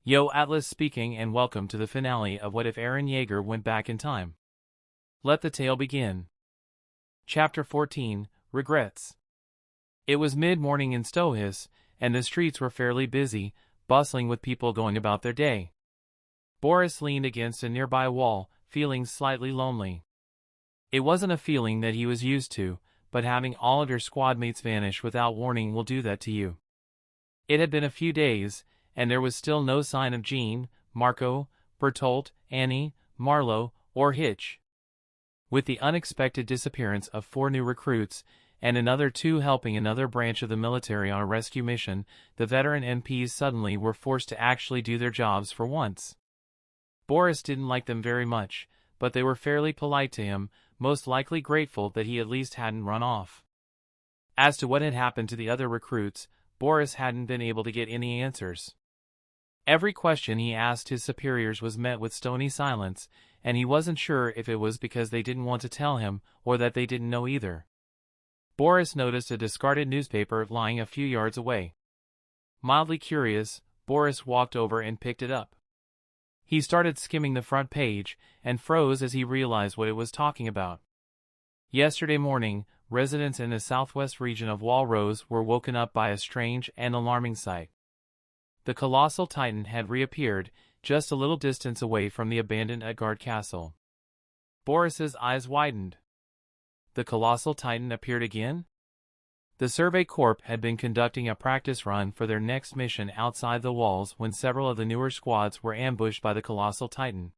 Yo, Atlas speaking, and welcome to the finale of What If Eren Yeager Went Back in Time. Let the tale begin. Chapter 14, Regrets. It was mid-morning in Stohis, and the streets were fairly busy, bustling with people going about their day. Boris leaned against a nearby wall, feeling slightly lonely. It wasn't a feeling that he was used to, but having all of your squad mates vanish without warning will do that to you. It had been a few days, and there was still no sign of Jean, Marco, Bertolt, Annie, Marlowe, or Hitch. With the unexpected disappearance of 4 new recruits, and another 2 helping another branch of the military on a rescue mission, the veteran MPs suddenly were forced to actually do their jobs for once. Boris didn't like them very much, but they were fairly polite to him, most likely grateful that he at least hadn't run off. As to what had happened to the other recruits, Boris hadn't been able to get any answers. Every question he asked his superiors was met with stony silence, and he wasn't sure if it was because they didn't want to tell him, or that they didn't know either. Boris noticed a discarded newspaper lying a few yards away. Mildly curious, Boris walked over and picked it up. He started skimming the front page, and froze as he realized what it was talking about. Yesterday morning, residents in the southwest region of Walrose were woken up by a strange and alarming sight. The colossal titan had reappeared, just a little distance away from the abandoned Utgard castle. Boris's eyes widened. The colossal titan appeared again? The Survey Corps had been conducting a practice run for their next mission outside the walls when several of the newer squads were ambushed by the colossal titan.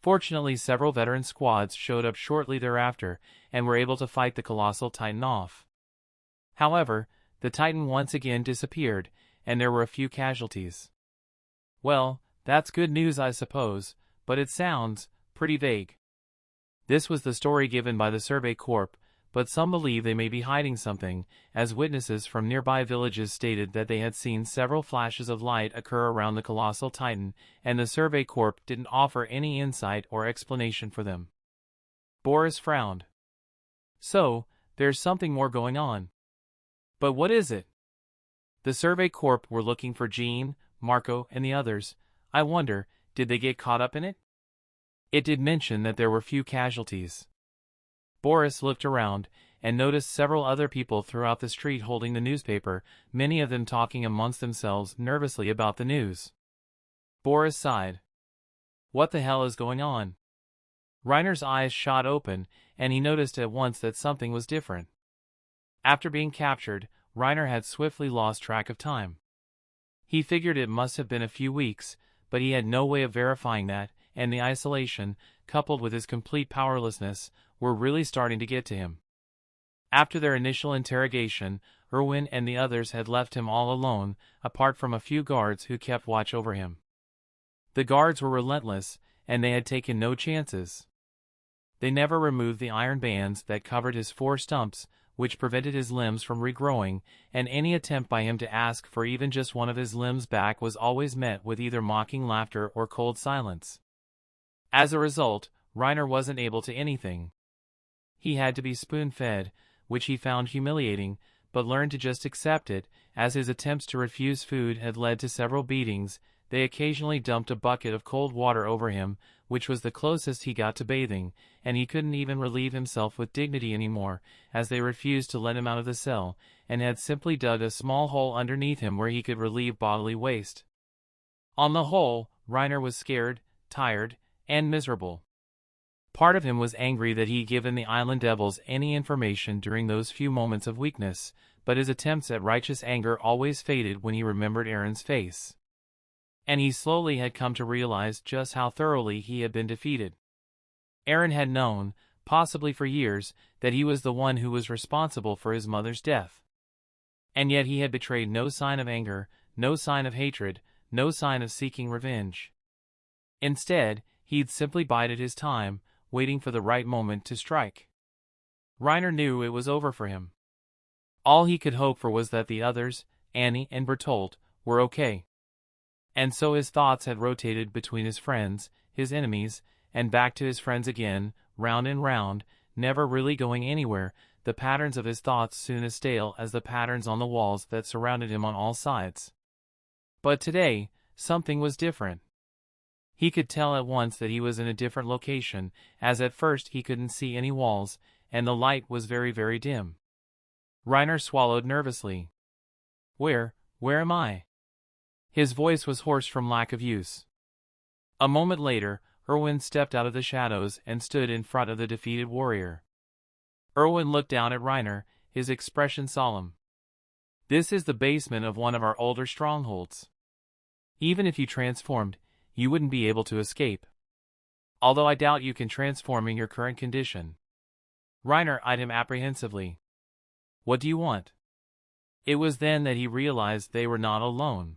Fortunately, several veteran squads showed up shortly thereafter and were able to fight the colossal titan off. However, the titan once again disappeared, and there were a few casualties. Well, that's good news, I suppose, but it sounds pretty vague. This was the story given by the Survey Corps, but some believe they may be hiding something, as witnesses from nearby villages stated that they had seen several flashes of light occur around the colossal titan, and the Survey Corps didn't offer any insight or explanation for them. Boris frowned. So, there's something more going on. But what is it? The Survey Corps were looking for Jean, Marco, and the others. I wonder, did they get caught up in it? It did mention that there were few casualties. Boris looked around, and noticed several other people throughout the street holding the newspaper, many of them talking amongst themselves nervously about the news. Boris sighed. What the hell is going on? Reiner's eyes shot open, and he noticed at once that something was different. After being captured, Reiner had swiftly lost track of time. He figured it must have been a few weeks, but he had no way of verifying that, and the isolation, coupled with his complete powerlessness, were really starting to get to him. After their initial interrogation, Erwin and the others had left him all alone, apart from a few guards who kept watch over him. The guards were relentless, and they had taken no chances. They never removed the iron bands that covered his 4 stumps, which prevented his limbs from regrowing, and any attempt by him to ask for even just one of his limbs back was always met with either mocking laughter or cold silence. As a result, Reiner wasn't able to anything. He had to be spoon-fed, which he found humiliating, but learned to just accept it, as his attempts to refuse food had led to several beatings. They occasionally dumped a bucket of cold water over him, which was the closest he got to bathing, and he couldn't even relieve himself with dignity anymore, as they refused to let him out of the cell, and had simply dug a small hole underneath him where he could relieve bodily waste. On the whole, Reiner was scared, tired, and miserable. Part of him was angry that he'd given the island devils any information during those few moments of weakness, but his attempts at righteous anger always faded when he remembered Eren's face. And he slowly had come to realize just how thoroughly he had been defeated. Eren had known, possibly for years, that he was the one who was responsible for his mother's death. And yet he had betrayed no sign of anger, no sign of hatred, no sign of seeking revenge. Instead, he'd simply bided his time, waiting for the right moment to strike. Reiner knew it was over for him. All he could hope for was that the others, Annie and Bertolt, were okay. And so his thoughts had rotated between his friends, his enemies, and back to his friends again, round and round, never really going anywhere, the patterns of his thoughts soon as stale as the patterns on the walls that surrounded him on all sides. But today, something was different. He could tell at once that he was in a different location, as at first he couldn't see any walls, and the light was very, very dim. Reiner swallowed nervously. Where am I? His voice was hoarse from lack of use. A moment later, Erwin stepped out of the shadows and stood in front of the defeated warrior. Erwin looked down at Reiner, his expression solemn. This is the basement of one of our older strongholds. Even if you transformed, you wouldn't be able to escape. Although I doubt you can transform in your current condition. Reiner eyed him apprehensively. What do you want? It was then that he realized they were not alone.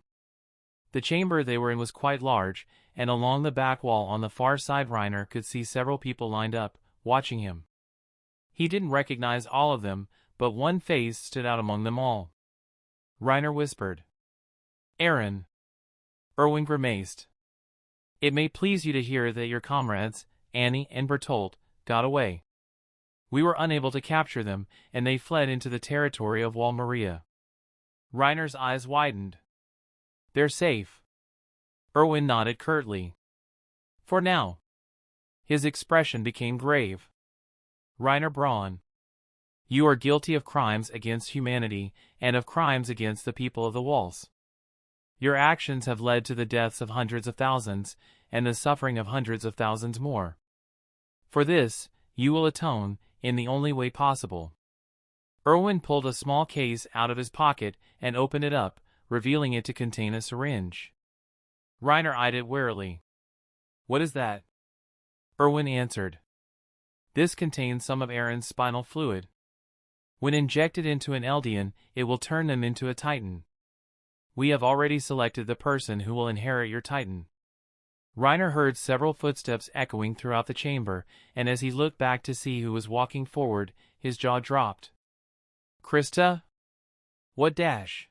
The chamber they were in was quite large, and along the back wall on the far side Reiner could see several people lined up, watching him. He didn't recognize all of them, but one face stood out among them all. Reiner whispered. Eren. Erwin grimaced. It may please you to hear that your comrades, Annie and Bertolt, got away. We were unable to capture them, and they fled into the territory of Wall Maria. Reiner's eyes widened. They're safe. Erwin nodded curtly. For now. His expression became grave. Reiner Braun. You are guilty of crimes against humanity, and of crimes against the people of the walls. Your actions have led to the deaths of hundreds of thousands, and the suffering of hundreds of thousands more. For this, you will atone, in the only way possible. Erwin pulled a small case out of his pocket and opened it up, revealing it to contain a syringe. Reiner eyed it warily. What is that? Erwin answered. This contains some of Eren's spinal fluid. When injected into an Eldian, it will turn them into a Titan. We have already selected the person who will inherit your Titan. Reiner heard several footsteps echoing throughout the chamber, and as he looked back to see who was walking forward, his jaw dropped. Krista? What dash?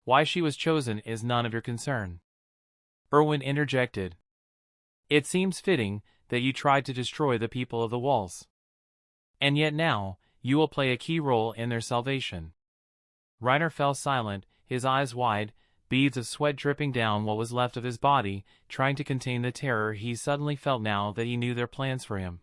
Why she was chosen is none of your concern. Erwin interjected. It seems fitting that you tried to destroy the people of the walls. And yet now, you will play a key role in their salvation. Reiner fell silent, his eyes wide, beads of sweat dripping down what was left of his body, trying to contain the terror he suddenly felt now that he knew their plans for him.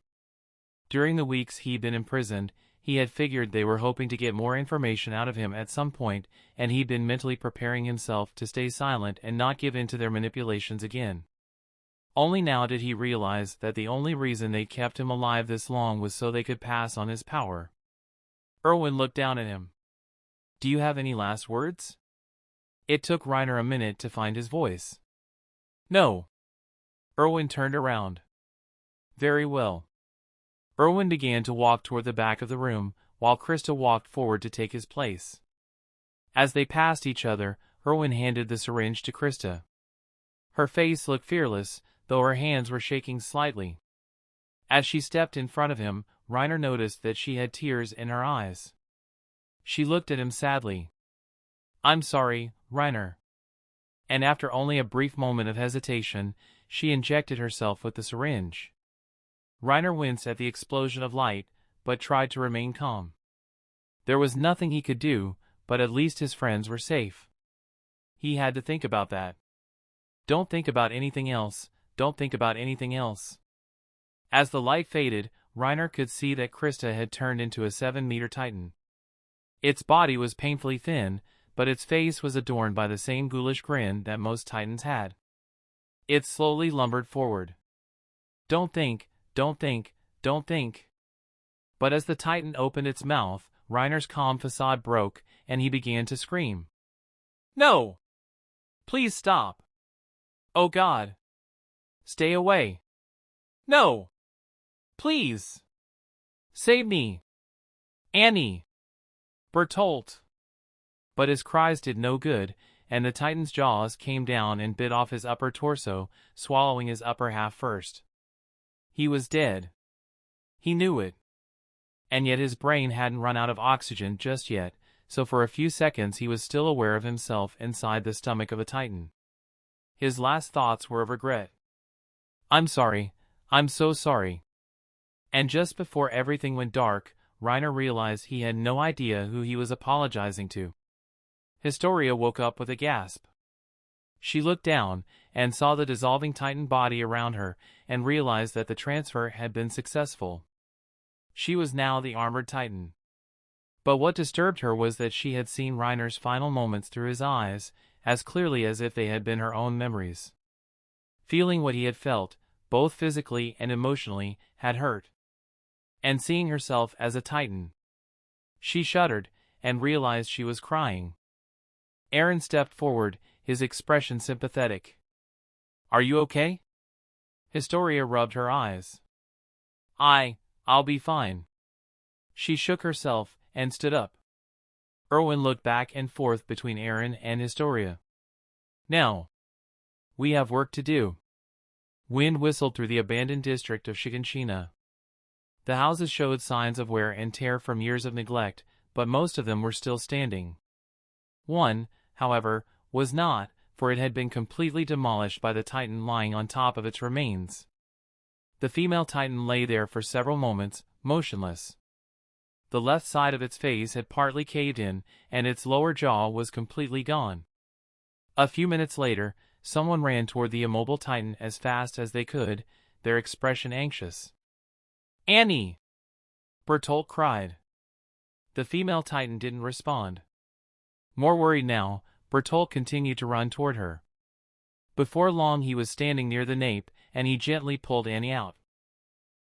During the weeks he'd been imprisoned, he had figured they were hoping to get more information out of him at some point, and he'd been mentally preparing himself to stay silent and not give in to their manipulations again. Only now did he realize that the only reason they'd kept him alive this long was so they could pass on his power. Erwin looked down at him. Do you have any last words? It took Reiner a minute to find his voice. No. Erwin turned around. Very well. Erwin began to walk toward the back of the room, while Krista walked forward to take his place. As they passed each other, Erwin handed the syringe to Krista. Her face looked fearless, though her hands were shaking slightly. As she stepped in front of him, Reiner noticed that she had tears in her eyes. She looked at him sadly. I'm sorry, Reiner. And after only a brief moment of hesitation, she injected herself with the syringe. Reiner winced at the explosion of light, but tried to remain calm. There was nothing he could do, but at least his friends were safe. He had to think about that. Don't think about anything else, don't think about anything else. As the light faded, Reiner could see that Krista had turned into a 7-meter Titan. Its body was painfully thin, but its face was adorned by the same ghoulish grin that most Titans had. It slowly lumbered forward. Don't think, don't think, don't think. But as the Titan opened its mouth, Reiner's calm facade broke, and he began to scream. No! Please stop! Oh God! Stay away! No! Please! Save me! Annie! Bertolt! But his cries did no good, and the Titan's jaws came down and bit off his upper torso, swallowing his upper half first. He was dead. He knew it. And yet his brain hadn't run out of oxygen just yet, so for a few seconds he was still aware of himself inside the stomach of a Titan. His last thoughts were of regret. I'm sorry. I'm so sorry. And just before everything went dark, Reiner realized he had no idea who he was apologizing to. Historia woke up with a gasp. She looked down, and saw the dissolving Titan body around her, and realized that the transfer had been successful. She was now the armored Titan. But what disturbed her was that she had seen Reiner's final moments through his eyes, as clearly as if they had been her own memories. Feeling what he had felt, both physically and emotionally, had hurt. And seeing herself as a Titan. She shuddered, and realized she was crying. Eren stepped forward, his expression sympathetic. "Are you okay?" Historia rubbed her eyes. I'll be fine." She shook herself, and stood up. Erwin looked back and forth between Eren and Historia. "Now, we have work to do." Wind whistled through the abandoned district of Shiganshina. The houses showed signs of wear and tear from years of neglect, but most of them were still standing. One, however, was not, for it had been completely demolished by the Titan lying on top of its remains. The female Titan lay there for several moments, motionless. The left side of its face had partly caved in, and its lower jaw was completely gone. A few minutes later, someone ran toward the immobile Titan as fast as they could, their expression anxious. "Annie!" Bertolt cried. The female Titan didn't respond. More worried now, Bertolt continued to run toward her. Before long he was standing near the nape, and he gently pulled Annie out.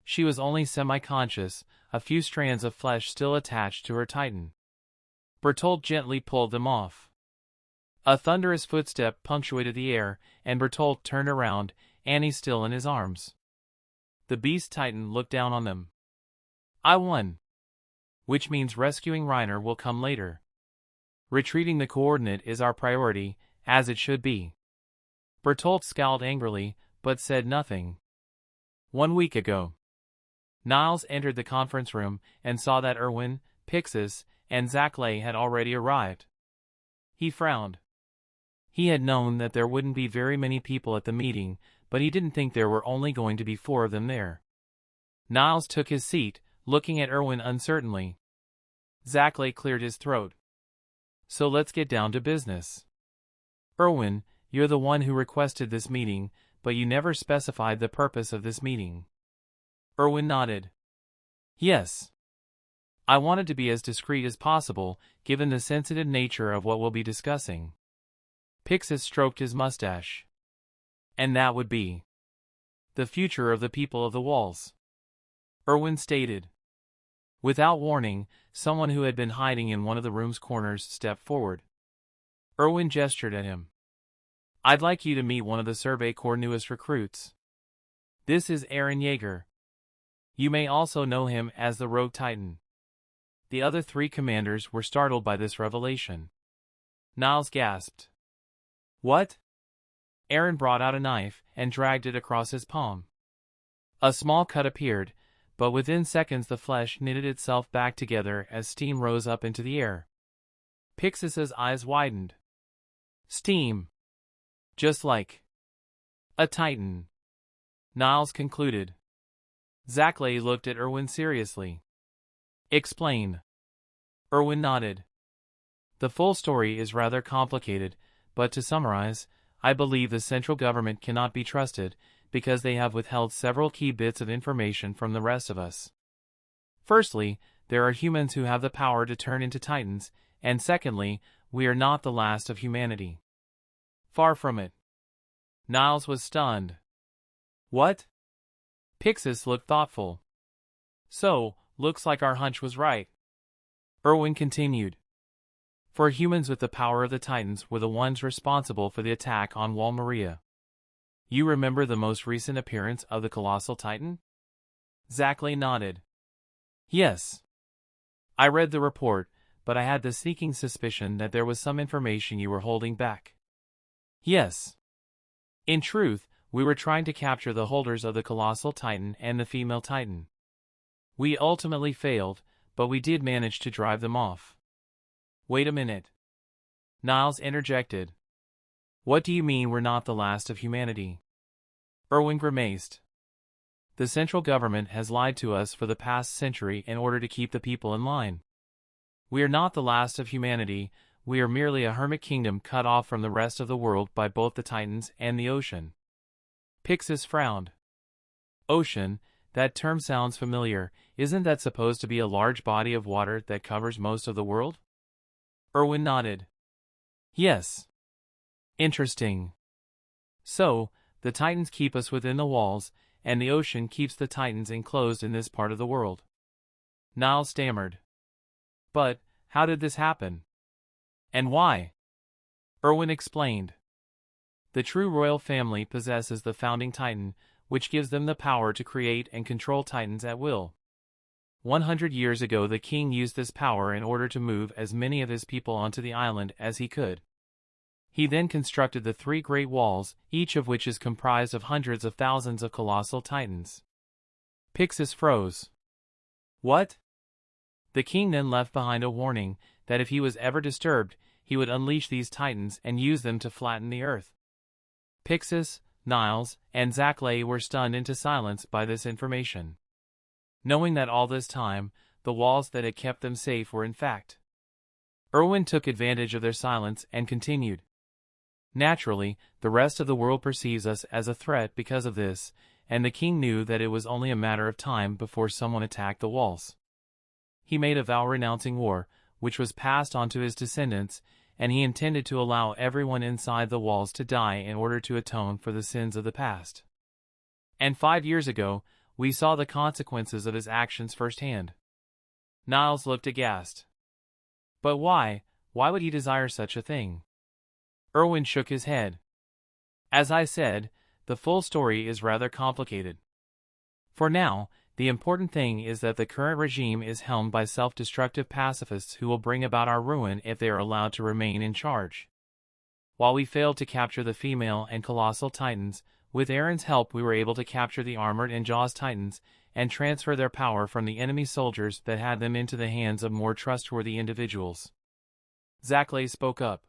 She was only semi-conscious, a few strands of flesh still attached to her Titan. Bertolt gently pulled them off. A thunderous footstep punctuated the air, and Bertolt turned around, Annie still in his arms. The beast Titan looked down on them. "I won. Which means rescuing Reiner will come later. Retrieving the coordinate is our priority, as it should be." Bertolt scowled angrily, but said nothing. 1 week ago. Niles entered the conference room and saw that Erwin, Pixis, and Zeke had already arrived. He frowned. He had known that there wouldn't be very many people at the meeting, but he didn't think there were only going to be 4 of them there. Niles took his seat, looking at Erwin uncertainly. Zeke cleared his throat. "So let's get down to business. Erwin, you're the one who requested this meeting, but you never specified the purpose of this meeting." Erwin nodded. "Yes. I wanted to be as discreet as possible, given the sensitive nature of what we'll be discussing." Pixis stroked his mustache. "And that would be the future of the people of the walls," Erwin stated. Without warning, someone who had been hiding in one of the room's corners stepped forward. Erwin gestured at him. "I'd like you to meet one of the Survey Corps' newest recruits. This is Eren Yeager. You may also know him as the Rogue Titan." The other 3 commanders were startled by this revelation. Niles gasped. "What?" Eren brought out a knife and dragged it across his palm. A small cut appeared, but within seconds the flesh knitted itself back together as steam rose up into the air. Pixis's eyes widened. "Steam. Just like a Titan," Niles concluded. Zeke looked at Erwin seriously. "Explain." Erwin nodded. "The full story is rather complicated, but to summarize, I believe the central government cannot be trusted, because they have withheld several key bits of information from the rest of us. Firstly, there are humans who have the power to turn into Titans, and secondly, we are not the last of humanity. Far from it." Niles was stunned. "What?" Pixis looked thoughtful. "So, looks like our hunch was right." Erwin continued. "For humans with the power of the Titans were the ones responsible for the attack on Wall Maria. You remember the most recent appearance of the Colossal Titan?" Zeke nodded. "Yes. I read the report, but I had the sneaking suspicion that there was some information you were holding back." "Yes. In truth, we were trying to capture the holders of the Colossal Titan and the female Titan. We ultimately failed, but we did manage to drive them off." "Wait a minute." Niles interjected. "What do you mean we're not the last of humanity?" Erwin grimaced. "The central government has lied to us for the past century in order to keep the people in line. We are not the last of humanity, we are merely a hermit kingdom cut off from the rest of the world by both the Titans and the ocean. Pixis frowned. Ocean, that term sounds familiar. Isn't that supposed to be a large body of water that covers most of the world? Erwin nodded. Yes. Interesting. So, the Titans keep us within the walls, and the ocean keeps the Titans enclosed in this part of the world. Niall stammered. But, how did this happen? And why? Erwin explained. The true royal family possesses the founding Titan, which gives them the power to create and control Titans at will. 100 years ago the king used this power in order to move as many of his people onto the island as he could. He then constructed the 3 great walls, each of which is comprised of hundreds of thousands of colossal Titans. Pixis froze. What? The king then left behind a warning that if he was ever disturbed, he would unleash these Titans and use them to flatten the earth. Pixis, Niles, and Zackley were stunned into silence by this information. Knowing that all this time, the walls that had kept them safe were in fact. Erwin took advantage of their silence and continued. Naturally, the rest of the world perceives us as a threat because of this, and the king knew that it was only a matter of time before someone attacked the walls. He made a vow renouncing war, which was passed on to his descendants, and he intended to allow everyone inside the walls to die in order to atone for the sins of the past. And 5 years ago, we saw the consequences of his actions firsthand. Niles looked aghast. But why? Why would he desire such a thing? Erwin shook his head. As I said, the full story is rather complicated. For now, the important thing is that the current regime is helmed by self-destructive pacifists who will bring about our ruin if they are allowed to remain in charge. While we failed to capture the female and colossal Titans, with Eren's help we were able to capture the armored and Jaws Titans and transfer their power from the enemy soldiers that had them into the hands of more trustworthy individuals. Zackley spoke up.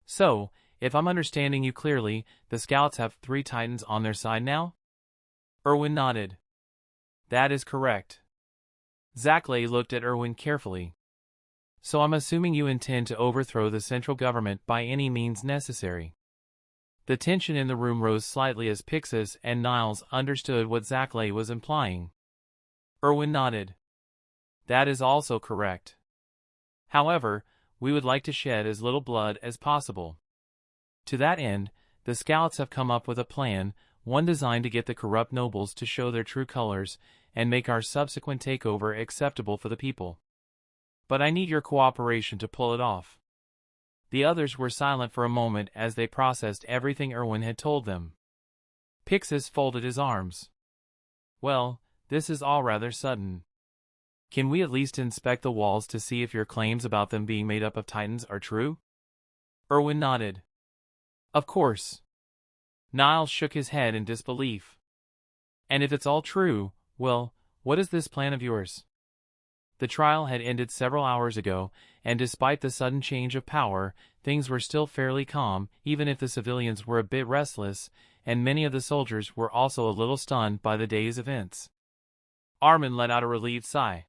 So, if I'm understanding you clearly, the scouts have 3 Titans on their side now? Erwin nodded. That is correct. Zackley looked at Erwin carefully. So I'm assuming you intend to overthrow the central government by any means necessary. The tension in the room rose slightly as Pixis and Niles understood what Zackley was implying. Erwin nodded. That is also correct. However, we would like to shed as little blood as possible. To that end, the scouts have come up with a plan, one designed to get the corrupt nobles to show their true colors and make our subsequent takeover acceptable for the people. But I need your cooperation to pull it off. The others were silent for a moment as they processed everything Erwin had told them. Pixis folded his arms. Well, this is all rather sudden. Can we at least inspect the walls to see if your claims about them being made up of Titans are true? Erwin nodded. Of course. Niles shook his head in disbelief. And if it's all true, well, what is this plan of yours? The trial had ended several hours ago, and despite the sudden change of power, things were still fairly calm, even if the civilians were a bit restless, and many of the soldiers were also a little stunned by the day's events. Armin let out a relieved sigh.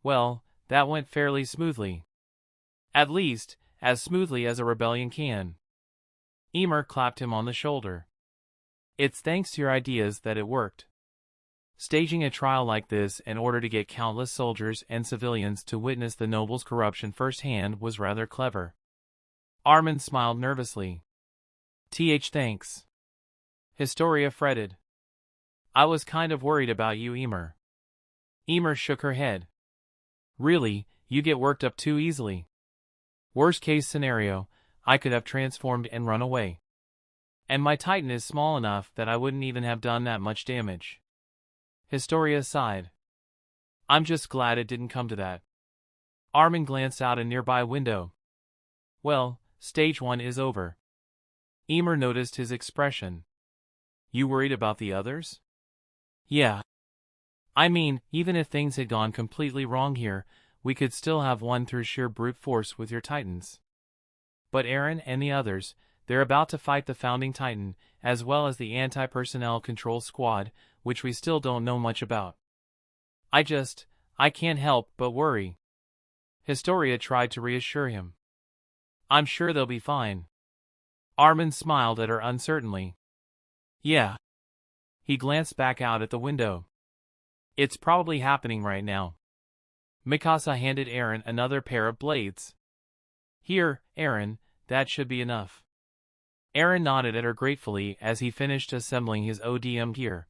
Well, that went fairly smoothly. At least, as smoothly as a rebellion can. Ymir clapped him on the shoulder. It's thanks to your ideas that it worked. Staging a trial like this in order to get countless soldiers and civilians to witness the nobles' corruption firsthand was rather clever. Armin smiled nervously. Thanks. Historia fretted. I was kind of worried about you, Ymir. Ymir shook her head. Really, you get worked up too easily. Worst case scenario, I could have transformed and run away. And my Titan is small enough that I wouldn't even have done that much damage. Historia sighed. I'm just glad it didn't come to that. Armin glanced out a nearby window. Well, stage 1 is over. Ymir noticed his expression. You worried about the others? Yeah. I mean, even if things had gone completely wrong here, we could still have won through sheer brute force with your Titans. But Eren and the others, they're about to fight the founding Titan, as well as the anti-personnel control squad, which we still don't know much about. I can't help but worry. Historia tried to reassure him. I'm sure they'll be fine. Armin smiled at her uncertainly. Yeah. He glanced back out at the window. It's probably happening right now. Mikasa handed Eren another pair of blades. Here, Eren, that should be enough. Eren nodded at her gratefully as he finished assembling his ODM gear.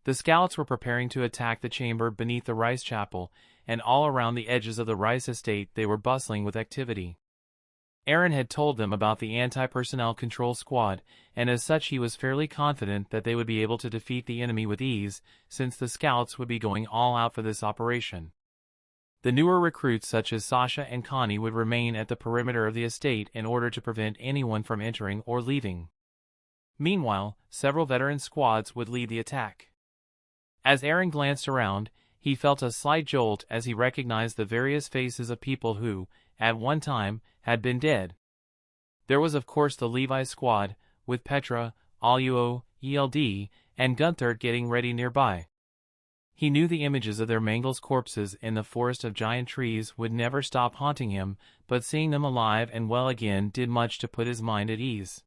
The scouts were preparing to attack the chamber beneath the rice chapel, and all around the edges of the rice estate they were bustling with activity. Eren had told them about the anti-personnel control squad, and as such he was fairly confident that they would be able to defeat the enemy with ease, since the scouts would be going all out for this operation. The newer recruits such as Sasha and Connie would remain at the perimeter of the estate in order to prevent anyone from entering or leaving. Meanwhile, several veteran squads would lead the attack. As Eren glanced around, he felt a slight jolt as he recognized the various faces of people who, at one time, had been dead. There was of course the Levi squad, with Petra, Aluo, ELD, and Gunther getting ready nearby. He knew the images of their mangled corpses in the forest of giant trees would never stop haunting him, but seeing them alive and well again did much to put his mind at ease.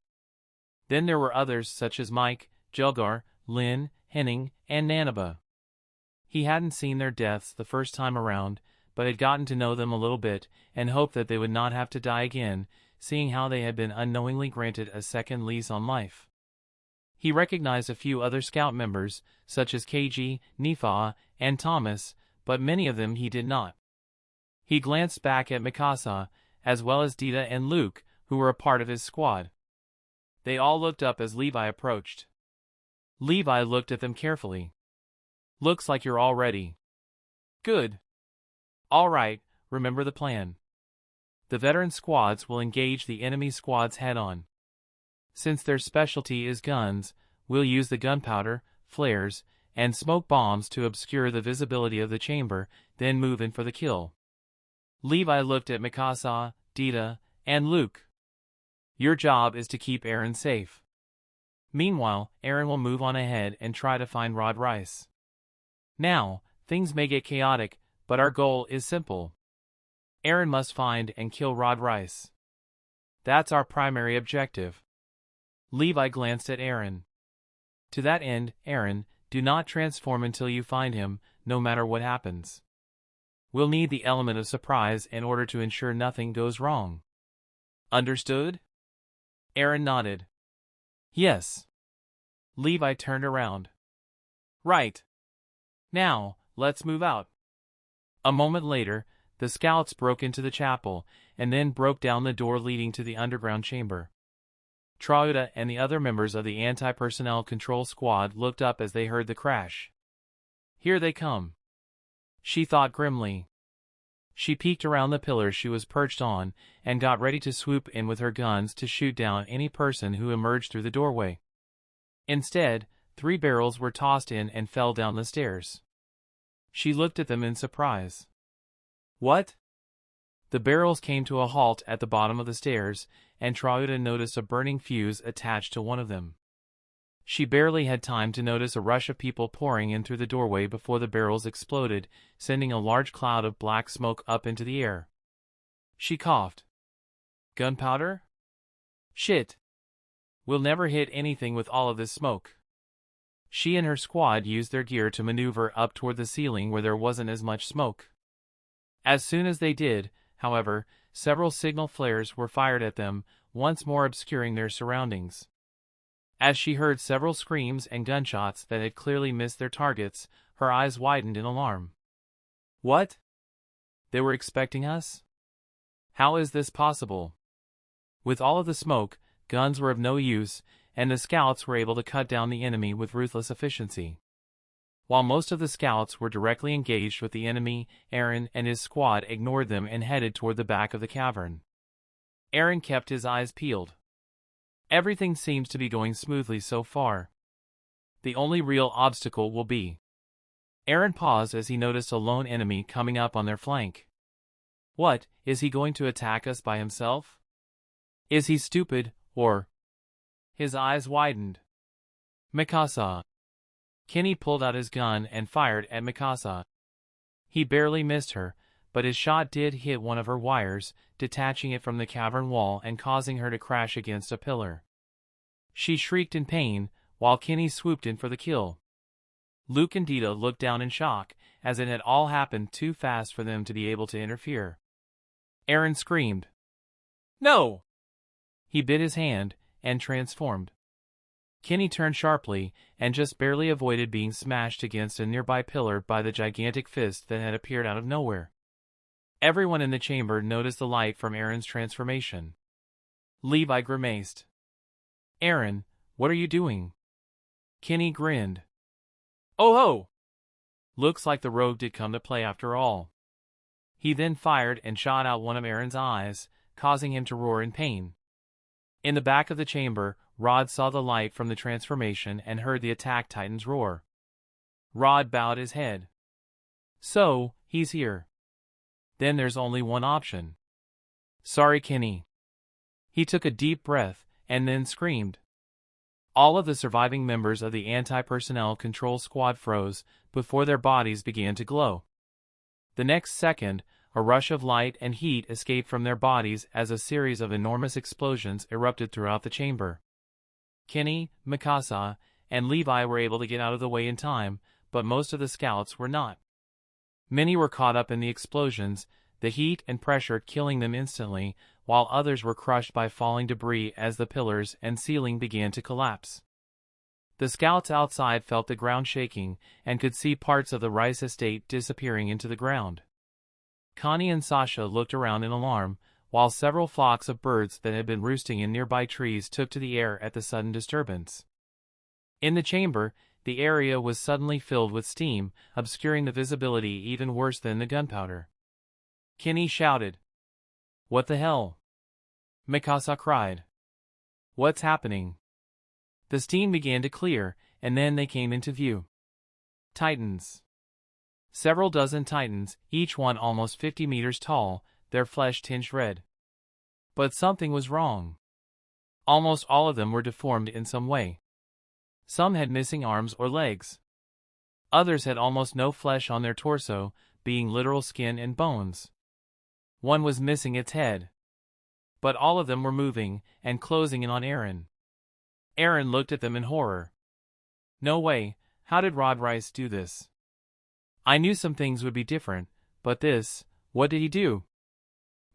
Then there were others such as Mike, Jelgar, Lin, Henning, and Nanaba. He hadn't seen their deaths the first time around, but had gotten to know them a little bit, and hoped that they would not have to die again, seeing how they had been unknowingly granted a second lease on life. He recognized a few other scout members, such as KG, Nifa, and Thomas, but many of them he did not. He glanced back at Mikasa, as well as Dina and Luke, who were a part of his squad. They all looked up as Levi approached. Levi looked at them carefully. Looks like you're all ready. Good. All right, remember the plan. The veteran squads will engage the enemy squads head-on. Since their specialty is guns, we'll use the gunpowder, flares, and smoke bombs to obscure the visibility of the chamber, then move in for the kill. Levi looked at Mikasa, Dina, and Luke. Your job is to keep Eren safe. Meanwhile, Eren will move on ahead and try to find Rod Rice. Now, things may get chaotic, but our goal is simple. Eren must find and kill Rod Rice. That's our primary objective. Levi glanced at Eren. To that end, Eren, do not transform until you find him, no matter what happens. We'll need the element of surprise in order to ensure nothing goes wrong. Understood? Eren nodded. Yes. Levi turned around. Right. Now, let's move out. A moment later, the scouts broke into the chapel, and then broke down the door leading to the underground chamber. Trauda and the other members of the anti-personnel control squad looked up as they heard the crash. Here they come. She thought grimly. She peeked around the pillar she was perched on, and got ready to swoop in with her guns to shoot down any person who emerged through the doorway. Instead, 3 barrels were tossed in and fell down the stairs. She looked at them in surprise. What? The barrels came to a halt at the bottom of the stairs, and Trauda noticed a burning fuse attached to one of them. She barely had time to notice a rush of people pouring in through the doorway before the barrels exploded, sending a large cloud of black smoke up into the air. She coughed. Gunpowder? Shit. We'll never hit anything with all of this smoke. She and her squad used their gear to maneuver up toward the ceiling where there wasn't as much smoke. As soon as they did, however, several signal flares were fired at them, once more obscuring their surroundings. As she heard several screams and gunshots that had clearly missed their targets, her eyes widened in alarm. What? They were expecting us? How is this possible? With all of the smoke, guns were of no use, and the scouts were able to cut down the enemy with ruthless efficiency. While most of the scouts were directly engaged with the enemy, Eren and his squad ignored them and headed toward the back of the cavern. Eren kept his eyes peeled. Everything seems to be going smoothly so far. The only real obstacle will be... Eren paused as he noticed a lone enemy coming up on their flank. What, is he going to attack us by himself? Is he stupid, or... His eyes widened. Mikasa. Kenny pulled out his gun and fired at Mikasa. He barely missed her, but his shot did hit one of her wires, detaching it from the cavern wall and causing her to crash against a pillar. She shrieked in pain, while Kenny swooped in for the kill. Luke and Dina looked down in shock, as it had all happened too fast for them to be able to interfere. Eren screamed. "No!" He bit his hand, and transformed. Kenny turned sharply, and just barely avoided being smashed against a nearby pillar by the gigantic fist that had appeared out of nowhere. Everyone in the chamber noticed the light from Eren's transformation. Levi grimaced. "Eren, what are you doing?" Kenny grinned. "Oh ho! Looks like the rogue did come to play after all." He then fired and shot out one of Eren's eyes, causing him to roar in pain. In the back of the chamber, Rod saw the light from the transformation and heard the attack titans roar. Rod bowed his head. "So, he's here. Then there's only one option." "Sorry, Kenny." He took a deep breath, and then screamed. All of the surviving members of the anti-personnel control squad froze before their bodies began to glow. The next second, a rush of light and heat escaped from their bodies as a series of enormous explosions erupted throughout the chamber. Kenny, Mikasa, and Levi were able to get out of the way in time, but most of the scouts were not. Many were caught up in the explosions, the heat and pressure killing them instantly, while others were crushed by falling debris as the pillars and ceiling began to collapse. The scouts outside felt the ground shaking and could see parts of the rice estate disappearing into the ground. Connie and Sasha looked around in alarm, while several flocks of birds that had been roosting in nearby trees took to the air at the sudden disturbance. In the chamber, the area was suddenly filled with steam, obscuring the visibility even worse than the gunpowder. Kenny shouted. "What the hell?" Mikasa cried. "What's happening?" The steam began to clear, and then they came into view. Titans. Several dozen titans, each one almost 50 meters tall, their flesh tinged red. But something was wrong. Almost all of them were deformed in some way. Some had missing arms or legs. Others had almost no flesh on their torso, being literal skin and bones. One was missing its head. But all of them were moving, and closing in on Eren. Eren looked at them in horror. "No way, how did Rod Rice do this? I knew some things would be different, but this, what did he do?"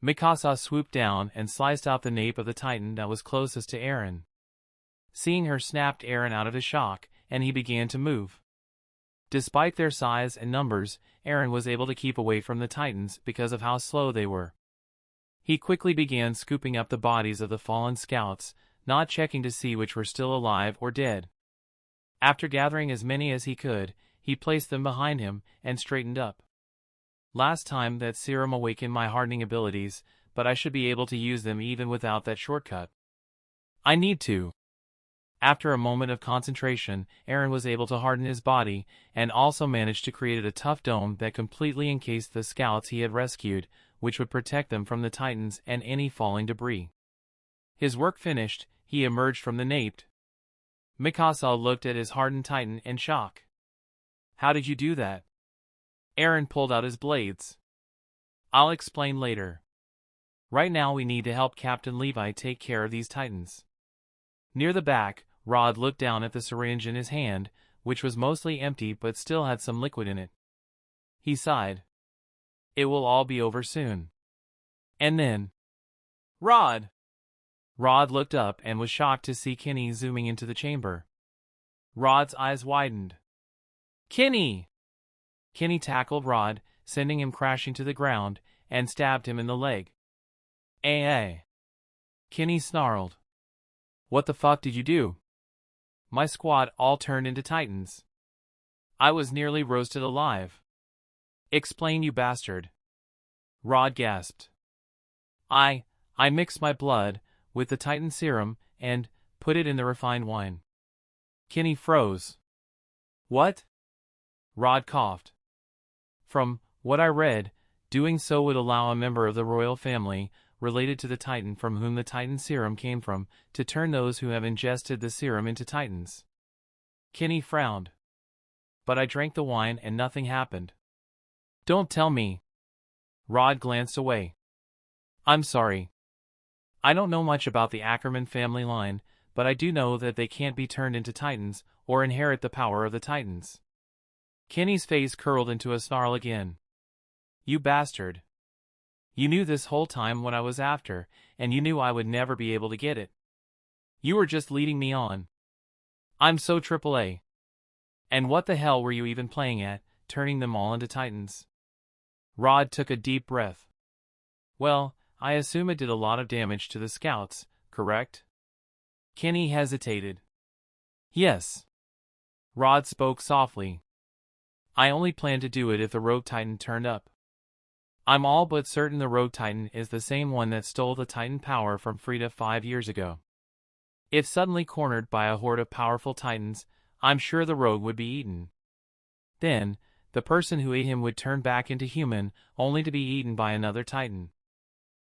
Mikasa swooped down and sliced out the nape of the titan that was closest to Eren. Seeing her snapped Eren out of his shock, and he began to move. Despite their size and numbers, Eren was able to keep away from the titans because of how slow they were. He quickly began scooping up the bodies of the fallen scouts, not checking to see which were still alive or dead. After gathering as many as he could, he placed them behind him and straightened up. "Last time that serum awakened my hardening abilities, but I should be able to use them even without that shortcut. I need to." After a moment of concentration, Eren was able to harden his body, and also managed to create a tough dome that completely encased the scouts he had rescued, which would protect them from the titans and any falling debris. His work finished, he emerged from the nape. Mikasa looked at his hardened titan in shock. "How did you do that?" Eren pulled out his blades. "I'll explain later. Right now we need to help Captain Levi take care of these titans." Near the back, Rod looked down at the syringe in his hand, which was mostly empty but still had some liquid in it. He sighed. "It will all be over soon." And then, "Rod!" Rod looked up and was shocked to see Kenny zooming into the chamber. Rod's eyes widened. "Kenny!" Kenny tackled Rod, sending him crashing to the ground, and stabbed him in the leg. "Ay." Kenny snarled. "What the fuck did you do?" "My squad all turned into titans. I was nearly roasted alive." "Explain, you bastard." Rod gasped. I mixed my blood with the titan serum and put it in the refined wine." Kenny froze. "What?" Rod coughed. "From what I read, doing so would allow a member of the royal family related to the titan from whom the titan serum came from to turn those who have ingested the serum into titans." Kenny frowned. "But I drank the wine and nothing happened." "Don't tell me." Rod glanced away. I'm sorry. I don't know much about the Ackerman family line, but I do know that they can't be turned into Titans or inherit the power of the Titans. Kenny's face curled into a snarl again. You bastard. You knew this whole time what I was after, and you knew I would never be able to get it. You were just leading me on. I'm so AAA. And what the hell were you even playing at, turning them all into Titans? Rod took a deep breath. Well, I assume it did a lot of damage to the scouts, correct? Kenny hesitated. Yes. Rod spoke softly. I only plan to do it if the Rogue Titan turned up. I'm all but certain the Rogue Titan is the same one that stole the Titan power from Frida 5 years ago. If suddenly cornered by a horde of powerful Titans, I'm sure the Rogue would be eaten. Then, the person who ate him would turn back into human, only to be eaten by another Titan.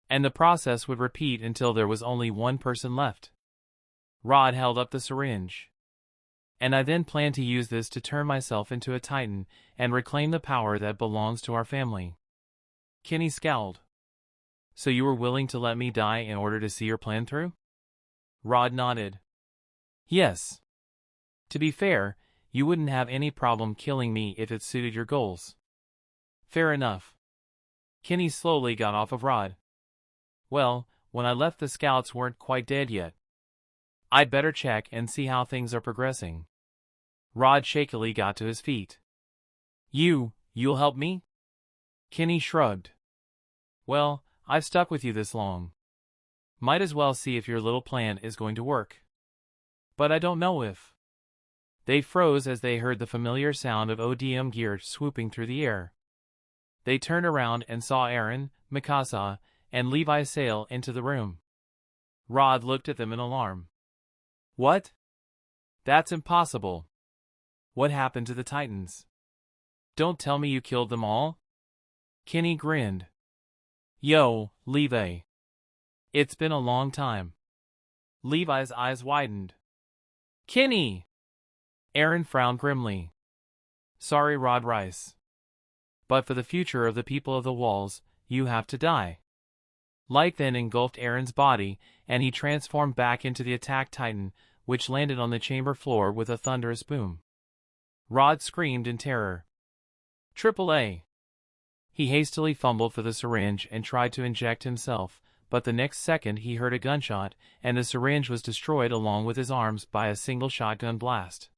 And the process would repeat until there was only one person left. Rod held up the syringe. And I then plan to use this to turn myself into a Titan and reclaim the power that belongs to our family. Kenny scowled. So you were willing to let me die in order to see your plan through? Rod nodded. Yes. To be fair, you wouldn't have any problem killing me if it suited your goals. Fair enough. Kenny slowly got off of Rod. Well, when I left the scouts weren't quite dead yet. I'd better check and see how things are progressing. Rod shakily got to his feet. You'll help me? Kenny shrugged. Well, I've stuck with you this long. Might as well see if your little plan is going to work. But I don't know if. They froze as they heard the familiar sound of ODM gear swooping through the air. They turned around and saw Eren, Mikasa, and Levi sail into the room. Rod looked at them in alarm. What? That's impossible. What happened to the Titans? Don't tell me you killed them all? Kenny grinned. Yo, Levi. It's been a long time. Levi's eyes widened. Kenny! Eren frowned grimly. Sorry, Rod Rice. But for the future of the people of the walls, you have to die. Light then engulfed Eren's body, and he transformed back into the attack Titan, which landed on the chamber floor with a thunderous boom. Rod screamed in terror. AAA. He hastily fumbled for the syringe and tried to inject himself, but the next second he heard a gunshot, and the syringe was destroyed along with his arms by a single shotgun blast.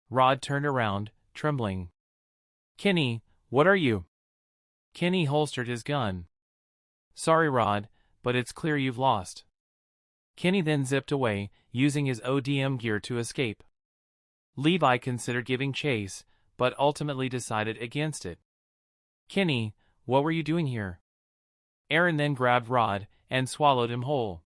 Rod turned around, trembling. Kenny, what are you? Kenny holstered his gun. Sorry, Rod, but it's clear you've lost. Kenny then zipped away, using his ODM gear to escape. Levi considered giving chase, but ultimately decided against it. Kenny, what were you doing here? Eren then grabbed Rod and swallowed him whole.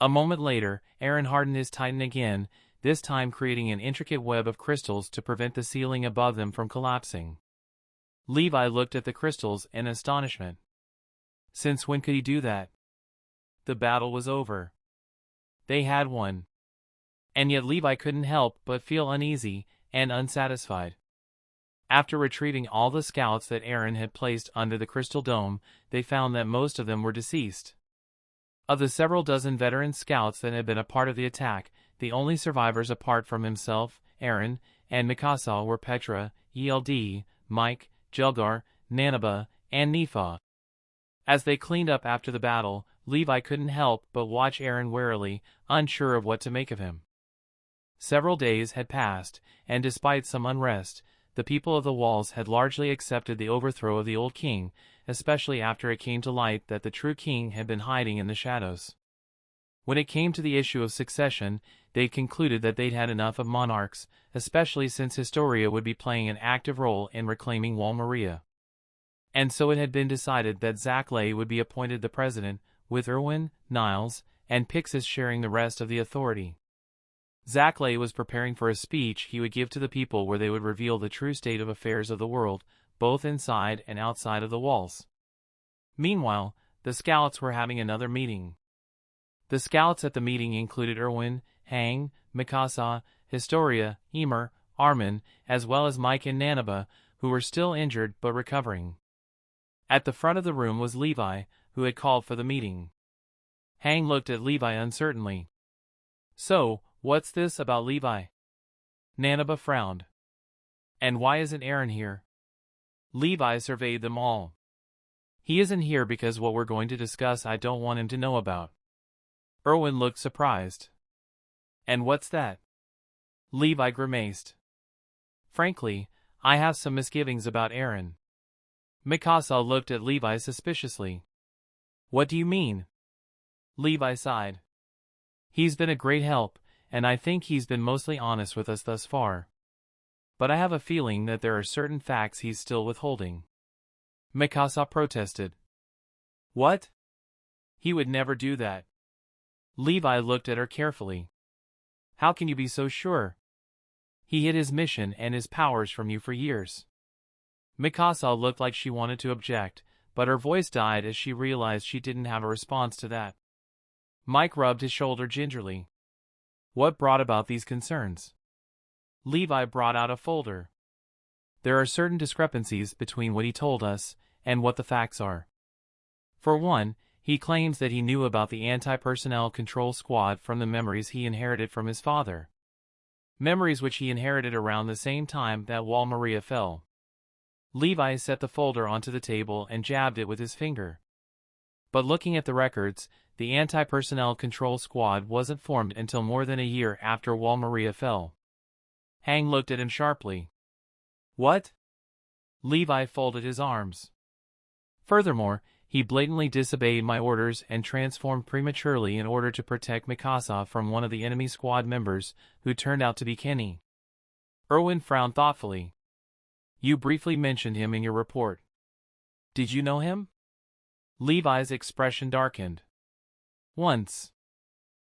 A moment later, Eren hardened his Titan again, this time creating an intricate web of crystals to prevent the ceiling above them from collapsing. Levi looked at the crystals in astonishment. Since when could he do that? The battle was over. They had won. And yet Levi couldn't help but feel uneasy and unsatisfied. After retrieving all the scouts that Eren had placed under the crystal dome, they found that most of them were deceased. Of the several dozen veteran scouts that had been a part of the attack, the only survivors apart from himself, Eren, and Mikasa were Petra, Eld, Mike, Jelgar, Nanaba, and Nifa. As they cleaned up after the battle, Levi couldn't help but watch Eren warily, unsure of what to make of him. Several days had passed, and despite some unrest, the people of the walls had largely accepted the overthrow of the old king, especially after it came to light that the true king had been hiding in the shadows. When it came to the issue of succession, they concluded that they'd had enough of monarchs, especially since Historia would be playing an active role in reclaiming Wall Maria. And so it had been decided that Zeke would be appointed the president, with Erwin, Niles, and Pixis sharing the rest of the authority. Zeke was preparing for a speech he would give to the people where they would reveal the true state of affairs of the world, both inside and outside of the walls. Meanwhile, the scouts were having another meeting. The scouts at the meeting included Erwin, Hang, Mikasa, Historia, Ymir, Armin, as well as Mike and Nanaba, who were still injured but recovering. At the front of the room was Levi, who had called for the meeting. Hang looked at Levi uncertainly. So, what's this about Levi? Nanaba frowned. And why isn't Eren here? Levi surveyed them all. He isn't here because what we're going to discuss I don't want him to know about. Erwin looked surprised. And what's that? Levi grimaced. Frankly, I have some misgivings about Eren. Mikasa looked at Levi suspiciously. What do you mean? Levi sighed. He's been a great help, and I think he's been mostly honest with us thus far. But I have a feeling that there are certain facts he's still withholding. Mikasa protested. What? He would never do that. Levi looked at her carefully. How can you be so sure? He hid his mission and his powers from you for years. Mikasa looked like she wanted to object, but her voice died as she realized she didn't have a response to that. Mike rubbed his shoulder gingerly. What brought about these concerns? Levi brought out a folder. There are certain discrepancies between what he told us and what the facts are. For one, he claims that he knew about the anti-personnel control squad from the memories he inherited from his father. Memories which he inherited around the same time that Wall Maria fell. Levi set the folder onto the table and jabbed it with his finger. But looking at the records, the anti-personnel control squad wasn't formed until more than a year after Wall Maria fell. Hang looked at him sharply. What? Levi folded his arms. Furthermore, he blatantly disobeyed my orders and transformed prematurely in order to protect Mikasa from one of the enemy squad members, who turned out to be Kenny. Erwin frowned thoughtfully. You briefly mentioned him in your report. Did you know him? Levi's expression darkened. Once.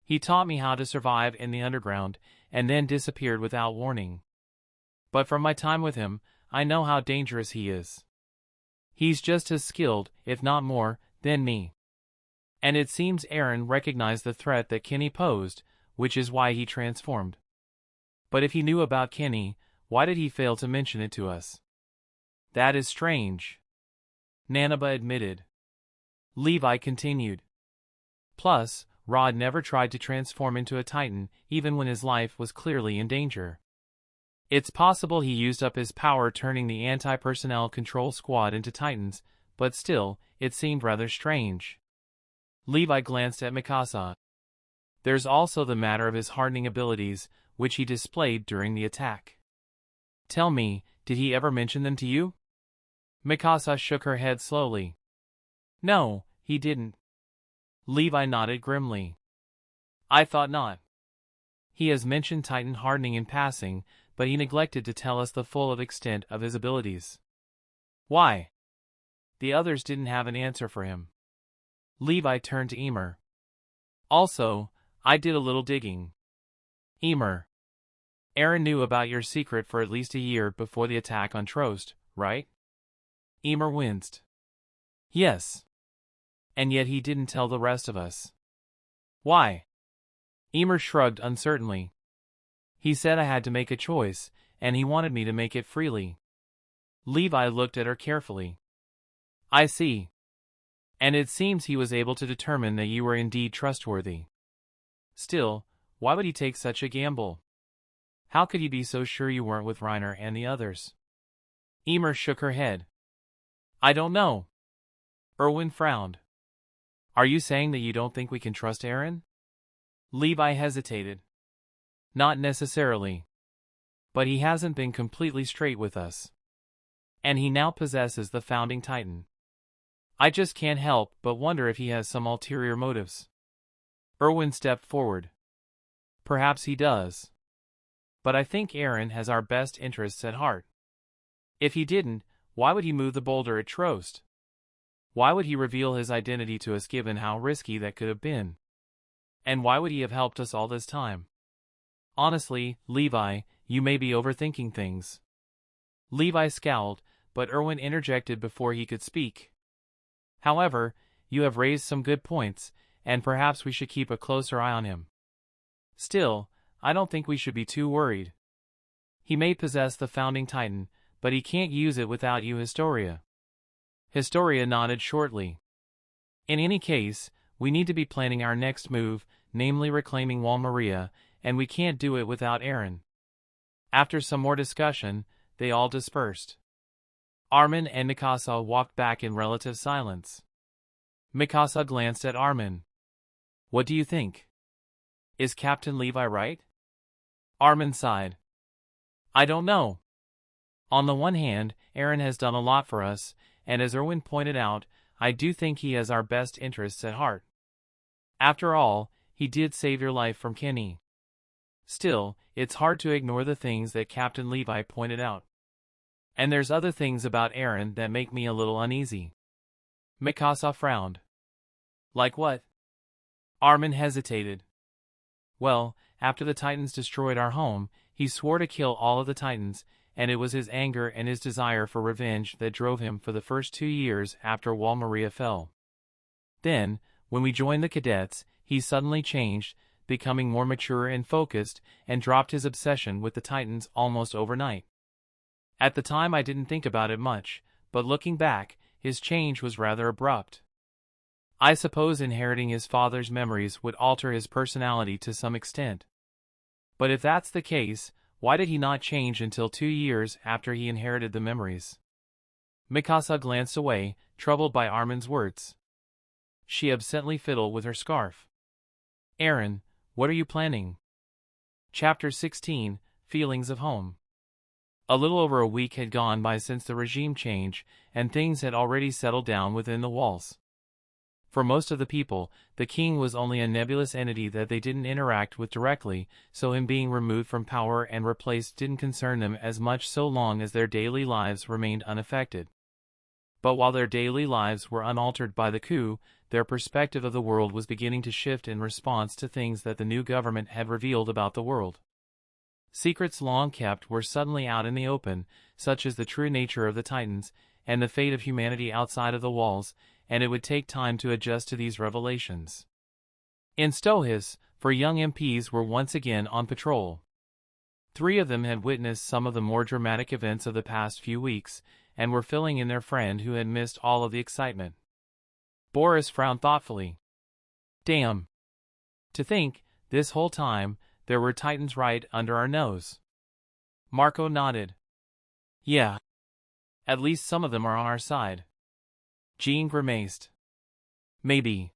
He taught me how to survive in the underground, and then disappeared without warning. But from my time with him, I know how dangerous he is. He's just as skilled, if not more, than me. And it seems Eren recognized the threat that Kenny posed, which is why he transformed. But if he knew about Kenny, why did he fail to mention it to us? That is strange. Nanaba admitted. Levi continued. Plus, Rod never tried to transform into a Titan, even when his life was clearly in danger. It's possible he used up his power turning the anti-personnel control squad into Titans, but still, it seemed rather strange. Levi glanced at Mikasa. There's also the matter of his hardening abilities, which he displayed during the attack. Tell me, did he ever mention them to you? Mikasa shook her head slowly. No, he didn't. Levi nodded grimly. I thought not. He has mentioned Titan hardening in passing, but he neglected to tell us the full extent of his abilities. Why? The others didn't have an answer for him. Levi turned to Ymir. Also, I did a little digging. Ymir. Eren knew about your secret for at least a year before the attack on Trost, right? Ymir winced. Yes. And yet he didn't tell the rest of us. Why? Ymir shrugged uncertainly. He said I had to make a choice, and he wanted me to make it freely. Levi looked at her carefully. I see. And it seems he was able to determine that you were indeed trustworthy. Still, why would he take such a gamble? How could he be so sure you weren't with Reiner and the others? Ymir shook her head. I don't know. Erwin frowned. Are you saying that you don't think we can trust Eren? Levi hesitated. Not necessarily. But he hasn't been completely straight with us. And he now possesses the founding Titan. I just can't help but wonder if he has some ulterior motives. Erwin stepped forward. Perhaps he does. But I think Eren has our best interests at heart. If he didn't, why would he move the boulder at Trost? Why would he reveal his identity to us given how risky that could have been? And why would he have helped us all this time? Honestly, Levi, you may be overthinking things. Levi scowled, but Erwin interjected before he could speak. However, you have raised some good points, and perhaps we should keep a closer eye on him. Still, I don't think we should be too worried. He may possess the founding Titan, but he can't use it without you, Historia. Historia nodded shortly. In any case, we need to be planning our next move, namely reclaiming Wall Maria, and we can't do it without Eren. After some more discussion, they all dispersed. Armin and Mikasa walked back in relative silence. Mikasa glanced at Armin. What do you think? Is Captain Levi right? Armin sighed. I don't know. On the one hand, Eren has done a lot for us, and as Erwin pointed out, I do think he has our best interests at heart. After all, he did save your life from Kenny. Still, it's hard to ignore the things that Captain Levi pointed out. And there's other things about Eren that make me a little uneasy. Mikasa frowned. Like what? Armin hesitated. Well, after the Titans destroyed our home, he swore to kill all of the Titans, and it was his anger and his desire for revenge that drove him for the first 2 years after Wall Maria fell. Then, when we joined the cadets, he suddenly changed, becoming more mature and focused, and dropped his obsession with the Titans almost overnight. At the time I didn't think about it much, but looking back, his change was rather abrupt. I suppose inheriting his father's memories would alter his personality to some extent. But if that's the case, why did he not change until 2 years after he inherited the memories? Mikasa glanced away, troubled by Armin's words. She absently fiddled with her scarf. Eren, what are you planning? Chapter 16, Feelings of Home. A little over a week had gone by since the regime change, and things had already settled down within the walls. For most of the people, the king was only a nebulous entity that they didn't interact with directly, so him being removed from power and replaced didn't concern them as much so long as their daily lives remained unaffected. But while their daily lives were unaltered by the coup, their perspective of the world was beginning to shift in response to things that the new government had revealed about the world. Secrets long kept were suddenly out in the open, such as the true nature of the Titans, and the fate of humanity outside of the walls, and it would take time to adjust to these revelations. In Stohis, 4 young MPs were once again on patrol. 3 of them had witnessed some of the more dramatic events of the past few weeks, and were filling in their friend who had missed all of the excitement. Boris frowned thoughtfully. Damn. To think, this whole time, there were Titans right under our nose. Marco nodded. Yeah. At least some of them are on our side. Jean grimaced. Maybe.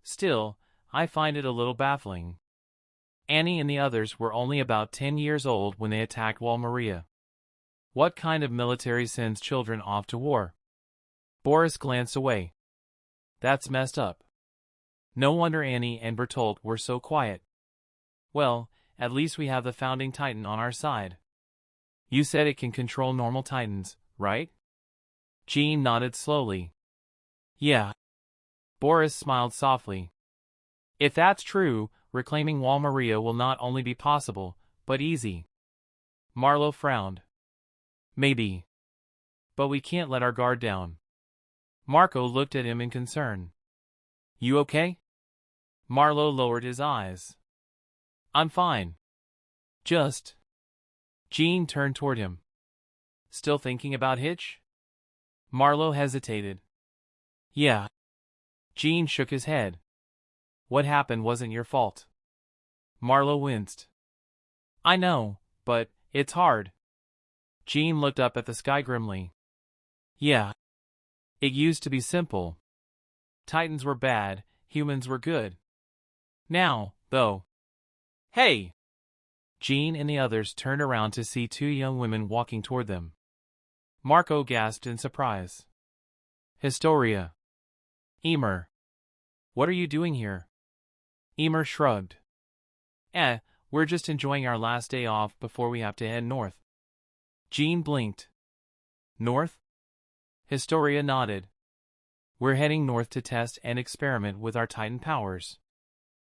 Still, I find it a little baffling. Annie and the others were only about 10 years old when they attacked Wall Maria. What kind of military sends children off to war? Boris glanced away. That's messed up. No wonder Annie and Bertolt were so quiet. Well, at least we have the founding Titan on our side. You said it can control normal Titans, right? Jean nodded slowly. Yeah. Boris smiled softly. If that's true, reclaiming Wall Maria will not only be possible, but easy. Marlowe frowned. Maybe. But we can't let our guard down. Marco looked at him in concern. You okay? Marlowe lowered his eyes. I'm fine. Just. Jean turned toward him. Still thinking about Hitch? Marlowe hesitated. Yeah. Jean shook his head. What happened wasn't your fault. Marlowe winced. I know, but it's hard. Jean looked up at the sky grimly. Yeah. It used to be simple. Titans were bad, humans were good. Now, though. Hey! Jean and the others turned around to see 2 young women walking toward them. Marco gasped in surprise. Historia. Ymir. What are you doing here? Ymir shrugged. We're just enjoying our last day off before we have to head north. Jean blinked. North? Historia nodded. We're heading north to test and experiment with our Titan powers.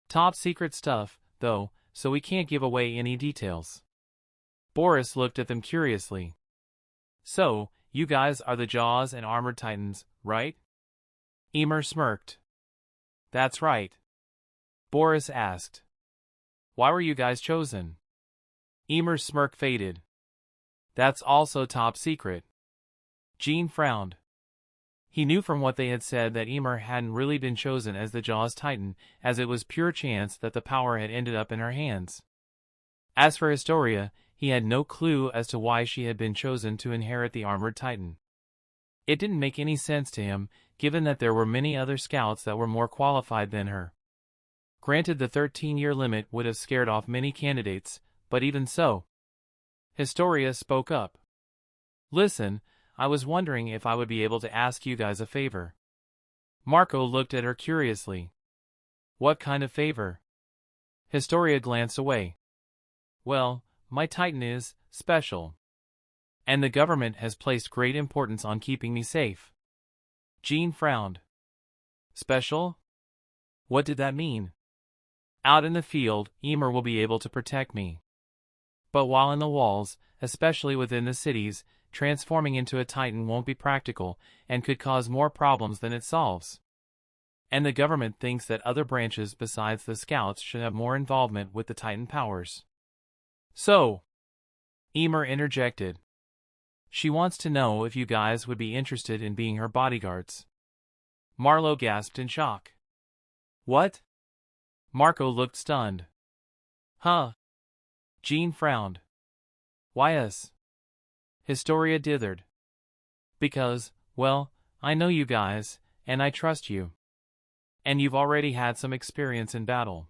Top secret stuff, though, so we can't give away any details. Boris looked at them curiously. So, you guys are the Jaws and Armored Titans, right? Ymir smirked. That's right. Boris asked. Why were you guys chosen? Ymir's smirk faded. That's also top secret. Jean frowned. He knew from what they had said that Ymir hadn't really been chosen as the Jaws Titan, as it was pure chance that the power had ended up in her hands. As for Historia, he had no clue as to why she had been chosen to inherit the armored Titan. It didn't make any sense to him, given that there were many other scouts that were more qualified than her. Granted, the 13-year limit would have scared off many candidates, but even so. Historia spoke up. "Listen, I was wondering if I would be able to ask you guys a favor." Marco looked at her curiously. "What kind of favor?" Historia glanced away. "Well, my Titan is special. And the government has placed great importance on keeping me safe." Jean frowned. "Special? What did that mean?" "Out in the field, Ymir will be able to protect me. But while in the walls, especially within the cities, transforming into a Titan won't be practical and could cause more problems than it solves. And the government thinks that other branches besides the Scouts should have more involvement with the Titan powers." "So," Ymir interjected, "she wants to know if you guys would be interested in being her bodyguards." Marlowe gasped in shock. "What?" Marco looked stunned. "Huh?" Jean frowned. "Why us?" Historia dithered. "Because, well, I know you guys, and I trust you. And you've already had some experience in battle.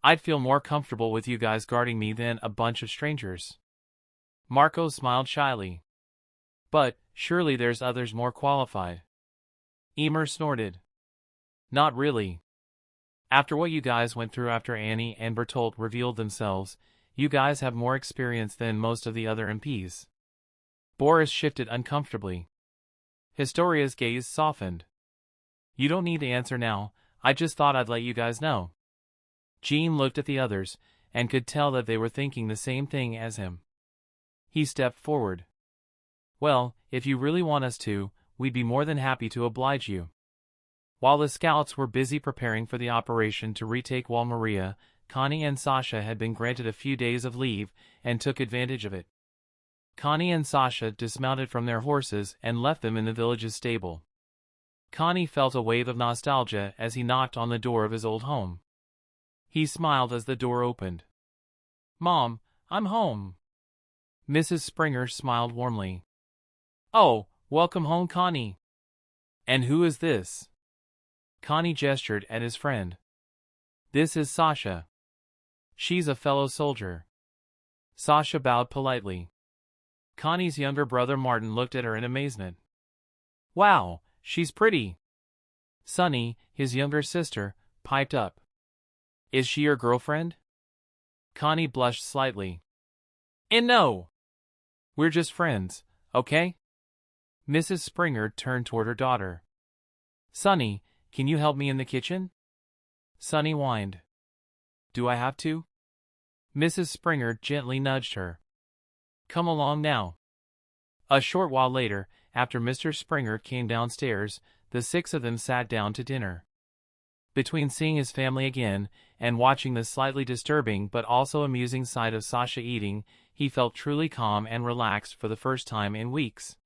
I'd feel more comfortable with you guys guarding me than a bunch of strangers." Marco smiled shyly. "But, surely there's others more qualified." Ymir snorted. "Not really. After what you guys went through after Annie and Bertolt revealed themselves, you guys have more experience than most of the other MPs." Boris shifted uncomfortably. Historia's gaze softened. "You don't need to answer now, I just thought I'd let you guys know." Jean looked at the others, and could tell that they were thinking the same thing as him. He stepped forward. "Well, if you really want us to, we'd be more than happy to oblige you." While the scouts were busy preparing for the operation to retake Wall Maria, Connie and Sasha had been granted a few days of leave, and took advantage of it. Connie and Sasha dismounted from their horses and left them in the village's stable. Connie felt a wave of nostalgia as he knocked on the door of his old home. He smiled as the door opened. "Mom, I'm home." Mrs. Springer smiled warmly. "Oh, welcome home, Connie. And who is this?" Connie gestured at his friend. "This is Sasha. She's a fellow soldier." Sasha bowed politely. Connie's younger brother Martin looked at her in amazement. "Wow, she's pretty." Sunny, his younger sister, piped up. "Is she your girlfriend?" Connie blushed slightly. "And no. We're just friends, okay?" Mrs. Springer turned toward her daughter. "Sunny, can you help me in the kitchen?" Sunny whined. "Do I have to?" Mrs. Springer gently nudged her. "Come along now." A short while later, after Mr. Springer came downstairs, the six of them sat down to dinner. Between seeing his family again, and watching the slightly disturbing but also amusing sight of Sasha eating, he felt truly calm and relaxed for the first time in weeks.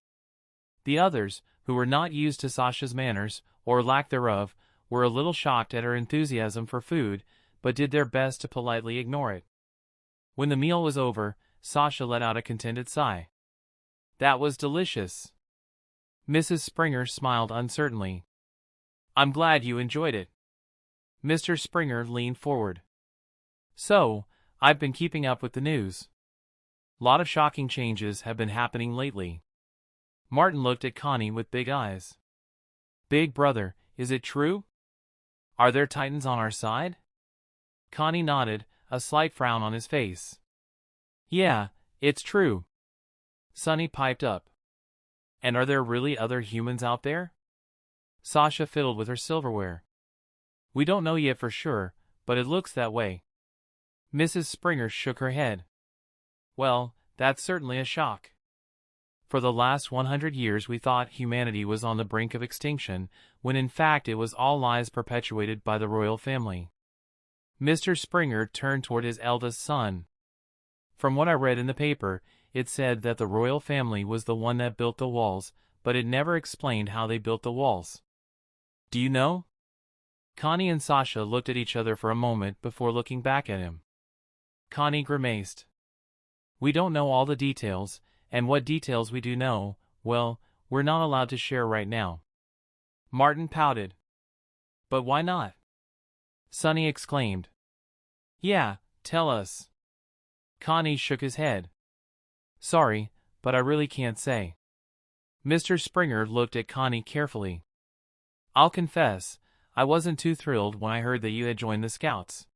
The others, who were not used to Sasha's manners, or lack thereof, were a little shocked at her enthusiasm for food, but did their best to politely ignore it. When the meal was over, Sasha let out a contented sigh. "That was delicious." Mrs. Springer smiled uncertainly. "I'm glad you enjoyed it." Mr. Springer leaned forward. "So, I've been keeping up with the news. Lot of shocking changes have been happening lately." Martin looked at Connie with big eyes. "Big brother, is it true? Are there Titans on our side?" Connie nodded, a slight frown on his face. "Yeah, it's true." Sunny piped up. "And are there really other humans out there?" Sasha fiddled with her silverware. "We don't know yet for sure, but it looks that way." Mrs. Springer shook her head. "Well, that's certainly a shock. For the last 100 years we thought humanity was on the brink of extinction, when in fact it was all lies perpetuated by the royal family." Mr. Springer turned toward his eldest son. "From what I read in the paper, it said that the royal family was the one that built the walls, but it never explained how they built the walls. Do you know? Connie and Sasha looked at each other for a moment before looking back at him. Connie grimaced. We don't know all the details, and what details we do know, well, we're not allowed to share right now. Martin pouted. But why not? Sonny exclaimed. Yeah, tell us. Connie shook his head. Sorry, but I really can't say. Mr. Springer looked at Connie carefully. I'll confess, I wasn't too thrilled when I heard that you had joined the Scouts.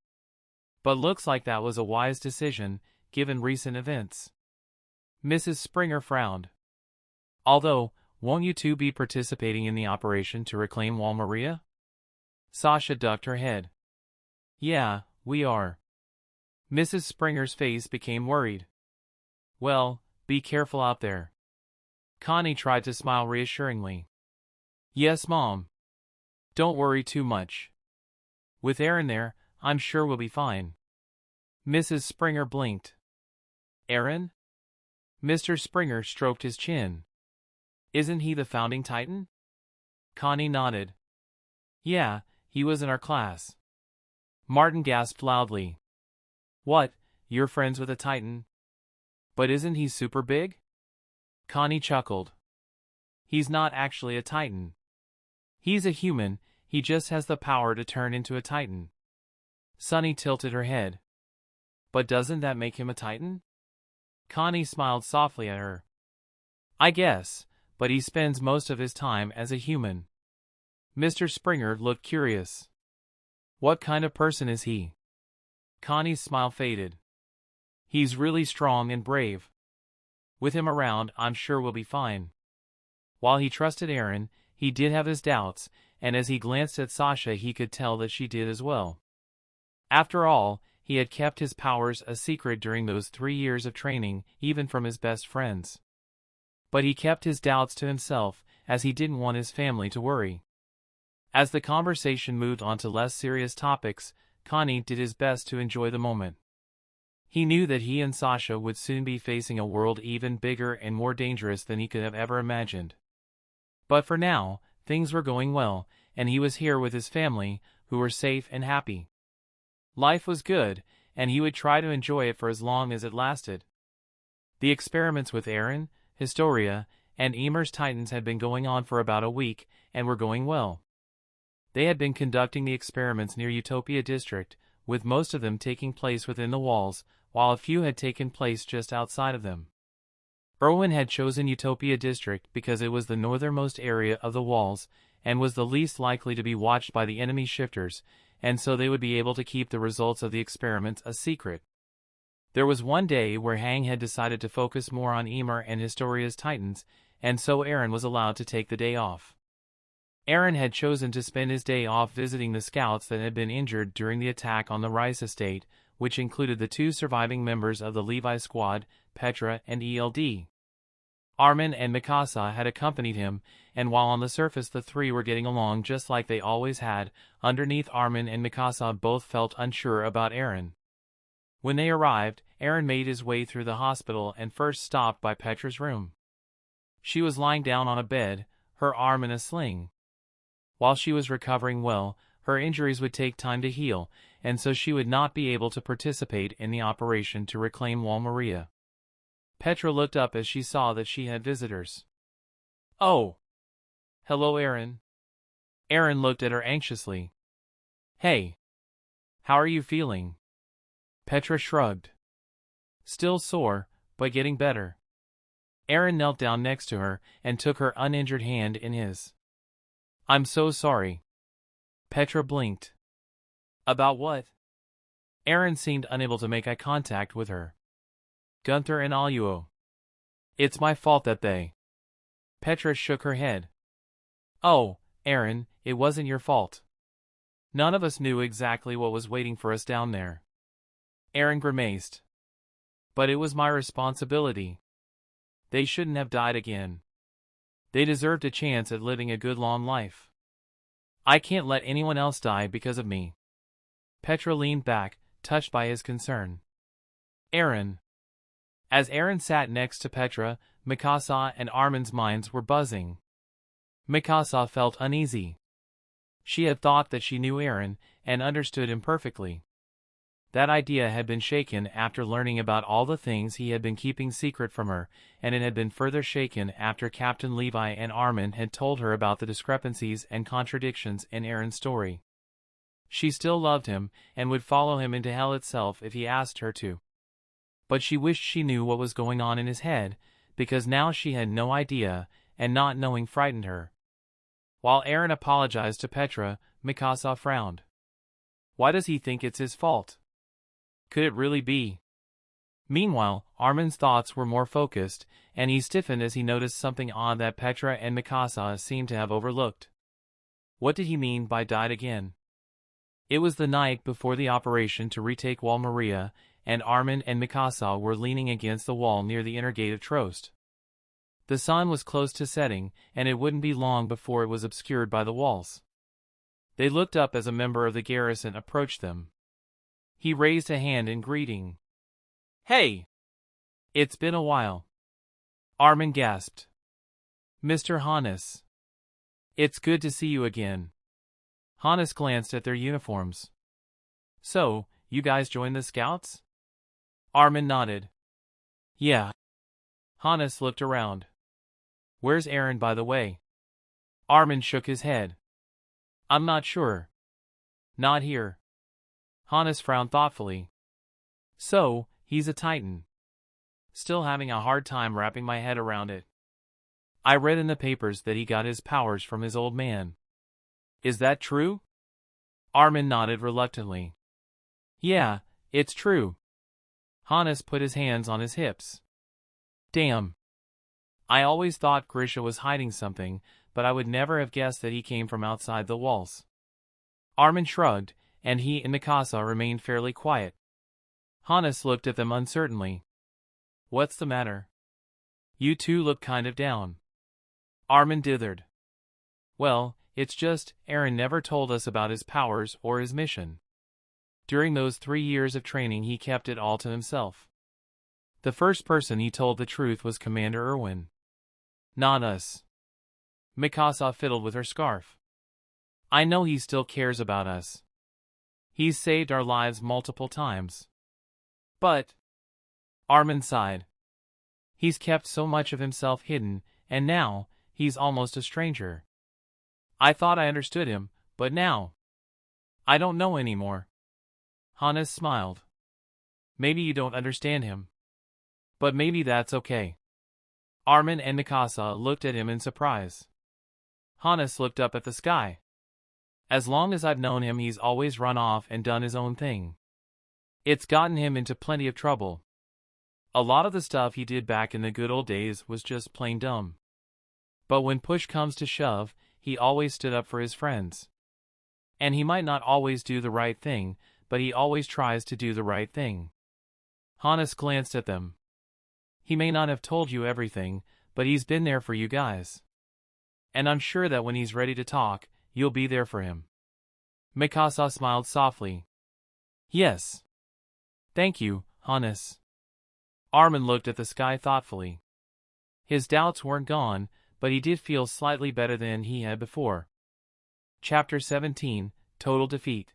But looks like that was a wise decision, given recent events. Mrs. Springer frowned. Although, won't you two be participating in the operation to reclaim Wall Maria? Sasha ducked her head. Yeah, we are. Mrs. Springer's face became worried. Well, be careful out there. Connie tried to smile reassuringly. Yes, Mom. Don't worry too much. With Eren there, I'm sure we'll be fine. Mrs. Springer blinked. Eren? Mr. Springer stroked his chin. Isn't he the founding Titan? Connie nodded. Yeah, he was in our class. Martin gasped loudly. What, you're friends with a Titan? But isn't he super big? Connie chuckled. He's not actually a Titan. He's a human, he just has the power to turn into a Titan. Sunny tilted her head. But doesn't that make him a Titan? Connie smiled softly at her. I guess, but he spends most of his time as a human. Mr. Springer looked curious. What kind of person is he? Connie's smile faded. He's really strong and brave. With him around, I'm sure we'll be fine. While he trusted Eren, he did have his doubts, and as he glanced at Sasha he could tell that she did as well. After all, he had kept his powers a secret during those 3 years of training, even from his best friends. But he kept his doubts to himself, as he didn't want his family to worry. As the conversation moved on to less serious topics, Connie did his best to enjoy the moment. He knew that he and Sasha would soon be facing a world even bigger and more dangerous than he could have ever imagined. But for now, things were going well, and he was here with his family, who were safe and happy. Life was good, and he would try to enjoy it for as long as it lasted. The experiments with Eren, Historia, and Ymir's Titans had been going on for about a week, and were going well. They had been conducting the experiments near Utopia District, with most of them taking place within the walls, while a few had taken place just outside of them. Erwin had chosen Utopia District because it was the northernmost area of the walls, and was the least likely to be watched by the enemy shifters, and so they would be able to keep the results of the experiments a secret. There was one day where Hang had decided to focus more on Ymir and Historia's Titans, and so Eren was allowed to take the day off. Eren had chosen to spend his day off visiting the scouts that had been injured during the attack on the Rice estate, which included the 2 surviving members of the Levi squad, Petra and ELD. Armin and Mikasa had accompanied him, and while on the surface the 3 were getting along just like they always had, underneath Armin and Mikasa both felt unsure about Eren. When they arrived, Eren made his way through the hospital and first stopped by Petra's room. She was lying down on a bed, her arm in a sling. While she was recovering well, her injuries would take time to heal, and so she would not be able to participate in the operation to reclaim Wall Maria. Petra looked up as she saw that she had visitors. Oh! Hello, Eren. Eren looked at her anxiously. Hey! How are you feeling? Petra shrugged. Still sore, but getting better. Eren knelt down next to her and took her uninjured hand in his. I'm so sorry. Petra blinked. About what? Eren seemed unable to make eye contact with her. Gunther and Aluo. It's my fault that they. Petra shook her head. Oh, Eren, it wasn't your fault. None of us knew exactly what was waiting for us down there. Eren grimaced. But it was my responsibility. They shouldn't have died again. They deserved a chance at living a good long life. I can't let anyone else die because of me. Petra leaned back, touched by his concern. Eren. As Eren sat next to Petra, Mikasa and Armin's minds were buzzing. Mikasa felt uneasy. She had thought that she knew Eren and understood him perfectly. That idea had been shaken after learning about all the things he had been keeping secret from her, and it had been further shaken after Captain Levi and Armin had told her about the discrepancies and contradictions in Eren's story. She still loved him and would follow him into hell itself if he asked her to. But she wished she knew what was going on in his head, because now she had no idea, and not knowing frightened her. While Eren apologized to Petra, Mikasa frowned. Why does he think it's his fault? Could it really be? Meanwhile, Armin's thoughts were more focused, and he stiffened as he noticed something odd that Petra and Mikasa seemed to have overlooked. What did he mean by died again? It was the night before the operation to retake Wall Maria, and Armin and Mikasa were leaning against the wall near the inner gate of Trost. The sun was close to setting, and it wouldn't be long before it was obscured by the walls. They looked up as a member of the garrison approached them. He raised a hand in greeting. "Hey! It's been a while." Armin gasped. "Mr. Hannes. It's good to see you again." Hannes glanced at their uniforms. "So, you guys joined the scouts?" Armin nodded. "Yeah." Hannes looked around. "Where's Eren, by the way?" Armin shook his head. "I'm not sure." "Not here." Hannes frowned thoughtfully. "So, he's a Titan." "Still having a hard time wrapping my head around it. I read in the papers that he got his powers from his old man." "Is that true?" Armin nodded reluctantly. "Yeah, it's true." Hannes put his hands on his hips. "Damn. I always thought Grisha was hiding something, but I would never have guessed that he came from outside the walls." Armin shrugged, and he and Mikasa remained fairly quiet. Hannes looked at them uncertainly. "What's the matter? You two look kind of down." Armin dithered. "Well, it's just, Eren never told us about his powers or his mission. During those 3 years of training he kept it all to himself. The first person he told the truth was Commander Erwin. Not us." Mikasa fiddled with her scarf. "I know he still cares about us. He's saved our lives multiple times. But..." Armin sighed. "He's kept so much of himself hidden, and now, he's almost a stranger. I thought I understood him, but now, I don't know anymore." Hannes smiled. "Maybe you don't understand him. But maybe that's okay." Armin and Mikasa looked at him in surprise. Hannes looked up at the sky. "As long as I've known him he's always run off and done his own thing. It's gotten him into plenty of trouble. A lot of the stuff he did back in the good old days was just plain dumb. But when push comes to shove, he always stood up for his friends. And he might not always do the right thing, but he always tries to do the right thing." Hannes glanced at them. "He may not have told you everything, but he's been there for you guys. And I'm sure that when he's ready to talk, you'll be there for him." Mikasa smiled softly. "Yes. Thank you, Hannes." Armin looked at the sky thoughtfully. His doubts weren't gone, but he did feel slightly better than he had before. Chapter 17, Total Defeat.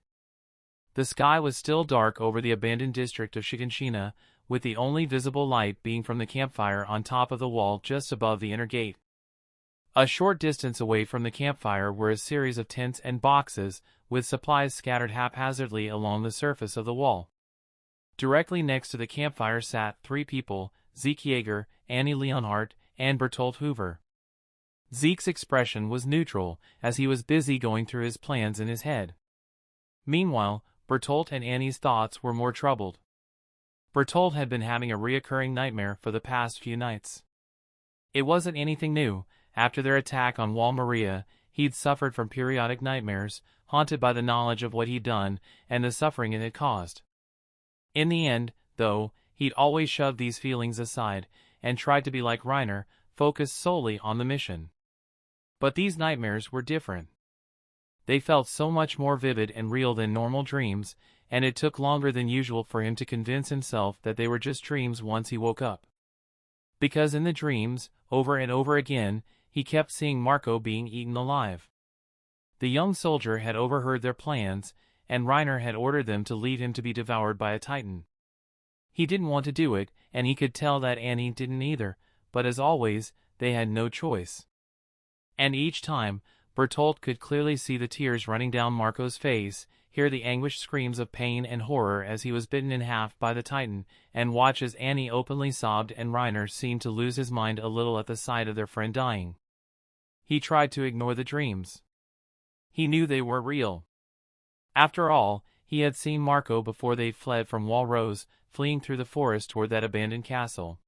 The sky was still dark over the abandoned district of Shiganshina, with the only visible light being from the campfire on top of the wall just above the inner gate. A short distance away from the campfire were a series of tents and boxes, with supplies scattered haphazardly along the surface of the wall. Directly next to the campfire sat 3 people, Zeke Yeager, Annie Leonhardt, and Bertolt Hoover. Zeke's expression was neutral, as he was busy going through his plans in his head. Meanwhile, Bertolt and Annie's thoughts were more troubled. Bertolt had been having a reoccurring nightmare for the past few nights. It wasn't anything new. After their attack on Wall Maria, he'd suffered from periodic nightmares, haunted by the knowledge of what he'd done and the suffering it had caused. In the end, though, he'd always shoved these feelings aside, and tried to be like Reiner, focused solely on the mission. But these nightmares were different. They felt so much more vivid and real than normal dreams, and it took longer than usual for him to convince himself that they were just dreams once he woke up. Because in the dreams, over and over again, he kept seeing Marco being eaten alive. The young soldier had overheard their plans, and Reiner had ordered them to leave him to be devoured by a titan. He didn't want to do it, and he could tell that Annie didn't either, but as always, they had no choice. And each time, Bertolt could clearly see the tears running down Marco's face, hear the anguished screams of pain and horror as he was bitten in half by the titan, and watch as Annie openly sobbed and Reiner seemed to lose his mind a little at the sight of their friend dying. He tried to ignore the dreams. He knew they were real. After all, he had seen Marco before they fled from Walrose, fleeing through the forest toward that abandoned castle.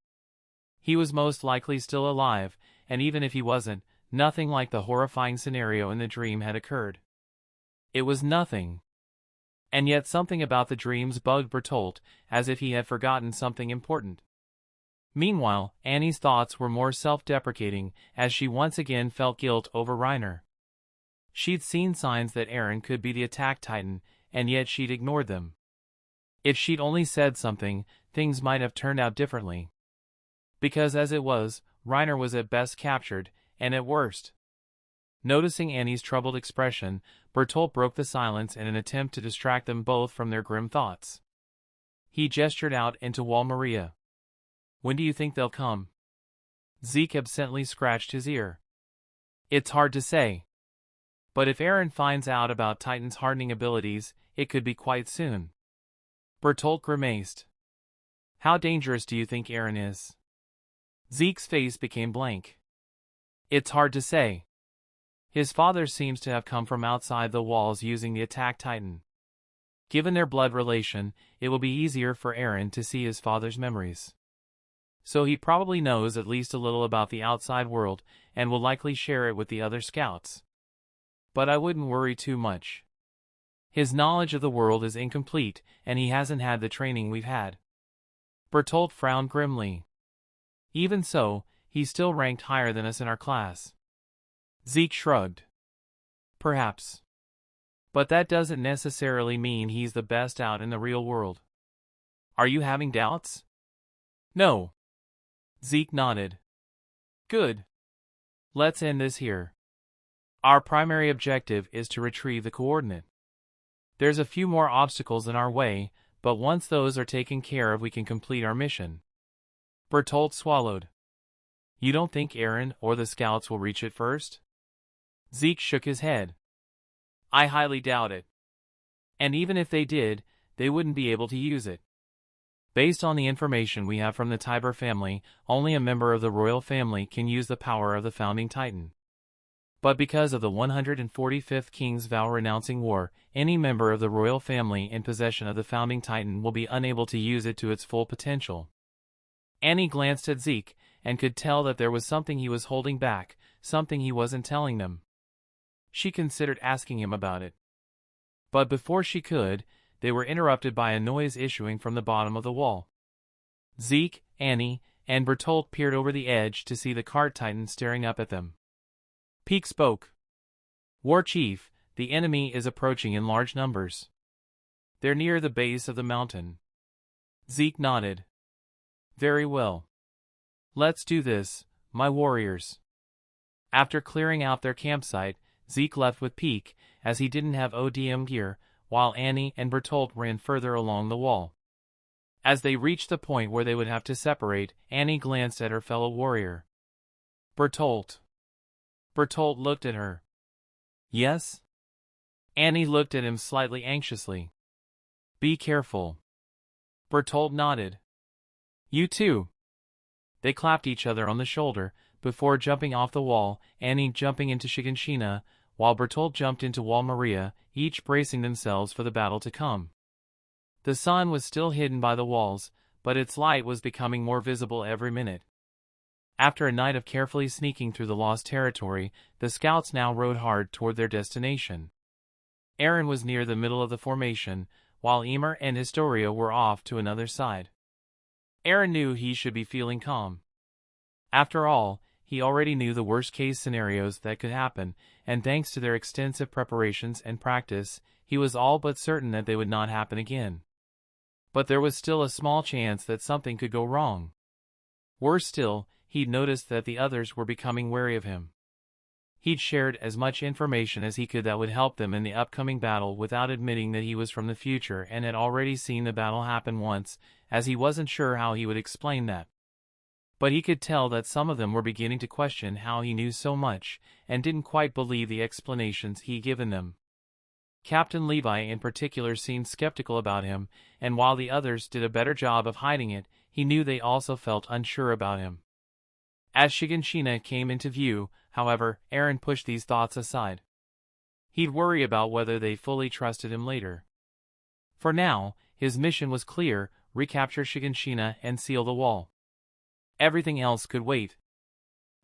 He was most likely still alive, and even if he wasn't, nothing like the horrifying scenario in the dream had occurred. It was nothing. And yet something about the dreams bugged Bertolt, as if he had forgotten something important. Meanwhile, Annie's thoughts were more self-deprecating, as she once again felt guilt over Reiner. She'd seen signs that Eren could be the attack titan, and yet she'd ignored them. If she'd only said something, things might have turned out differently. Because as it was, Reiner was at best captured, and at worst. Noticing Annie's troubled expression, Bertolt broke the silence in an attempt to distract them both from their grim thoughts. He gestured out into Wal Maria. "When do you think they'll come?" Zeke absently scratched his ear. "It's hard to say. But if Eren finds out about Titan's hardening abilities, it could be quite soon." Bertolt grimaced. "How dangerous do you think Eren is?" Zeke's face became blank. "It's hard to say. His father seems to have come from outside the walls using the attack titan. Given their blood relation, it will be easier for Eren to see his father's memories. So he probably knows at least a little about the outside world, and will likely share it with the other scouts. But I wouldn't worry too much. His knowledge of the world is incomplete, and he hasn't had the training we've had." Bertolt frowned grimly. "Even so, he's still ranked higher than us in our class." Zeke shrugged. "Perhaps. But that doesn't necessarily mean he's the best out in the real world. Are you having doubts?" "No." Zeke nodded. "Good. Let's end this here. Our primary objective is to retrieve the coordinate. There's a few more obstacles in our way, but once those are taken care of we can complete our mission." Bertolt swallowed. "You don't think Eren or the scouts will reach it first?" Zeke shook his head. "I highly doubt it. And even if they did, they wouldn't be able to use it. Based on the information we have from the Tyber family, only a member of the royal family can use the power of the founding titan. But because of the 145th King's vow renouncing war, any member of the royal family in possession of the founding titan will be unable to use it to its full potential." Annie glanced at Zeke, and could tell that there was something he was holding back, something he wasn't telling them. She considered asking him about it. But before she could, they were interrupted by a noise issuing from the bottom of the wall. Zeke, Annie, and Bertolt peered over the edge to see the cart titan staring up at them. Peak spoke. "War Chief, the enemy is approaching in large numbers. They're near the base of the mountain." Zeke nodded. "Very well. Let's do this, my warriors." After clearing out their campsite, Zeke left with Peak, as he didn't have ODM gear, while Annie and Bertolt ran further along the wall. As they reached the point where they would have to separate, Annie glanced at her fellow warrior. "Bertolt." Bertolt looked at her. "Yes?" Annie looked at him slightly anxiously. "Be careful." Bertolt nodded. "You too." They clapped each other on the shoulder, before jumping off the wall, Annie jumping into Shiganshina, while Bertolt jumped into Wal Maria, each bracing themselves for the battle to come. The sun was still hidden by the walls, but its light was becoming more visible every minute. After a night of carefully sneaking through the lost territory, the scouts now rode hard toward their destination. Eren was near the middle of the formation, while Ymir and Historia were off to another side. Eren knew he should be feeling calm. After all, he already knew the worst-case scenarios that could happen, and thanks to their extensive preparations and practice, he was all but certain that they would not happen again. But there was still a small chance that something could go wrong. Worse still, he'd noticed that the others were becoming wary of him. He'd shared as much information as he could that would help them in the upcoming battle without admitting that he was from the future and had already seen the battle happen once, as he wasn't sure how he would explain that. But he could tell that some of them were beginning to question how he knew so much, and didn't quite believe the explanations he'd given them. Captain Levi in particular seemed skeptical about him, and while the others did a better job of hiding it, he knew they also felt unsure about him. As Shiganshina came into view, however, Eren pushed these thoughts aside. He'd worry about whether they fully trusted him later. For now, his mission was clear: recapture Shiganshina and seal the wall. Everything else could wait.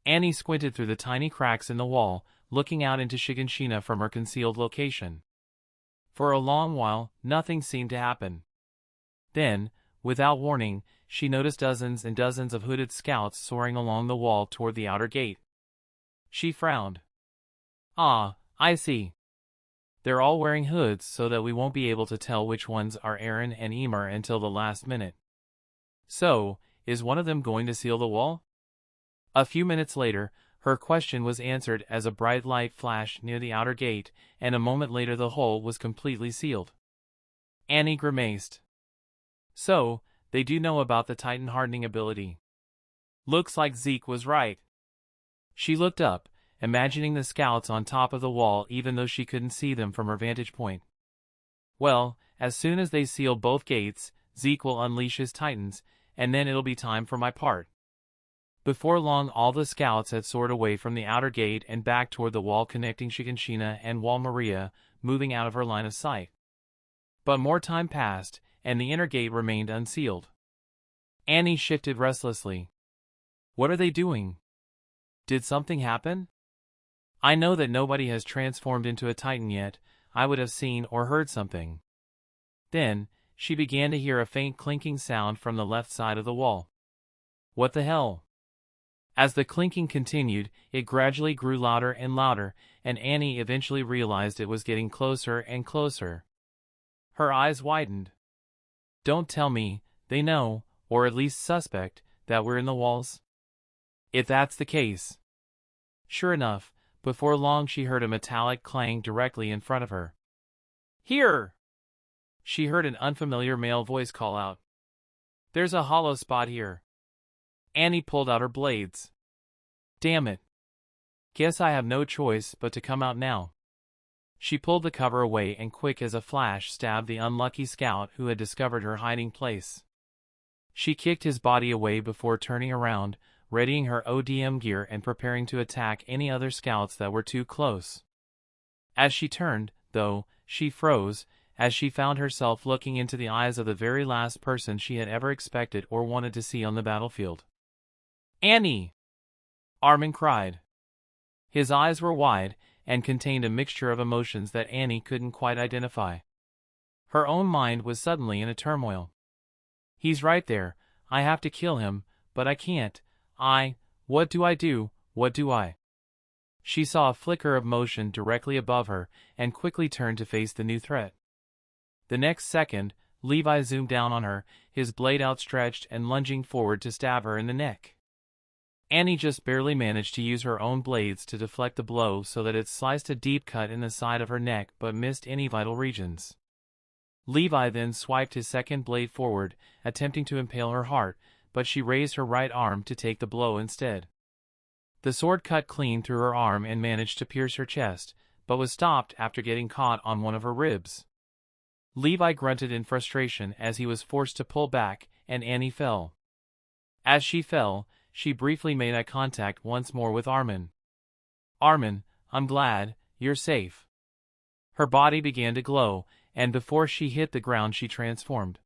Annie squinted through the tiny cracks in the wall, looking out into Shiganshina from her concealed location. For a long while, nothing seemed to happen. Then, without warning, she noticed dozens and dozens of hooded scouts soaring along the wall toward the outer gate. She frowned. Ah, I see. They're all wearing hoods so that we won't be able to tell which ones are Eren and Ymir until the last minute. So, is one of them going to seal the wall? A few minutes later, her question was answered as a bright light flashed near the outer gate, and a moment later the hole was completely sealed. Annie grimaced. So, they do know about the Titan hardening ability. Looks like Zeke was right. She looked up, imagining the scouts on top of the wall even though she couldn't see them from her vantage point. Well, as soon as they seal both gates, Zeke will unleash his Titans, and then it'll be time for my part. Before long all the scouts had soared away from the outer gate and back toward the wall connecting Shiganshina and Wall Maria, moving out of her line of sight. But more time passed, and the inner gate remained unsealed. Annie shifted restlessly. What are they doing? Did something happen? I know that nobody has transformed into a Titan yet. I would have seen or heard something. Then, she began to hear a faint clinking sound from the left side of the wall. What the hell? As the clinking continued, it gradually grew louder and louder, and Annie eventually realized it was getting closer and closer. Her eyes widened. Don't tell me, they know, or at least suspect, that we're in the walls? If that's the case. Sure enough, before long she heard a metallic clang directly in front of her. Here! She heard an unfamiliar male voice call out. There's a hollow spot here. Annie pulled out her blades. Damn it. Guess I have no choice but to come out now. She pulled the cover away and quick as a flash stabbed the unlucky scout who had discovered her hiding place. She kicked his body away before turning around, readying her ODM gear and preparing to attack any other scouts that were too close. As she turned, though, she froze, as she found herself looking into the eyes of the very last person she had ever expected or wanted to see on the battlefield. Annie! Armin cried. His eyes were wide, and contained a mixture of emotions that Annie couldn't quite identify. Her own mind was suddenly in a turmoil. He's right there, I have to kill him, but I can't. What do I do, what do I? She saw a flicker of motion directly above her, and quickly turned to face the new threat. The next second, Levi zoomed down on her, his blade outstretched and lunging forward to stab her in the neck. Annie just barely managed to use her own blades to deflect the blow so that it sliced a deep cut in the side of her neck but missed any vital regions. Levi then swiped his second blade forward, attempting to impale her heart, but she raised her right arm to take the blow instead. The sword cut clean through her arm and managed to pierce her chest, but was stopped after getting caught on one of her ribs. Levi grunted in frustration as he was forced to pull back, and Annie fell. As she fell, she briefly made eye contact once more with Armin. Armin, I'm glad, you're safe. Her body began to glow, and before she hit the ground she transformed.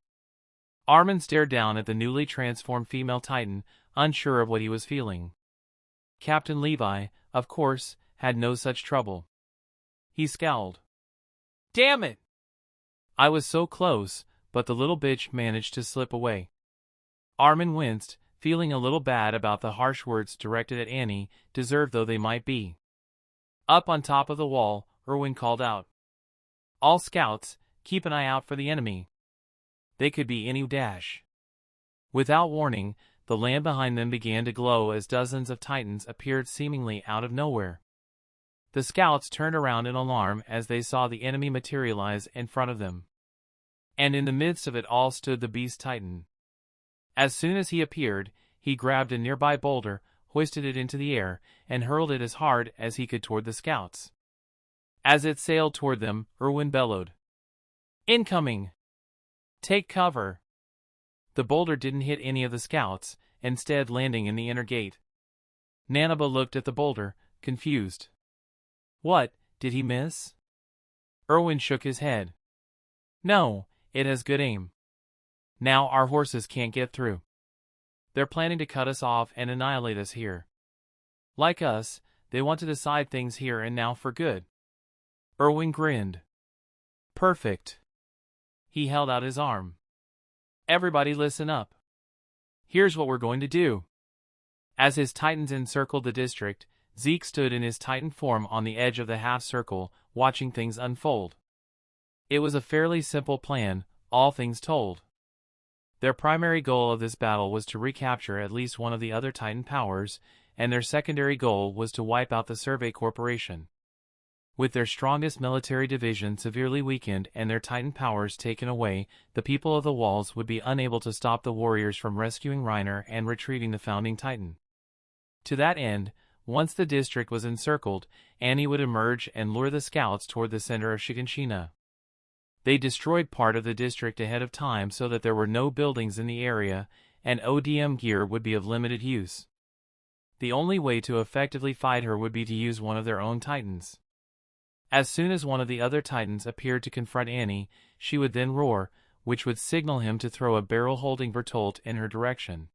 Armin stared down at the newly transformed female Titan, unsure of what he was feeling. Captain Levi, of course, had no such trouble. He scowled. Damn it! I was so close, but the little bitch managed to slip away. Armin winced, feeling a little bad about the harsh words directed at Annie, deserved though they might be. Up on top of the wall, Erwin called out. All scouts, keep an eye out for the enemy. They could be any dash. Without warning, the land behind them began to glow as dozens of Titans appeared seemingly out of nowhere. The scouts turned around in alarm as they saw the enemy materialize in front of them. And in the midst of it all stood the Beast Titan. As soon as he appeared, he grabbed a nearby boulder, hoisted it into the air, and hurled it as hard as he could toward the scouts. As it sailed toward them, Erwin bellowed, "Incoming! Take cover!" The boulder didn't hit any of the scouts, instead landing in the inner gate. Nanaba looked at the boulder, confused. What, did he miss? Erwin shook his head. No, it has good aim. Now our horses can't get through. They're planning to cut us off and annihilate us here. Like us, they want to decide things here and now for good. Erwin grinned. Perfect. He held out his arm. Everybody listen up. Here's what we're going to do. As his Titans encircled the district, Zeke stood in his Titan form on the edge of the half-circle, watching things unfold. It was a fairly simple plan, all things told. Their primary goal of this battle was to recapture at least one of the other Titan powers, and their secondary goal was to wipe out the Survey Corporation. With their strongest military division severely weakened and their Titan powers taken away, the people of the walls would be unable to stop the warriors from rescuing Reiner and retrieving the founding Titan. To that end, once the district was encircled, Annie would emerge and lure the scouts toward the center of Shiganshina. They destroyed part of the district ahead of time so that there were no buildings in the area, and ODM gear would be of limited use. The only way to effectively fight her would be to use one of their own Titans. As soon as one of the other Titans appeared to confront Annie, she would then roar, which would signal him to throw a barrel holding Bertolt in her direction.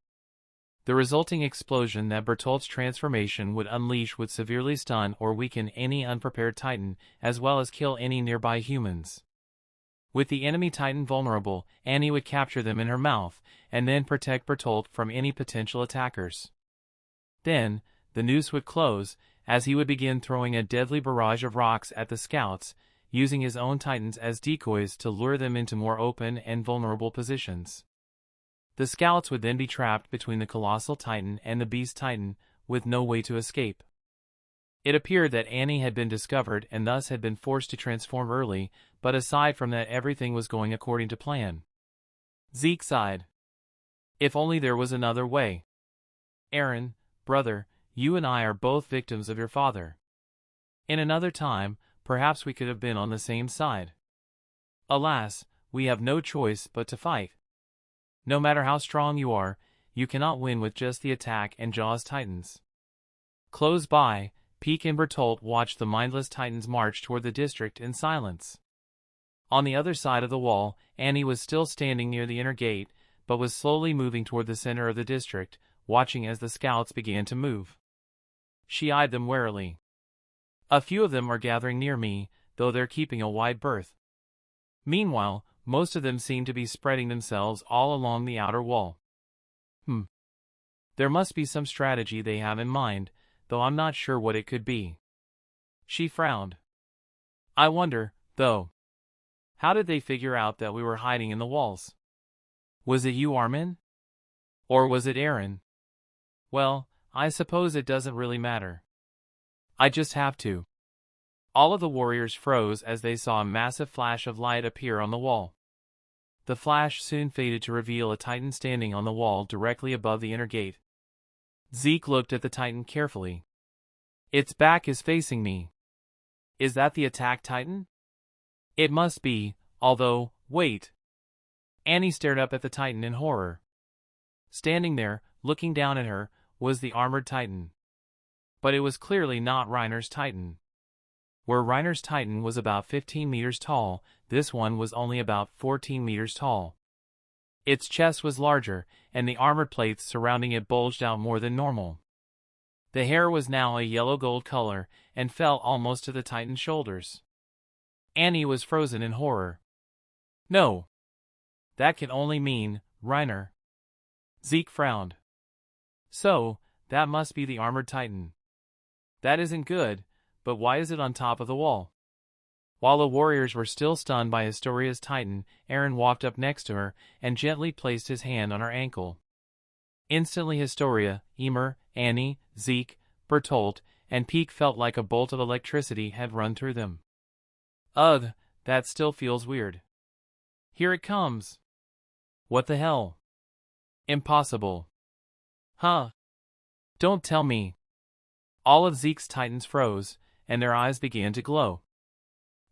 The resulting explosion that Bertolt's transformation would unleash would severely stun or weaken any unprepared Titan, as well as kill any nearby humans. With the enemy Titan vulnerable, Annie would capture them in her mouth, and then protect Bertolt from any potential attackers. Then, the noose would close, as he would begin throwing a deadly barrage of rocks at the scouts, using his own Titans as decoys to lure them into more open and vulnerable positions. The scouts would then be trapped between the Colossal Titan and the Beast Titan, with no way to escape. It appeared that Annie had been discovered and thus had been forced to transform early, but aside from that everything was going according to plan. Zeke sighed. If only there was another way. Eren, brother, you and I are both victims of your father. In another time, perhaps we could have been on the same side. Alas, we have no choice but to fight. No matter how strong you are, you cannot win with just the attack and jaws Titans. Close by, Peak and Bertolt watched the mindless Titans march toward the district in silence. On the other side of the wall, Annie was still standing near the inner gate, but was slowly moving toward the center of the district, watching as the scouts began to move. She eyed them warily. A few of them are gathering near me, though they're keeping a wide berth. Meanwhile, most of them seem to be spreading themselves all along the outer wall. There must be some strategy they have in mind, though I'm not sure what it could be. She frowned. I wonder, though. How did they figure out that we were hiding in the walls? Was it you, Armin? Or was it Eren? Well, I suppose it doesn't really matter. I just have to. All of the warriors froze as they saw a massive flash of light appear on the wall. The flash soon faded to reveal a Titan standing on the wall directly above the inner gate. Zeke looked at the Titan carefully. Its back is facing me. Is that the attack Titan? It must be, although, wait. Annie stared up at the Titan in horror. Standing there, looking down at her, was the armored Titan. But it was clearly not Reiner's Titan. Where Reiner's Titan was about 15 meters tall, this one was only about 14 meters tall. Its chest was larger, and the armored plates surrounding it bulged out more than normal. The hair was now a yellow-gold color, and fell almost to the Titan's shoulders. Annie was frozen in horror. No. That can only mean Reiner. Zeke frowned. So, that must be the armored Titan. That isn't good, but why is it on top of the wall? While the warriors were still stunned by Historia's Titan, Eren walked up next to her and gently placed his hand on her ankle. Instantly Historia, Ymir, Annie, Zeke, Bertolt, and Peak felt like a bolt of electricity had run through them. Ugh, that still feels weird. Here it comes. What the hell? Impossible. Huh? Don't tell me. All of Zeke's titans froze, and their eyes began to glow.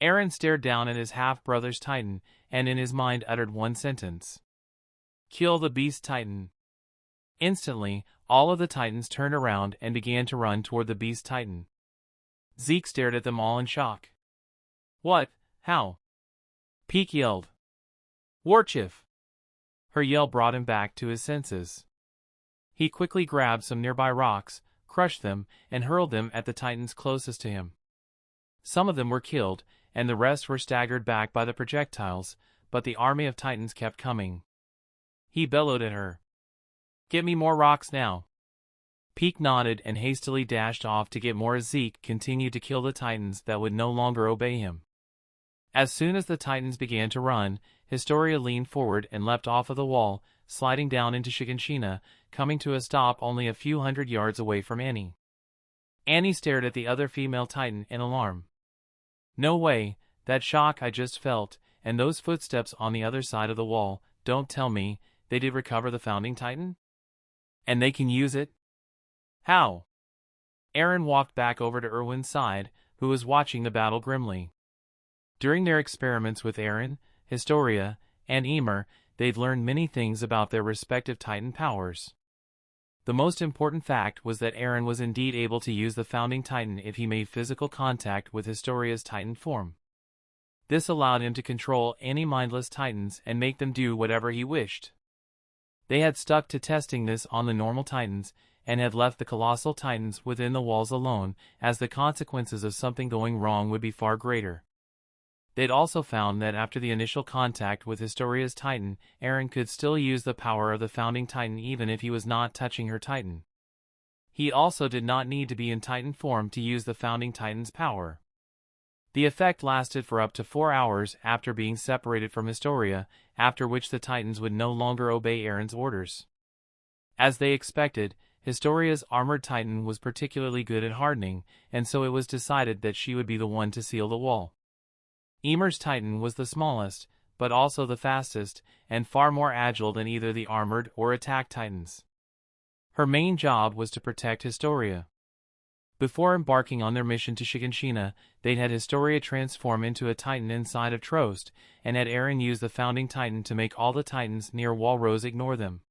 Eren stared down at his half-brother's titan, and in his mind uttered one sentence. Kill the beast titan. Instantly, all of the titans turned around and began to run toward the beast titan. Zeke stared at them all in shock. What? How? Peak yelled. Warchief! Her yell brought him back to his senses. He quickly grabbed some nearby rocks, crushed them, and hurled them at the titans closest to him. Some of them were killed, and the rest were staggered back by the projectiles, but the army of titans kept coming. He bellowed at her. Get me more rocks now. Peak nodded and hastily dashed off to get more as Zeke continued to kill the titans that would no longer obey him. As soon as the titans began to run, Historia leaned forward and leapt off of the wall, sliding down into Shiganshina, coming to a stop only a few hundred yards away from Annie. Annie stared at the other female titan in alarm. No way, that shock I just felt, and those footsteps on the other side of the wall, don't tell me, they did recover the founding titan? And they can use it? How? Eren walked back over to Erwin's side, who was watching the battle grimly. During their experiments with Eren, Historia, and Ymir, they'd learned many things about their respective titan powers. The most important fact was that Eren was indeed able to use the founding titan if he made physical contact with Historia's titan form. This allowed him to control any mindless titans and make them do whatever he wished. They had stuck to testing this on the normal titans, and had left the colossal titans within the walls alone, as the consequences of something going wrong would be far greater. They'd also found that after the initial contact with Historia's titan, Eren could still use the power of the founding titan even if he was not touching her titan. He also did not need to be in titan form to use the founding titan's power. The effect lasted for up to 4 hours after being separated from Historia, after which the titans would no longer obey Eren's orders. As they expected, Historia's armored titan was particularly good at hardening, and so it was decided that she would be the one to seal the wall. Ymir's titan was the smallest, but also the fastest, and far more agile than either the armored or attack titans. Her main job was to protect Historia. Before embarking on their mission to Shiganshina, they'd had Historia transform into a titan inside of Trost, and had Eren use the founding titan to make all the titans near Walrose ignore them.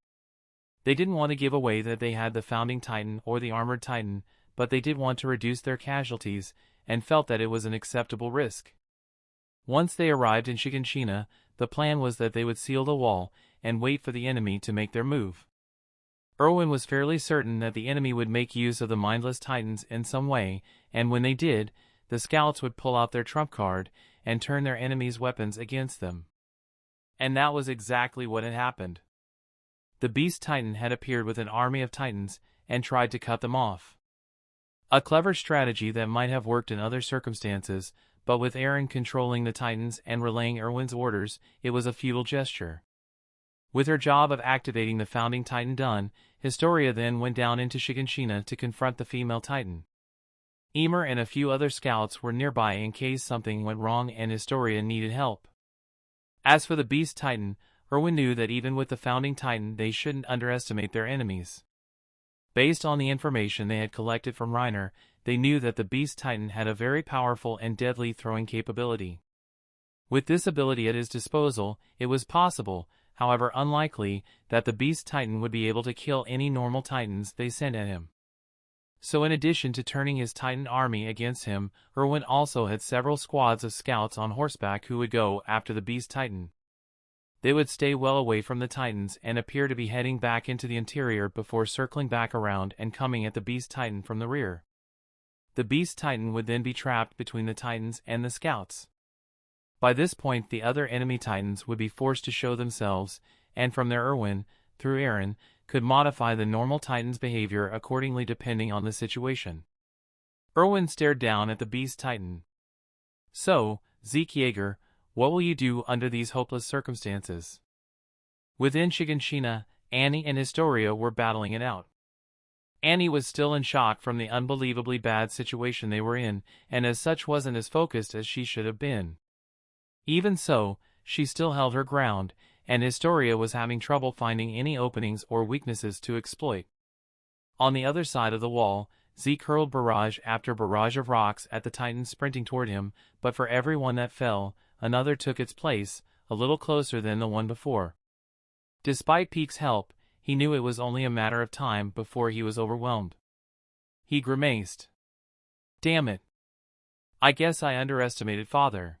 They didn't want to give away that they had the founding titan or the armored titan, but they did want to reduce their casualties, and felt that it was an acceptable risk. Once they arrived in Shiganshina, the plan was that they would seal the wall, and wait for the enemy to make their move. Erwin was fairly certain that the enemy would make use of the mindless titans in some way, and when they did, the scouts would pull out their trump card, and turn their enemies' weapons against them. And that was exactly what had happened. The beast titan had appeared with an army of titans, and tried to cut them off. A clever strategy that might have worked in other circumstances, but with Eren controlling the titans and relaying Erwin's orders, it was a futile gesture. With her job of activating the founding titan done, Historia then went down into Shiganshina to confront the female titan. Ymir and a few other scouts were nearby in case something went wrong and Historia needed help. As for the beast titan, Erwin knew that even with the founding titan they shouldn't underestimate their enemies. Based on the information they had collected from Reiner, they knew that the beast titan had a very powerful and deadly throwing capability. With this ability at his disposal, it was possible, however unlikely, that the beast titan would be able to kill any normal titans they sent at him. So in addition to turning his titan army against him, Erwin also had several squads of scouts on horseback who would go after the beast titan. They would stay well away from the titans and appear to be heading back into the interior before circling back around and coming at the beast titan from the rear. The beast titan would then be trapped between the titans and the scouts. By this point the other enemy titans would be forced to show themselves, and from there Erwin, through Eren, could modify the normal titan's behavior accordingly depending on the situation. Erwin stared down at the beast titan. So, Zeke Yeager, what will you do under these hopeless circumstances? Within Shiganshina, Annie and Historia were battling it out. Annie was still in shock from the unbelievably bad situation they were in, and as such wasn't as focused as she should have been. Even so, she still held her ground, and Historia was having trouble finding any openings or weaknesses to exploit. On the other side of the wall, Zeke hurled barrage after barrage of rocks at the Titans sprinting toward him, but for every one that fell, another took its place, a little closer than the one before. Despite Peak's help, he knew it was only a matter of time before he was overwhelmed. He grimaced. Damn it. I guess I underestimated Father.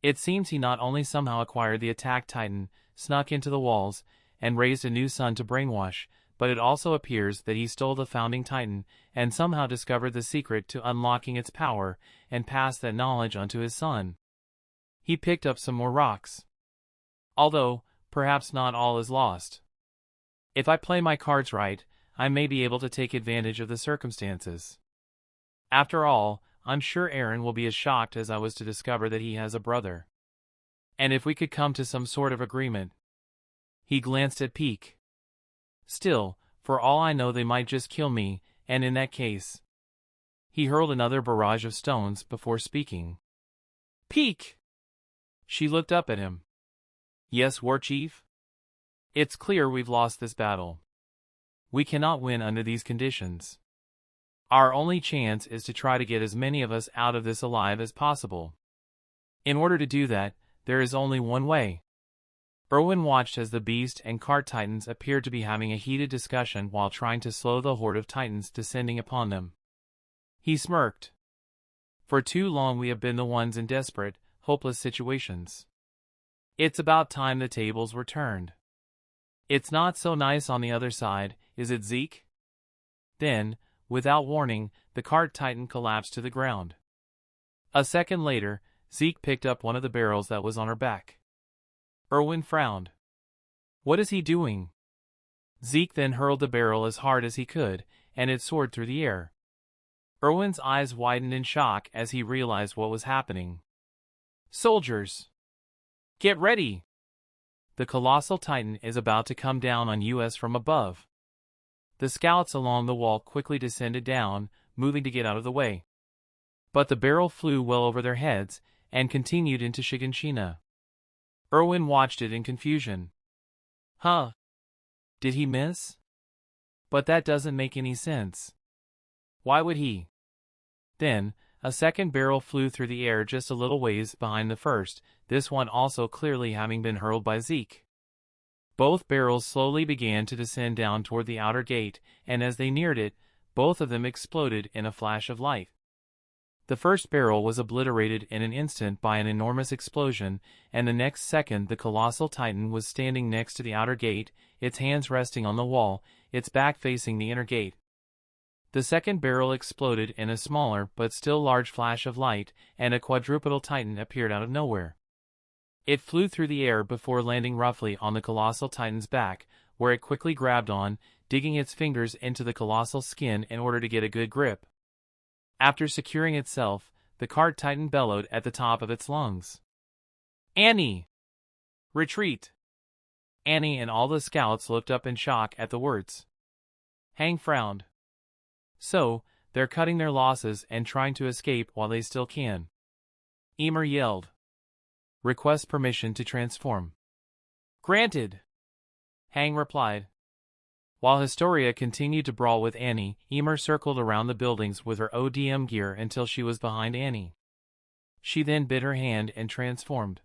It seems he not only somehow acquired the attack Titan, snuck into the walls, and raised a new son to brainwash, but it also appears that he stole the founding Titan, and somehow discovered the secret to unlocking its power, and passed that knowledge onto his son. He picked up some more rocks. Although, perhaps not all is lost. If I play my cards right, I may be able to take advantage of the circumstances. After all, I'm sure Eren will be as shocked as I was to discover that he has a brother. And if we could come to some sort of agreement. He glanced at Peak. Still, for all I know they might just kill me, and in that case. He hurled another barrage of stones before speaking. Peak! She looked up at him. Yes, War Chief? It's clear we've lost this battle. We cannot win under these conditions. Our only chance is to try to get as many of us out of this alive as possible. In order to do that, there is only one way. Erwin watched as the Beast and Cart Titans appeared to be having a heated discussion while trying to slow the horde of Titans descending upon them. He smirked. For too long we have been the ones in desperate, hopeless situations. It's about time the tables were turned. It's not so nice on the other side, is it, Zeke? Then, without warning, the Cart Titan collapsed to the ground. A second later, Zeke picked up one of the barrels that was on her back. Erwin frowned. What is he doing? Zeke then hurled the barrel as hard as he could, and it soared through the air. Erwin's eyes widened in shock as he realized what was happening. Soldiers! Get ready! The colossal Titan is about to come down on us from above. The scouts along the wall quickly descended down, moving to get out of the way. But the barrel flew well over their heads, and continued into Shiganshina. Erwin watched it in confusion. Huh? Did he miss? But that doesn't make any sense. Why would he? Then, a second barrel flew through the air just a little ways behind the first, this one also clearly having been hurled by Zeke. Both barrels slowly began to descend down toward the outer gate, and as they neared it, both of them exploded in a flash of light. The first barrel was obliterated in an instant by an enormous explosion, and the next second the colossal Titan was standing next to the outer gate, its hands resting on the wall, its back facing the inner gate. The second barrel exploded in a smaller but still large flash of light, and a quadrupedal Titan appeared out of nowhere. It flew through the air before landing roughly on the colossal Titan's back, where it quickly grabbed on, digging its fingers into the colossal skin in order to get a good grip. After securing itself, the Cart Titan bellowed at the top of its lungs. Annie! Retreat! Annie and all the scouts looked up in shock at the words. Hang frowned. So, they're cutting their losses and trying to escape while they still can. Ymir yelled. Request permission to transform. Granted! Hang replied. While Historia continued to brawl with Annie, Ymir circled around the buildings with her ODM gear until she was behind Annie. She then bit her hand and transformed.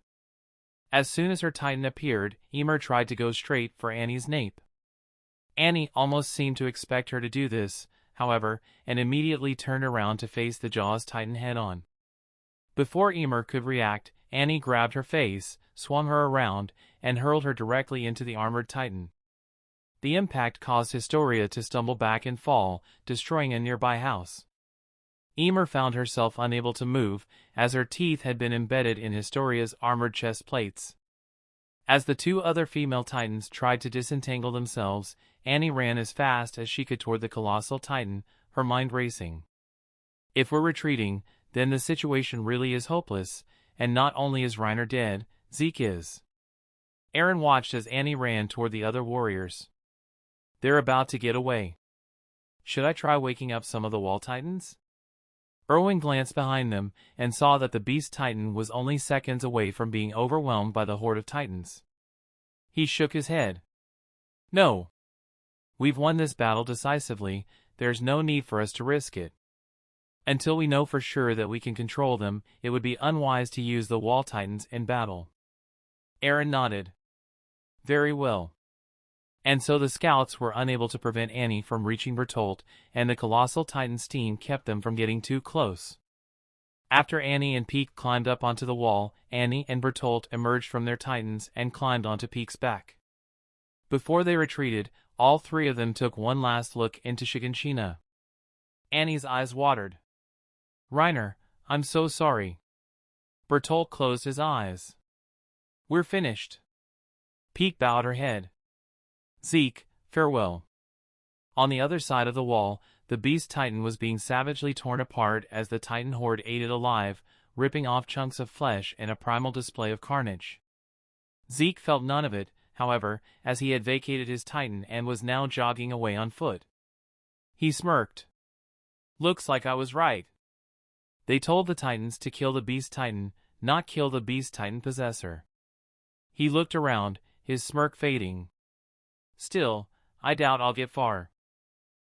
As soon as her Titan appeared, Ymir tried to go straight for Annie's nape. Annie almost seemed to expect her to do this, however, and immediately turned around to face the Jaws Titan head-on. Before Ymir could react, Annie grabbed her face, swung her around, and hurled her directly into the armored Titan. The impact caused Historia to stumble back and fall, destroying a nearby house. Ymir found herself unable to move, as her teeth had been embedded in Historia's armored chest plates. As the two other female Titans tried to disentangle themselves, Annie ran as fast as she could toward the colossal Titan, her mind racing. If we're retreating, then the situation really is hopeless, and not only is Reiner dead, Zeke is. Eren watched as Annie ran toward the other warriors. They're about to get away. Should I try waking up some of the wall titans? Erwin glanced behind them and saw that the beast titan was only seconds away from being overwhelmed by the horde of titans. He shook his head. No. We've won this battle decisively, there's no need for us to risk it. Until we know for sure that we can control them, it would be unwise to use the wall titans in battle. Eren nodded. Very well. And so the scouts were unable to prevent Annie from reaching Bertolt, and the colossal titan's team kept them from getting too close. After Annie and Peak climbed up onto the wall, Annie and Bertolt emerged from their titans and climbed onto Peak's back. Before they retreated, all three of them took one last look into Shiganshina. Annie's eyes watered. Reiner, I'm so sorry. Bertolt closed his eyes. We're finished. Peak bowed her head. Zeke, farewell. On the other side of the wall, the beast titan was being savagely torn apart as the titan horde ate it alive, ripping off chunks of flesh in a primal display of carnage. Zeke felt none of it, however, as he had vacated his titan and was now jogging away on foot. He smirked. Looks like I was right. They told the titans to kill the beast titan, not kill the beast titan possessor. He looked around, his smirk fading. Still, I doubt I'll get far.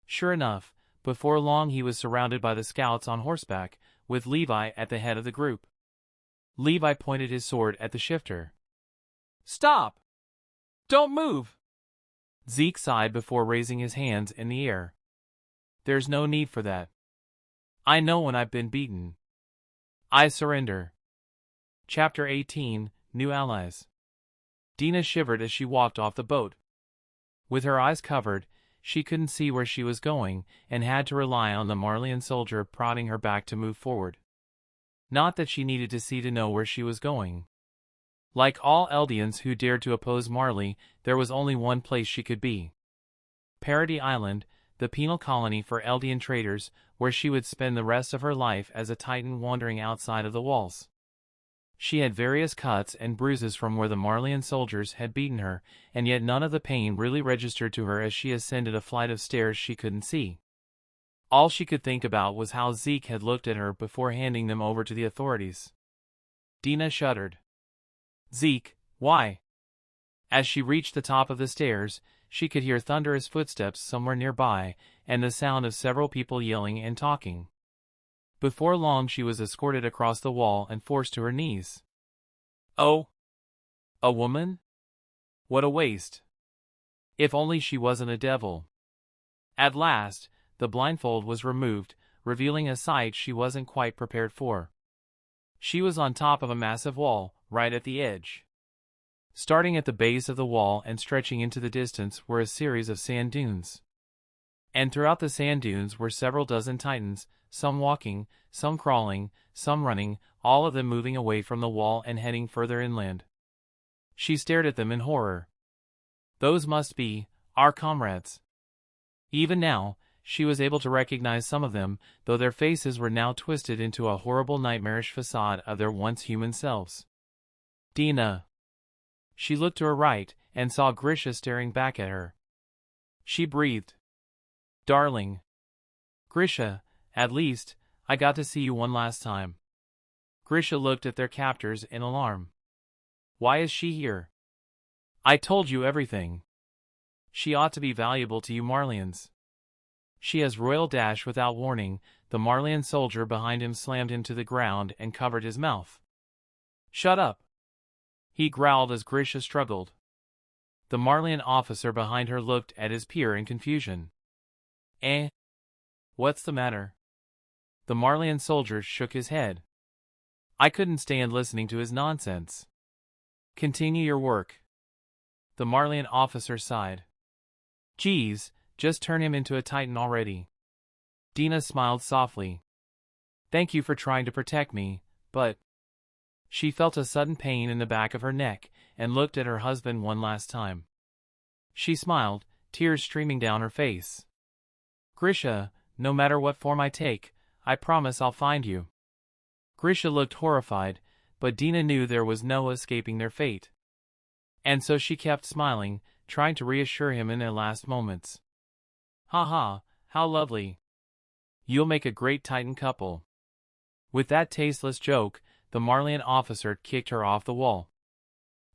Sure enough, before long he was surrounded by the scouts on horseback, with Levi at the head of the group. Levi pointed his sword at the shifter. Stop! Don't move! Zeke sighed before raising his hands in the air. There's no need for that. I know when I've been beaten. I surrender. Chapter 18, New Allies. Dina shivered as she walked off the boat. With her eyes covered, she couldn't see where she was going, and had to rely on the Marleyan soldier prodding her back to move forward. Not that she needed to see to know where she was going. Like all Eldians who dared to oppose Marley, there was only one place she could be. Paradis Island, the penal colony for Eldian traitors, where she would spend the rest of her life as a titan wandering outside of the walls. She had various cuts and bruises from where the Marleyan soldiers had beaten her, and yet none of the pain really registered to her as she ascended a flight of stairs she couldn't see. All she could think about was how Zeke had looked at her before handing them over to the authorities. Dina shuddered. Zeke, why? As she reached the top of the stairs, she could hear thunderous footsteps somewhere nearby, and the sound of several people yelling and talking. Before long she was escorted across the wall and forced to her knees. Oh! A woman? What a waste. If only she wasn't a devil. At last, the blindfold was removed, revealing a sight she wasn't quite prepared for. She was on top of a massive wall, right at the edge. Starting at the base of the wall and stretching into the distance were a series of sand dunes. And throughout the sand dunes were several dozen titans, some walking, some crawling, some running, all of them moving away from the wall and heading further inland. She stared at them in horror. Those must be our comrades. Even now, she was able to recognize some of them, though their faces were now twisted into a horrible nightmarish facade of their once human selves. Dina. She looked to her right and saw Grisha staring back at her. She breathed. Darling. Grisha, at least, I got to see you one last time. Grisha looked at their captors in alarm. Why is she here? I told you everything. She ought to be valuable to you Marleyans. She has royal dash without warning. The Marleyan soldier behind him slammed him to the ground and covered his mouth. Shut up. He growled as Grisha struggled. The Marleyan officer behind her looked at his peer in confusion. What's the matter? The Marleyan soldier shook his head. I couldn't stand listening to his nonsense. Continue your work. The Marleyan officer sighed. Geez, just turn him into a titan already. Dina smiled softly. Thank you for trying to protect me, but... She felt a sudden pain in the back of her neck and looked at her husband one last time. She smiled, tears streaming down her face. Grisha, no matter what form I take, I promise I'll find you. Grisha looked horrified, but Dina knew there was no escaping their fate. And so she kept smiling, trying to reassure him in their last moments. "Ha ha, how lovely. You'll make a great Titan couple." With that tasteless joke, the Marleyan officer kicked her off the wall.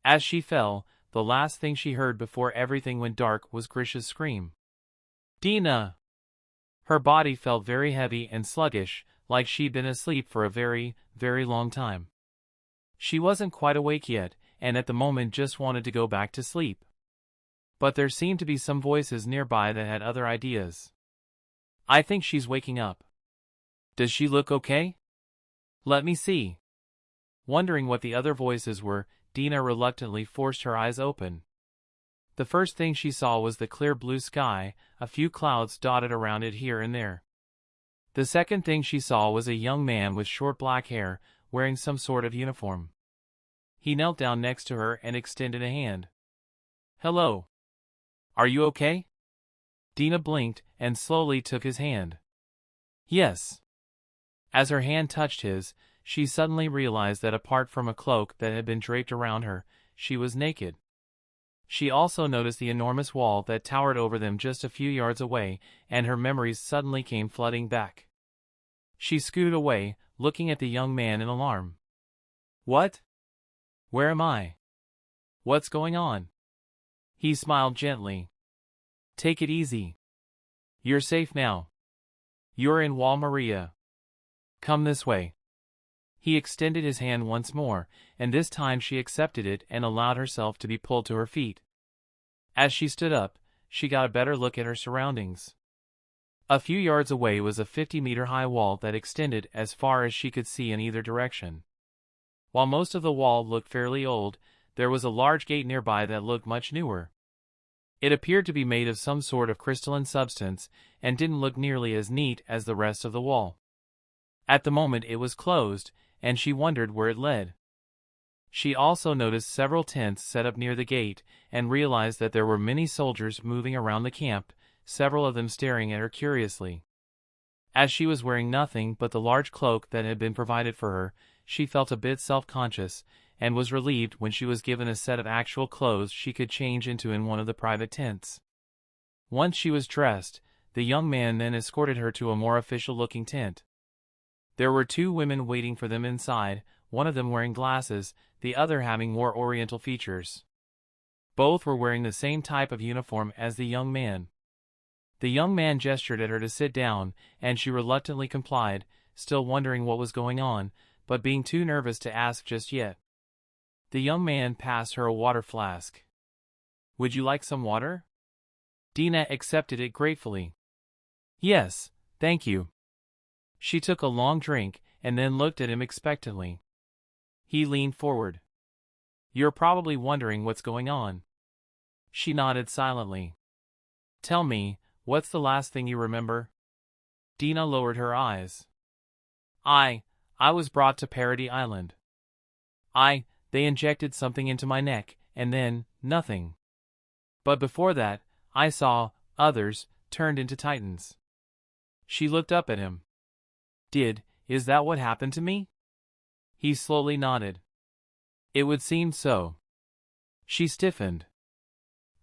As she fell, the last thing she heard before everything went dark was Grisha's scream. "Dina!" Her body felt very heavy and sluggish, like she'd been asleep for a very, very long time. She wasn't quite awake yet, and at the moment just wanted to go back to sleep. But there seemed to be some voices nearby that had other ideas. "I think she's waking up. Does she look okay? Let me see." Wondering what the other voices were, Dina reluctantly forced her eyes open. The first thing she saw was the clear blue sky, a few clouds dotted around it here and there. The second thing she saw was a young man with short black hair, wearing some sort of uniform. He knelt down next to her and extended a hand. "Hello. Are you okay?" Dina blinked and slowly took his hand. "Yes." As her hand touched his, she suddenly realized that apart from a cloak that had been draped around her, she was naked. She also noticed the enormous wall that towered over them just a few yards away, and her memories suddenly came flooding back. She scooted away, looking at the young man in alarm. "What? Where am I? What's going on?" He smiled gently. "Take it easy. You're safe now. You're in Wall Maria. Come this way." He extended his hand once more, and this time she accepted it and allowed herself to be pulled to her feet. As she stood up, she got a better look at her surroundings. A few yards away was a 50-meter-high wall that extended as far as she could see in either direction. While most of the wall looked fairly old, there was a large gate nearby that looked much newer. It appeared to be made of some sort of crystalline substance and didn't look nearly as neat as the rest of the wall. At the moment it was closed, and she wondered where it led. She also noticed several tents set up near the gate, and realized that there were many soldiers moving around the camp, several of them staring at her curiously. As she was wearing nothing but the large cloak that had been provided for her, she felt a bit self-conscious, and was relieved when she was given a set of actual clothes she could change into in one of the private tents. Once she was dressed, the young man then escorted her to a more official-looking tent. There were two women waiting for them inside, one of them wearing glasses, the other having more oriental features. Both were wearing the same type of uniform as the young man. The young man gestured at her to sit down, and she reluctantly complied, still wondering what was going on, but being too nervous to ask just yet. The young man passed her a water flask. "Would you like some water?" Dina accepted it gratefully. "Yes, thank you." She took a long drink, and then looked at him expectantly. He leaned forward. "You're probably wondering what's going on." She nodded silently. "Tell me, what's the last thing you remember?" Dina lowered her eyes. I was brought to Paradis Island. They injected something into my neck, and then, nothing. But before that, I saw others turned into Titans." She looked up at him. Is that what happened to me?" He slowly nodded. "It would seem so." She stiffened.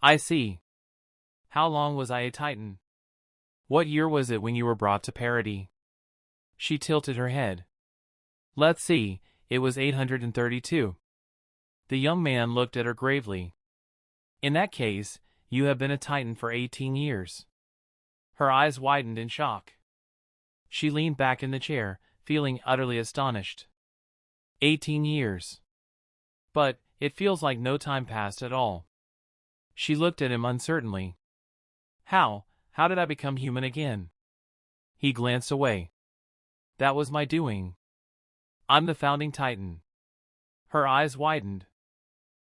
"I see. How long was I a Titan? What year was it when you were brought to Paradis?" She tilted her head. "Let's see, it was 832. The young man looked at her gravely. "In that case, you have been a Titan for 18 years. Her eyes widened in shock. She leaned back in the chair, feeling utterly astonished. 18 years. But it feels like no time passed at all." She looked at him uncertainly. How did I become human again?" He glanced away. "That was my doing. I'm the founding Titan." Her eyes widened.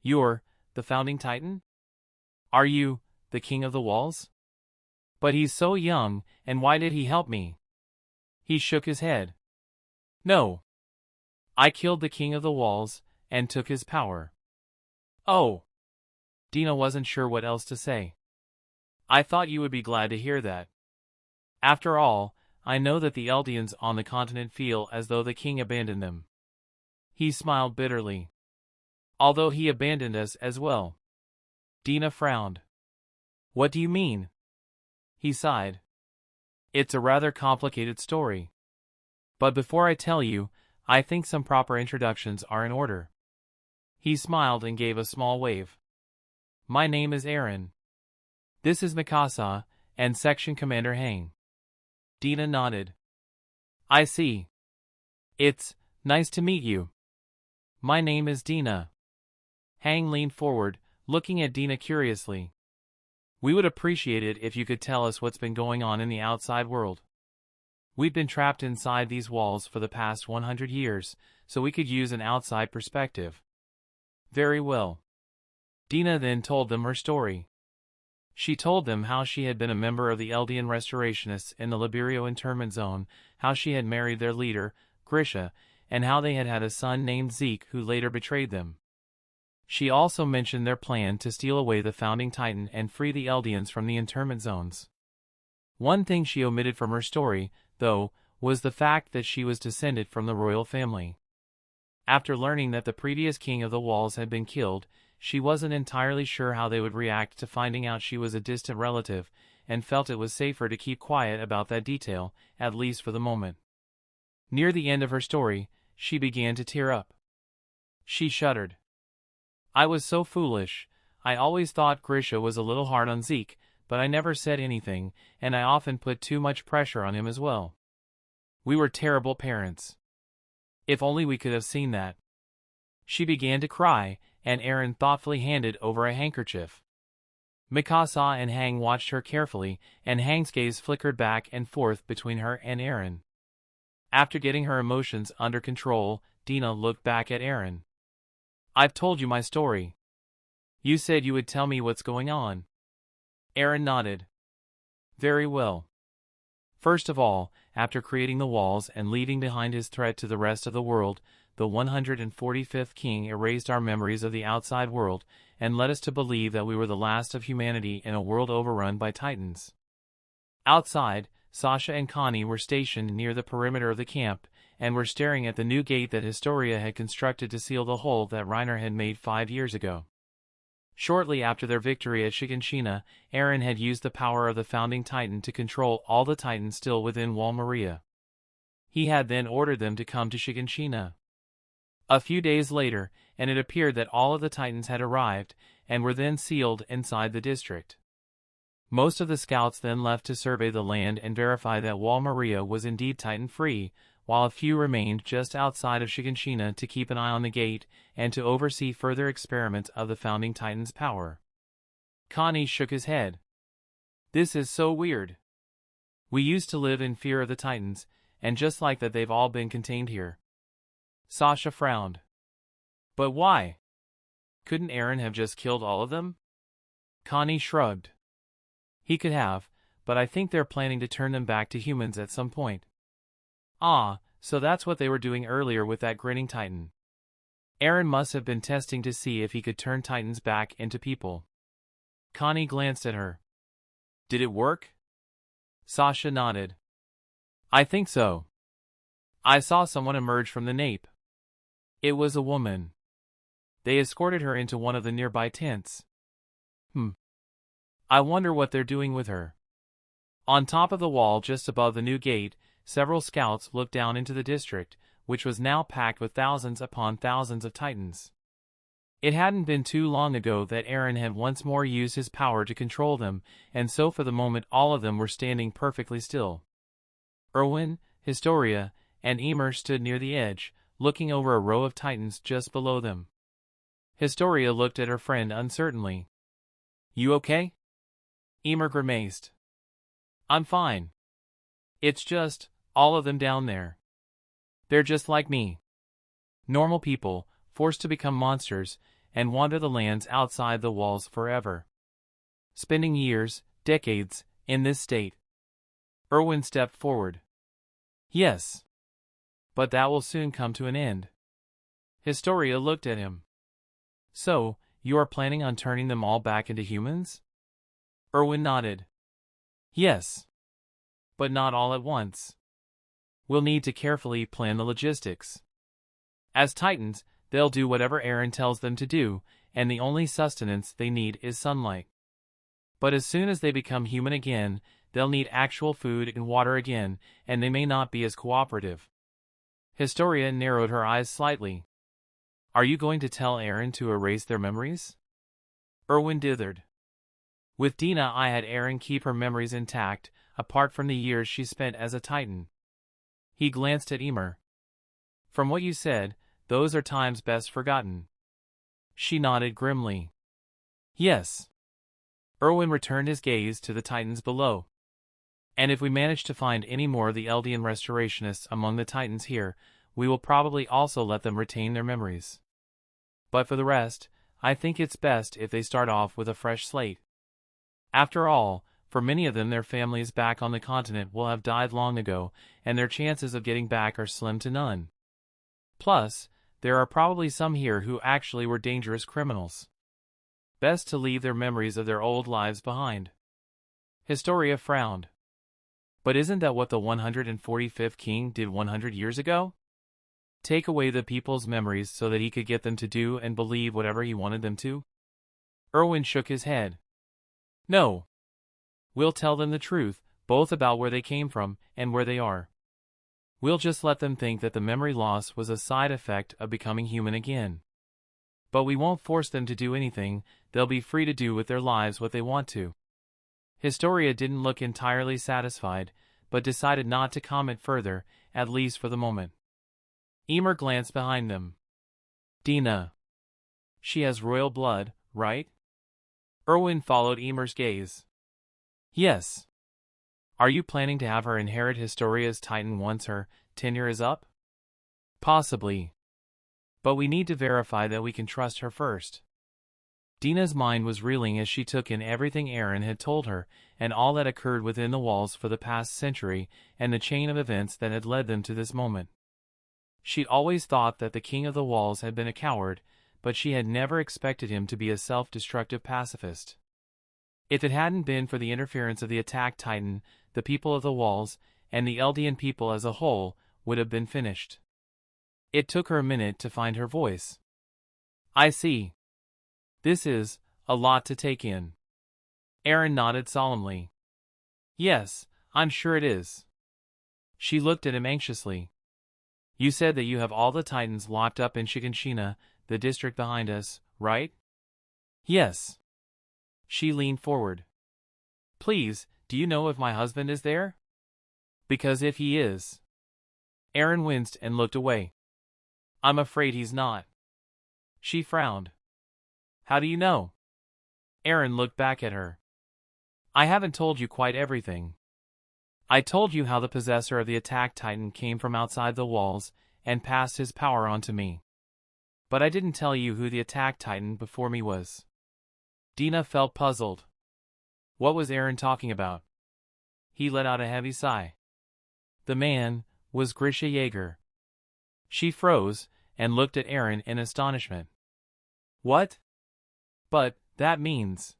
"You're the founding Titan? Are you the king of the walls? But he's so young, and why did he help me?" He shook his head. "No. I killed the king of the walls, and took his power." "Oh." Dina wasn't sure what else to say. "I thought you would be glad to hear that. After all, I know that the Eldians on the continent feel as though the king abandoned them." He smiled bitterly. "Although he abandoned us as well." Dina frowned. What do you mean? He sighed. It's a rather complicated story. But before I tell you, I think some proper introductions are in order. He smiled and gave a small wave. My name is Eren. This is Mikasa, and Section Commander Hang. Dina nodded. I see. It's nice to meet you. My name is Dina. Hang leaned forward, looking at Dina curiously. We would appreciate it if you could tell us what's been going on in the outside world. We've been trapped inside these walls for the past 100 years, so we could use an outside perspective. Very well. Dina then told them her story. She told them how she had been a member of the Eldian Restorationists in the Liberio internment zone, how she had married their leader, Grisha, and how they had had a son named Zeke who later betrayed them. She also mentioned their plan to steal away the Founding Titan and free the Eldians from the internment zones. One thing she omitted from her story, though, was the fact that she was descended from the royal family. After learning that the previous king of the walls had been killed, she wasn't entirely sure how they would react to finding out she was a distant relative, and felt it was safer to keep quiet about that detail, at least for the moment. Near the end of her story, she began to tear up. She shuddered. I was so foolish. I always thought Grisha was a little hard on Zeke, but I never said anything, and I often put too much pressure on him as well. We were terrible parents. If only we could have seen that. She began to cry, and Eren thoughtfully handed over a handkerchief. Mikasa and Hang watched her carefully, and Hang's gaze flickered back and forth between her and Eren. After getting her emotions under control, Dina looked back at Eren. I've told you my story. You said you would tell me what's going on. Eren nodded. Very well. First of all, after creating the walls and leaving behind his threat to the rest of the world, the 145th king erased our memories of the outside world and led us to believe that we were the last of humanity in a world overrun by titans. Outside, Sasha and Connie were stationed near the perimeter of the camp and were staring at the new gate that Historia had constructed to seal the hole that Reiner had made 5 years ago. Shortly after their victory at Shiganshina, Eren had used the power of the Founding Titan to control all the Titans still within Wall Maria. He had then ordered them to come to Shiganshina. A few days later, and it appeared that all of the Titans had arrived, and were then sealed inside the district. Most of the scouts then left to survey the land and verify that Wall Maria was indeed Titan-free, while a few remained just outside of Shiganshina to keep an eye on the gate and to oversee further experiments of the Founding Titan's power. Connie shook his head. This is so weird. We used to live in fear of the Titans, and just like that they've all been contained here. Sasha frowned. But why? Couldn't Eren have just killed all of them? Connie shrugged. He could have, but I think they're planning to turn them back to humans at some point. Ah, so that's what they were doing earlier with that grinning Titan. Eren must have been testing to see if he could turn Titans back into people. Connie glanced at her. Did it work? Sasha nodded. I think so. I saw someone emerge from the nape. It was a woman. They escorted her into one of the nearby tents. I wonder what they're doing with her. On top of the wall just above the new gate, several scouts looked down into the district, which was now packed with thousands upon thousands of Titans. It hadn't been too long ago that Eren had once more used his power to control them, and so for the moment all of them were standing perfectly still. Erwin, Historia, and Ymir stood near the edge, looking over a row of Titans just below them. Historia looked at her friend uncertainly. You okay? Ymir grimaced. I'm fine. It's just, all of them down there. They're just like me. Normal people, forced to become monsters, and wander the lands outside the walls forever. Spending years, decades, in this state. Erwin stepped forward. Yes. But that will soon come to an end. Historia looked at him. So, you are planning on turning them all back into humans? Erwin nodded. Yes. But not all at once. We'll need to carefully plan the logistics. As Titans, they'll do whatever Eren tells them to do, and the only sustenance they need is sunlight. But as soon as they become human again, they'll need actual food and water again, and they may not be as cooperative. Historia narrowed her eyes slightly. Are you going to tell Eren to erase their memories? Erwin dithered. With Dina, I had Eren keep her memories intact, apart from the years she spent as a Titan. He glanced at Ymir. From what you said, those are times best forgotten. She nodded grimly. Yes. Erwin returned his gaze to the Titans below. And if we manage to find any more of the Eldian restorationists among the Titans here, we will probably also let them retain their memories. But for the rest, I think it's best if they start off with a fresh slate. After all, for many of them their families back on the continent will have died long ago, and their chances of getting back are slim to none. Plus, there are probably some here who actually were dangerous criminals. Best to leave their memories of their old lives behind. Historia frowned. But isn't that what the 145th king did 100 years ago? Take away the people's memories so that he could get them to do and believe whatever he wanted them to? Erwin shook his head. No. We'll tell them the truth, both about where they came from and where they are. We'll just let them think that the memory loss was a side effect of becoming human again. But we won't force them to do anything, they'll be free to do with their lives what they want to. Historia didn't look entirely satisfied, but decided not to comment further, at least for the moment. Ymir glanced behind them. Dina. She has royal blood, right? Erwin followed Ymir's gaze. Yes. Are you planning to have her inherit Historia's Titan once her tenure is up? Possibly. But we need to verify that we can trust her first. Dina's mind was reeling as she took in everything Eren had told her, and all that occurred within the walls for the past century, and the chain of events that had led them to this moment. She'd always thought that the King of the Walls had been a coward, but she had never expected him to be a self-destructive pacifist. If it hadn't been for the interference of the attack Titan, the people of the Walls, and the Eldian people as a whole, would have been finished. It took her a minute to find her voice. I see. This is a lot to take in. Eren nodded solemnly. Yes, I'm sure it is. She looked at him anxiously. You said that you have all the Titans locked up in Shiganshina, the district behind us, right? Yes. She leaned forward. Please, do you know if my husband is there? Because if he is... Eren winced and looked away. I'm afraid he's not. She frowned. How do you know? Eren looked back at her. I haven't told you quite everything. I told you how the possessor of the attack Titan came from outside the walls and passed his power on to me. But I didn't tell you who the attack Titan before me was. Dina felt puzzled. What was Eren talking about? He let out a heavy sigh. The man was Grisha Yeager. She froze and looked at Eren in astonishment. What? But that means...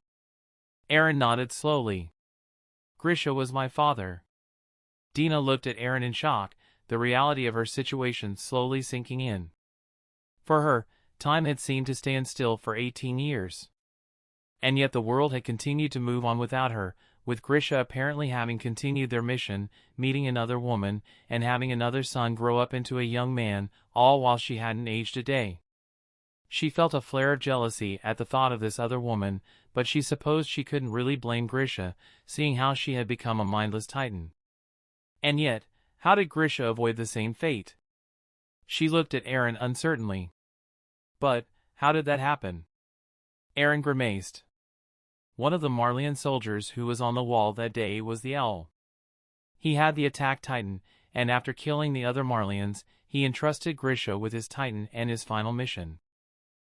Eren nodded slowly. Grisha was my father. Dina looked at Eren in shock, the reality of her situation slowly sinking in. For her, time had seemed to stand still for 18 years. And yet the world had continued to move on without her, with Grisha apparently having continued their mission, meeting another woman, and having another son grow up into a young man, all while she hadn't aged a day. She felt a flare of jealousy at the thought of this other woman, but she supposed she couldn't really blame Grisha, seeing how she had become a mindless Titan. And yet, how did Grisha avoid the same fate? She looked at Eren uncertainly. But, how did that happen? Eren grimaced. One of the Marleyan soldiers who was on the wall that day was the owl. He had the attack Titan, and after killing the other Marleyans, he entrusted Grisha with his Titan and his final mission.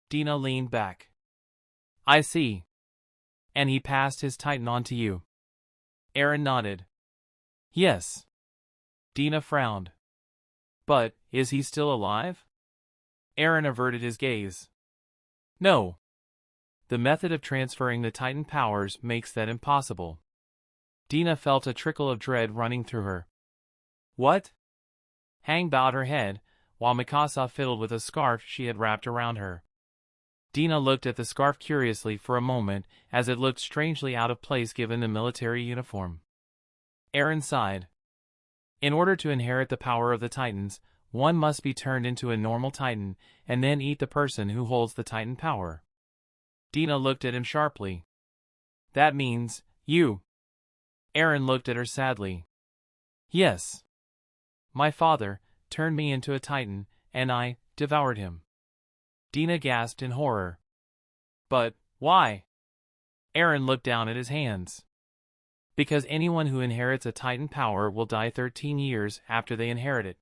Dina leaned back. I see. And he passed his Titan on to you. Eren nodded. Yes. Dina frowned. But, is he still alive? Eren averted his gaze. No. The method of transferring the Titan powers makes that impossible. Dina felt a trickle of dread running through her. What? Hang bowed her head, while Mikasa fiddled with a scarf she had wrapped around her. Dina looked at the scarf curiously for a moment, as it looked strangely out of place given the military uniform. Eren sighed. In order to inherit the power of the Titans, one must be turned into a normal Titan, and then eat the person who holds the Titan power. Dina looked at him sharply. That means, you. Eren looked at her sadly. Yes. My father turned me into a Titan, and I devoured him. Dina gasped in horror. But, why? Eren looked down at his hands. Because anyone who inherits a Titan power will die 13 years after they inherit it.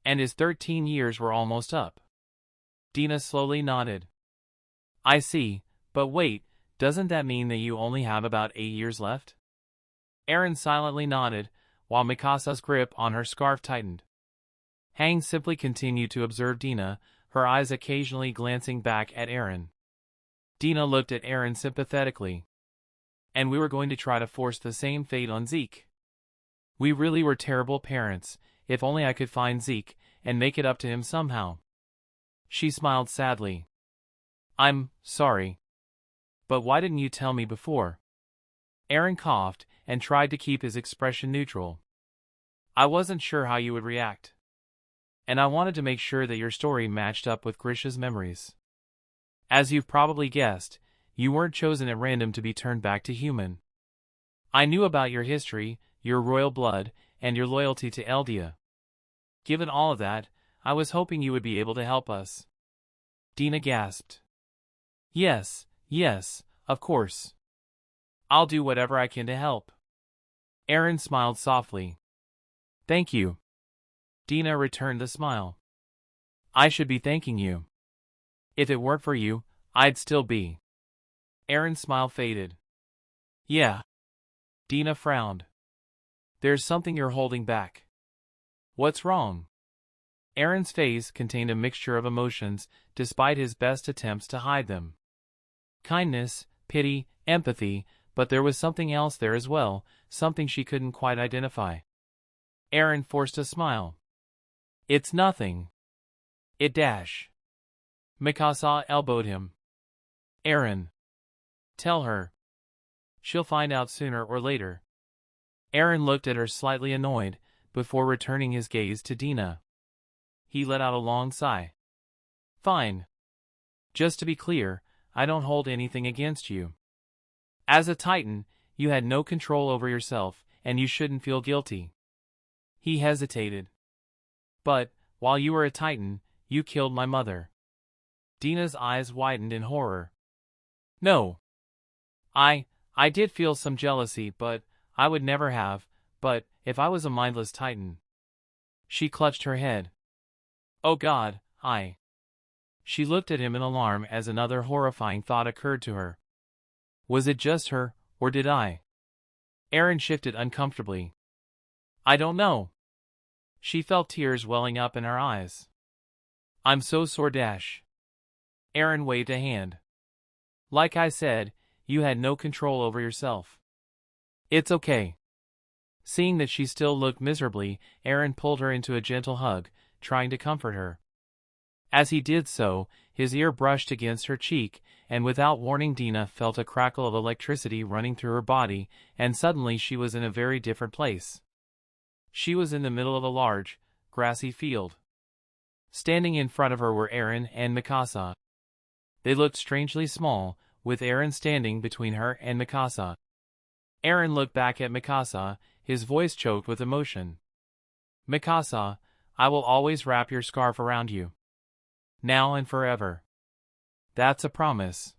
And his 13 years were almost up. Dina slowly nodded. I see, but wait, doesn't that mean that you only have about 8 years left? Eren silently nodded, while Mikasa's grip on her scarf tightened. Hang simply continued to observe Dina, her eyes occasionally glancing back at Eren. Dina looked at Eren sympathetically. And we were going to try to force the same fate on Zeke. We really were terrible parents, if only I could find Zeke, and make it up to him somehow. She smiled sadly. I'm sorry. But why didn't you tell me before? Eren coughed, and tried to keep his expression neutral. I wasn't sure how you would react. And I wanted to make sure that your story matched up with Grisha's memories. As you've probably guessed, you weren't chosen at random to be turned back to human. I knew about your history, your royal blood, and your loyalty to Eldia. Given all of that, I was hoping you would be able to help us. Dina gasped. Yes, of course. I'll do whatever I can to help. Eren smiled softly. Thank you. Dina returned the smile. I should be thanking you. If it weren't for you, I'd still be. Eren's smile faded. Yeah. Dina frowned. There's something you're holding back. What's wrong? Eren's face contained a mixture of emotions, despite his best attempts to hide them. Kindness, pity, empathy, but there was something else there as well, something she couldn't quite identify. Eren forced a smile. It's nothing. It dash. Mikasa elbowed him. Eren. Tell her. She'll find out sooner or later. Eren looked at her slightly annoyed, before returning his gaze to Dina. He let out a long sigh. Fine. Just to be clear, I don't hold anything against you. As a Titan, you had no control over yourself, and you shouldn't feel guilty. He hesitated. But, while you were a Titan, you killed my mother. Dina's eyes widened in horror. No. I did feel some jealousy, but I would never have, but if I was a mindless Titan. She clutched her head. Oh God, She looked at him in alarm as another horrifying thought occurred to her. Was it just her, or did I? Eren shifted uncomfortably. I don't know. She felt tears welling up in her eyes. I'm so sore dash. Eren waved a hand. Like I said, you had no control over yourself. It's okay. Seeing that she still looked miserably, Eren pulled her into a gentle hug, trying to comfort her. As he did so, his ear brushed against her cheek, and without warning Dina felt a crackle of electricity running through her body, and suddenly she was in a very different place. She was in the middle of a large, grassy field. Standing in front of her were Eren and Mikasa. They looked strangely small, with Eren standing between her and Mikasa. Eren looked back at Mikasa, his voice choked with emotion. Mikasa, I will always wrap your scarf around you. Now and forever. That's a promise.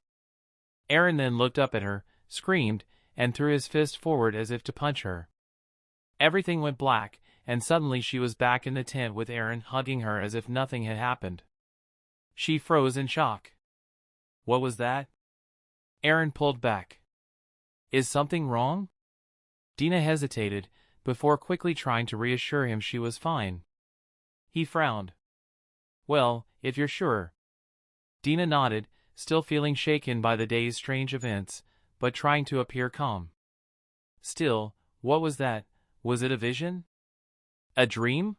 Eren then looked up at her, screamed, and threw his fist forward as if to punch her. Everything went black, and suddenly she was back in the tent with Eren hugging her as if nothing had happened. She froze in shock. What was that? Eren pulled back. Is something wrong? Dina hesitated, before quickly trying to reassure him she was fine. He frowned. Well, if you're sure. Dina nodded, still feeling shaken by the day's strange events, but trying to appear calm. Still, what was that? Was it a vision? A dream?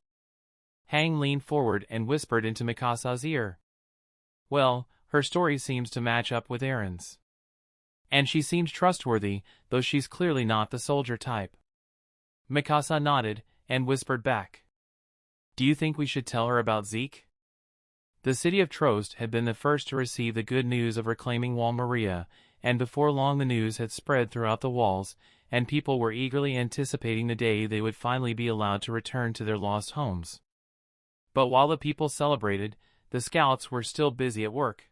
Hang leaned forward and whispered into Mikasa's ear. Well, Her story seems to match up with Eren's. And she seems trustworthy, though she's clearly not the soldier type. Mikasa nodded, and whispered back. Do you think we should tell her about Zeke? The city of Trost had been the first to receive the good news of reclaiming Wall Maria, and before long the news had spread throughout the walls, and people were eagerly anticipating the day they would finally be allowed to return to their lost homes. But while the people celebrated, the scouts were still busy at work.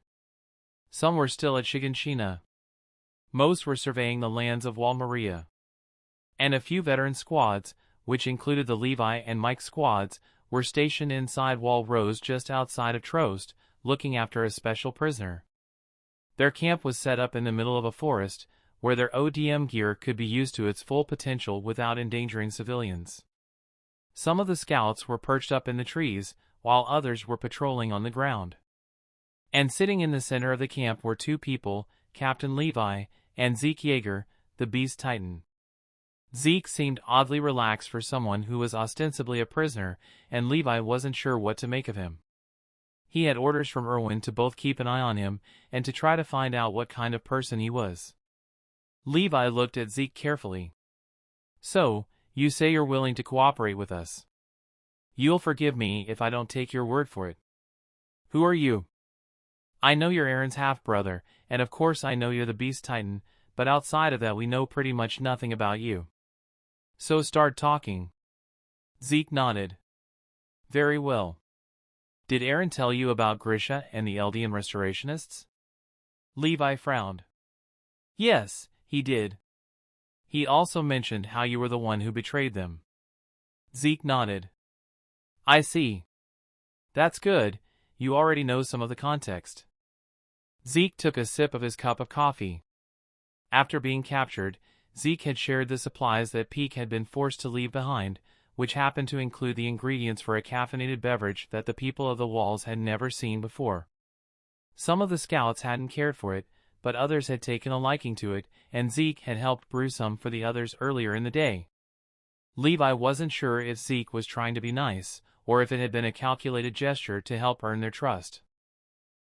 Some were still at Shiganshina. Most were surveying the lands of Wall Maria. And a few veteran squads, which included the Levi and Mike squads, were stationed inside Wall Rose just outside of Trost, looking after a special prisoner. Their camp was set up in the middle of a forest, where their ODM gear could be used to its full potential without endangering civilians. Some of the scouts were perched up in the trees, while others were patrolling on the ground. And sitting in the center of the camp were two people, Captain Levi and Zeke Yeager, the Beast Titan. Zeke seemed oddly relaxed for someone who was ostensibly a prisoner, and Levi wasn't sure what to make of him. He had orders from Erwin to both keep an eye on him and to try to find out what kind of person he was. Levi looked at Zeke carefully. So, you say you're willing to cooperate with us. You'll forgive me if I don't take your word for it. Who are you? I know you're Eren's half-brother, and of course I know you're the Beast Titan, but outside of that we know pretty much nothing about you. So start talking. Zeke nodded. Very well. Did Eren tell you about Grisha and the Eldian restorationists? Levi frowned. Yes, he did. He also mentioned how you were the one who betrayed them. Zeke nodded. I see. That's good, you already know some of the context. Zeke took a sip of his cup of coffee. After being captured, Zeke had shared the supplies that Peak had been forced to leave behind, which happened to include the ingredients for a caffeinated beverage that the people of the walls had never seen before. Some of the scouts hadn't cared for it, but others had taken a liking to it, and Zeke had helped brew some for the others earlier in the day. Levi wasn't sure if Zeke was trying to be nice, or if it had been a calculated gesture to help earn their trust.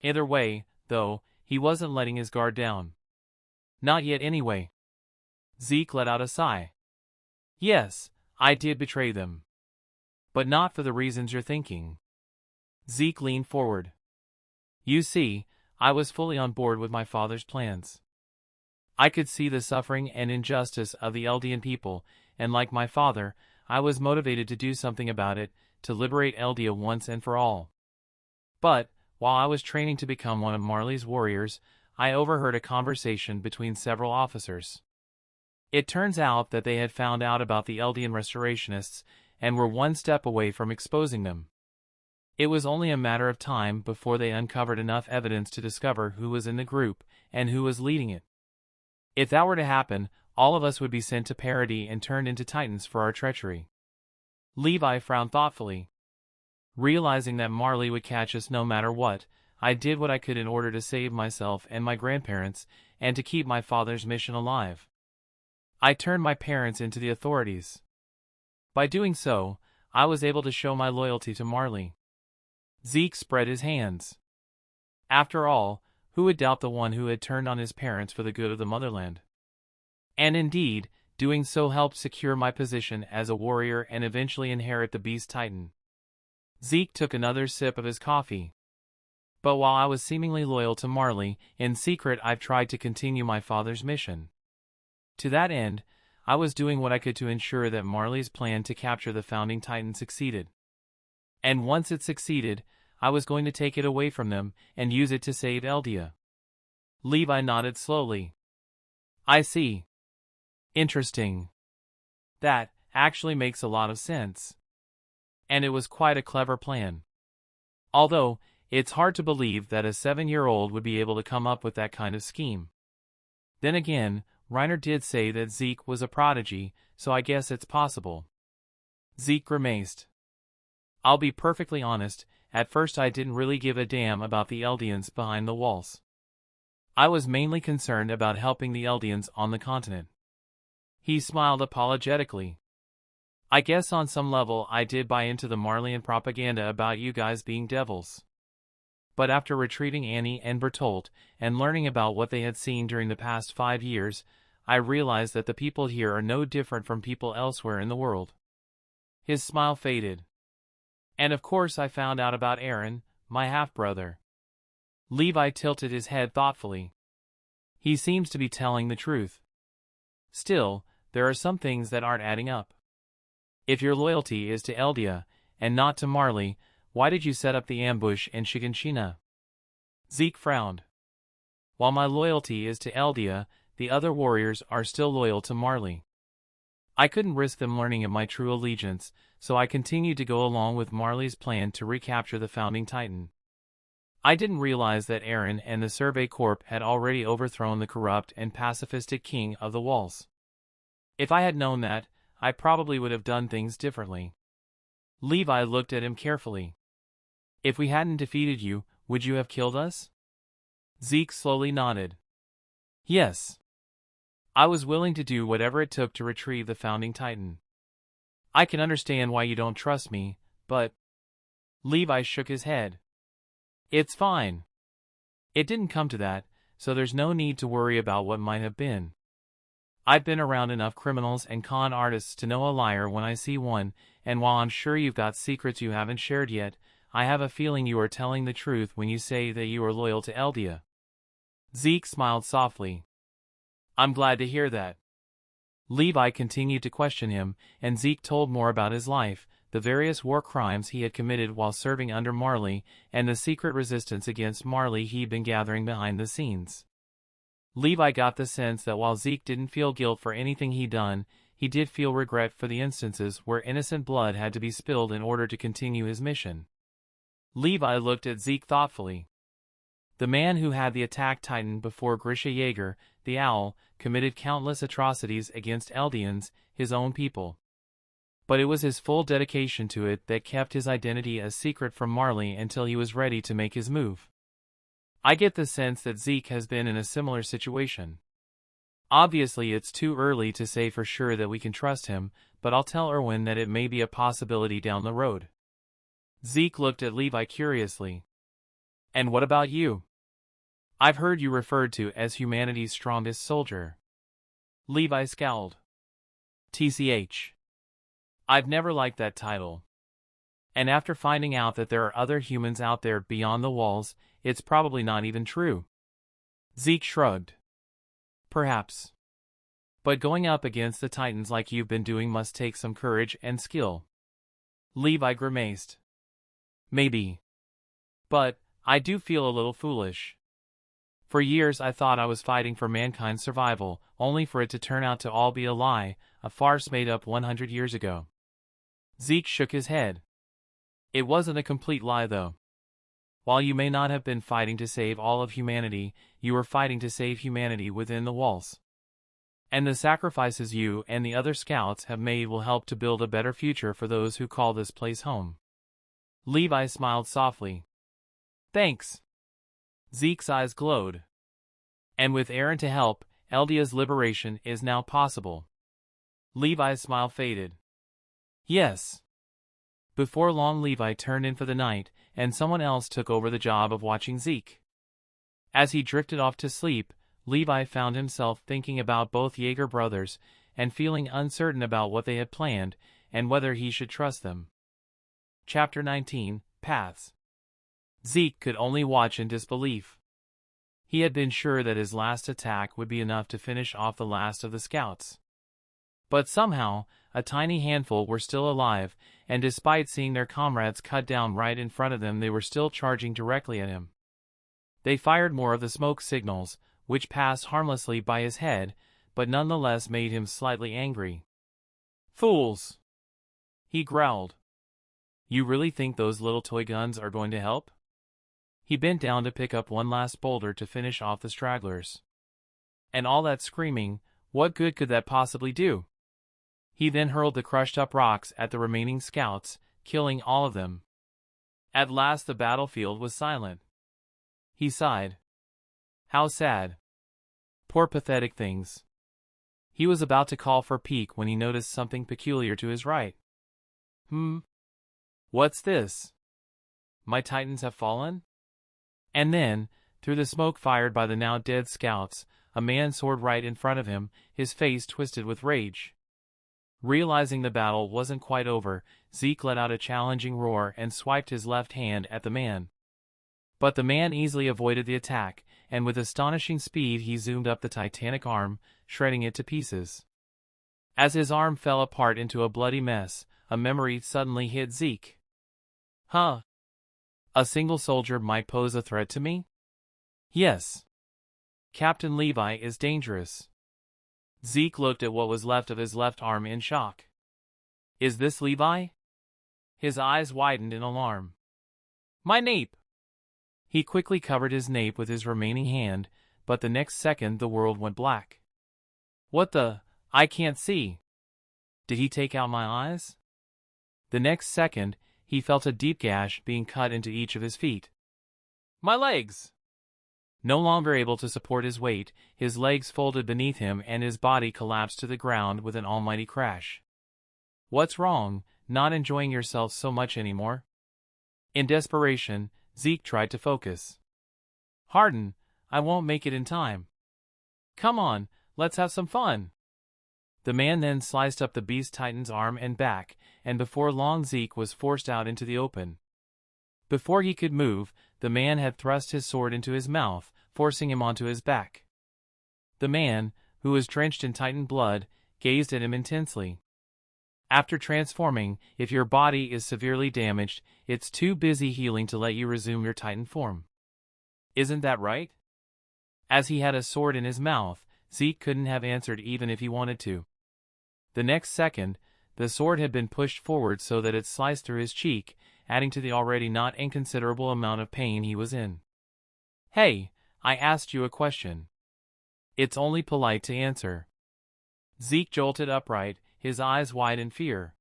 Either way, though, he wasn't letting his guard down. Not yet anyway. Zeke let out a sigh. Yes, I did betray them. But not for the reasons you're thinking. Zeke leaned forward. You see, I was fully on board with my father's plans. I could see the suffering and injustice of the Eldian people, and like my father, I was motivated to do something about it, to liberate Eldia once and for all. But, while I was training to become one of Marley's warriors, I overheard a conversation between several officers. It turns out that they had found out about the Eldian restorationists, and were one step away from exposing them. It was only a matter of time before they uncovered enough evidence to discover who was in the group, and who was leading it. If that were to happen, all of us would be sent to Paradis and turned into Titans for our treachery. Levi frowned thoughtfully. Realizing that Marley would catch us no matter what, I did what I could in order to save myself and my grandparents, and to keep my father's mission alive. I turned my parents into the authorities. By doing so, I was able to show my loyalty to Marley. Zeke spread his hands. After all, who would doubt the one who had turned on his parents for the good of the motherland? And indeed, doing so helped secure my position as a warrior and eventually inherit the Beast Titan. Zeke took another sip of his coffee. But while I was seemingly loyal to Marley, in secret I've tried to continue my father's mission. To that end, I was doing what I could to ensure that Marley's plan to capture the Founding Titan succeeded. And once it succeeded, I was going to take it away from them and use it to save Eldia. Levi nodded slowly. I see. Interesting. That actually makes a lot of sense. And it was quite a clever plan. Although, it's hard to believe that a 7-year-old would be able to come up with that kind of scheme. Then again, Reiner did say that Zeke was a prodigy, so I guess it's possible. Zeke grimaced. I'll be perfectly honest, at first I didn't really give a damn about the Eldians behind the walls. I was mainly concerned about helping the Eldians on the continent. He smiled apologetically. I guess on some level I did buy into the Marleyan propaganda about you guys being devils. But after retrieving Annie and Bertolt, and learning about what they had seen during the past 5 years, I realized that the people here are no different from people elsewhere in the world. His smile faded. And of course I found out about Eren, my half-brother. Levi tilted his head thoughtfully. He seems to be telling the truth. Still, there are some things that aren't adding up. If your loyalty is to Eldia, and not to Marley, why did you set up the ambush in Shiganshina? Zeke frowned. While my loyalty is to Eldia, the other warriors are still loyal to Marley. I couldn't risk them learning of my true allegiance, so I continued to go along with Marley's plan to recapture the Founding Titan. I didn't realize that Eren and the Survey Corps had already overthrown the corrupt and pacifistic king of the walls. If I had known that, I probably would have done things differently. Levi looked at him carefully. If we hadn't defeated you, would you have killed us? Zeke slowly nodded. Yes. I was willing to do whatever it took to retrieve the Founding Titan. I can understand why you don't trust me, but... Levi shook his head. It's fine. It didn't come to that, so there's no need to worry about what might have been. I've been around enough criminals and con artists to know a liar when I see one, and while I'm sure you've got secrets you haven't shared yet, I have a feeling you are telling the truth when you say that you are loyal to Eldia. Zeke smiled softly. I'm glad to hear that. Levi continued to question him, and Zeke told more about his life, the various war crimes he had committed while serving under Marley, and the secret resistance against Marley he'd been gathering behind the scenes. Levi got the sense that while Zeke didn't feel guilt for anything he'd done, he did feel regret for the instances where innocent blood had to be spilled in order to continue his mission. Levi looked at Zeke thoughtfully. The man who had the attack Titan before Grisha Yeager, the owl, committed countless atrocities against Eldians, his own people. But it was his full dedication to it that kept his identity a secret from Marley until he was ready to make his move. I get the sense that Zeke has been in a similar situation. Obviously it's too early to say for sure that we can trust him, but I'll tell Erwin that it may be a possibility down the road. Zeke looked at Levi curiously. And what about you? I've heard you referred to as humanity's strongest soldier. Levi scowled. TCH. I've never liked that title. And after finding out that there are other humans out there beyond the walls, it's probably not even true. Zeke shrugged. Perhaps. But going up against the Titans like you've been doing must take some courage and skill. Levi grimaced. Maybe. But I do feel a little foolish. For years I thought I was fighting for mankind's survival, only for it to turn out to all be a lie, a farce made up 100 years ago. Zeke shook his head. It wasn't a complete lie though. While you may not have been fighting to save all of humanity, you were fighting to save humanity within the walls. And the sacrifices you and the other scouts have made will help to build a better future for those who call this place home. Levi smiled softly. Thanks. Zeke's eyes glowed. And with Eren to help, Eldia's liberation is now possible. Levi's smile faded. Yes. Before long Levi turned in for the night, and someone else took over the job of watching Zeke. As he drifted off to sleep, Levi found himself thinking about both Yeager brothers, and feeling uncertain about what they had planned, and whether he should trust them. Chapter 19, Paths. Zeke could only watch in disbelief. He had been sure that his last attack would be enough to finish off the last of the scouts. But somehow, a tiny handful were still alive, and despite seeing their comrades cut down right in front of them, they were still charging directly at him. They fired more of the smoke signals, which passed harmlessly by his head, but nonetheless made him slightly angry. Fools! He growled. You really think those little toy guns are going to help? He bent down to pick up one last boulder to finish off the stragglers. And all that screaming, what good could that possibly do? He then hurled the crushed-up rocks at the remaining scouts, killing all of them. At last the battlefield was silent. He sighed. How sad. Poor pathetic things. He was about to call for peek when he noticed something peculiar to his right. What's this? My titans have fallen? And then, through the smoke fired by the now dead scouts, a man soared right in front of him, his face twisted with rage. Realizing the battle wasn't quite over, Zeke let out a challenging roar and swiped his left hand at the man. But the man easily avoided the attack, and with astonishing speed he zoomed up the titanic arm, shredding it to pieces. As his arm fell apart into a bloody mess, a memory suddenly hit Zeke. Huh? A single soldier might pose a threat to me? Yes. Captain Levi is dangerous. Zeke looked at what was left of his left arm in shock. Is this Levi? His eyes widened in alarm. My nape! He quickly covered his nape with his remaining hand, but the next second the world went black. What the? I can't see. Did he take out my eyes? The next second, he felt a deep gash being cut into each of his feet. My legs! No longer able to support his weight, his legs folded beneath him and his body collapsed to the ground with an almighty crash. What's wrong? Not enjoying yourself so much anymore? In desperation, Zeke tried to focus. Harden, I won't make it in time. Come on, let's have some fun. The man then sliced up the beast titan's arm and back, and before long Zeke was forced out into the open. Before he could move, the man had thrust his sword into his mouth, forcing him onto his back. The man, who was drenched in titan blood, gazed at him intensely. After transforming, if your body is severely damaged, it's too busy healing to let you resume your titan form. Isn't that right? As he had a sword in his mouth, Zeke couldn't have answered even if he wanted to. The next second, the sword had been pushed forward so that it sliced through his cheek, adding to the already not inconsiderable amount of pain he was in. Hey, I asked you a question. It's only polite to answer. Zeke jolted upright, his eyes wide in fear.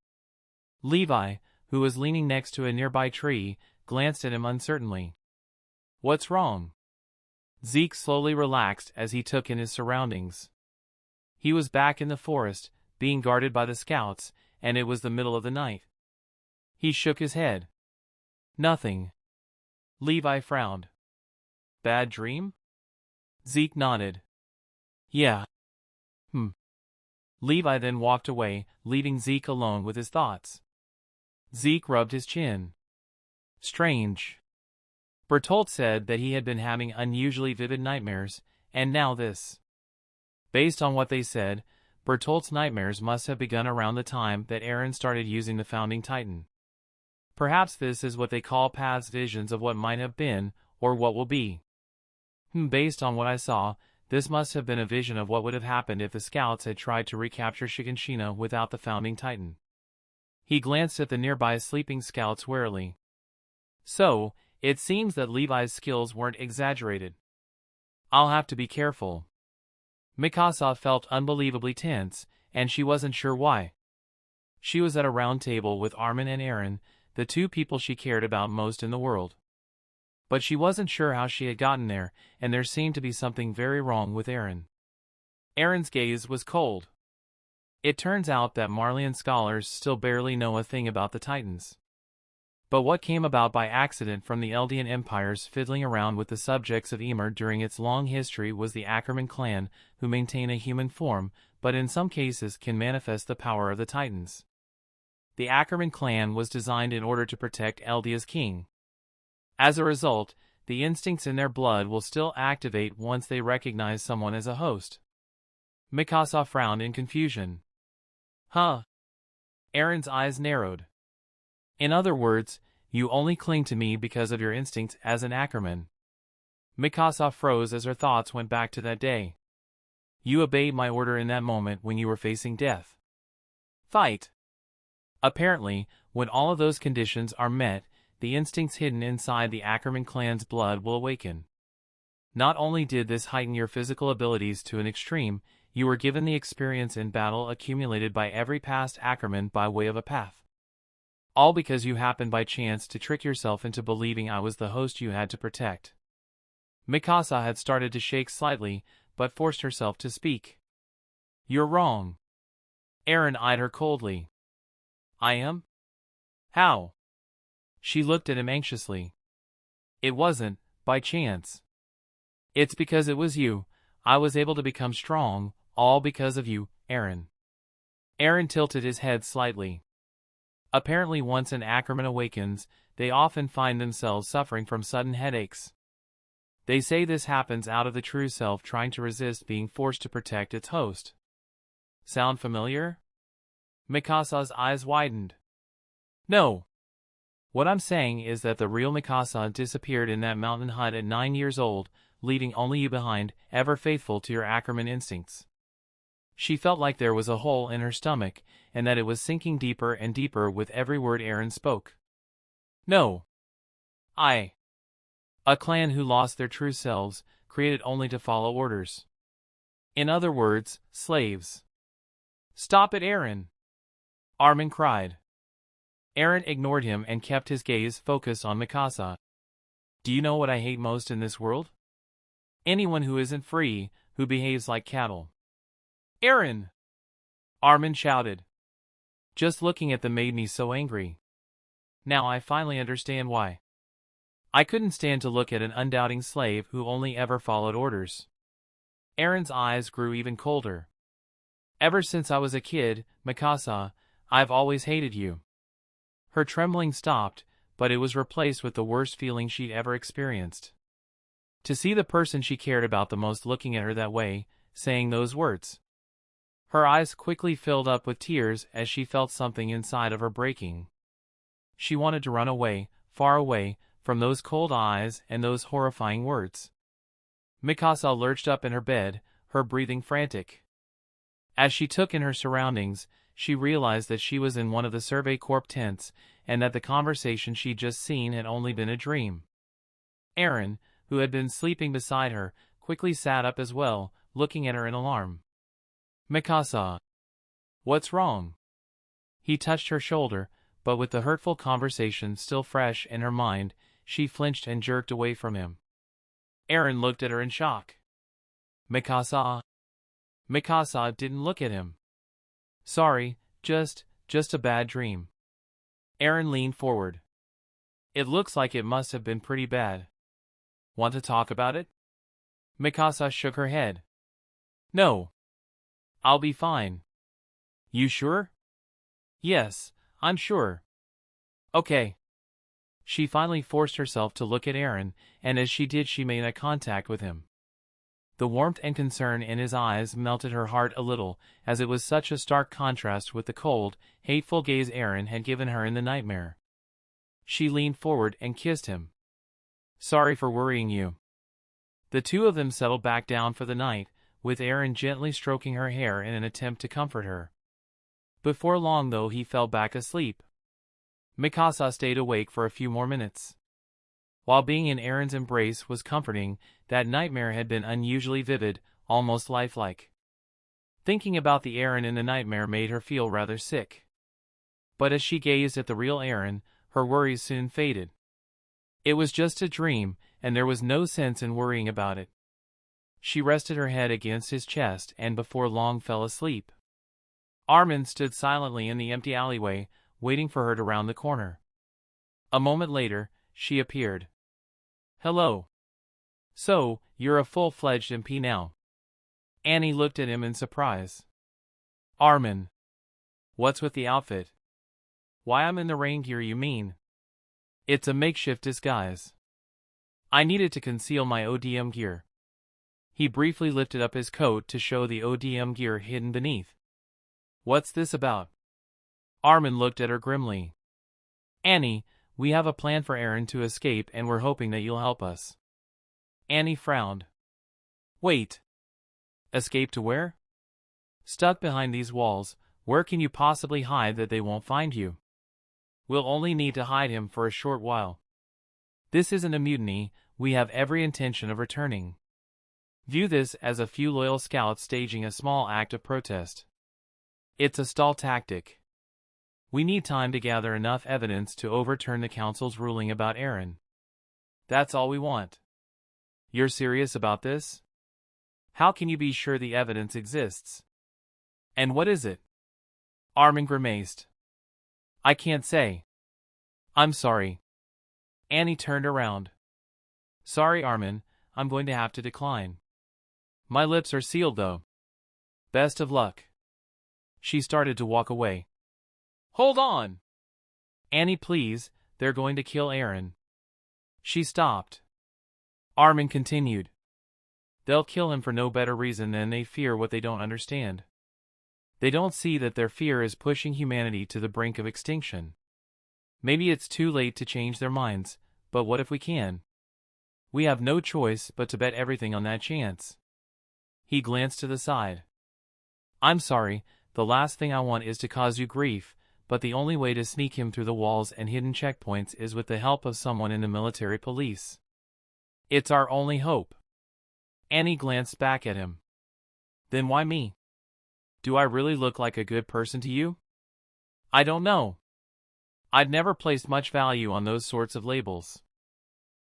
Levi, who was leaning next to a nearby tree, glanced at him uncertainly. What's wrong? Zeke slowly relaxed as he took in his surroundings. He was back in the forest, being guarded by the scouts, and it was the middle of the night. He shook his head. Nothing. Levi frowned. Bad dream? Zeke nodded. Yeah. Levi then walked away, leaving Zeke alone with his thoughts. Zeke rubbed his chin. Strange. Bertolt said that he had been having unusually vivid nightmares, and now this. Based on what they said, Bertolt's nightmares must have begun around the time that Eren started using the Founding Titan. Perhaps this is what they call past visions of what might have been, or what will be. Based on what I saw, this must have been a vision of what would have happened if the scouts had tried to recapture Shiganshina without the Founding Titan. He glanced at the nearby sleeping scouts warily. So, it seems that Levi's skills weren't exaggerated. I'll have to be careful. Mikasa felt unbelievably tense, and she wasn't sure why. She was at a round table with Armin and Eren, the two people she cared about most in the world. But she wasn't sure how she had gotten there, and there seemed to be something very wrong with Eren. Eren's gaze was cold. It turns out that Marleyan scholars still barely know a thing about the Titans. But what came about by accident from the Eldian Empire's fiddling around with the subjects of Ymir during its long history was the Ackerman clan, who maintain a human form, but in some cases can manifest the power of the Titans. The Ackerman clan was designed in order to protect Eldia's king. As a result, the instincts in their blood will still activate once they recognize someone as a host. Mikasa frowned in confusion. Huh? Eren's eyes narrowed. In other words, you only cling to me because of your instincts as an Ackerman. Mikasa froze as her thoughts went back to that day. You obeyed my order in that moment when you were facing death. Fight! Apparently, when all of those conditions are met, the instincts hidden inside the Ackerman clan's blood will awaken. Not only did this heighten your physical abilities to an extreme, you were given the experience in battle accumulated by every past Ackerman by way of a path. All because you happened by chance to trick yourself into believing I was the host you had to protect. Mikasa had started to shake slightly, but forced herself to speak. You're wrong. Eren eyed her coldly. I am? How? She looked at him anxiously. It wasn't by chance. It's because it was you, I was able to become strong, all because of you, Eren. Eren tilted his head slightly. Apparently once an Ackerman awakens, they often find themselves suffering from sudden headaches. They say this happens out of the true self trying to resist being forced to protect its host. Sound familiar? Mikasa's eyes widened. No. What I'm saying is that the real Mikasa disappeared in that mountain hut at 9 years old, leaving only you behind, ever faithful to your Ackerman instincts. She felt like there was a hole in her stomach, and that it was sinking deeper and deeper with every word Eren spoke. No. A clan who lost their true selves, created only to follow orders. In other words, slaves. Stop it, Eren! Armin cried. Eren ignored him and kept his gaze focused on Mikasa. Do you know what I hate most in this world? Anyone who isn't free, who behaves like cattle. Eren! Armin shouted. Just looking at them made me so angry. Now I finally understand why. I couldn't stand to look at an undoubting slave who only ever followed orders. Eren's eyes grew even colder. Ever since I was a kid, Mikasa, I've always hated you. Her trembling stopped, but it was replaced with the worst feeling she'd ever experienced. To see the person she cared about the most looking at her that way, saying those words. Her eyes quickly filled up with tears as she felt something inside of her breaking. She wanted to run away, far away, from those cold eyes and those horrifying words. Mikasa lurched up in her bed, her breathing frantic. As she took in her surroundings, she realized that she was in one of the Survey Corps tents, and that the conversation she'd just seen had only been a dream. Eren, who had been sleeping beside her, quickly sat up as well, looking at her in alarm. Mikasa. What's wrong? He touched her shoulder, but with the hurtful conversation still fresh in her mind, she flinched and jerked away from him. Eren looked at her in shock. Mikasa? Mikasa didn't look at him. Sorry, just a bad dream. Eren leaned forward. It looks like it must have been pretty bad. Want to talk about it? Mikasa shook her head. No. I'll be fine. You sure? Yes, I'm sure. Okay. She finally forced herself to look at Eren, and as she did she made eye contact with him. The warmth and concern in his eyes melted her heart a little, as it was such a stark contrast with the cold, hateful gaze Eren had given her in the nightmare. She leaned forward and kissed him. Sorry for worrying you. The two of them settled back down for the night, with Eren gently stroking her hair in an attempt to comfort her. Before long though he fell back asleep. Mikasa stayed awake for a few more minutes. While being in Eren's embrace was comforting, that nightmare had been unusually vivid, almost lifelike. Thinking about the Eren in the nightmare made her feel rather sick. But as she gazed at the real Eren, her worries soon faded. It was just a dream, and there was no sense in worrying about it. She rested her head against his chest and before long fell asleep. Armin stood silently in the empty alleyway, waiting for her to round the corner. A moment later, she appeared. Hello. So, you're a full-fledged MP now. Annie looked at him in surprise. Armin. What's with the outfit? Why I'm in the rain gear you mean? It's a makeshift disguise. I needed to conceal my ODM gear. He briefly lifted up his coat to show the ODM gear hidden beneath. What's this about? Armin looked at her grimly. Annie, we have a plan for Eren to escape and we're hoping that you'll help us. Annie frowned. Wait. Escape to where? Stuck behind these walls, where can you possibly hide that they won't find you? We'll only need to hide him for a short while. This isn't a mutiny, we have every intention of returning. View this as a few loyal scouts staging a small act of protest. It's a stall tactic. We need time to gather enough evidence to overturn the council's ruling about Eren. That's all we want. You're serious about this? How can you be sure the evidence exists? And what is it? Armin grimaced. I can't say. I'm sorry. Annie turned around. Sorry, Armin, I'm going to have to decline. My lips are sealed though. Best of luck. She started to walk away. Hold on! Annie, please, they're going to kill Eren. She stopped. Armin continued. They'll kill him for no better reason than they fear what they don't understand. They don't see that their fear is pushing humanity to the brink of extinction. Maybe it's too late to change their minds, but what if we can? We have no choice but to bet everything on that chance. He glanced to the side. I'm sorry, the last thing I want is to cause you grief, but the only way to sneak him through the walls and hidden checkpoints is with the help of someone in the military police. It's our only hope. Annie glanced back at him. Then why me? Do I really look like a good person to you? I don't know. I'd never placed much value on those sorts of labels.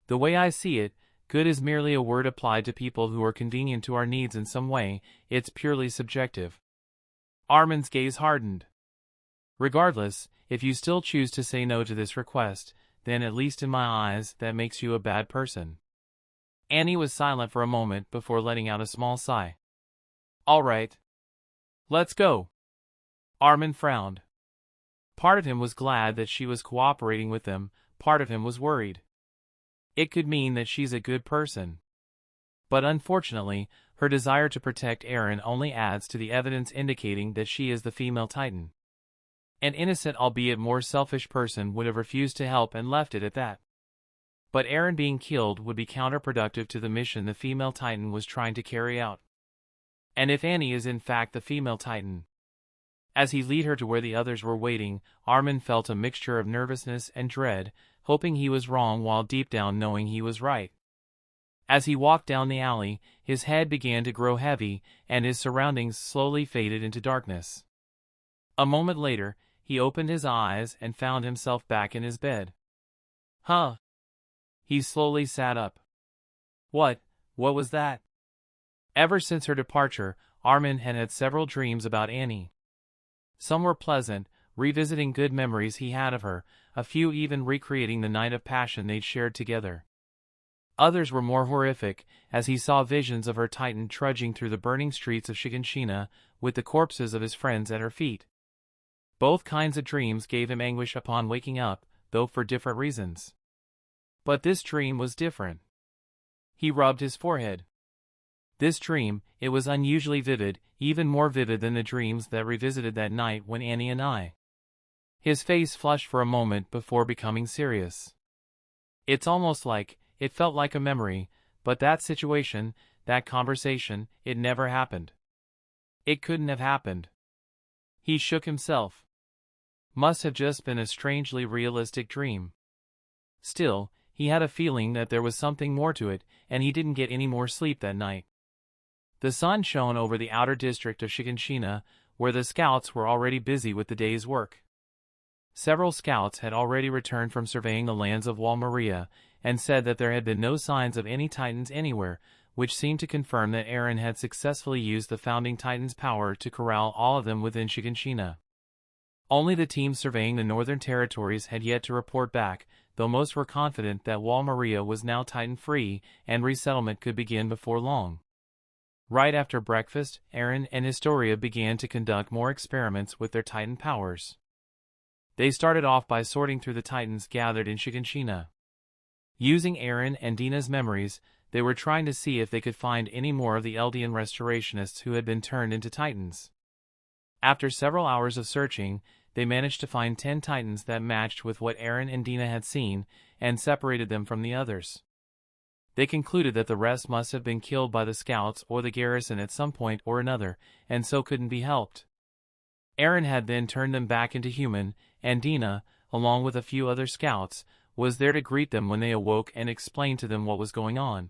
The way I see it, good is merely a word applied to people who are convenient to our needs in some way. It's purely subjective. Armin's gaze hardened. Regardless, if you still choose to say no to this request, then at least in my eyes that makes you a bad person. Annie was silent for a moment before letting out a small sigh. All right. Let's go. Armin frowned. Part of him was glad that she was cooperating with them, part of him was worried. It could mean that she's a good person. But unfortunately, her desire to protect Eren only adds to the evidence indicating that she is the female Titan. An innocent albeit more selfish person would have refused to help and left it at that. But Eren being killed would be counterproductive to the mission the female Titan was trying to carry out. And if Annie is in fact the female Titan? As he led her to where the others were waiting, Armin felt a mixture of nervousness and dread, hoping he was wrong while deep down knowing he was right. As he walked down the alley, his head began to grow heavy, and his surroundings slowly faded into darkness. A moment later, he opened his eyes and found himself back in his bed. Huh? He slowly sat up. What was that? Ever since her departure, Armin had had several dreams about Annie. Some were pleasant, revisiting good memories he had of her, a few even recreating the night of passion they'd shared together. Others were more horrific, as he saw visions of her Titan trudging through the burning streets of Shiganshina, with the corpses of his friends at her feet. Both kinds of dreams gave him anguish upon waking up, though for different reasons. But this dream was different. He rubbed his forehead. This dream, it was unusually vivid, even more vivid than the dreams that revisited that night when Annie and I. His face flushed for a moment before becoming serious. It's almost like, it felt like a memory, but that situation, that conversation, it never happened. It couldn't have happened. He shook himself. Must have just been a strangely realistic dream. Still, he had a feeling that there was something more to it, and he didn't get any more sleep that night. The sun shone over the outer district of Shiganshina, where the scouts were already busy with the day's work. Several scouts had already returned from surveying the lands of Wall Maria, and said that there had been no signs of any Titans anywhere, which seemed to confirm that Eren had successfully used the founding Titan's power to corral all of them within Shiganshina. Only the team surveying the northern territories had yet to report back, though most were confident that Wall Maria was now Titan-free, and resettlement could begin before long. Right after breakfast, Eren and Historia began to conduct more experiments with their Titan powers. They started off by sorting through the Titans gathered in Shiganshina. Using Eren and Dina's memories, they were trying to see if they could find any more of the Eldian restorationists who had been turned into Titans. After several hours of searching, they managed to find 10 Titans that matched with what Eren and Dina had seen, and separated them from the others. They concluded that the rest must have been killed by the scouts or the garrison at some point or another, and so couldn't be helped. Eren had then turned them back into human, and Dina, along with a few other scouts, was there to greet them when they awoke and explain to them what was going on.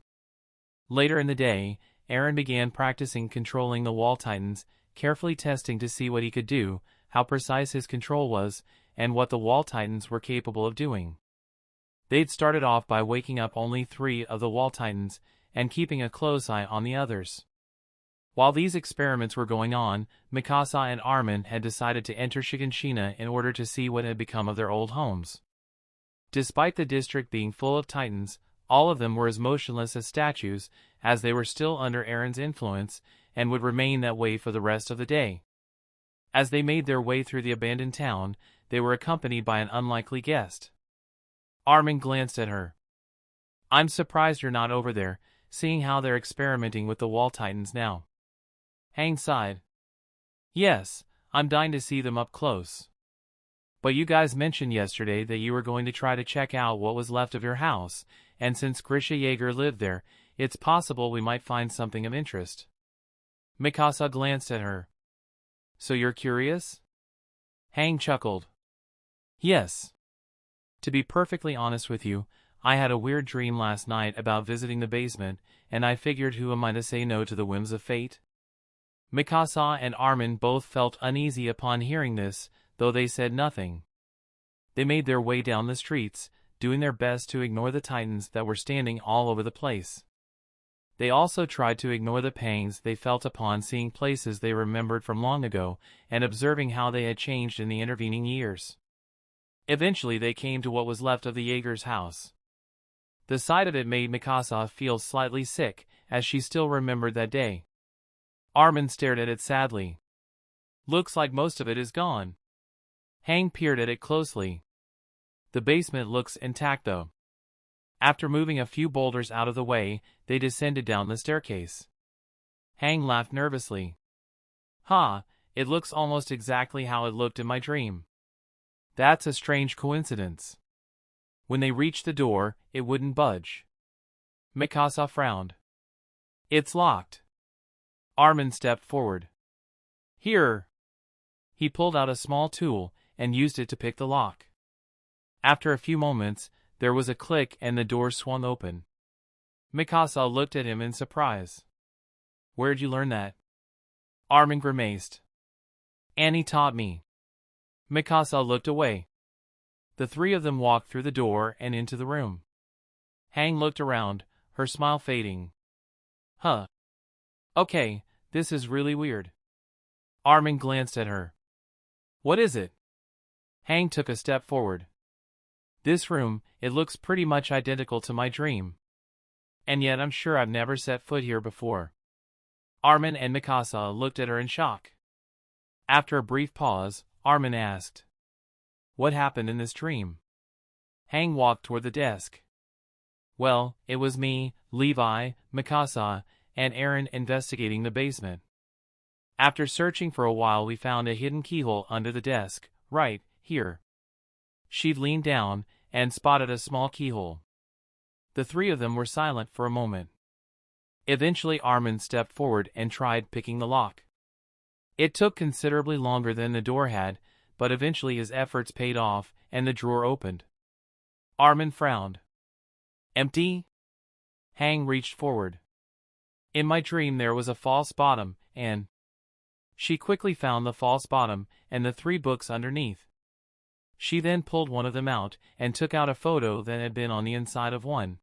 Later in the day, Eren began practicing controlling the Wall Titans, carefully testing to see what he could do, how precise his control was, and what the Wall Titans were capable of doing. They'd started off by waking up only 3 of the Wall Titans, and keeping a close eye on the others. While these experiments were going on, Mikasa and Armin had decided to enter Shiganshina in order to see what had become of their old homes. Despite the district being full of Titans, All of them were as motionless as statues, as they were still under Eren's influence, and would remain that way for the rest of the day. As they made their way through the abandoned town, they were accompanied by an unlikely guest. Armin glanced at her. "I'm surprised you're not over there, seeing how they're experimenting with the wall titans now." Hang sighed. "Yes, I'm dying to see them up close. But you guys mentioned yesterday that you were going to try to check out what was left of your house, and since Grisha Yeager lived there, it's possible we might find something of interest." Mikasa glanced at her. "So you're curious?" Hang chuckled. "Yes. To be perfectly honest with you, I had a weird dream last night about visiting the basement, and I figured who am I to say no to the whims of fate?" Mikasa and Armin both felt uneasy upon hearing this, though they said nothing. They made their way down the streets, doing their best to ignore the titans that were standing all over the place. They also tried to ignore the pangs they felt upon seeing places they remembered from long ago, and observing how they had changed in the intervening years. Eventually they came to what was left of the Yeager's house. The sight of it made Mikasa feel slightly sick, as she still remembered that day. Armin stared at it sadly. "Looks like most of it is gone." Hang peered at it closely. "The basement looks intact though." After moving a few boulders out of the way, they descended down the staircase. Hang laughed nervously. "Ha, it looks almost exactly how it looked in my dream. That's a strange coincidence." When they reached the door, it wouldn't budge. Mikasa frowned. "It's locked." Armin stepped forward. "Here." He pulled out a small tool and used it to pick the lock. After a few moments, there was a click and the door swung open. Mikasa looked at him in surprise. "Where'd you learn that?" Armin grimaced. "Annie taught me." Mikasa looked away. The three of them walked through the door and into the room. Hang looked around, her smile fading. "Huh. Okay, this is really weird." Armin glanced at her. "What is it?" Hang took a step forward. "This room, it looks pretty much identical to my dream. And yet I'm sure I've never set foot here before." Armin and Mikasa looked at her in shock. After a brief pause, Armin asked, "What happened in this dream?" Hang walked toward the desk. "Well, it was me, Levi, Mikasa, and Eren investigating the basement. After searching for a while we found a hidden keyhole under the desk, right here." She leaned down and spotted a small keyhole. The three of them were silent for a moment. Eventually Armin stepped forward and tried picking the lock. It took considerably longer than the door had, but eventually his efforts paid off and the drawer opened. Armin frowned. "Empty?" Hang reached forward. "In my dream there was a false bottom, and..." She quickly found the false bottom and the 3 books underneath. She then pulled one of them out and took out a photo that had been on the inside of one.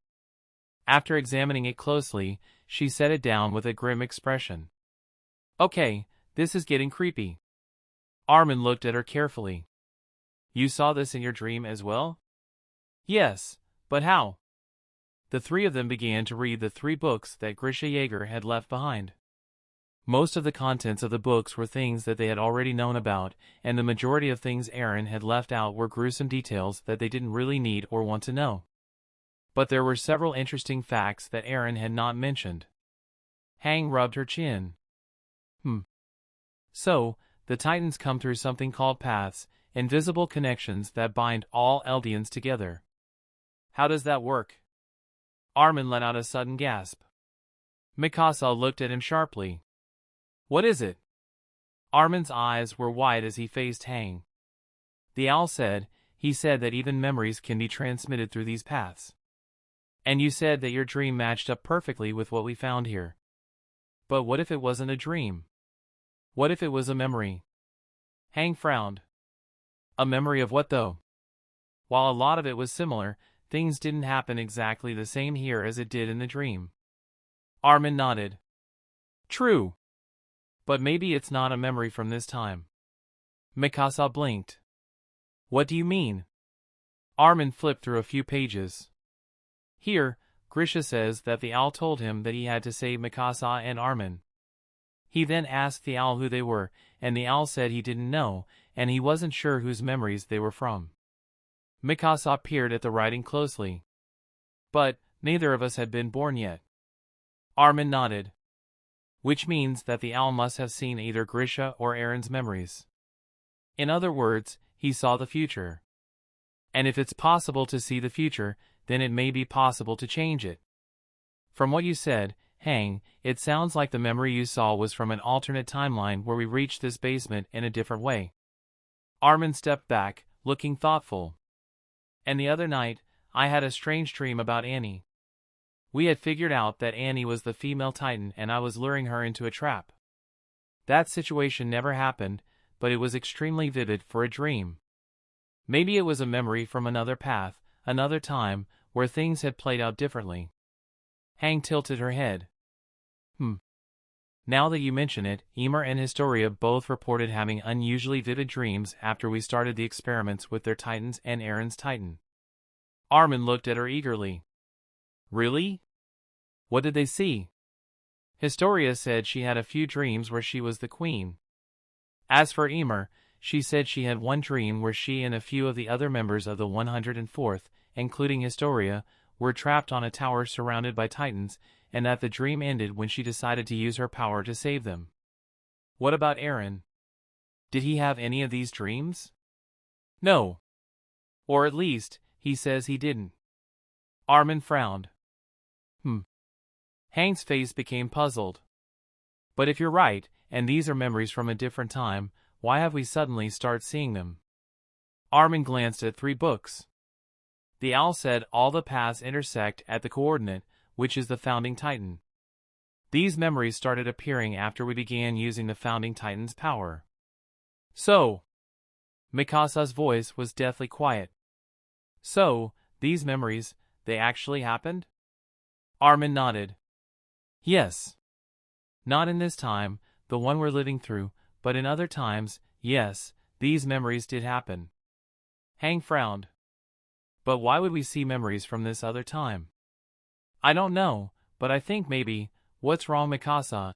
After examining it closely, she set it down with a grim expression. "Okay, this is getting creepy." Armin looked at her carefully. "You saw this in your dream as well?" "Yes, but how?" The three of them began to read the 3 books that Grisha Yeager had left behind. Most of the contents of the books were things that they had already known about, and the majority of things Eren had left out were gruesome details that they didn't really need or want to know. But there were several interesting facts that Eren had not mentioned. Hang rubbed her chin. So, the Titans come through something called paths, invisible connections that bind all Eldians together. How does that work?" Armin let out a sudden gasp. Mikasa looked at him sharply. "What is it?" Armin's eyes were wide as he faced Hang. "The owl said, he said that even memories can be transmitted through these paths. And you said that your dream matched up perfectly with what we found here. But what if it wasn't a dream? What if it was a memory?" Hang frowned. "A memory of what though?" "While a lot of it was similar, things didn't happen exactly the same here as it did in the dream." Armin nodded. "True. But maybe it's not a memory from this time." Mikasa blinked. "What do you mean?" Armin flipped through a few pages. "Here, Grisha says that the owl told him that he had to save Mikasa and Armin. He then asked the owl who they were, and the owl said he didn't know, and he wasn't sure whose memories they were from. Mikasa peered at the writing closely. But neither of us had been born yet. Armin nodded. Which means that the owl must have seen either Grisha or Eren's memories. In other words, he saw the future. And if it's possible to see the future, then it may be possible to change it. From what you said, Hang, it sounds like the memory you saw was from an alternate timeline where we reached this basement in a different way. Armin stepped back, looking thoughtful. And the other night, I had a strange dream about Annie. We had figured out that Annie was the female Titan and I was luring her into a trap. That situation never happened, but it was extremely vivid for a dream. Maybe it was a memory from another path, another time, where things had played out differently. Hang tilted her head. Now that you mention it, Ymir and Historia both reported having unusually vivid dreams after we started the experiments with their Titans and Eren's Titan. Armin looked at her eagerly. Really? What did they see? Historia said she had a few dreams where she was the queen. As for Ymir, she said she had one dream where she and a few of the other members of the 104th, including Historia, were trapped on a tower surrounded by Titans, and that the dream ended when she decided to use her power to save them. What about Eren? Did he have any of these dreams? No. Or at least, he says he didn't. Armin frowned. Hang's face became puzzled. But if you're right, and these are memories from a different time, why have we suddenly started seeing them? Armin glanced at 3 books. The owl said all the paths intersect at the coordinate, which is the founding Titan. These memories started appearing after we began using the founding Titan's power. So, Mikasa's voice was deathly quiet. So, these memories, they actually happened? Armin nodded. Yes. Not in this time, the one we're living through, but in other times, yes, these memories did happen. Hang frowned. But why would we see memories from this other time? I don't know, but I think maybe, what's wrong Mikasa?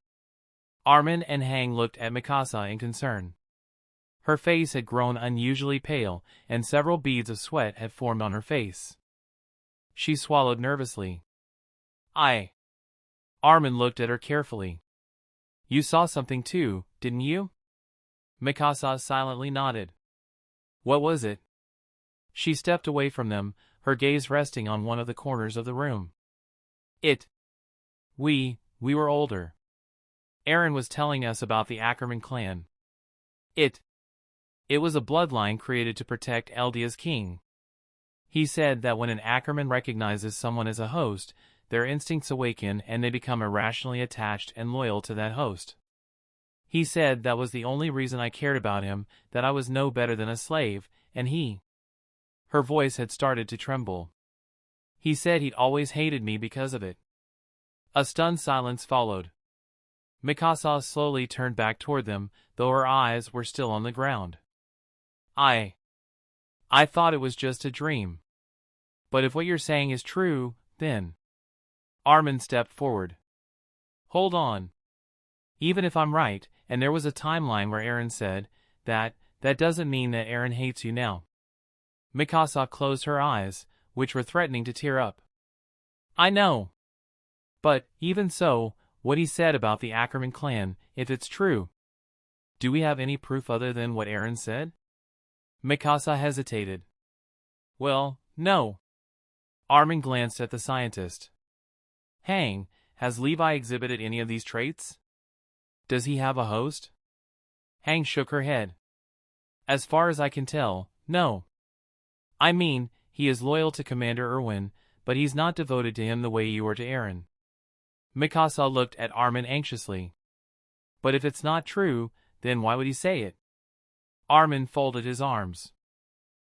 Armin and Hang looked at Mikasa in concern. Her face had grown unusually pale, and several beads of sweat had formed on her face. She swallowed nervously. Armin looked at her carefully. You saw something too, didn't you? Mikasa silently nodded. What was it? She stepped away from them, her gaze resting on one of the corners of the room. We were older. Eren was telling us about the Ackerman clan. It was a bloodline created to protect Eldia's king. He said that when an Ackerman recognizes someone as a host, their instincts awaken and they become irrationally attached and loyal to that host. He said that was the only reason I cared about him, that I was no better than a slave, and Her voice had started to tremble. He said he'd always hated me because of it. A stunned silence followed. Mikasa slowly turned back toward them, though her eyes were still on the ground. I thought it was just a dream. But if what you're saying is true, then... Armin stepped forward. Hold on. Even if I'm right, and there was a timeline where Eren said that doesn't mean that Eren hates you now. Mikasa closed her eyes, which were threatening to tear up. I know. But, even so, what he said about the Ackerman clan, if it's true. Do we have any proof other than what Eren said? Mikasa hesitated. Well, no. Armin glanced at the scientist. Hang, has Levi exhibited any of these traits? Does he have a host? Hang shook her head. As far as I can tell, no. I mean, he is loyal to Commander Erwin, but he's not devoted to him the way you are to Eren. Mikasa looked at Armin anxiously. But if it's not true, then why would he say it? Armin folded his arms.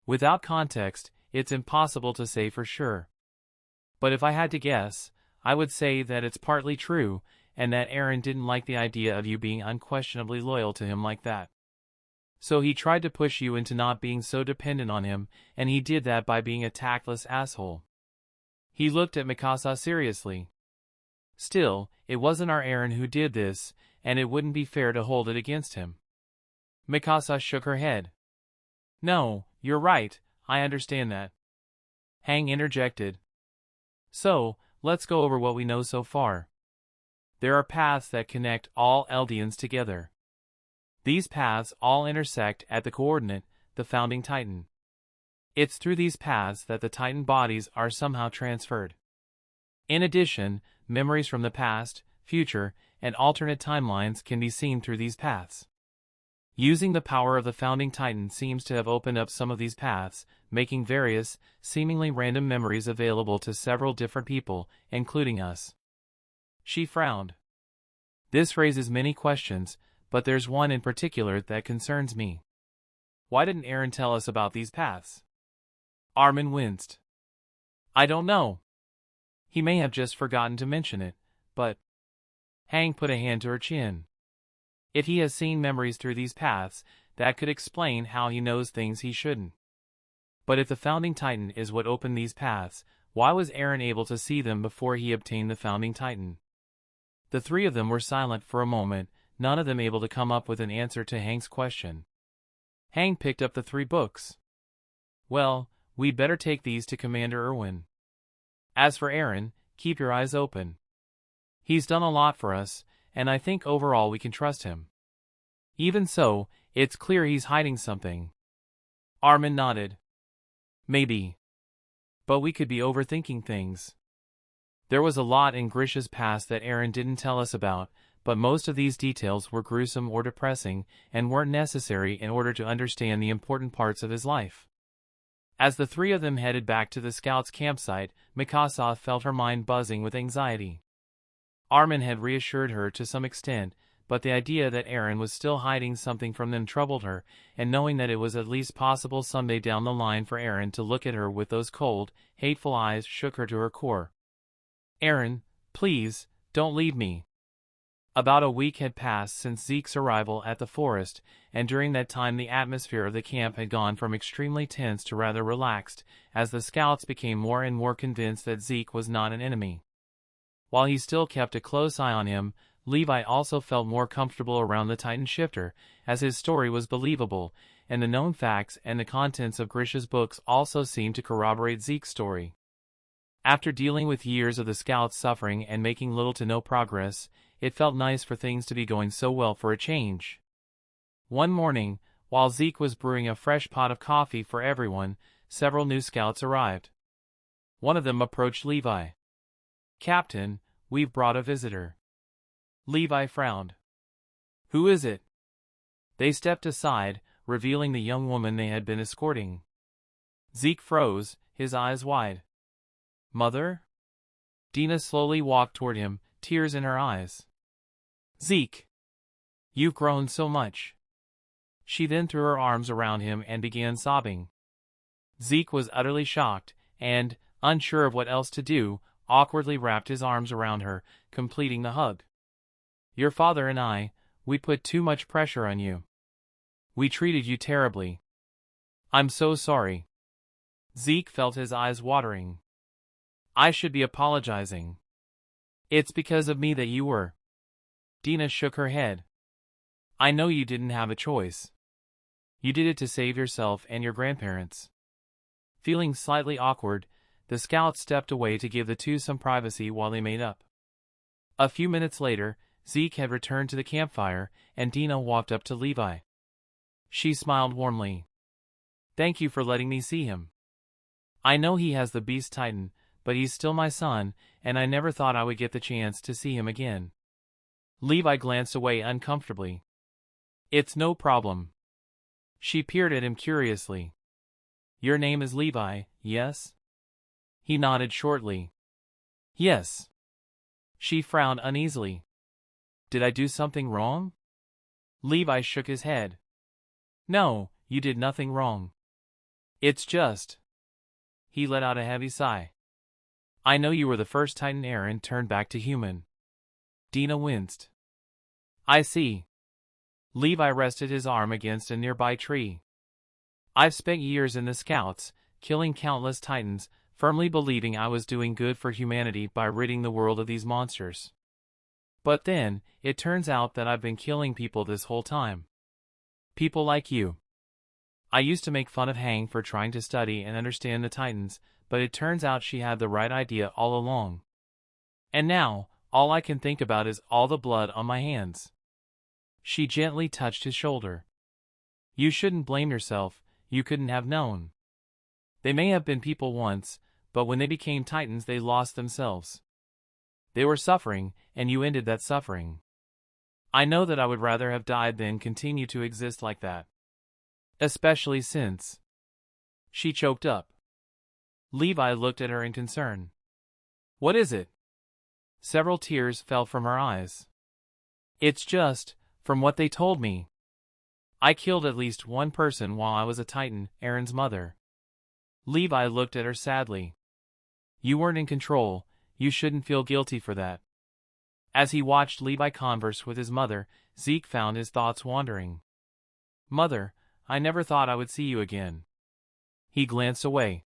Without context, it's impossible to say for sure. But if I had to guess, I would say that it's partly true, and that Eren didn't like the idea of you being unquestionably loyal to him like that. So he tried to push you into not being so dependent on him, and he did that by being a tactless asshole. He looked at Mikasa seriously. Still, it wasn't our Eren who did this, and it wouldn't be fair to hold it against him. Mikasa shook her head. No, you're right, I understand that. Hang interjected. So, let's go over what we know so far. There are paths that connect all Eldians together. These paths all intersect at the coordinate, the founding Titan. It's through these paths that the Titan bodies are somehow transferred. In addition, memories from the past, future, and alternate timelines can be seen through these paths. Using the power of the founding Titan seems to have opened up some of these paths, making various, seemingly random memories available to several different people, including us. She frowned. This raises many questions, but there's one in particular that concerns me. Why didn't Eren tell us about these paths? Armin winced. I don't know. He may have just forgotten to mention it, but... Hang put a hand to her chin. If he has seen memories through these paths, that could explain how he knows things he shouldn't. But if the founding Titan is what opened these paths, why was Eren able to see them before he obtained the founding Titan? The three of them were silent for a moment, none of them able to come up with an answer to Hang's question. Hang picked up the 3 books. Well, we'd better take these to Commander Erwin. As for Eren, keep your eyes open. He's done a lot for us, and I think overall we can trust him. Even so, it's clear he's hiding something. Armin nodded. Maybe. But we could be overthinking things. There was a lot in Grisha's past that Eren didn't tell us about, but most of these details were gruesome or depressing, and weren't necessary in order to understand the important parts of his life. As the 3 of them headed back to the scouts' campsite, Mikasa felt her mind buzzing with anxiety. Armin had reassured her to some extent, but the idea that Eren was still hiding something from them troubled her, and knowing that it was at least possible someday down the line for Eren to look at her with those cold, hateful eyes shook her to her core. Eren, please, don't leave me. About a week had passed since Zeke's arrival at the forest, and during that time the atmosphere of the camp had gone from extremely tense to rather relaxed, as the scouts became more and more convinced that Zeke was not an enemy. While he still kept a close eye on him, Levi also felt more comfortable around the Titan shifter, as his story was believable, and the known facts and the contents of Grisha's books also seemed to corroborate Zeke's story. After dealing with years of the scouts' suffering and making little to no progress, it felt nice for things to be going so well for a change. One morning, while Zeke was brewing a fresh pot of coffee for everyone, several new scouts arrived. One of them approached Levi. Captain, we've brought a visitor. Levi frowned. Who is it? They stepped aside, revealing the young woman they had been escorting. Zeke froze, his eyes wide. Mother? Dina slowly walked toward him, tears in her eyes. Zeke! You've grown so much. She then threw her arms around him and began sobbing. Zeke was utterly shocked, and, unsure of what else to do, awkwardly wrapped his arms around her, completing the hug. Your father and I, we put too much pressure on you. We treated you terribly. I'm so sorry. Zeke felt his eyes watering. I should be apologizing. It's because of me that you were. Dina shook her head. I know you didn't have a choice. You did it to save yourself and your grandparents. Feeling slightly awkward, the scouts stepped away to give the two some privacy while they made up. A few minutes later, Zeke had returned to the campfire, and Dina walked up to Levi. She smiled warmly. Thank you for letting me see him. I know he has the Beast Titan, but he's still my son, and I never thought I would get the chance to see him again. Levi glanced away uncomfortably. It's no problem. She peered at him curiously. Your name is Levi, yes? He nodded shortly. Yes. She frowned uneasily. Did I do something wrong? Levi shook his head. No, you did nothing wrong. It's just... He let out a heavy sigh. I know you were the first Titan Eren turned back to human. Dina winced. I see. Levi rested his arm against a nearby tree. I've spent years in the scouts, killing countless Titans, firmly believing I was doing good for humanity by ridding the world of these monsters. But then, it turns out that I've been killing people this whole time. People like you. I used to make fun of Hang for trying to study and understand the Titans, but it turns out she had the right idea all along. And now, all I can think about is all the blood on my hands. She gently touched his shoulder. You shouldn't blame yourself, you couldn't have known. They may have been people once, but when they became Titans they lost themselves. They were suffering, and you ended that suffering. I know that I would rather have died than continue to exist like that. Especially since... She choked up. Levi looked at her in concern. What is it? Several tears fell from her eyes. It's just, from what they told me. I killed at least one person while I was a Titan, Eren's mother. Levi looked at her sadly. You weren't in control, you shouldn't feel guilty for that. As he watched Levi converse with his mother, Zeke found his thoughts wandering. Mother, I never thought I would see you again. He glanced away.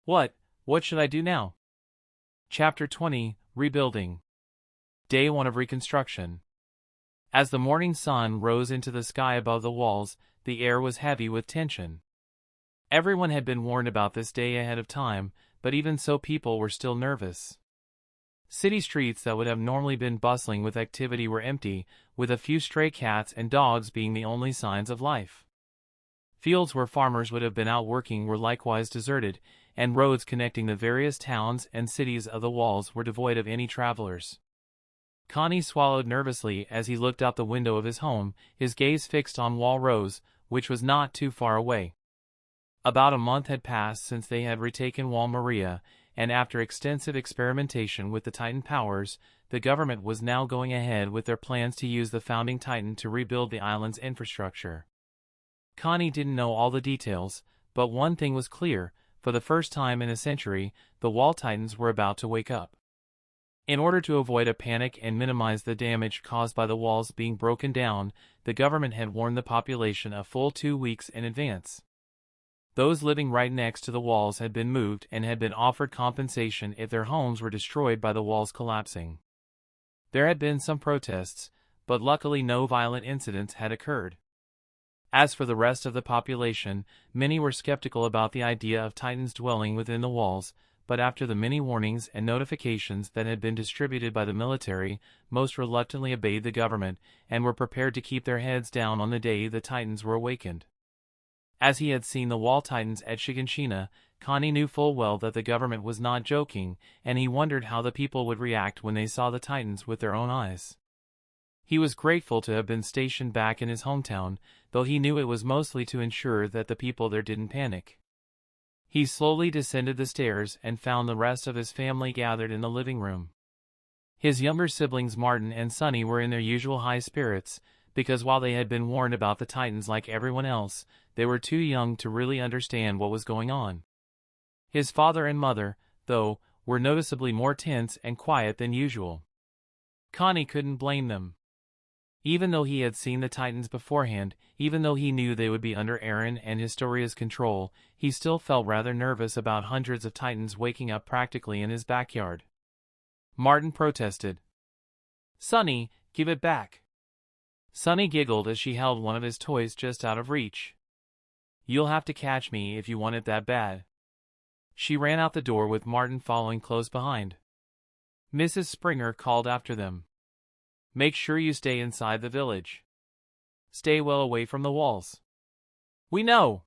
What should I do now? Chapter 20, Rebuilding. Day 1 of Reconstruction. As the morning sun rose into the sky above the walls, the air was heavy with tension. Everyone had been warned about this day ahead of time, but even so people were still nervous. City streets that would have normally been bustling with activity were empty, with a few stray cats and dogs being the only signs of life. Fields where farmers would have been out working were likewise deserted, and roads connecting the various towns and cities of the walls were devoid of any travelers. Connie swallowed nervously as he looked out the window of his home, his gaze fixed on Wall Rose, which was not too far away. About a month had passed since they had retaken Wall Maria, and after extensive experimentation with the Titan powers, the government was now going ahead with their plans to use the founding Titan to rebuild the island's infrastructure. Connie didn't know all the details, but one thing was clear: for the first time in a century, the Wall Titans were about to wake up. In order to avoid a panic and minimize the damage caused by the walls being broken down, the government had warned the population a full 2 weeks in advance. Those living right next to the walls had been moved and had been offered compensation if their homes were destroyed by the walls collapsing. There had been some protests, but luckily no violent incidents had occurred. As for the rest of the population, many were skeptical about the idea of Titans dwelling within the walls, but after the many warnings and notifications that had been distributed by the military, most reluctantly obeyed the government, and were prepared to keep their heads down on the day the Titans were awakened. As he had seen the Wall Titans at Shiganshina, Connie knew full well that the government was not joking, and he wondered how the people would react when they saw the Titans with their own eyes. He was grateful to have been stationed back in his hometown, though he knew it was mostly to ensure that the people there didn't panic. He slowly descended the stairs and found the rest of his family gathered in the living room. His younger siblings Martin and Sunny were in their usual high spirits, because while they had been warned about the Titans like everyone else, they were too young to really understand what was going on. His father and mother, though, were noticeably more tense and quiet than usual. Connie couldn't blame them. Even though he had seen the Titans beforehand, even though he knew they would be under Eren and Historia's control, he still felt rather nervous about hundreds of Titans waking up practically in his backyard. Martin protested. "Sunny, give it back." Sunny giggled as she held one of his toys just out of reach. "You'll have to catch me if you want it that bad." She ran out the door with Martin following close behind. Mrs. Springer called after them. "Make sure you stay inside the village. Stay well away from the walls." "We know."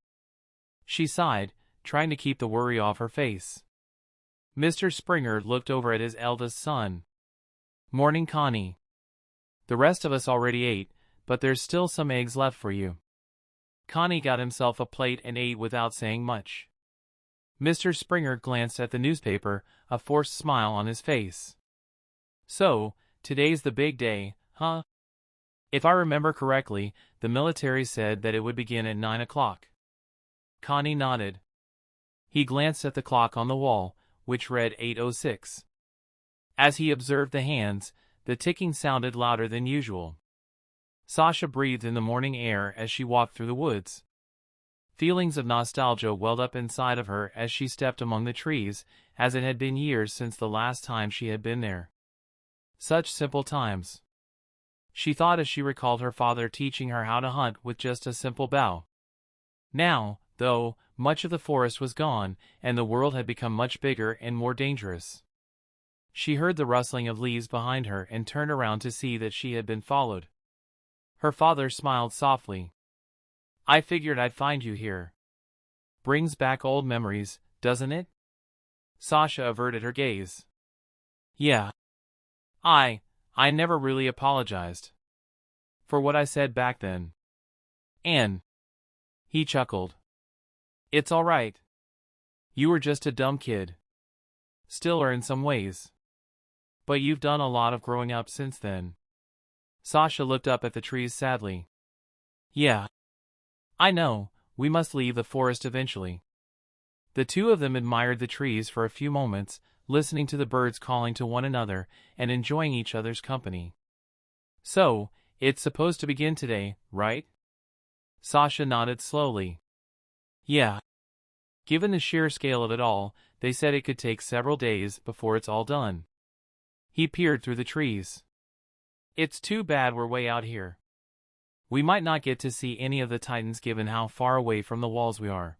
She sighed, trying to keep the worry off her face. Mr. Springer looked over at his eldest son. "Morning, Connie. The rest of us already ate, but there's still some eggs left for you." Connie got himself a plate and ate without saying much. Mr. Springer glanced at the newspaper, a forced smile on his face. "So, today's the big day, huh? If I remember correctly, the military said that it would begin at 9 o'clock. Connie nodded. He glanced at the clock on the wall, which read 8:06. As he observed the hands, the ticking sounded louder than usual. Sasha breathed in the morning air as she walked through the woods. Feelings of nostalgia welled up inside of her as she stepped among the trees, as it had been years since the last time she had been there. Such simple times. She thought as she recalled her father teaching her how to hunt with just a simple bow. Now, though, much of the forest was gone, and the world had become much bigger and more dangerous. She heard the rustling of leaves behind her and turned around to see that she had been followed. Her father smiled softly. "I figured I'd find you here." Brings back old memories, doesn't it? Sasha averted her gaze. Yeah. I never really apologized for what I said back then. And he chuckled. It's all right. You were just a dumb kid. Still are in some ways. But you've done a lot of growing up since then. Sasha looked up at the trees sadly. Yeah. I know, we must leave the forest eventually. The two of them admired the trees for a few moments, listening to the birds calling to one another and enjoying each other's company. So, it's supposed to begin today, right? Sasha nodded slowly. Yeah. Given the sheer scale of it all, they said it could take several days before it's all done. He peered through the trees. It's too bad we're way out here. We might not get to see any of the Titans given how far away from the walls we are.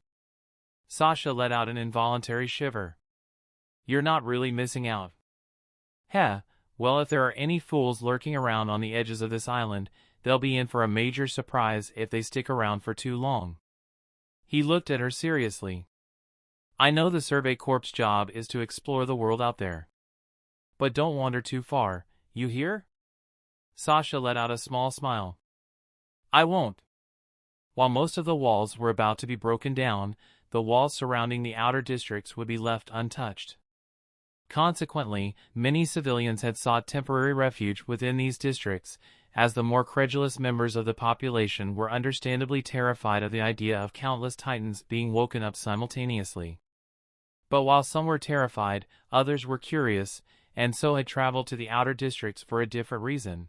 Sasha let out an involuntary shiver. You're not really missing out. Heh, well, if there are any fools lurking around on the edges of this island, they'll be in for a major surprise if they stick around for too long. He looked at her seriously. I know the Survey Corps' job is to explore the world out there. But don't wander too far, you hear? Sasha let out a small smile. I won't. While most of the walls were about to be broken down, the walls surrounding the outer districts would be left untouched. Consequently, many civilians had sought temporary refuge within these districts, as the more credulous members of the population were understandably terrified of the idea of countless Titans being woken up simultaneously. But while some were terrified, others were curious, and so had traveled to the outer districts for a different reason.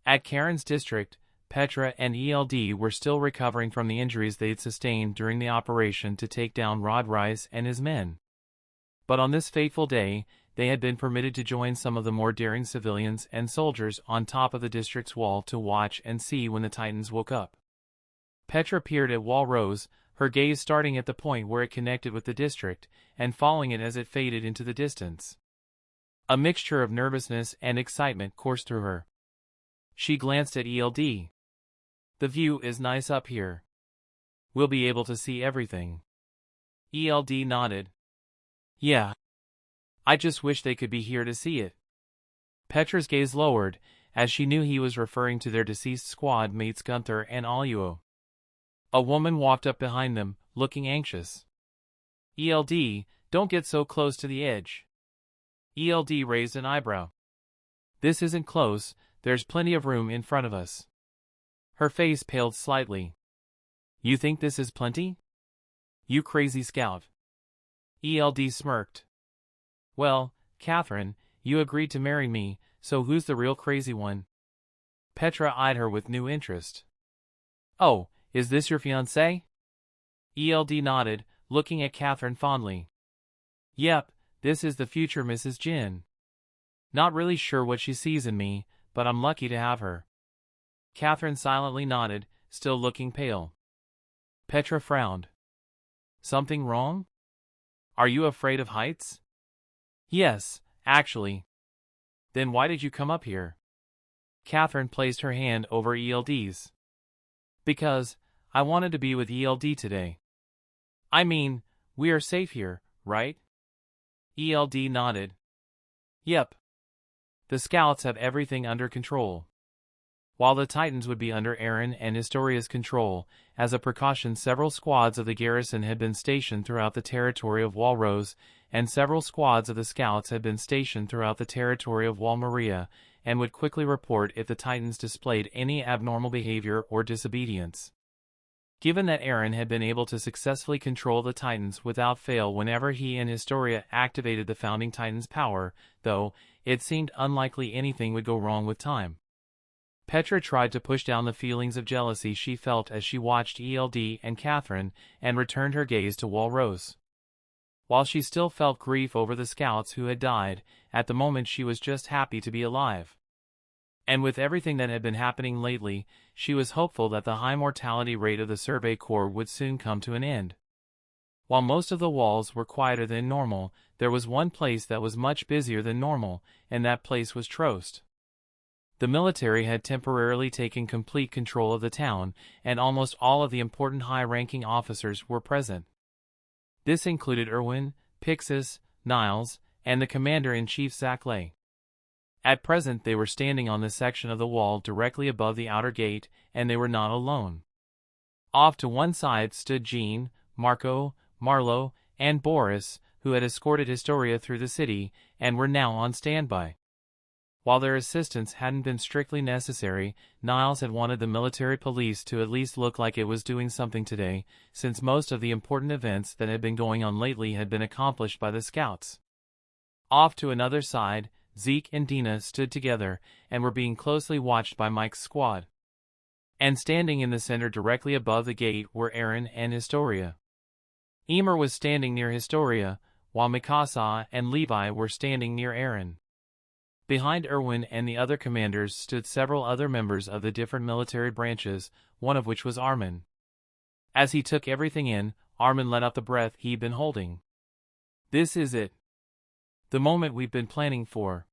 At Karen's district, Petra and ELD were still recovering from the injuries they'd sustained during the operation to take down Rod Rice and his men. But on this fateful day, they had been permitted to join some of the more daring civilians and soldiers on top of the district's wall to watch and see when the Titans woke up. Petra peered at Wall Rose, her gaze starting at the point where it connected with the district, and following it as it faded into the distance. A mixture of nervousness and excitement coursed through her. She glanced at ELD. The view is nice up here. We'll be able to see everything. ELD nodded. Yeah. I just wish they could be here to see it. Petra's gaze lowered, as she knew he was referring to their deceased squad mates Gunther and Aluo. A woman walked up behind them, looking anxious. ELD, don't get so close to the edge. ELD raised an eyebrow. This isn't close, there's plenty of room in front of us. Her face paled slightly. You think this is plenty? You crazy scout. ELD smirked. Well, Catherine, you agreed to marry me, so who's the real crazy one? Petra eyed her with new interest. Oh, is this your fiancé? ELD nodded, looking at Catherine fondly. Yep, this is the future Mrs. Jin. Not really sure what she sees in me, but I'm lucky to have her. Catherine silently nodded, still looking pale. Petra frowned. Something wrong? Are you afraid of heights? Yes, actually. Then why did you come up here? Catherine placed her hand over ELD's. Because I wanted to be with ELD today. I mean, we are safe here, right? ELD nodded. Yep. The scouts have everything under control. While the Titans would be under Eren and Historia's control, as a precaution several squads of the garrison had been stationed throughout the territory of Wall Rose, and several squads of the scouts had been stationed throughout the territory of Wall Maria, and would quickly report if the Titans displayed any abnormal behavior or disobedience. Given that Eren had been able to successfully control the Titans without fail whenever he and Historia activated the founding Titan's power, though, it seemed unlikely anything would go wrong with time. Petra tried to push down the feelings of jealousy she felt as she watched Eld and Catherine and returned her gaze to Walrose. While she still felt grief over the scouts who had died, at the moment she was just happy to be alive. And with everything that had been happening lately, she was hopeful that the high mortality rate of the Survey Corps would soon come to an end. While most of the walls were quieter than normal, there was one place that was much busier than normal, and that place was Trost. The military had temporarily taken complete control of the town, and almost all of the important high-ranking officers were present. This included Erwin, Pixis, Niles, and the commander-in-chief Zackley. At present they were standing on the section of the wall directly above the outer gate, and they were not alone. Off to one side stood Jean, Marco, Marlowe, and Boris, who had escorted Historia through the city, and were now on standby. While their assistance hadn't been strictly necessary, Niles had wanted the military police to at least look like it was doing something today, since most of the important events that had been going on lately had been accomplished by the scouts. Off to another side, Zeke and Dina stood together, and were being closely watched by Mike's squad. And standing in the center directly above the gate were Eren and Historia. Ymir was standing near Historia, while Mikasa and Levi were standing near Eren. Behind Erwin and the other commanders stood several other members of the different military branches, one of which was Armin. As he took everything in, Armin let out the breath he'd been holding. "This is it. The moment we've been planning for."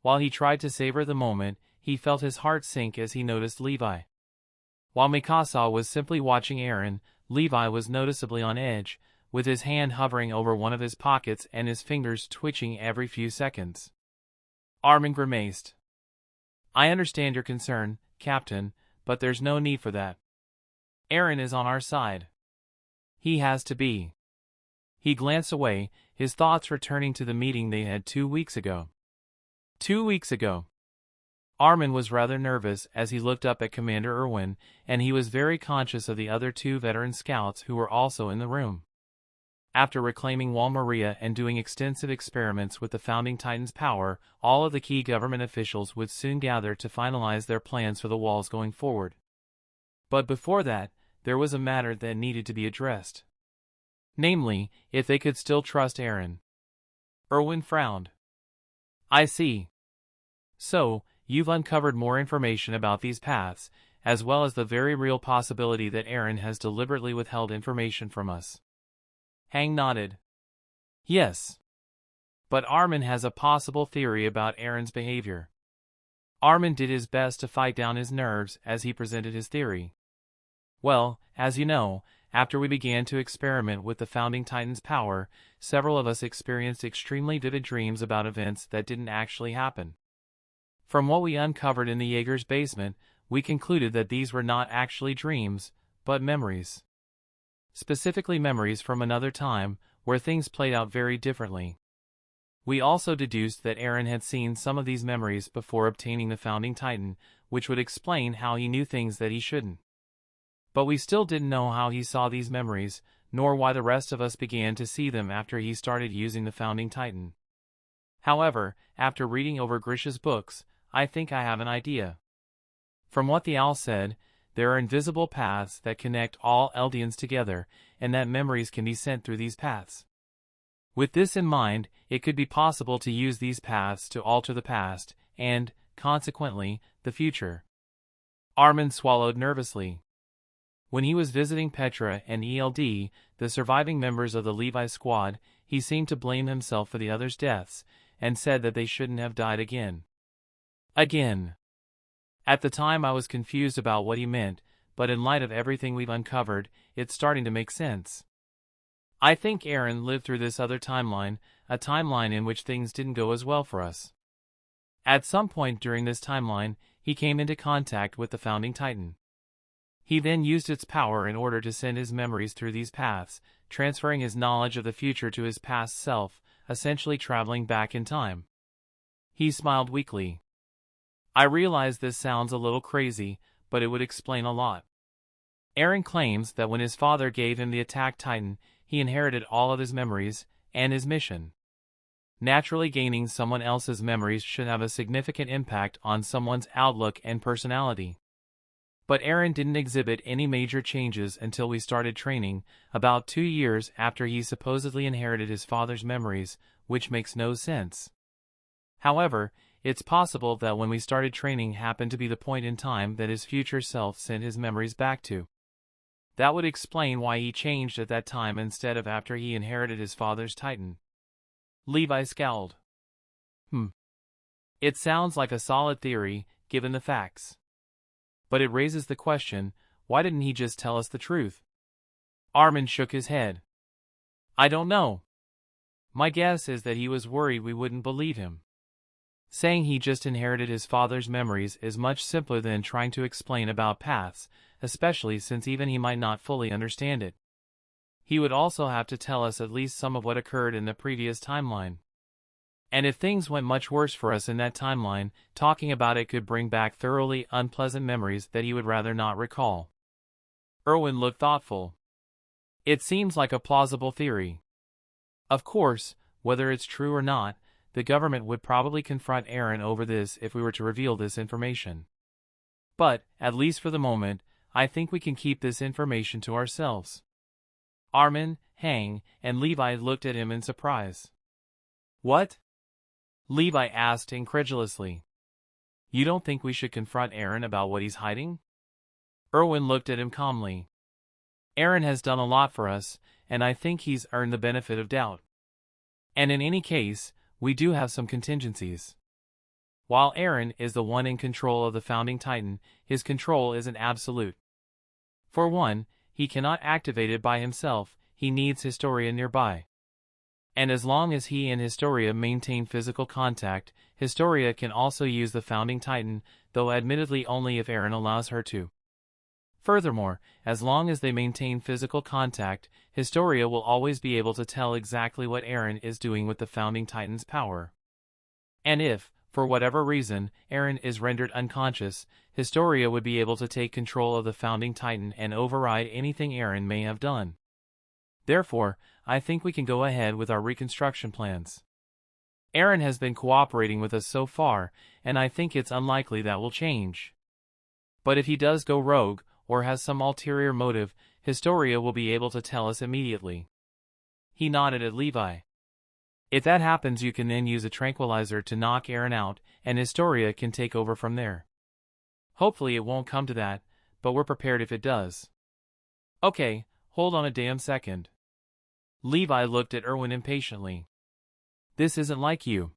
While he tried to savor the moment, he felt his heart sink as he noticed Levi. While Mikasa was simply watching Eren, Levi was noticeably on edge, with his hand hovering over one of his pockets and his fingers twitching every few seconds. Armin grimaced. "I understand your concern, Captain, but there's no need for that. Eren is on our side. He has to be." He glanced away, his thoughts returning to the meeting they had 2 weeks ago. 2 weeks ago. Armin was rather nervous as he looked up at Commander Erwin, and he was very conscious of the other 2 veteran scouts who were also in the room. After reclaiming Wall Maria and doing extensive experiments with the Founding Titan's power, all of the key government officials would soon gather to finalize their plans for the walls going forward. But before that, there was a matter that needed to be addressed. Namely, if they could still trust Eren. Erwin frowned. "I see. So, you've uncovered more information about these paths, as well as the very real possibility that Eren has deliberately withheld information from us." Hang nodded. "Yes. But Armin has a possible theory about Eren's behavior." Armin did his best to fight down his nerves as he presented his theory. "Well, as you know, after we began to experiment with the Founding Titan's power, several of us experienced extremely vivid dreams about events that didn't actually happen. From what we uncovered in the Yeager's basement, we concluded that these were not actually dreams, but memories. Specifically memories from another time, where things played out very differently. We also deduced that Eren had seen some of these memories before obtaining the Founding Titan, which would explain how he knew things that he shouldn't. But we still didn't know how he saw these memories, nor why the rest of us began to see them after he started using the Founding Titan. However, after reading over Grisha's books, I think I have an idea. From what the owl said, there are invisible paths that connect all Eldians together, and that memories can be sent through these paths. With this in mind, it could be possible to use these paths to alter the past, and, consequently, the future." Armin swallowed nervously. When he was visiting Petra and ELD, the surviving members of the Levi squad, he seemed to blame himself for the others' deaths, and said that they shouldn't have died again. Again. At the time I was confused about what he meant, but in light of everything we've uncovered, it's starting to make sense. I think Eren lived through this other timeline, a timeline in which things didn't go as well for us. At some point during this timeline, he came into contact with the Founding Titan. He then used its power in order to send his memories through these paths, transferring his knowledge of the future to his past self, essentially traveling back in time. He smiled weakly. I realize this sounds a little crazy, but it would explain a lot. Eren claims that when his father gave him the Attack Titan, he inherited all of his memories, and his mission. Naturally, gaining someone else's memories should have a significant impact on someone's outlook and personality. But Eren didn't exhibit any major changes until we started training, about 2 years after he supposedly inherited his father's memories, which makes no sense. However, it's possible that when we started training happened to be the point in time that his future self sent his memories back to. That would explain why he changed at that time instead of after he inherited his father's titan. Levi scowled. It sounds like a solid theory, given the facts. But it raises the question, why didn't he just tell us the truth? Armin shook his head. I don't know. My guess is that he was worried we wouldn't believe him. Saying he just inherited his father's memories is much simpler than trying to explain about paths, especially since even he might not fully understand it. He would also have to tell us at least some of what occurred in the previous timeline. And if things went much worse for us in that timeline, talking about it could bring back thoroughly unpleasant memories that he would rather not recall. Erwin looked thoughtful. It seems like a plausible theory. Of course, whether it's true or not, the government would probably confront Eren over this if we were to reveal this information. But, at least for the moment, I think we can keep this information to ourselves. Armin, Hang, and Levi looked at him in surprise. What? Levi asked incredulously. You don't think we should confront Eren about what he's hiding? Erwin looked at him calmly. Eren has done a lot for us, and I think he's earned the benefit of doubt. And in any case, we do have some contingencies. While Eren is the one in control of the Founding Titan, his control isn't absolute. For one, he cannot activate it by himself, he needs Historia nearby. And as long as he and Historia maintain physical contact, Historia can also use the Founding Titan, though admittedly only if Eren allows her to. Furthermore, as long as they maintain physical contact, Historia will always be able to tell exactly what Eren is doing with the Founding Titan's power. And if, for whatever reason, Eren is rendered unconscious, Historia would be able to take control of the Founding Titan and override anything Eren may have done. Therefore, I think we can go ahead with our reconstruction plans. Eren has been cooperating with us so far, and I think it's unlikely that will change. But if he does go rogue, or has some ulterior motive, Historia will be able to tell us immediately. He nodded at Levi. If that happens, you can then use a tranquilizer to knock Eren out, and Historia can take over from there. Hopefully it won't come to that, but we're prepared if it does. Okay, hold on a damn second. Levi looked at Erwin impatiently. This isn't like you.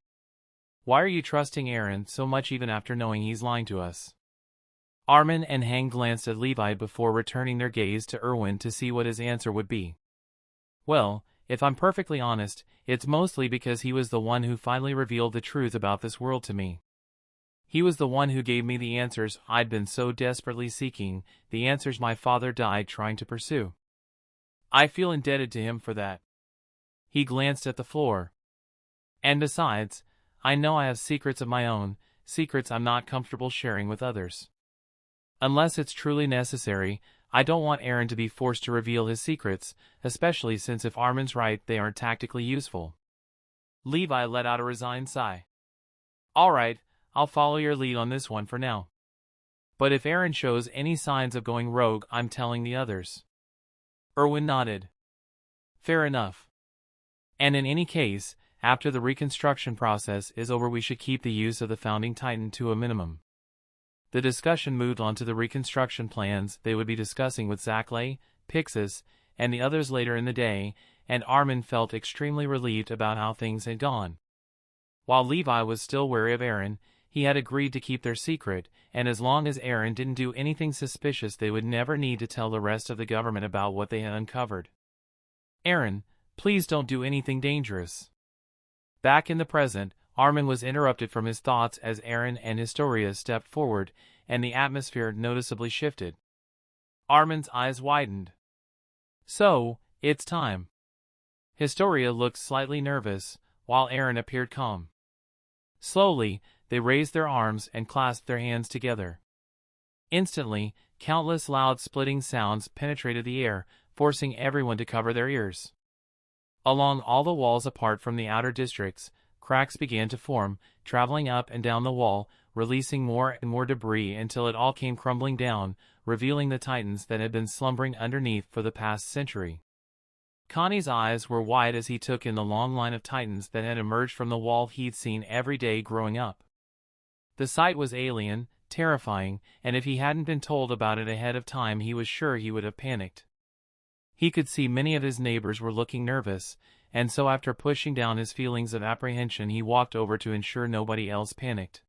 Why are you trusting Eren so much even after knowing he's lying to us? Armin and Hang glanced at Levi before returning their gaze to Erwin to see what his answer would be. Well, if I'm perfectly honest, it's mostly because he was the one who finally revealed the truth about this world to me. He was the one who gave me the answers I'd been so desperately seeking, the answers my father died trying to pursue. I feel indebted to him for that. He glanced at the floor. And besides, I know I have secrets of my own, secrets I'm not comfortable sharing with others. Unless it's truly necessary, I don't want Eren to be forced to reveal his secrets, especially since if Armin's right they aren't tactically useful. Levi let out a resigned sigh. Alright, I'll follow your lead on this one for now. But if Eren shows any signs of going rogue, I'm telling the others. Erwin nodded. Fair enough. And in any case, after the reconstruction process is over, we should keep the use of the Founding Titan to a minimum. The discussion moved on to the reconstruction plans they would be discussing with Zaklay, Pixis, and the others later in the day, and Armin felt extremely relieved about how things had gone. While Levi was still wary of Eren, he had agreed to keep their secret, and as long as Eren didn't do anything suspicious, they would never need to tell the rest of the government about what they had uncovered. Eren, please don't do anything dangerous. Back in the present, Armin was interrupted from his thoughts as Eren and Historia stepped forward, and the atmosphere noticeably shifted. Armin's eyes widened. So, it's time. Historia looked slightly nervous, while Eren appeared calm. Slowly, they raised their arms and clasped their hands together. Instantly, countless loud splitting sounds penetrated the air, forcing everyone to cover their ears. Along all the walls apart from the outer districts, cracks began to form, traveling up and down the wall, releasing more and more debris until it all came crumbling down, revealing the titans that had been slumbering underneath for the past century. Connie's eyes were wide as he took in the long line of titans that had emerged from the wall he'd seen every day growing up. The sight was alien, terrifying, and if he hadn't been told about it ahead of time he was sure he would have panicked. He could see many of his neighbors were looking nervous, and so after pushing down his feelings of apprehension he walked over to ensure nobody else panicked.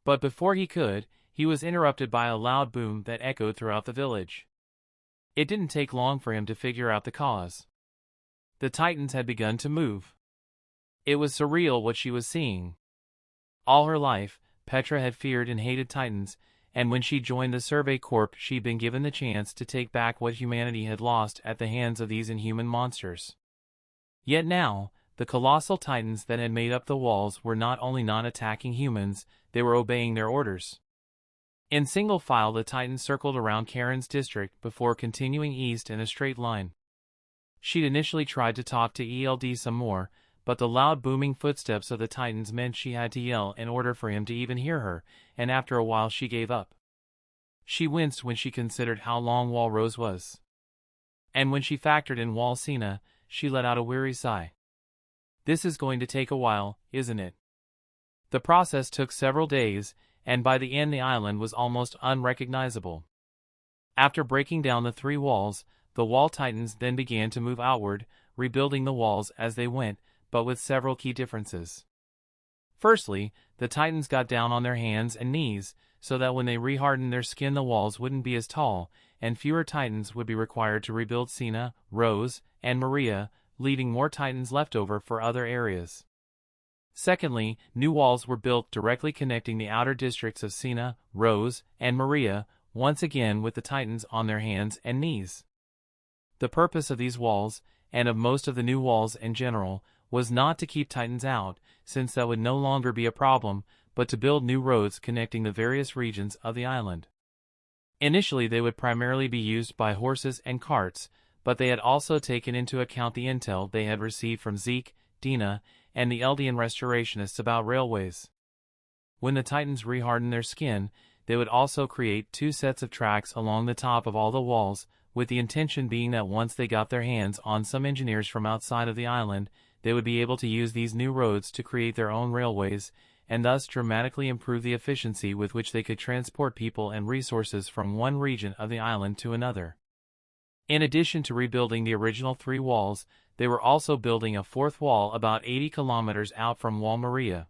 But before he could, he was interrupted by a loud boom that echoed throughout the village. It didn't take long for him to figure out the cause. The titans had begun to move. It was surreal what she was seeing. All her life, Petra had feared and hated titans, and when she joined the Survey Corps she'd been given the chance to take back what humanity had lost at the hands of these inhuman monsters. Yet now, the colossal titans that had made up the walls were not only not attacking humans, they were obeying their orders. In single file the titans circled around Karen's district before continuing east in a straight line. She'd initially tried to talk to ELD some more, but the loud booming footsteps of the titans meant she had to yell in order for him to even hear her, and after a while she gave up. She winced when she considered how long Wall Rose was. And when she factored in Wall Sina, she let out a weary sigh. This is going to take a while, isn't it? The process took several days, and by the end the island was almost unrecognizable. After breaking down the 3 walls, the wall titans then began to move outward, rebuilding the walls as they went, but with several key differences. Firstly, the titans got down on their hands and knees, so that when they rehardened their skin the walls wouldn't be as tall, and fewer titans would be required to rebuild Sina, Rose, and Maria, leaving more titans left over for other areas. Secondly, new walls were built directly connecting the outer districts of Sina, Rose, and Maria, once again with the titans on their hands and knees. The purpose of these walls, and of most of the new walls in general, was not to keep titans out, since that would no longer be a problem, but to build new roads connecting the various regions of the island. Initially they would primarily be used by horses and carts, but they had also taken into account the intel they had received from Zeke, Dina, and the Eldian restorationists about railways. When the titans rehardened their skin, they would also create 2 sets of tracks along the top of all the walls, with the intention being that once they got their hands on some engineers from outside of the island, they would be able to use these new roads to create their own railways, and thus dramatically improve the efficiency with which they could transport people and resources from one region of the island to another. In addition to rebuilding the original 3 walls, they were also building a 4th wall about 80 kilometers out from Wall Maria.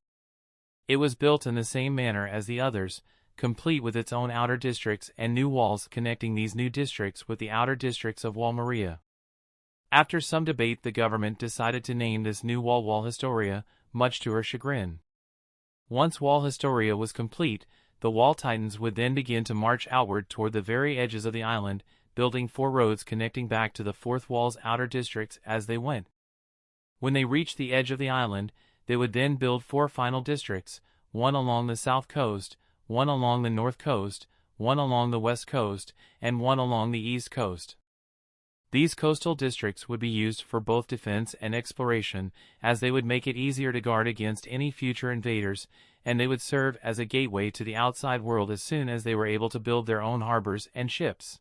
It was built in the same manner as the others, complete with its own outer districts and new walls connecting these new districts with the outer districts of Wall Maria. After some debate the government decided to name this new wall Wall Historia, much to her chagrin. Once Wall Historia was complete, the wall titans would then begin to march outward toward the very edges of the island, building 4 roads connecting back to the 4th wall's outer districts as they went. When they reached the edge of the island, they would then build 4 final districts, one along the south coast, one along the north coast, one along the west coast, and one along the east coast. These coastal districts would be used for both defense and exploration, as they would make it easier to guard against any future invaders, and they would serve as a gateway to the outside world as soon as they were able to build their own harbors and ships.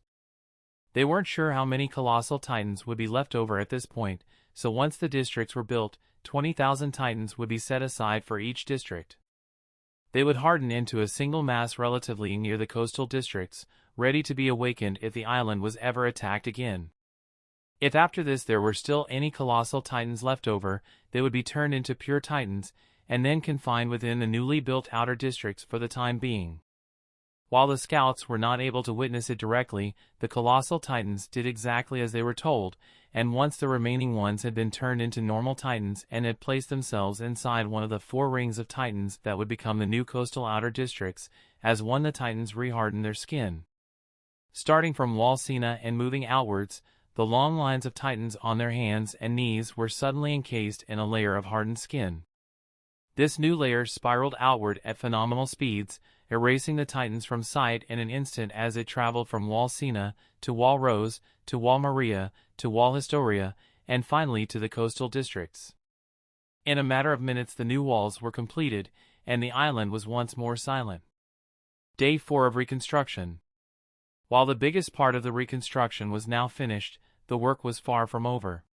They weren't sure how many colossal titans would be left over at this point, so once the districts were built, 20,000 titans would be set aside for each district. They would harden into a single mass relatively near the coastal districts, ready to be awakened if the island was ever attacked again. If after this there were still any colossal titans left over, they would be turned into pure titans, and then confined within the newly built outer districts for the time being. While the scouts were not able to witness it directly, the colossal titans did exactly as they were told, and once the remaining ones had been turned into normal titans and had placed themselves inside one of the 4 rings of titans that would become the new coastal outer districts, as one the titans rehardened their skin. Starting from Wall Sina and moving outwards, the long lines of titans on their hands and knees were suddenly encased in a layer of hardened skin. This new layer spiraled outward at phenomenal speeds, erasing the titans from sight in an instant as it traveled from Wall Sina, to Wall Rose, to Wall Maria, to Wall Historia, and finally to the coastal districts. In a matter of minutes the new walls were completed, and the island was once more silent. Day 4 of reconstruction. While the biggest part of the reconstruction was now finished, the work was far from over.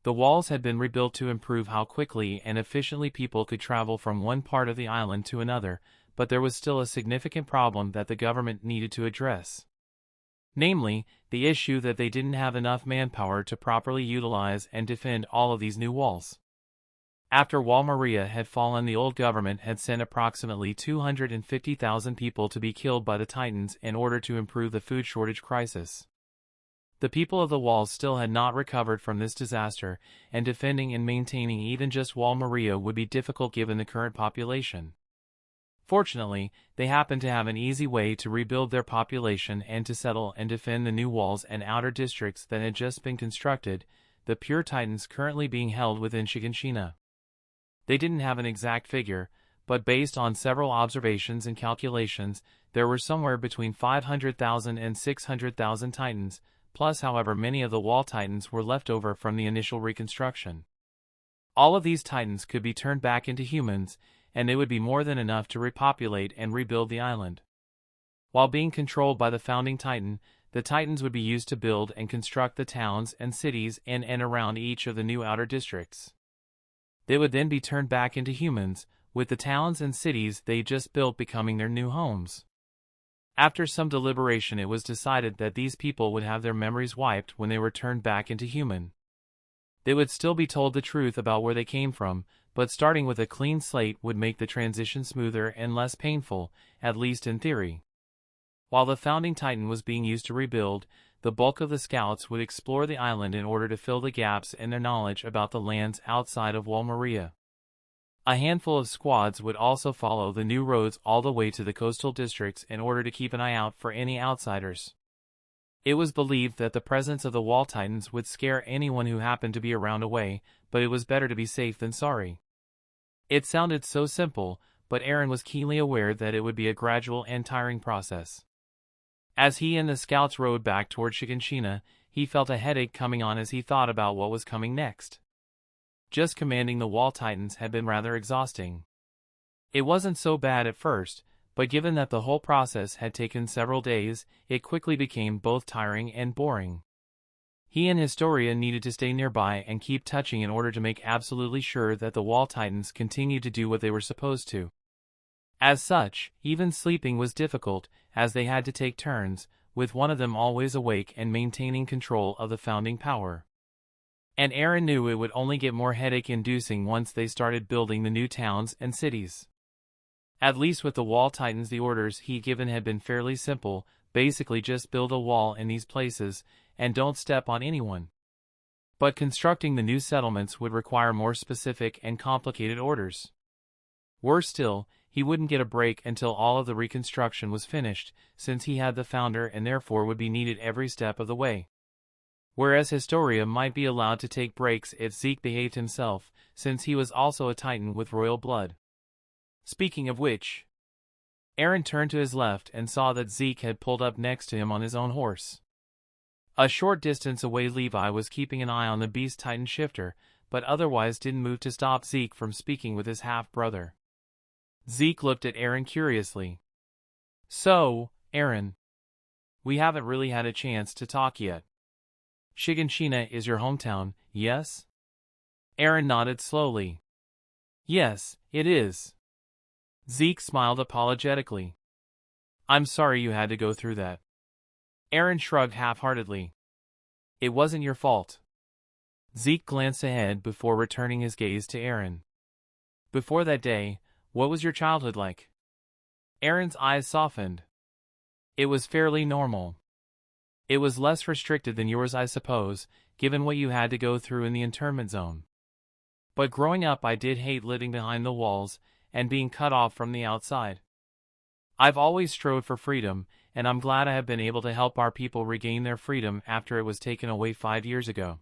The walls had been rebuilt to improve how quickly and efficiently people could travel from one part of the island to another, but there was still a significant problem that the government needed to address. Namely, the issue that they didn't have enough manpower to properly utilize and defend all of these new walls. After Wall Maria had fallen, the old government had sent approximately 250,000 people to be killed by the Titans in order to improve the food shortage crisis. The people of the walls still had not recovered from this disaster, and defending and maintaining even just Wall Maria would be difficult given the current population. Fortunately, they happened to have an easy way to rebuild their population and to settle and defend the new walls and outer districts that had just been constructed, the pure Titans currently being held within Shiganshina. They didn't have an exact figure, but based on several observations and calculations, there were somewhere between 500,000 and 600,000 Titans, plus however many of the wall Titans were left over from the initial reconstruction. All of these Titans could be turned back into humans, and they would be more than enough to repopulate and rebuild the island. While being controlled by the founding Titan, the Titans would be used to build and construct the towns and cities in and around each of the new outer districts. They would then be turned back into humans, with the towns and cities they just built becoming their new homes. After some deliberation, it was decided that these people would have their memories wiped when they were turned back into human. They would still be told the truth about where they came from, but starting with a clean slate would make the transition smoother and less painful, at least in theory. While the founding Titan was being used to rebuild, the bulk of the scouts would explore the island in order to fill the gaps in their knowledge about the lands outside of Wall Maria. A handful of squads would also follow the new roads all the way to the coastal districts in order to keep an eye out for any outsiders. It was believed that the presence of the Wall Titans would scare anyone who happened to be around away, but it was better to be safe than sorry. It sounded so simple, but Eren was keenly aware that it would be a gradual and tiring process. As he and the scouts rode back toward Shiganshina, he felt a headache coming on as he thought about what was coming next. Just commanding the Wall Titans had been rather exhausting. It wasn't so bad at first, but given that the whole process had taken several days, it quickly became both tiring and boring. He and Historia needed to stay nearby and keep touching in order to make absolutely sure that the Wall Titans continued to do what they were supposed to. As such, even sleeping was difficult, as they had to take turns, with one of them always awake and maintaining control of the founding power. And Eren knew it would only get more headache-inducing once they started building the new towns and cities. At least with the Wall Titans, the orders he'd given had been fairly simple, basically just build a wall in these places, and don't step on anyone. But constructing the new settlements would require more specific and complicated orders. Worse still, he wouldn't get a break until all of the reconstruction was finished, since he had the founder and therefore would be needed every step of the way. Whereas Historia might be allowed to take breaks if Zeke behaved himself, since he was also a Titan with royal blood. Speaking of which, Eren turned to his left and saw that Zeke had pulled up next to him on his own horse. A short distance away, Levi was keeping an eye on the beast Titan shifter, but otherwise didn't move to stop Zeke from speaking with his half-brother. Zeke looked at Eren curiously. "So, Eren, we haven't really had a chance to talk yet. Shiganshina is your hometown, yes?" Eren nodded slowly. "Yes, it is." Zeke smiled apologetically. "I'm sorry you had to go through that." Eren shrugged half-heartedly. "It wasn't your fault." Zeke glanced ahead before returning his gaze to Eren. "Before that day, what was your childhood like?" Eren's eyes softened. "It was fairly normal. It was less restricted than yours, I suppose, given what you had to go through in the internment zone. But growing up, I did hate living behind the walls and being cut off from the outside. I've always strove for freedom, and I'm glad I have been able to help our people regain their freedom after it was taken away 5 years ago.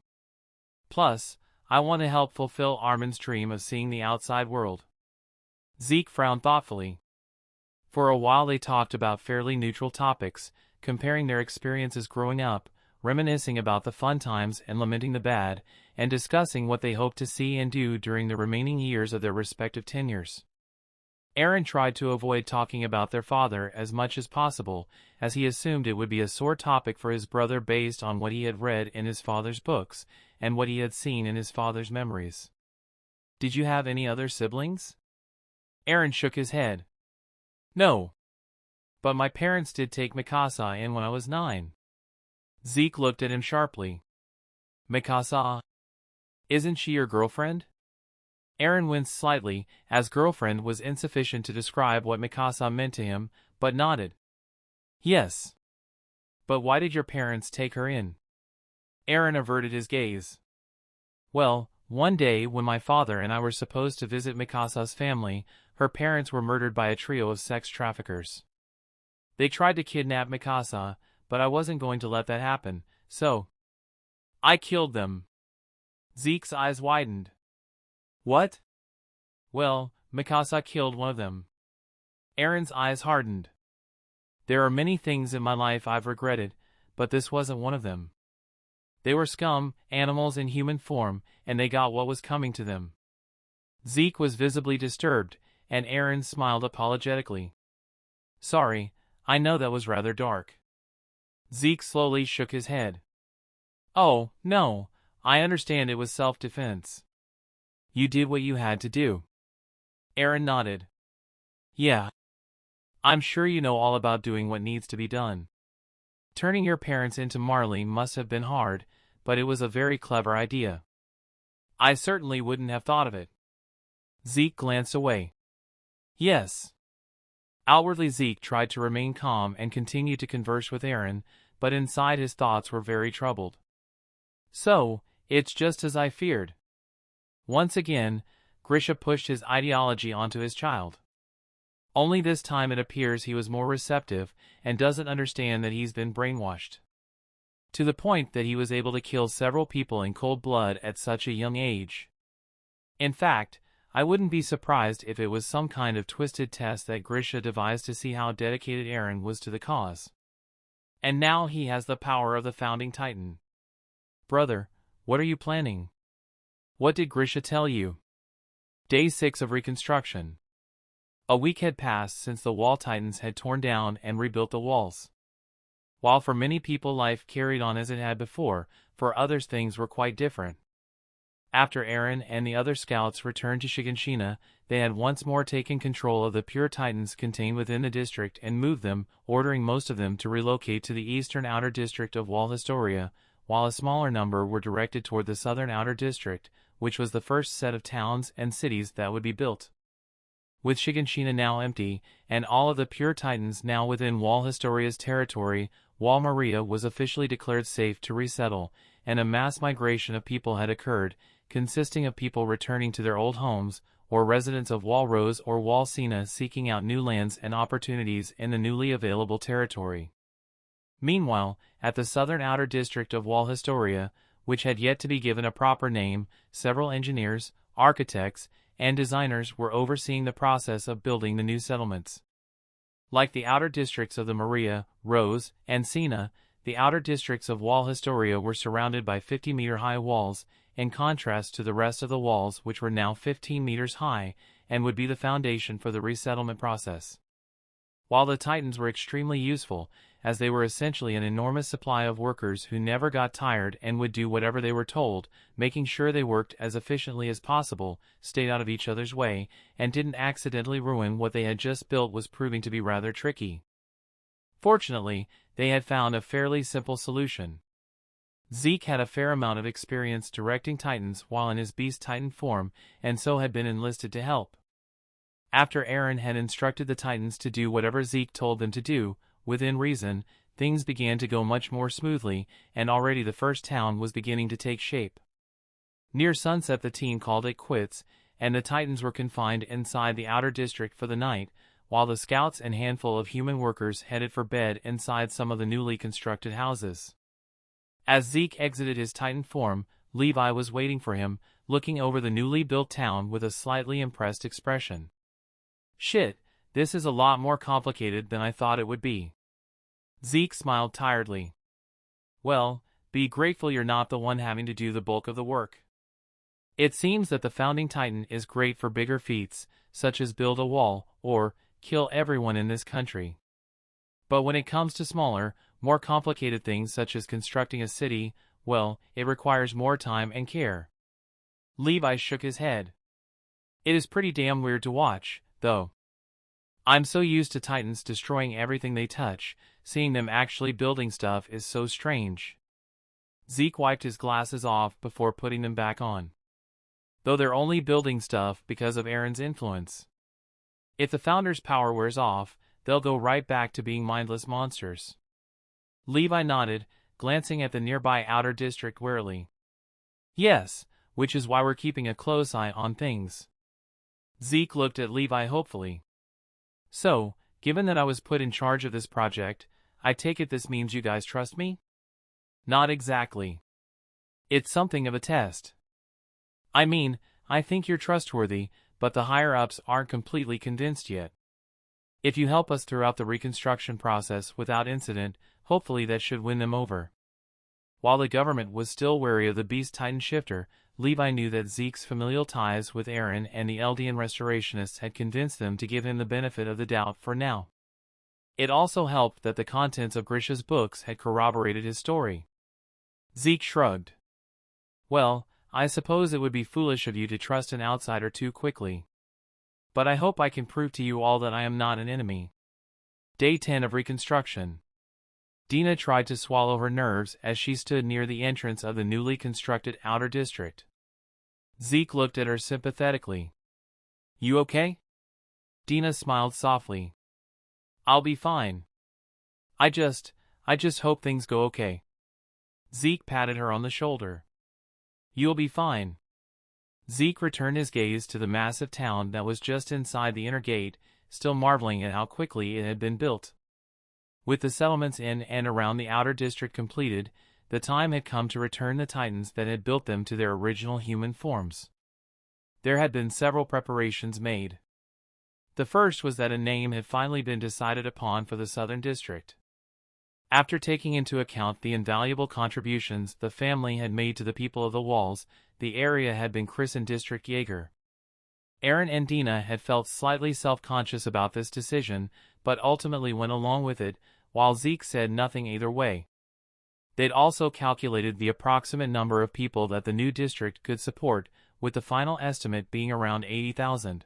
Plus, I want to help fulfill Armin's dream of seeing the outside world." Zeke frowned thoughtfully. For a while they talked about fairly neutral topics, comparing their experiences growing up, reminiscing about the fun times and lamenting the bad, and discussing what they hoped to see and do during the remaining years of their respective tenures. Eren tried to avoid talking about their father as much as possible, as he assumed it would be a sore topic for his brother based on what he had read in his father's books, and what he had seen in his father's memories. "Did you have any other siblings?" Eren shook his head. "No. But my parents did take Mikasa in when I was 9. Zeke looked at him sharply. "Mikasa? Isn't she your girlfriend?" Eren winced slightly, as girlfriend was insufficient to describe what Mikasa meant to him, but nodded. "Yes. But why did your parents take her in?" Eren averted his gaze. "Well, one day when my father and I were supposed to visit Mikasa's family, her parents were murdered by a trio of sex traffickers. They tried to kidnap Mikasa, but I wasn't going to let that happen, so I killed them." Zeke's eyes widened. "What?" "Well, Mikasa killed one of them." Eren's eyes hardened. "There are many things in my life I've regretted, but this wasn't one of them. They were scum, animals in human form, and they got what was coming to them." Zeke was visibly disturbed, and Eren smiled apologetically. "Sorry, I know that was rather dark." Zeke slowly shook his head. "Oh, no, I understand it was self-defense. You did what you had to do." Eren nodded. "Yeah. I'm sure you know all about doing what needs to be done. Turning your parents into Marley must have been hard, but it was a very clever idea. I certainly wouldn't have thought of it." Zeke glanced away. "Yes." Outwardly Zeke tried to remain calm and continue to converse with Eren, but inside his thoughts were very troubled. "So, it's just as I feared." Once again, Grisha pushed his ideology onto his child. Only this time it appears he was more receptive and doesn't understand that he's been brainwashed. To the point that he was able to kill several people in cold blood at such a young age. In fact, I wouldn't be surprised if it was some kind of twisted test that Grisha devised to see how dedicated Eren was to the cause. And now he has the power of the founding titan. "Brother, what are you planning? What did Grisha tell you?" Day 6 of reconstruction. A week had passed since the wall titans had torn down and rebuilt the walls. While for many people life carried on as it had before, for others things were quite different. After Eren and the other scouts returned to Shiganshina, they had once more taken control of the pure titans contained within the district and moved them, ordering most of them to relocate to the eastern outer district of Wall Historia, while a smaller number were directed toward the southern outer district, which was the first set of towns and cities that would be built. With Shiganshina now empty, and all of the pure titans now within Wall Historia's territory, Wall Maria was officially declared safe to resettle, and a mass migration of people had occurred, consisting of people returning to their old homes, or residents of Wall Rose or Wall Sina seeking out new lands and opportunities in the newly available territory. Meanwhile, at the southern outer district of Wall Historia, which had yet to be given a proper name, several engineers, architects, and designers were overseeing the process of building the new settlements. Like the outer districts of the Maria, Rose, and Sina, the outer districts of Wall Historia were surrounded by 50-meter-high walls, in contrast to the rest of the walls which were now 15 meters high, and would be the foundation for the resettlement process. While the Titans were extremely useful, as they were essentially an enormous supply of workers who never got tired and would do whatever they were told, making sure they worked as efficiently as possible, stayed out of each other's way, and didn't accidentally ruin what they had just built was proving to be rather tricky. Fortunately, they had found a fairly simple solution. Zeke had a fair amount of experience directing Titans while in his Beast Titan form, and so had been enlisted to help. After Eren had instructed the Titans to do whatever Zeke told them to do, within reason, things began to go much more smoothly, and already the first town was beginning to take shape. Near sunset the team called it quits, and the Titans were confined inside the outer district for the night, while the scouts and handful of human workers headed for bed inside some of the newly constructed houses. As Zeke exited his Titan form, Levi was waiting for him, looking over the newly built town with a slightly impressed expression. "Shit, this is a lot more complicated than I thought it would be." Zeke smiled tiredly. "Well, be grateful you're not the one having to do the bulk of the work. It seems that the founding titan is great for bigger feats, such as build a wall, or kill everyone in this country. But when it comes to smaller, more complicated things such as constructing a city, well, it requires more time and care. Levi shook his head. It is pretty damn weird to watch, though. I'm so used to titans destroying everything they touch, seeing them actually building stuff is so strange. Zeke wiped his glasses off before putting them back on. Though they're only building stuff because of Eren's influence. If the Founder's power wears off, they'll go right back to being mindless monsters. Levi nodded, glancing at the nearby outer district warily. Yes, which is why we're keeping a close eye on things. Zeke looked at Levi hopefully. So, given that I was put in charge of this project, I take it this means you guys trust me? Not exactly. It's something of a test. I mean, I think you're trustworthy, but the higher-ups aren't completely convinced yet. If you help us throughout the reconstruction process without incident, hopefully that should win them over. While the government was still wary of the Beast Titan shifter, Levi knew that Zeke's familial ties with Eren and the Eldian restorationists had convinced them to give him the benefit of the doubt for now. It also helped that the contents of Grisha's books had corroborated his story. Zeke shrugged. Well, I suppose it would be foolish of you to trust an outsider too quickly. But I hope I can prove to you all that I am not an enemy. Day 10 of Reconstruction. Dina tried to swallow her nerves as she stood near the entrance of the newly constructed outer district. Zeke looked at her sympathetically. You okay? Dina smiled softly. I'll be fine. I just hope things go okay. Zeke patted her on the shoulder. You'll be fine. Zeke returned his gaze to the massive town that was just inside the inner gate, still marveling at how quickly it had been built. With the settlements in and around the outer district completed, the time had come to return the titans that had built them to their original human forms. There had been several preparations made. The first was that a name had finally been decided upon for the southern district. After taking into account the invaluable contributions the family had made to the people of the walls, the area had been christened District Yeager. Eren and Dina had felt slightly self-conscious about this decision, but ultimately went along with it, while Zeke said nothing either way. They'd also calculated the approximate number of people that the new district could support, with the final estimate being around 80,000.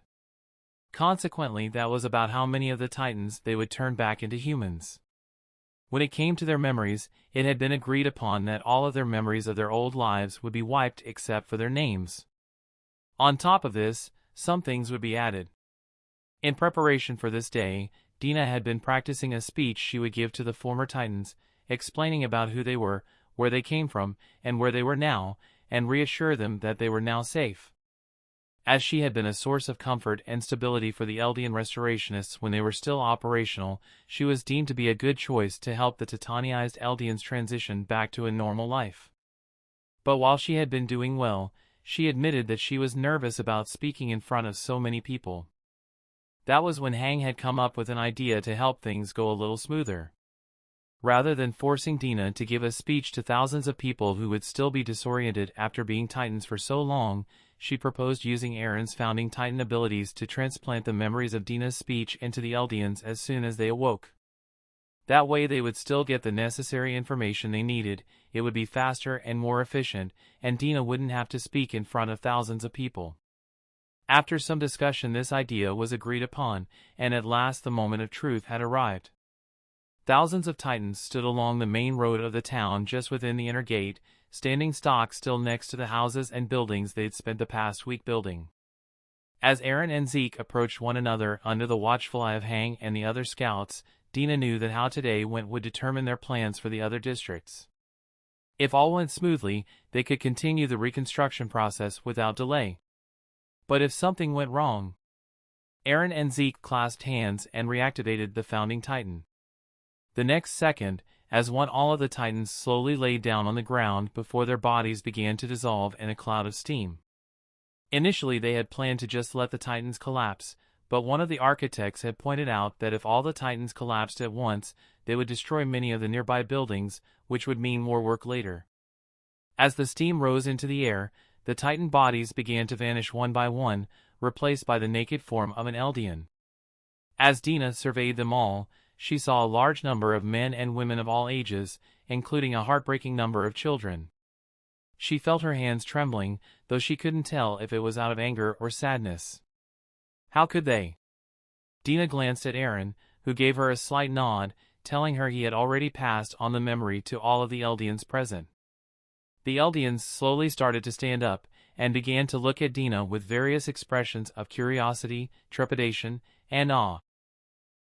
Consequently, that was about how many of the titans they would turn back into humans. When it came to their memories, it had been agreed upon that all of their memories of their old lives would be wiped except for their names. On top of this, some things would be added. In preparation for this day, Dina had been practicing a speech she would give to the former titans, explaining about who they were, where they came from, and where they were now, and reassure them that they were now safe. As she had been a source of comfort and stability for the Eldian restorationists when they were still operational, she was deemed to be a good choice to help the Titanized Eldians transition back to a normal life. But while she had been doing well, she admitted that she was nervous about speaking in front of so many people. That was when Hang had come up with an idea to help things go a little smoother. Rather than forcing Dina to give a speech to thousands of people who would still be disoriented after being titans for so long, she proposed using Eren's founding titan abilities to transplant the memories of Dina's speech into the Eldians as soon as they awoke. That way they would still get the necessary information they needed, it would be faster and more efficient, and Dina wouldn't have to speak in front of thousands of people. After some discussion, this idea was agreed upon, and at last the moment of truth had arrived. Thousands of titans stood along the main road of the town just within the inner gate, standing stock still next to the houses and buildings they'd spent the past week building. As Eren and Zeke approached one another under the watchful eye of Hang and the other scouts, Dina knew that how today went would determine their plans for the other districts. If all went smoothly, they could continue the reconstruction process without delay. But if something went wrong... Eren and Zeke clasped hands and reactivated the founding titan. The next second, as all of the titans slowly laid down on the ground before their bodies began to dissolve in a cloud of steam. Initially they had planned to just let the titans collapse, but one of the architects had pointed out that if all the titans collapsed at once, they would destroy many of the nearby buildings, which would mean more work later. As the steam rose into the air, the Titan bodies began to vanish one by one, replaced by the naked form of an Eldian. As Dina surveyed them all, she saw a large number of men and women of all ages, including a heartbreaking number of children. She felt her hands trembling, though she couldn't tell if it was out of anger or sadness. How could they? Dina glanced at Eren, who gave her a slight nod, telling her he had already passed on the memory to all of the Eldians present. The Eldians slowly started to stand up, and began to look at Dina with various expressions of curiosity, trepidation, and awe.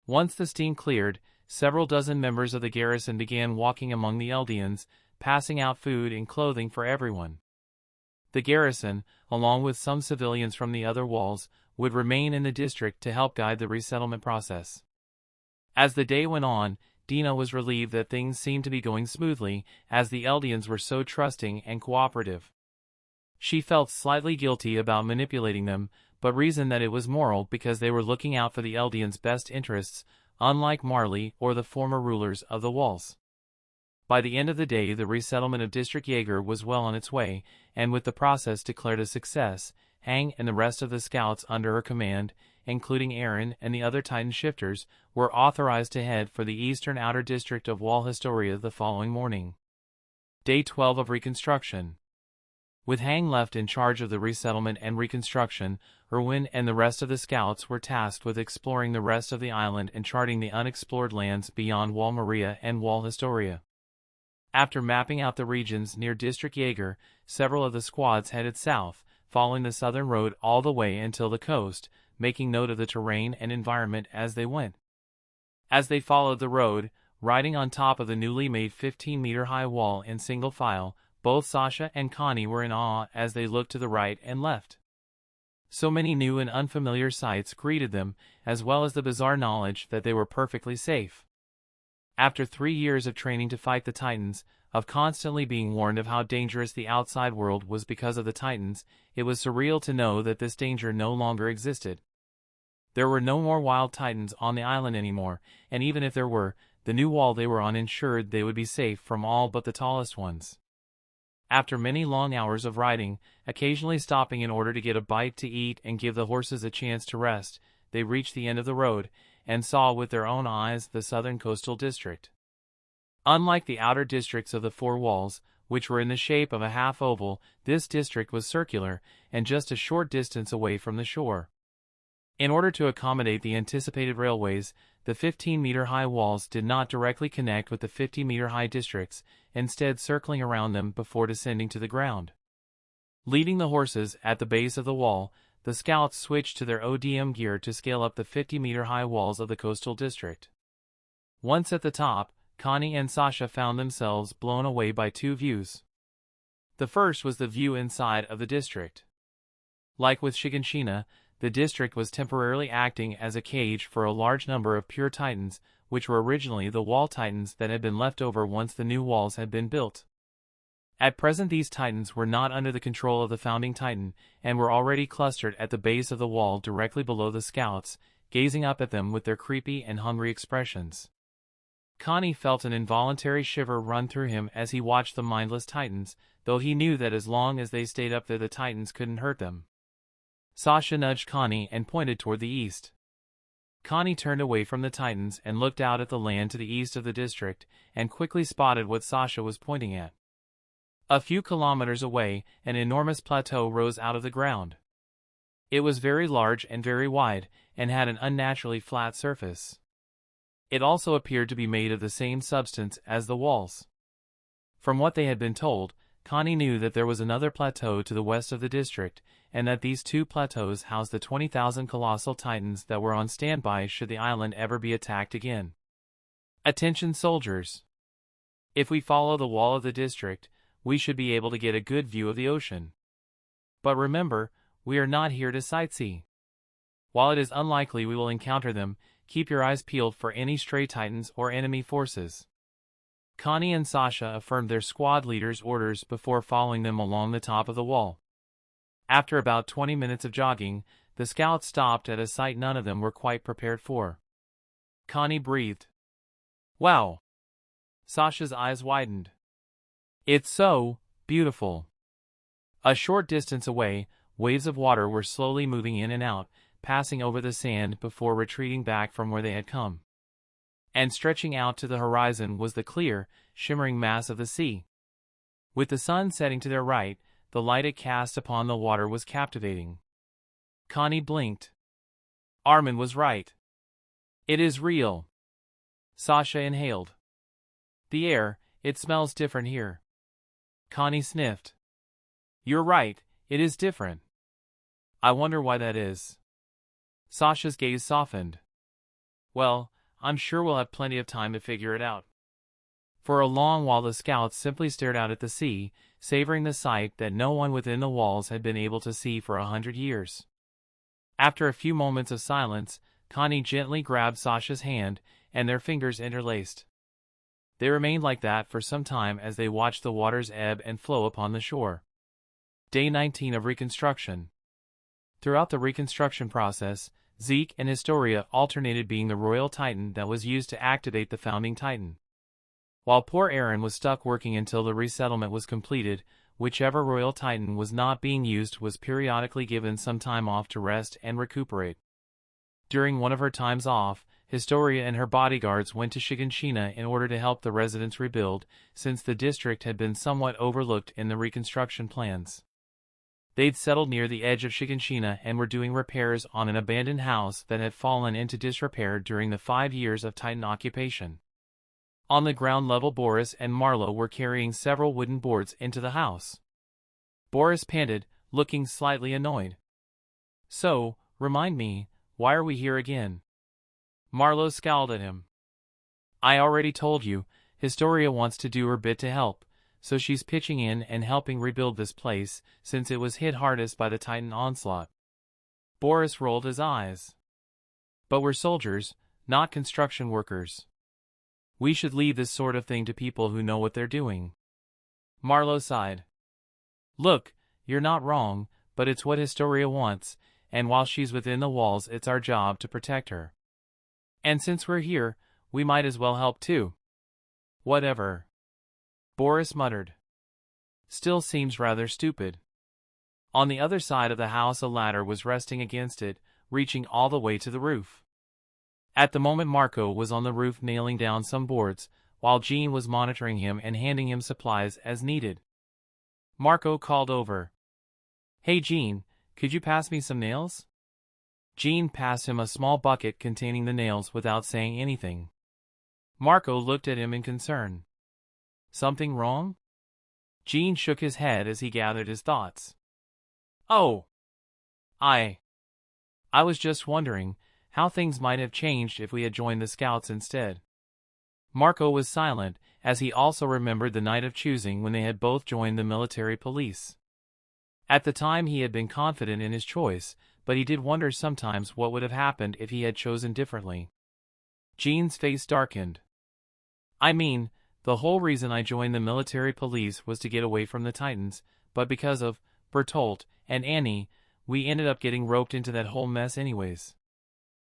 Once the steam cleared, several dozen members of the garrison began walking among the Eldians, passing out food and clothing for everyone. The garrison, along with some civilians from the other walls, would remain in the district to help guide the resettlement process. As the day went on, Dina was relieved that things seemed to be going smoothly, as the Eldians were so trusting and cooperative. She felt slightly guilty about manipulating them, but reasoned that it was moral because they were looking out for the Eldians' best interests, unlike Marley or the former rulers of the walls. By the end of the day, the resettlement of District Yeager was well on its way, and with the process declared a success, Aang and the rest of the scouts under her command, including Eren and the other Titan shifters, were authorized to head for the eastern outer district of Wall Historia the following morning. Day 12 of Reconstruction. With Aang left in charge of the resettlement and reconstruction, Erwin and the rest of the scouts were tasked with exploring the rest of the island and charting the unexplored lands beyond Wall Maria and Wall Historia. After mapping out the regions near District Yeager, several of the squads headed south, following the southern road all the way until the coast, making note of the terrain and environment as they went. As they followed the road, riding on top of the newly made 15-meter-high wall in single file, both Sasha and Connie were in awe as they looked to the right and left. So many new and unfamiliar sights greeted them, as well as the bizarre knowledge that they were perfectly safe. After 3 years of training to fight the Titans, of constantly being warned of how dangerous the outside world was because of the Titans, it was surreal to know that this danger no longer existed. There were no more wild Titans on the island anymore, and even if there were, the new wall they were on ensured they would be safe from all but the tallest ones. After many long hours of riding, occasionally stopping in order to get a bite to eat and give the horses a chance to rest, they reached the end of the road, and saw with their own eyes the southern coastal district. Unlike the outer districts of the four walls, which were in the shape of a half-oval, this district was circular, and just a short distance away from the shore. In order to accommodate the anticipated railways, the 15-meter-high walls did not directly connect with the 50-meter-high districts, instead circling around them before descending to the ground. Leading the horses at the base of the wall, the scouts switched to their ODM gear to scale up the 50-meter-high walls of the coastal district. Once at the top, Connie and Sasha found themselves blown away by two views. The first was the view inside of the district. Like with Shiganshina, the district was temporarily acting as a cage for a large number of pure Titans, which were originally the wall Titans that had been left over once the new walls had been built. At present these Titans were not under the control of the founding Titan, and were already clustered at the base of the wall directly below the scouts, gazing up at them with their creepy and hungry expressions. Connie felt an involuntary shiver run through him as he watched the mindless Titans, though he knew that as long as they stayed up there the Titans couldn't hurt them. Sasha nudged Connie and pointed toward the east. Connie turned away from the Titans and looked out at the land to the east of the district, and quickly spotted what Sasha was pointing at. A few kilometers away, an enormous plateau rose out of the ground. It was very large and very wide, and had an unnaturally flat surface. It also appeared to be made of the same substance as the walls. From what they had been told, Connie knew that there was another plateau to the west of the district, and that these two plateaus housed the 20,000 colossal Titans that were on standby should the island ever be attacked again. Attention soldiers! If we follow the wall of the district, we should be able to get a good view of the ocean. But remember, we are not here to sightsee. While it is unlikely we will encounter them, keep your eyes peeled for any stray Titans or enemy forces. Connie and Sasha affirmed their squad leader's orders before following them along the top of the wall. After about 20 minutes of jogging, the scouts stopped at a sight none of them were quite prepared for. Connie breathed. Wow! Sasha's eyes widened. It's so beautiful. A short distance away, waves of water were slowly moving in and out, passing over the sand before retreating back from where they had come. And stretching out to the horizon was the clear, shimmering mass of the sea. With the sun setting to their right, the light it cast upon the water was captivating. Connie blinked. Armin was right. It is real. Sasha inhaled. The air, it smells different here. Connie sniffed. You're right, it is different. I wonder why that is. Sasha's gaze softened. Well, I'm sure we'll have plenty of time to figure it out. For a long while the scouts simply stared out at the sea, savoring the sight that no one within the walls had been able to see for 100 years. After a few moments of silence, Connie gently grabbed Sasha's hand, and their fingers interlaced. They remained like that for some time as they watched the waters ebb and flow upon the shore. Day 19 of Reconstruction. Throughout the reconstruction process, Zeke and Historia alternated being the royal titan that was used to activate the founding titan. While poor Eren was stuck working until the resettlement was completed, whichever royal titan was not being used was periodically given some time off to rest and recuperate. During one of her times off, Historia and her bodyguards went to Shiganshina in order to help the residents rebuild, since the district had been somewhat overlooked in the reconstruction plans. They'd settled near the edge of Shiganshina and were doing repairs on an abandoned house that had fallen into disrepair during the 5 years of Titan occupation. On the ground level, Boris and Marlow were carrying several wooden boards into the house. Boris panted, looking slightly annoyed. So, remind me, why are we here again? Marlow scowled at him. I already told you, Historia wants to do her bit to help, so she's pitching in and helping rebuild this place, since it was hit hardest by the Titan onslaught. Boris rolled his eyes. But we're soldiers, not construction workers. We should leave this sort of thing to people who know what they're doing. Marlow sighed. Look, you're not wrong, but it's what Historia wants, and while she's within the walls it's our job to protect her. And since we're here, we might as well help too. Whatever. Boris muttered. Still seems rather stupid. On the other side of the house a ladder was resting against it, reaching all the way to the roof. At the moment Marco was on the roof nailing down some boards, while Jean was monitoring him and handing him supplies as needed. Marco called over. Hey Jean, could you pass me some nails? Jean passed him a small bucket containing the nails without saying anything. Marco looked at him in concern. Something wrong? Jean shook his head as he gathered his thoughts. Oh! I was just wondering how things might have changed if we had joined the scouts instead. Marco was silent, as he also remembered the night of choosing when they had both joined the military police. At the time he had been confident in his choice, but he did wonder sometimes what would have happened if he had chosen differently. Jean's face darkened. I mean, the whole reason I joined the military police was to get away from the Titans, but because of Bertolt and Annie, we ended up getting roped into that whole mess anyways.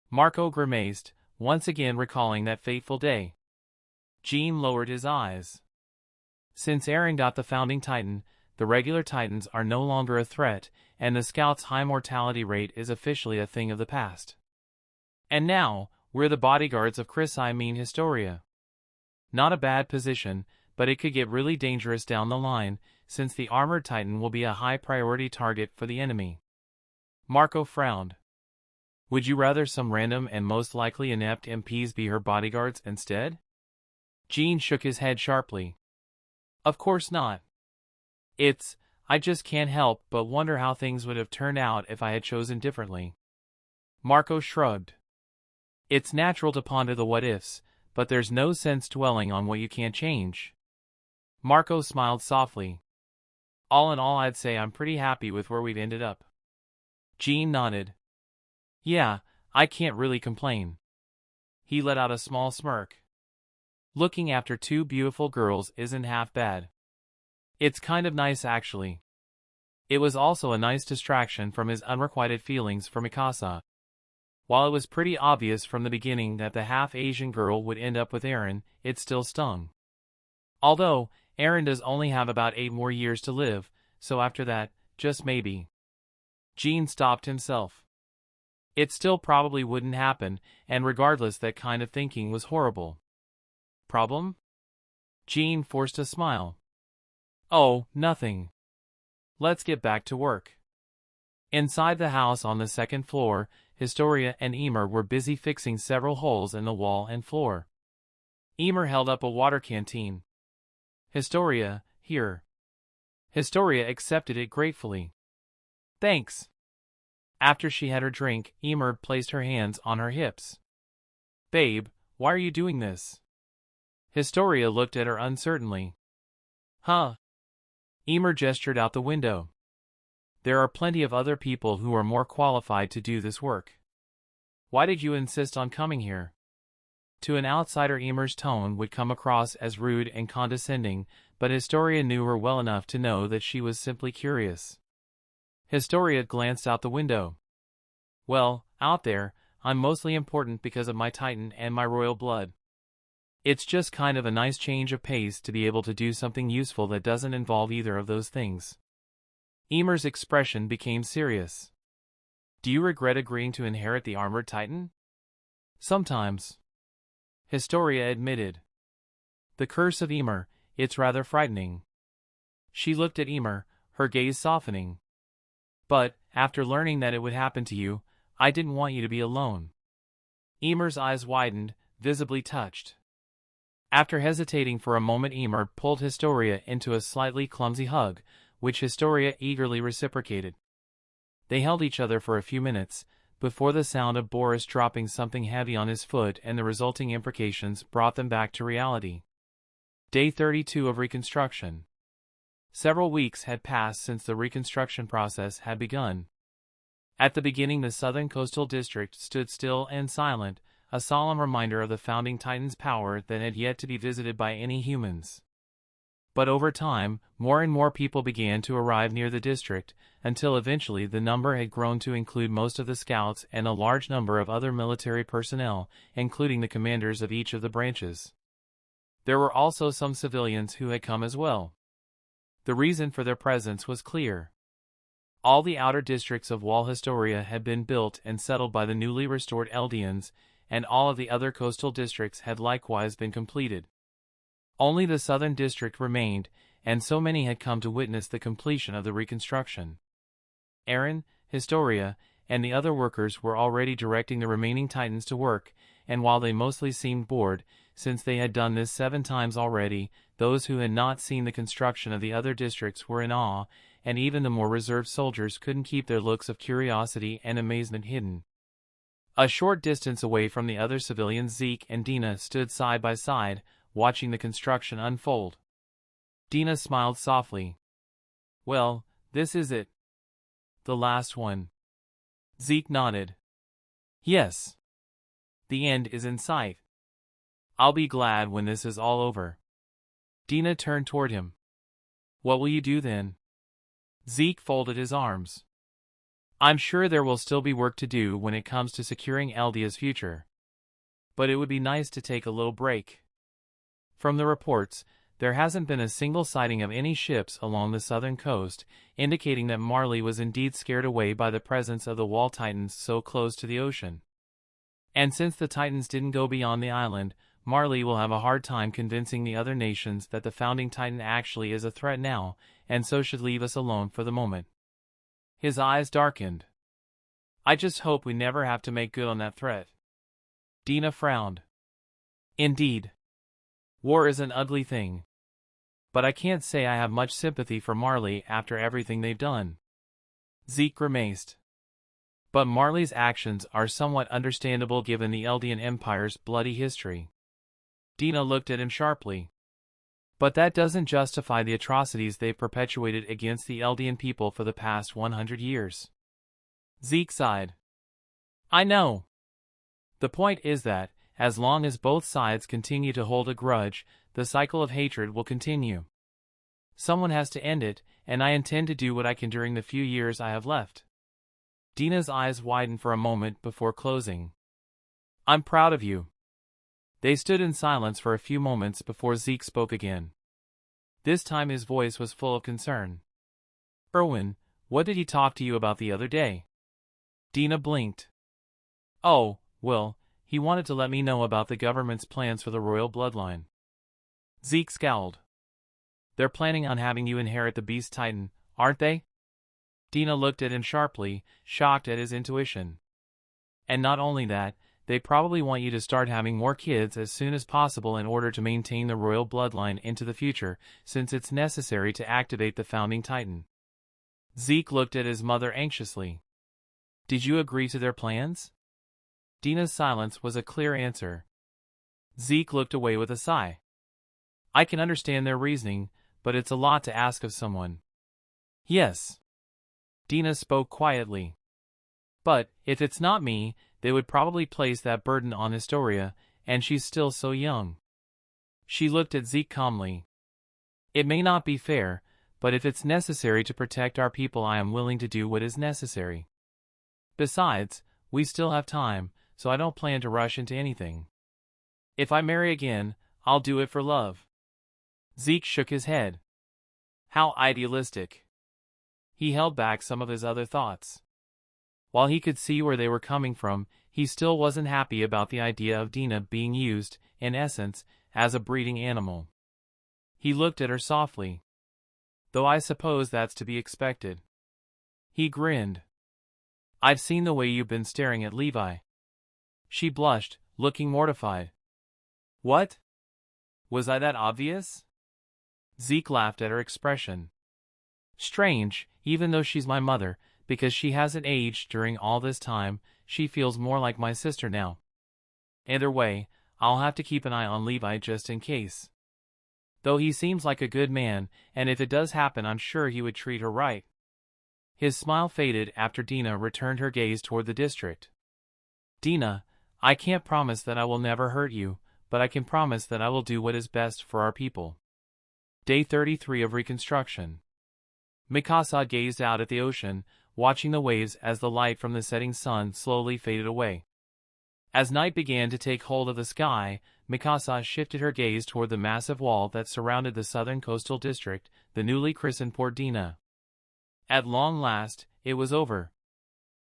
Marco grimaced, once again recalling that fateful day. Jean lowered his eyes. Since Eren got the founding Titan, the regular Titans are no longer a threat, and the Scouts' high mortality rate is officially a thing of the past. And now, we're the bodyguards of Historia. Not a bad position, but it could get really dangerous down the line, since the armored Titan will be a high-priority target for the enemy. Marco frowned. Would you rather some random and most likely inept MPs be her bodyguards instead? Jean shook his head sharply. Of course not. I just can't help but wonder how things would have turned out if I had chosen differently. Marco shrugged. It's natural to ponder the what-ifs, but there's no sense dwelling on what you can't change. Marco smiled softly. All in all, I'd say I'm pretty happy with where we've ended up. Jean nodded. Yeah, I can't really complain. He let out a small smirk. Looking after two beautiful girls isn't half bad. It's kind of nice actually. It was also a nice distraction from his unrequited feelings for Mikasa. While it was pretty obvious from the beginning that the half-Asian girl would end up with Eren, it still stung. Although, Eren does only have about 8 more years to live, so after that, just maybe. Jean stopped himself. It still probably wouldn't happen, and regardless, that kind of thinking was horrible. Problem? Jean forced a smile. Oh, nothing. Let's get back to work. Inside the house on the second floor, Historia and Ymir were busy fixing several holes in the wall and floor. Ymir held up a water canteen. Historia, here. Historia accepted it gratefully. Thanks. After she had her drink, Ymir placed her hands on her hips. Babe, why are you doing this? Historia looked at her uncertainly. Huh? Ymir gestured out the window. There are plenty of other people who are more qualified to do this work. Why did you insist on coming here? To an outsider, Ymir's tone would come across as rude and condescending, but Historia knew her well enough to know that she was simply curious. Historia glanced out the window. Well, out there, I'm mostly important because of my Titan and my royal blood. It's just kind of a nice change of pace to be able to do something useful that doesn't involve either of those things. Ymir's expression became serious. Do you regret agreeing to inherit the armored Titan? Sometimes. Historia admitted. The curse of Ymir, it's rather frightening. She looked at Ymir, her gaze softening. But, after learning that it would happen to you, I didn't want you to be alone. Ymir's eyes widened, visibly touched. After hesitating for a moment, Ymir pulled Historia into a slightly clumsy hug, which Historia eagerly reciprocated. They held each other for a few minutes, before the sound of Boris dropping something heavy on his foot and the resulting imprecations brought them back to reality. Day 32 of reconstruction. Several weeks had passed since the reconstruction process had begun. At the beginning, the southern coastal district stood still and silent, a solemn reminder of the founding Titan's power that had yet to be visited by any humans. But over time, more and more people began to arrive near the district, until eventually the number had grown to include most of the scouts and a large number of other military personnel, including the commanders of each of the branches. There were also some civilians who had come as well. The reason for their presence was clear. All the outer districts of Wall Historia had been built and settled by the newly restored Eldians, and all of the other coastal districts had likewise been completed. Only the southern district remained, and so many had come to witness the completion of the reconstruction. Eren, Historia, and the other workers were already directing the remaining Titans to work, and while they mostly seemed bored, since they had done this 7 times already, those who had not seen the construction of the other districts were in awe, and even the more reserved soldiers couldn't keep their looks of curiosity and amazement hidden. A short distance away from the other civilians, Zeke and Dina stood side by side, watching the construction unfold. Dina smiled softly. Well, this is it. The last one. Zeke nodded. Yes. The end is in sight. I'll be glad when this is all over. Dina turned toward him. What will you do then? Zeke folded his arms. I'm sure there will still be work to do when it comes to securing Eldia's future. But it would be nice to take a little break. From the reports, there hasn't been a single sighting of any ships along the southern coast, indicating that Marley was indeed scared away by the presence of the Wall Titans so close to the ocean. And since the Titans didn't go beyond the island, Marley will have a hard time convincing the other nations that the founding Titan actually is a threat now, and so should leave us alone for the moment. His eyes darkened. I just hope we never have to make good on that threat. Dina frowned. Indeed. War is an ugly thing. But I can't say I have much sympathy for Marley after everything they've done. Zeke grimaced. But Marley's actions are somewhat understandable given the Eldian Empire's bloody history. Dina looked at him sharply. But that doesn't justify the atrocities they've perpetuated against the Eldian people for the past 100 years. Zeke sighed. I know. The point is that, as long as both sides continue to hold a grudge, the cycle of hatred will continue. Someone has to end it, and I intend to do what I can during the few years I have left. Dina's eyes widened for a moment before closing. I'm proud of you. They stood in silence for a few moments before Zeke spoke again. This time his voice was full of concern. "Erwin, what did he talk to you about the other day?" Dina blinked. "Oh, well, he wanted to let me know about the government's plans for the royal bloodline." Zeke scowled. "They're planning on having you inherit the Beast Titan, aren't they?" Dina looked at him sharply, shocked at his intuition. "And not only that, they probably want you to start having more kids as soon as possible in order to maintain the royal bloodline into the future, since it's necessary to activate the founding Titan." Zeke looked at his mother anxiously. "Did you agree to their plans?" Dina's silence was a clear answer. Zeke looked away with a sigh. "I can understand their reasoning, but it's a lot to ask of someone." "Yes." Dina spoke quietly. "But, if it's not me, they would probably place that burden on Historia, and she's still so young." She looked at Zeke calmly. "It may not be fair, but if it's necessary to protect our people, I am willing to do what is necessary. Besides, we still have time, so I don't plan to rush into anything. If I marry again, I'll do it for love." Zeke shook his head. How idealistic. He held back some of his other thoughts. While he could see where they were coming from, he still wasn't happy about the idea of Dina being used, in essence, as a breeding animal. He looked at her softly. "Though I suppose that's to be expected." He grinned. "I've seen the way you've been staring at Levi." She blushed, looking mortified. "What? Was I that obvious?" Zeke laughed at her expression. "Strange, even though she's my mother, because she hasn't aged during all this time, she feels more like my sister now. Either way, I'll have to keep an eye on Levi just in case. Though he seems like a good man, and if it does happen I'm sure he would treat her right." His smile faded after Dina returned her gaze toward the district. "Dina, I can't promise that I will never hurt you, but I can promise that I will do what is best for our people." Day 33 of Reconstruction. Mikasa gazed out at the ocean, watching the waves as the light from the setting sun slowly faded away. As night began to take hold of the sky, Mikasa shifted her gaze toward the massive wall that surrounded the southern coastal district, the newly christened Port Dina. At long last, it was over.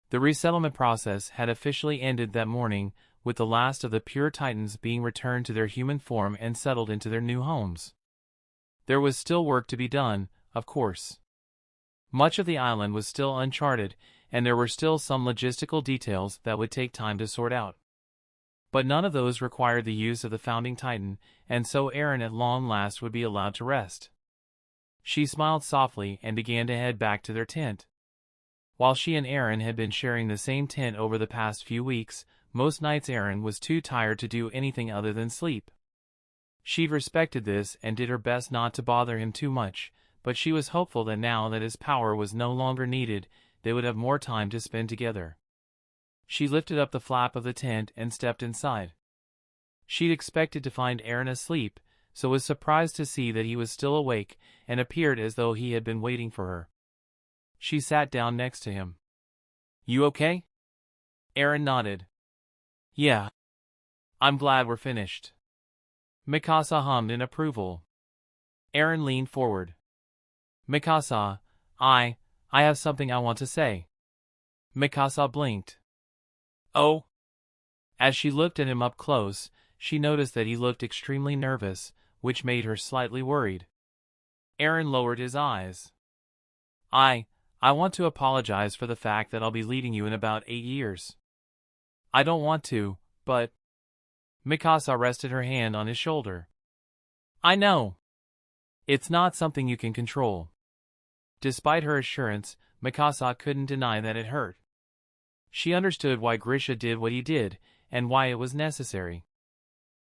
The resettlement process had officially ended that morning, with the last of the pure Titans being returned to their human form and settled into their new homes. There was still work to be done, of course. Much of the island was still uncharted, and there were still some logistical details that would take time to sort out. But none of those required the use of the founding Titan, and so Eren at long last would be allowed to rest. She smiled softly and began to head back to their tent. While she and Eren had been sharing the same tent over the past few weeks, most nights Eren was too tired to do anything other than sleep. She respected this and did her best not to bother him too much, but she was hopeful that now that his power was no longer needed, they would have more time to spend together. She lifted up the flap of the tent and stepped inside. She'd expected to find Eren asleep, so was surprised to see that he was still awake and appeared as though he had been waiting for her. She sat down next to him. "You okay?" Eren nodded. "Yeah. I'm glad we're finished." Mikasa hummed in approval. Eren leaned forward. "Mikasa, I have something I want to say." Mikasa blinked. "Oh?" As she looked at him up close, she noticed that he looked extremely nervous, which made her slightly worried. Eren lowered his eyes. I want to apologize for the fact that I'll be leaving you in about 8 years." "I don't want to, but—" Mikasa rested her hand on his shoulder. "I know. It's not something you can control." Despite her assurance, Mikasa couldn't deny that it hurt. She understood why Grisha did what he did, and why it was necessary.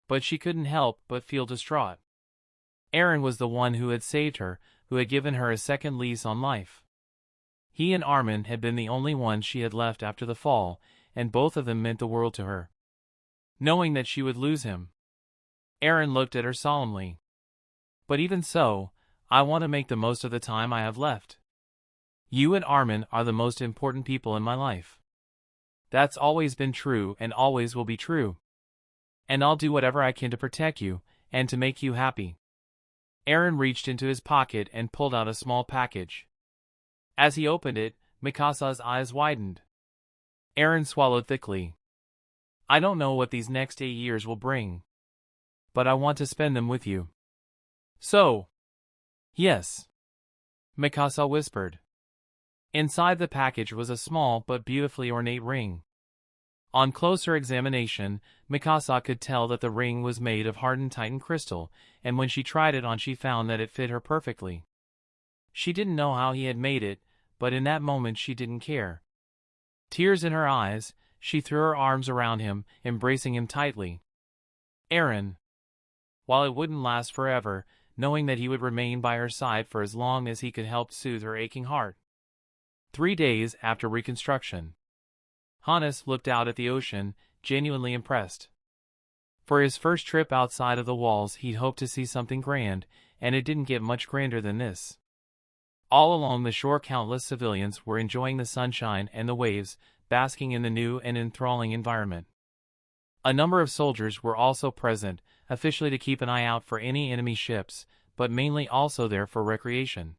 But she couldn't help but feel distraught. Eren was the one who had saved her, who had given her a second lease on life. He and Armin had been the only ones she had left after the fall, and both of them meant the world to her. Knowing that she would lose him, Eren looked at her solemnly. "But even so, I want to make the most of the time I have left. You and Armin are the most important people in my life. That's always been true and always will be true. And I'll do whatever I can to protect you, and to make you happy." Eren reached into his pocket and pulled out a small package. As he opened it, Mikasa's eyes widened. Eren swallowed thickly. I don't know what these next 8 years will bring, but I want to spend them with you. So, yes, Mikasa whispered. Inside the package was a small but beautifully ornate ring. On closer examination, Mikasa could tell that the ring was made of hardened Titan crystal, and when she tried it on she found that it fit her perfectly. She didn't know how he had made it, but in that moment she didn't care. Tears in her eyes, she threw her arms around him, embracing him tightly. Eren. While it wouldn't last forever, knowing that he would remain by her side for as long as he could help soothe her aching heart. 3 days after reconstruction. Hannes looked out at the ocean, genuinely impressed. For his first trip outside of the walls he'd hoped to see something grand, and it didn't get much grander than this. All along the shore countless civilians were enjoying the sunshine and the waves, basking in the new and enthralling environment. A number of soldiers were also present, officially to keep an eye out for any enemy ships, but mainly also there for recreation.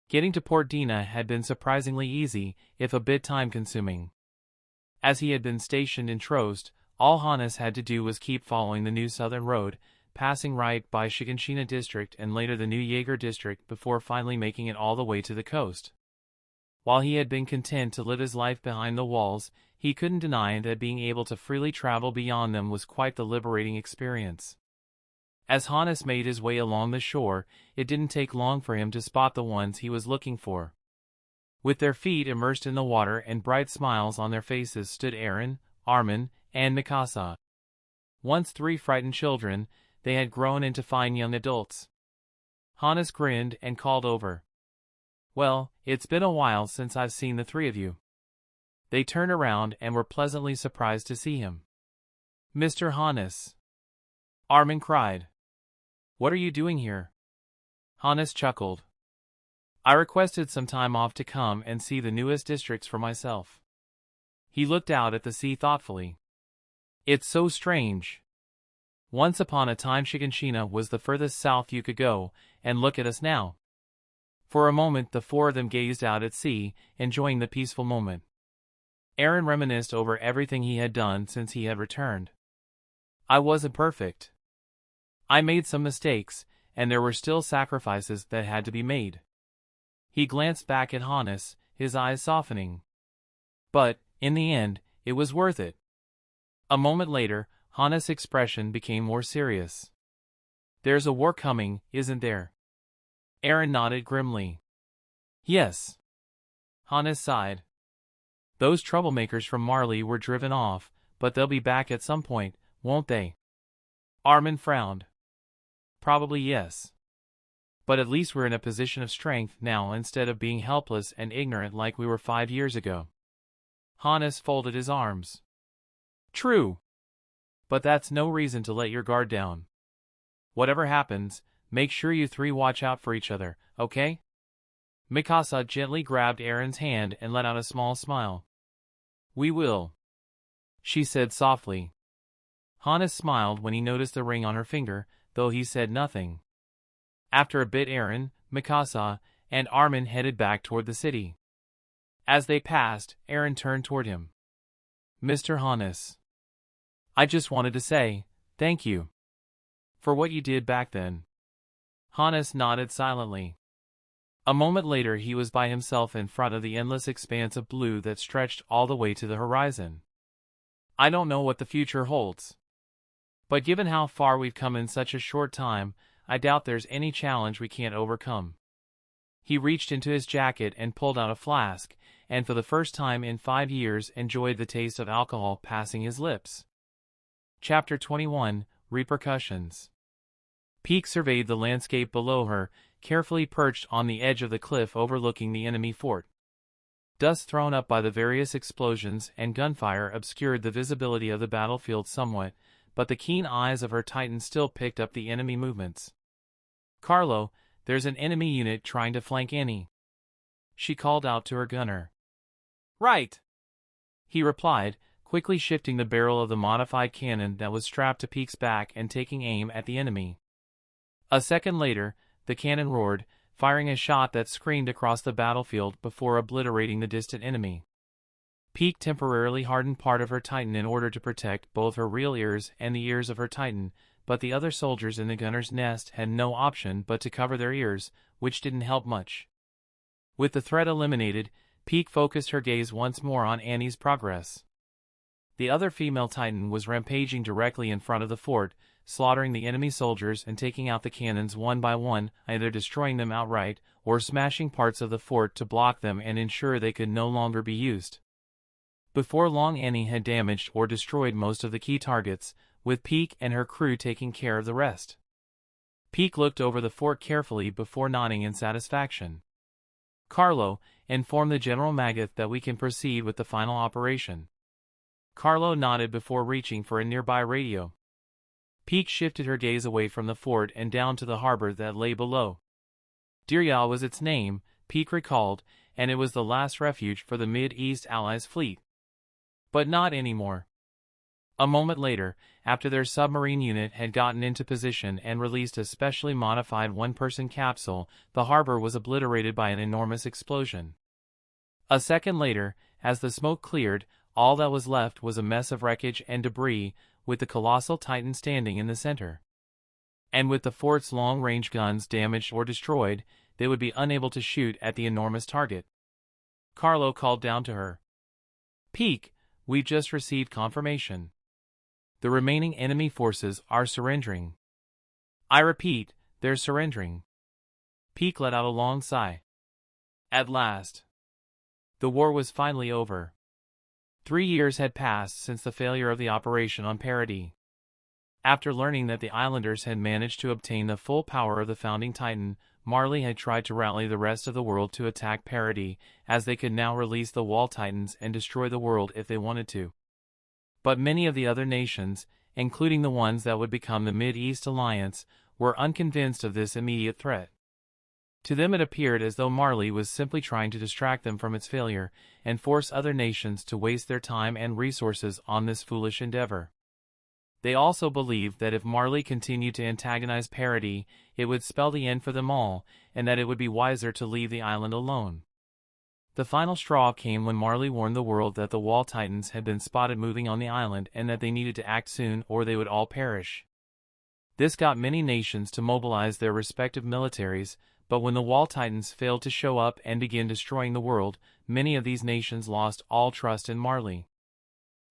Getting to Port Dina had been surprisingly easy, if a bit time-consuming. As he had been stationed in Trost, all Hannes had to do was keep following the new southern road, passing right by Shiganshina district and later the new Yeager district before finally making it all the way to the coast. While he had been content to live his life behind the walls, he couldn't deny that being able to freely travel beyond them was quite the liberating experience. As Hannes made his way along the shore, it didn't take long for him to spot the ones he was looking for. With their feet immersed in the water and bright smiles on their faces stood Eren, Armin, and Mikasa. Once 3 frightened children, they had grown into fine young adults. Hannes grinned and called over. Well, it's been a while since I've seen the 3 of you. They turned around and were pleasantly surprised to see him. Mr. Hannes! Armin cried. What are you doing here? Hannes chuckled. I requested some time off to come and see the newest districts for myself. He looked out at the sea thoughtfully. It's so strange. Once upon a time Shiganshina was the furthest south you could go, and look at us now. For a moment the 4 of them gazed out at sea, enjoying the peaceful moment. Eren reminisced over everything he had done since he had returned. I wasn't perfect. I made some mistakes, and there were still sacrifices that had to be made. He glanced back at Hannes, his eyes softening. But, in the end, it was worth it. A moment later, Hannes' expression became more serious. There's a war coming, isn't there? Eren nodded grimly. Yes. Hannes sighed. Those troublemakers from Marley were driven off, but they'll be back at some point, won't they? Armin frowned. Probably yes. But at least we're in a position of strength now instead of being helpless and ignorant like we were 5 years ago. Hannes folded his arms. True. But that's no reason to let your guard down. Whatever happens, make sure you 3 watch out for each other, okay? Mikasa gently grabbed Eren's hand and let out a small smile. We will, she said softly. Hannes smiled when he noticed the ring on her finger, though he said nothing. After a bit Eren, Mikasa, and Armin headed back toward the city. As they passed, Eren turned toward him. Mr. Hannes. I just wanted to say, thank you. For what you did back then. Hannes nodded silently. A moment later he was by himself in front of the endless expanse of blue that stretched all the way to the horizon. I don't know what the future holds. But given how far we've come in such a short time, I doubt there's any challenge we can't overcome. He reached into his jacket and pulled out a flask, and for the first time in 5 years enjoyed the taste of alcohol passing his lips. Chapter 21, Repercussions. Peak surveyed the landscape below her, carefully perched on the edge of the cliff overlooking the enemy fort. Dust thrown up by the various explosions and gunfire obscured the visibility of the battlefield somewhat, but the keen eyes of her Titan still picked up the enemy movements. Carlo, there's an enemy unit trying to flank Annie. She called out to her gunner. Right, he replied, quickly shifting the barrel of the modified cannon that was strapped to Peak's back and taking aim at the enemy. A second later, the cannon roared, firing a shot that screamed across the battlefield before obliterating the distant enemy. Pyke temporarily hardened part of her titan in order to protect both her real ears and the ears of her titan, but the other soldiers in the gunner's nest had no option but to cover their ears, which didn't help much. With the threat eliminated, Pyke focused her gaze once more on Annie's progress. The other female titan was rampaging directly in front of the fort, slaughtering the enemy soldiers and taking out the cannons one by one, either destroying them outright or smashing parts of the fort to block them and ensure they could no longer be used. Before long, Annie had damaged or destroyed most of the key targets, with Pyke and her crew taking care of the rest. Pyke looked over the fort carefully before nodding in satisfaction. "Carlo, inform the General Magath that we can proceed with the final operation." Carlo nodded before reaching for a nearby radio. Pyke shifted her gaze away from the fort and down to the harbor that lay below. Betrayal was its name, Pyke recalled, and it was the last refuge for the Mid-East Allies fleet. But not anymore. A moment later, after their submarine unit had gotten into position and released a specially modified one-person capsule, the harbor was obliterated by an enormous explosion. A second later, as the smoke cleared, all that was left was a mess of wreckage and debris, with the colossal titan standing in the center. And with the fort's long-range guns damaged or destroyed, they would be unable to shoot at the enormous target. Carlo called down to her. "Pyke, we've just received confirmation. The remaining enemy forces are surrendering. I repeat, they're surrendering." Pyke let out a long sigh. At last. The war was finally over. 3 years had passed since the failure of the operation on Paradis. After learning that the islanders had managed to obtain the full power of the founding titan, Marley had tried to rally the rest of the world to attack Paradis, as they could now release the wall titans and destroy the world if they wanted to. But many of the other nations, including the ones that would become the Mid-East Alliance, were unconvinced of this immediate threat. To them it appeared as though Marley was simply trying to distract them from its failure and force other nations to waste their time and resources on this foolish endeavor. They also believed that if Marley continued to antagonize Paradis, it would spell the end for them all, and that it would be wiser to leave the island alone. The final straw came when Marley warned the world that the wall titans had been spotted moving on the island and that they needed to act soon or they would all perish. This got many nations to mobilize their respective militaries, but when the wall titans failed to show up and begin destroying the world, many of these nations lost all trust in Marley.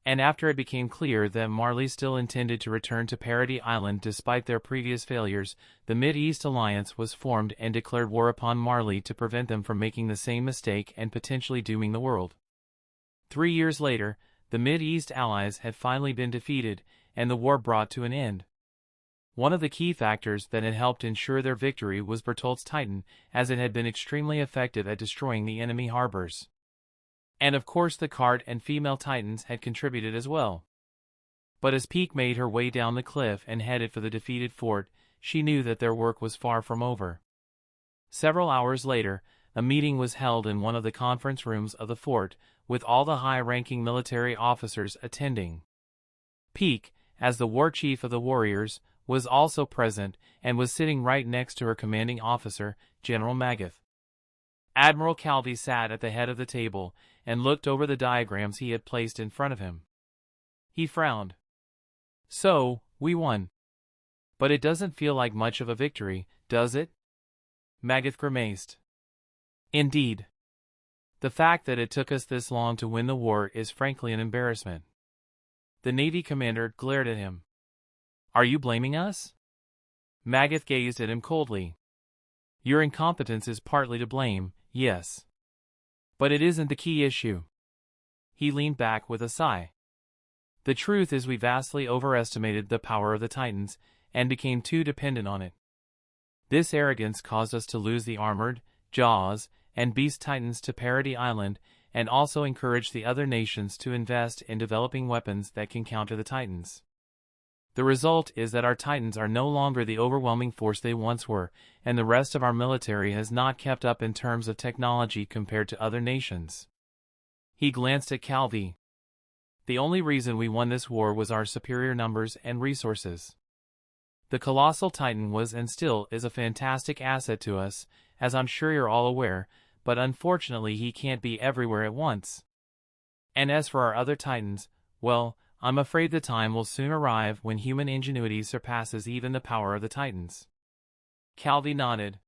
And after it became clear that Marley still intended to return to Paradis Island despite their previous failures, the Mid-East Alliance was formed and declared war upon Marley to prevent them from making the same mistake and potentially dooming the world. 3 years later, the Mid-East Allies had finally been defeated, and the war brought to an end. One of the key factors that had helped ensure their victory was Bertolt's Titan, as it had been extremely effective at destroying the enemy harbors. And of course the cart and female titans had contributed as well. But as Pyke made her way down the cliff and headed for the defeated fort, she knew that their work was far from over. Several hours later, a meeting was held in one of the conference rooms of the fort, with all the high-ranking military officers attending. Pyke, as the war chief of the warriors, was also present and was sitting right next to her commanding officer, General Magath. Admiral Calvi sat at the head of the table and looked over the diagrams he had placed in front of him. He frowned. "So, we won. But it doesn't feel like much of a victory, does it?" Magath grimaced. "Indeed. The fact that it took us this long to win the war is frankly an embarrassment." The Navy commander glared at him. "Are you blaming us?" Magath gazed at him coldly. "Your incompetence is partly to blame, yes. But it isn't the key issue." He leaned back with a sigh. "The truth is we vastly overestimated the power of the Titans, and became too dependent on it. This arrogance caused us to lose the armored, Jaws, and Beast Titans to Paradis Island, and also encouraged the other nations to invest in developing weapons that can counter the Titans. The result is that our Titans are no longer the overwhelming force they once were, and the rest of our military has not kept up in terms of technology compared to other nations." He glanced at Calvi. "The only reason we won this war was our superior numbers and resources. The Colossal Titan was and still is a fantastic asset to us, as I'm sure you're all aware, but unfortunately he can't be everywhere at once. And as for our other Titans, well, I'm afraid the time will soon arrive when human ingenuity surpasses even the power of the Titans. Calvi nodded.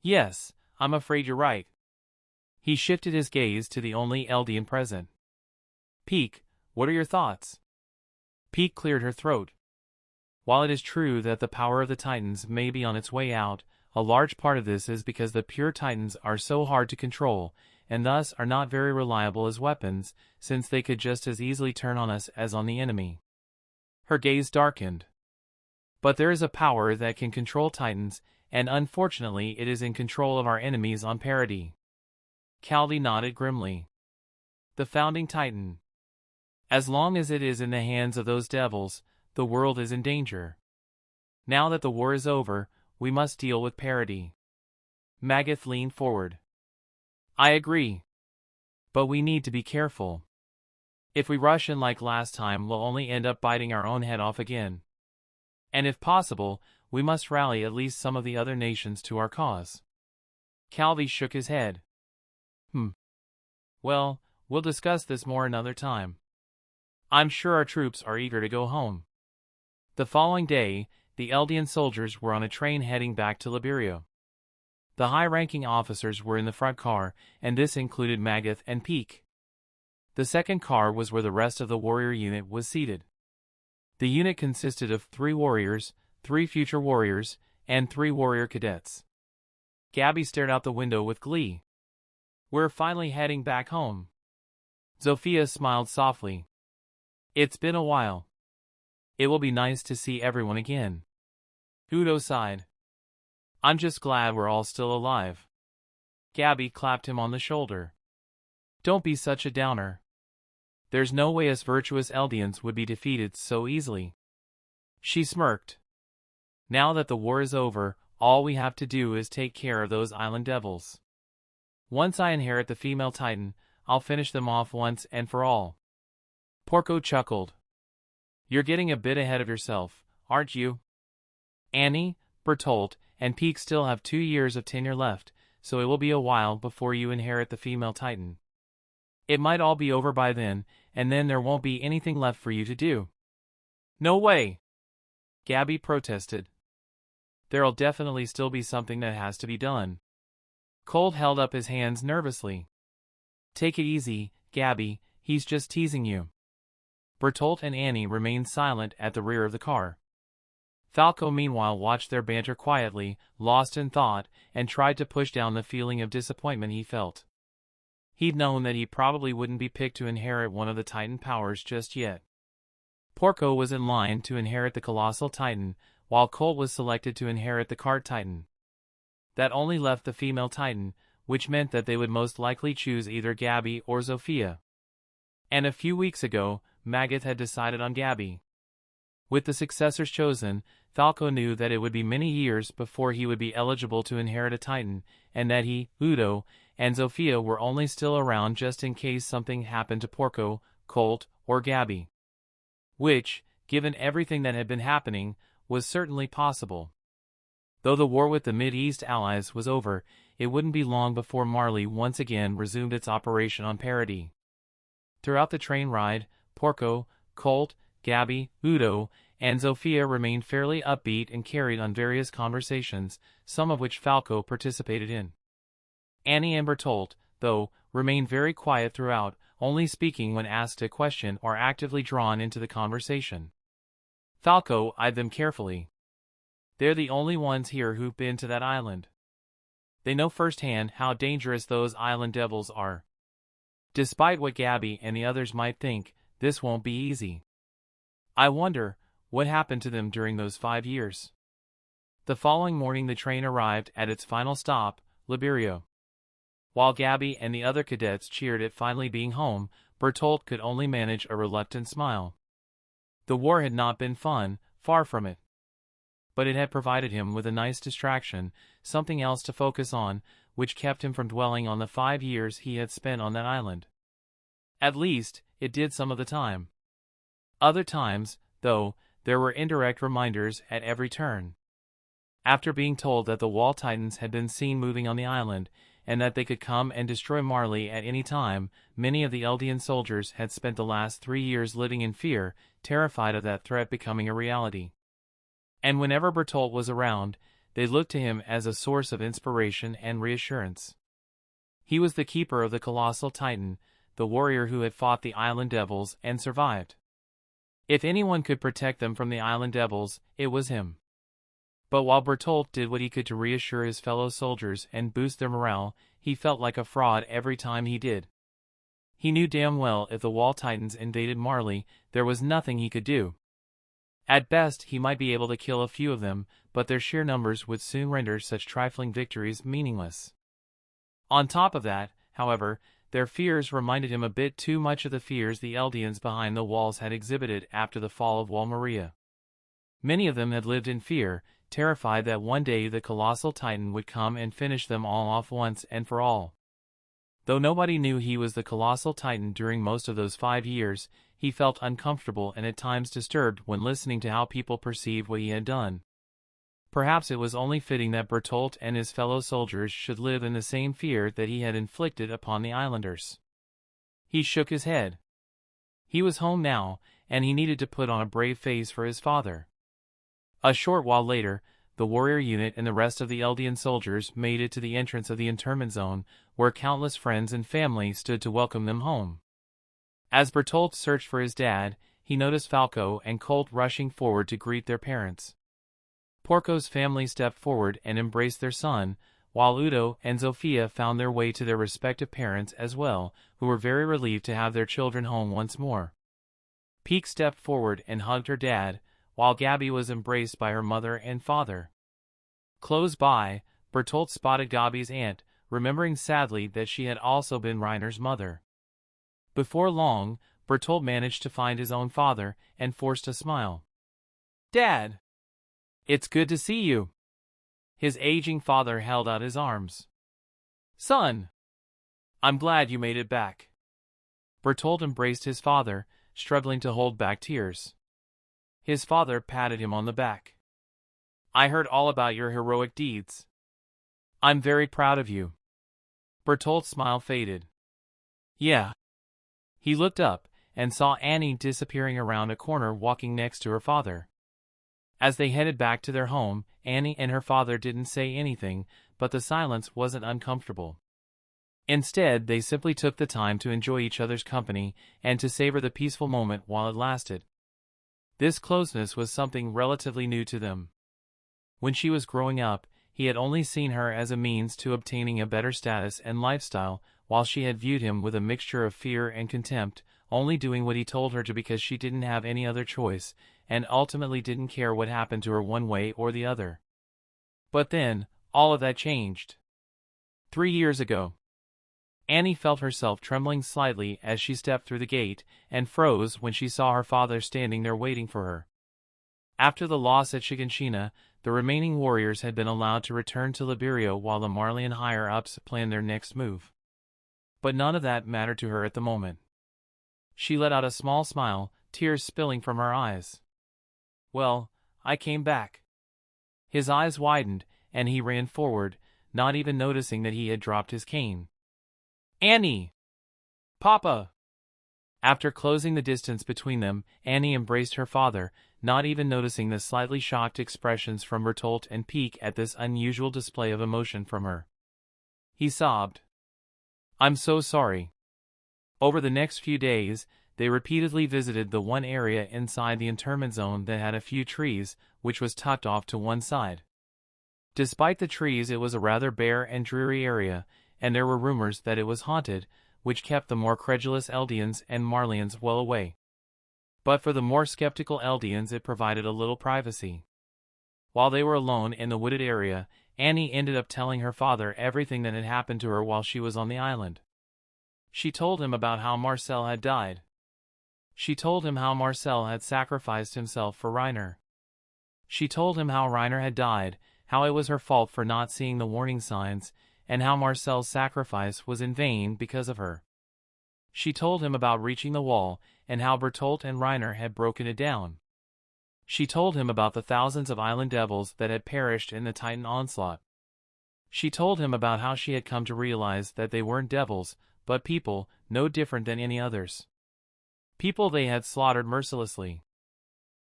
Yes, I'm afraid you're right. He shifted his gaze to the only Eldian present. Peak, what are your thoughts? Peak cleared her throat. While it is true that the power of the Titans may be on its way out, a large part of this is because the pure Titans are so hard to control, and thus are not very reliable as weapons, since they could just as easily turn on us as on the enemy. Her gaze darkened. But there is a power that can control Titans, and unfortunately it is in control of our enemies on Paradis. Calvi nodded grimly. The founding Titan. As long as it is in the hands of those devils, the world is in danger. Now that the war is over, we must deal with Paradis. Magath leaned forward. I agree. But we need to be careful. If we rush in like last time, we'll only end up biting our own head off again. And if possible, we must rally at least some of the other nations to our cause. Calvi shook his head. Well, we'll discuss this more another time. I'm sure our troops are eager to go home. The following day, the Eldian soldiers were on a train heading back to Liberia. The high-ranking officers were in the front car, and this included Magath and Peak. The second car was where the rest of the warrior unit was seated. The unit consisted of 3 warriors, 3 future warriors, and 3 warrior cadets. Gabby stared out the window with glee. We're finally heading back home. Zofia smiled softly. It's been a while. It will be nice to see everyone again. Udo sighed. I'm just glad we're all still alive. Gabby clapped him on the shoulder. Don't be such a downer. There's no way us virtuous Eldians would be defeated so easily. She smirked. Now that the war is over, all we have to do is take care of those island devils. Once I inherit the female Titan, I'll finish them off once and for all. Porco chuckled. You're getting a bit ahead of yourself, aren't you? Annie, Bertolt, and Peak still have 2 years of tenure left, so it will be a while before you inherit the female Titan. It might all be over by then, and then there won't be anything left for you to do. No way! Gabby protested. There'll definitely still be something that has to be done. Colt held up his hands nervously. Take it easy, Gabby, he's just teasing you. Bertolt and Annie remained silent at the rear of the car. Falco meanwhile watched their banter quietly, lost in thought, and tried to push down the feeling of disappointment he felt. He'd known that he probably wouldn't be picked to inherit one of the Titan powers just yet. Porco was in line to inherit the Colossal Titan, while Colt was selected to inherit the Cart Titan. That only left the female Titan, which meant that they would most likely choose either Gabby or Zofia. And a few weeks ago, Magath had decided on Gabby. With the successors chosen, Falco knew that it would be many years before he would be eligible to inherit a Titan, and that he, Udo, and Zofia were only still around just in case something happened to Porco, Colt, or Gabby. Which, given everything that had been happening, was certainly possible. Though the war with the Mid-East allies was over, it wouldn't be long before Marley once again resumed its operation on Paradis. Throughout the train ride, Porco, Colt, Gabby, Udo, and Zofia remained fairly upbeat and carried on various conversations, some of which Falco participated in. Annie and Bertolt, though, remained very quiet throughout, only speaking when asked a question or actively drawn into the conversation. Falco eyed them carefully. They're the only ones here who've been to that island. They know firsthand how dangerous those island devils are. Despite what Gabby and the others might think, this won't be easy. I wonder what happened to them during those 5 years. The following morning the train arrived at its final stop, Liberia. While Gabby and the other cadets cheered at finally being home, Bertolt could only manage a reluctant smile. The war had not been fun, far from it. But it had provided him with a nice distraction, something else to focus on, which kept him from dwelling on the 5 years he had spent on that island. At least, it did some of the time. Other times, though, there were indirect reminders at every turn. After being told that the Wall Titans had been seen moving on the island, and that they could come and destroy Marley at any time, many of the Eldian soldiers had spent the last 3 years living in fear, terrified of that threat becoming a reality. And whenever Bertolt was around, they looked to him as a source of inspiration and reassurance. He was the keeper of the colossal titan, the warrior who had fought the island devils and survived. If anyone could protect them from the island devils, it was him. But while Bertolt did what he could to reassure his fellow soldiers and boost their morale, he felt like a fraud every time he did. He knew damn well if the Wall Titans invaded Marley, there was nothing he could do. At best, he might be able to kill a few of them, but their sheer numbers would soon render such trifling victories meaningless. On top of that, however, their fears reminded him a bit too much of the fears the Eldians behind the walls had exhibited after the fall of Wall Maria. Many of them had lived in fear, terrified that one day the colossal titan would come and finish them all off once and for all. Though nobody knew he was the colossal titan during most of those 5 years, he felt uncomfortable and at times disturbed when listening to how people perceived what he had done. Perhaps it was only fitting that Bertolt and his fellow soldiers should live in the same fear that he had inflicted upon the islanders. He shook his head. He was home now, and he needed to put on a brave face for his father. A short while later, the warrior unit and the rest of the Eldian soldiers made it to the entrance of the internment zone, where countless friends and family stood to welcome them home. As Bertolt searched for his dad, he noticed Falco and Colt rushing forward to greet their parents. Porco's family stepped forward and embraced their son, while Udo and Zofia found their way to their respective parents as well, who were very relieved to have their children home once more. Peek stepped forward and hugged her dad, while Gabby was embraced by her mother and father. Close by, Bertolt spotted Gabby's aunt, remembering sadly that she had also been Reiner's mother. Before long, Bertolt managed to find his own father and forced a smile. "Dad! It's good to see you." His aging father held out his arms. "Son! I'm glad you made it back." Bertolt embraced his father, struggling to hold back tears. His father patted him on the back. "I heard all about your heroic deeds. I'm very proud of you." Bertolt's smile faded. "Yeah." He looked up and saw Annie disappearing around a corner walking next to her father. As they headed back to their home, Annie and her father didn't say anything, but the silence wasn't uncomfortable. Instead, they simply took the time to enjoy each other's company and to savor the peaceful moment while it lasted. This closeness was something relatively new to them. When she was growing up, he had only seen her as a means to obtaining a better status and lifestyle, while she had viewed him with a mixture of fear and contempt, only doing what he told her to because she didn't have any other choice, and ultimately didn't care what happened to her one way or the other. But then, all of that changed. 3 years ago. Annie felt herself trembling slightly as she stepped through the gate, and froze when she saw her father standing there waiting for her. After the loss at Shiganshina, the remaining warriors had been allowed to return to Liberio while the Marleyan higher-ups planned their next move. But none of that mattered to her at the moment. She let out a small smile, tears spilling from her eyes. "Well, I came back." His eyes widened, and he ran forward, not even noticing that he had dropped his cane. "Annie! Papa!" After closing the distance between them, Annie embraced her father, not even noticing the slightly shocked expressions from Bertolt and Peek at this unusual display of emotion from her. He sobbed. "I'm so sorry." Over the next few days, they repeatedly visited the one area inside the internment zone that had a few trees, which was tucked off to one side. Despite the trees, it was a rather bare and dreary area, and there were rumors that it was haunted, which kept the more credulous Eldians and Marleyans well away. But for the more skeptical Eldians, it provided a little privacy. While they were alone in the wooded area, Annie ended up telling her father everything that had happened to her while she was on the island. She told him about how Marcel had died. She told him how Marcel had sacrificed himself for Reiner. She told him how Reiner had died, how it was her fault for not seeing the warning signs, and how Marcel's sacrifice was in vain because of her. She told him about reaching the wall, and how Bertolt and Reiner had broken it down. She told him about the thousands of island devils that had perished in the Titan onslaught. She told him about how she had come to realize that they weren't devils, but people, no different than any others. People they had slaughtered mercilessly.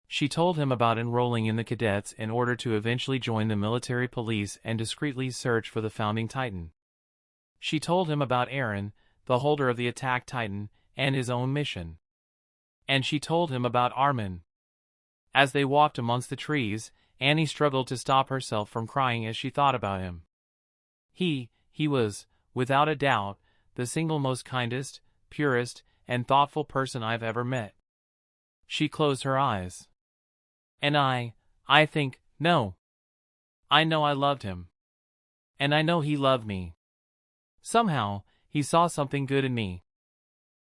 She told him about enrolling in the cadets in order to eventually join the military police and discreetly search for the founding Titan. She told him about Eren, the holder of the attack Titan, and his own mission. And she told him about Armin. As they walked amongst the trees, Annie struggled to stop herself from crying as she thought about him. He was, without a doubt, the single most kindest, purest, and thoughtful person I've ever met. She closed her eyes. And I think, no. I know I loved him. And I know he loved me. Somehow, he saw something good in me.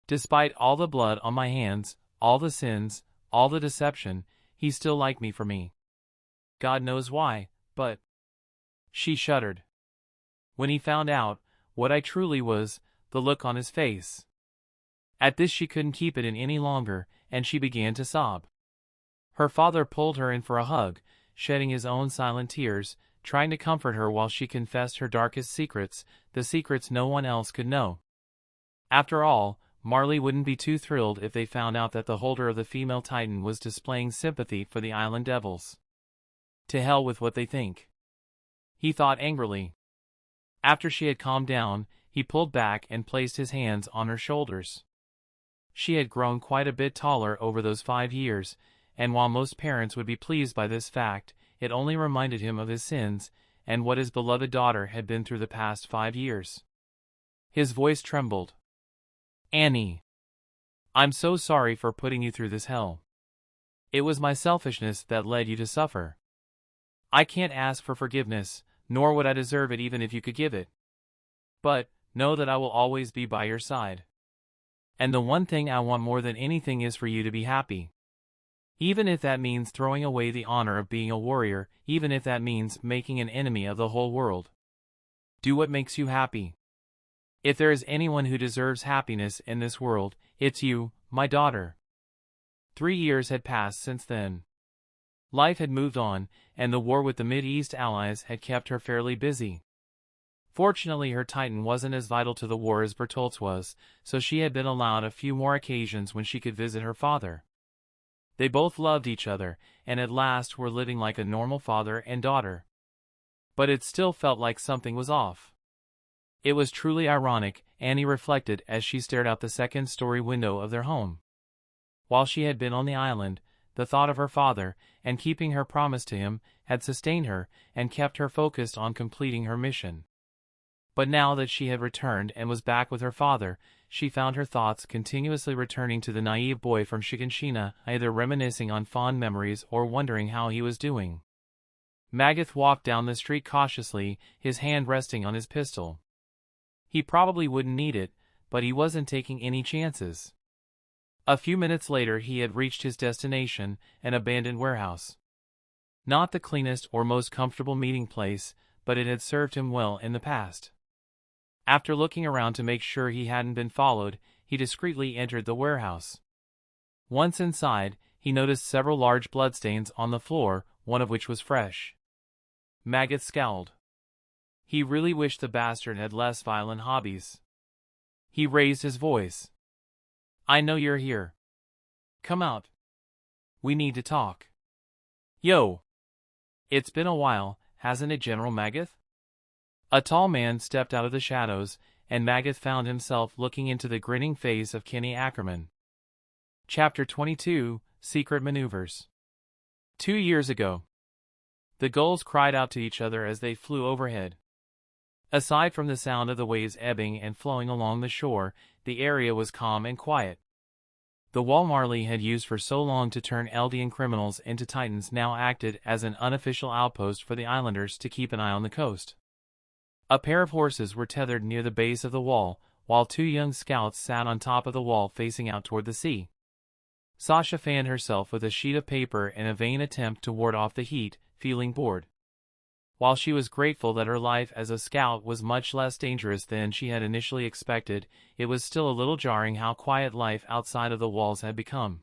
Despite all the blood on my hands, all the sins, all the deception, he still liked me for me. God knows why, but... She shuddered. When he found out what I truly was, the look on his face. At this she couldn't keep it in any longer, and she began to sob. Her father pulled her in for a hug, shedding his own silent tears, trying to comfort her while she confessed her darkest secrets, the secrets no one else could know. After all, Marley wouldn't be too thrilled if they found out that the holder of the female Titan was displaying sympathy for the island devils. To hell with what they think. He thought angrily. After she had calmed down, he pulled back and placed his hands on her shoulders. She had grown quite a bit taller over those 5 years, and while most parents would be pleased by this fact, it only reminded him of his sins and what his beloved daughter had been through the past 5 years. His voice trembled. Annie. I'm so sorry for putting you through this hell. It was my selfishness that led you to suffer. I can't ask for forgiveness, nor would I deserve it even if you could give it. But, know that I will always be by your side. And the one thing I want more than anything is for you to be happy. Even if that means throwing away the honor of being a warrior, even if that means making an enemy of the whole world. Do what makes you happy. If there is anyone who deserves happiness in this world, it's you, my daughter. 3 years had passed since then. Life had moved on, and the war with the Mid-East allies had kept her fairly busy. Fortunately, her Titan wasn't as vital to the war as Bertolt's was, so she had been allowed a few more occasions when she could visit her father. They both loved each other, and at last were living like a normal father and daughter. But it still felt like something was off. It was truly ironic, Annie reflected as she stared out the second-story window of their home. While she had been on the island, the thought of her father, and keeping her promise to him, had sustained her, and kept her focused on completing her mission. But now that she had returned and was back with her father, she found her thoughts continuously returning to the naive boy from Shiganshina, either reminiscing on fond memories or wondering how he was doing. Magath walked down the street cautiously, his hand resting on his pistol. He probably wouldn't need it, but he wasn't taking any chances. A few minutes later he had reached his destination, an abandoned warehouse. Not the cleanest or most comfortable meeting place, but it had served him well in the past. After looking around to make sure he hadn't been followed, he discreetly entered the warehouse. Once inside, he noticed several large bloodstains on the floor, one of which was fresh. Magath scowled. He really wished the bastard had less violent hobbies. He raised his voice. I know you're here. Come out. We need to talk. Yo! It's been a while, hasn't it, General Magath? A tall man stepped out of the shadows, and Magath found himself looking into the grinning face of Kenny Ackerman. Chapter 22, Secret Maneuvers. 2 years ago. The gulls cried out to each other as they flew overhead. Aside from the sound of the waves ebbing and flowing along the shore, the area was calm and quiet. The wall Marley had used for so long to turn Eldian criminals into Titans now acted as an unofficial outpost for the islanders to keep an eye on the coast. A pair of horses were tethered near the base of the wall, while 2 young scouts sat on top of the wall facing out toward the sea. Sasha fanned herself with a sheet of paper in a vain attempt to ward off the heat, feeling bored. While she was grateful that her life as a scout was much less dangerous than she had initially expected, it was still a little jarring how quiet life outside of the walls had become.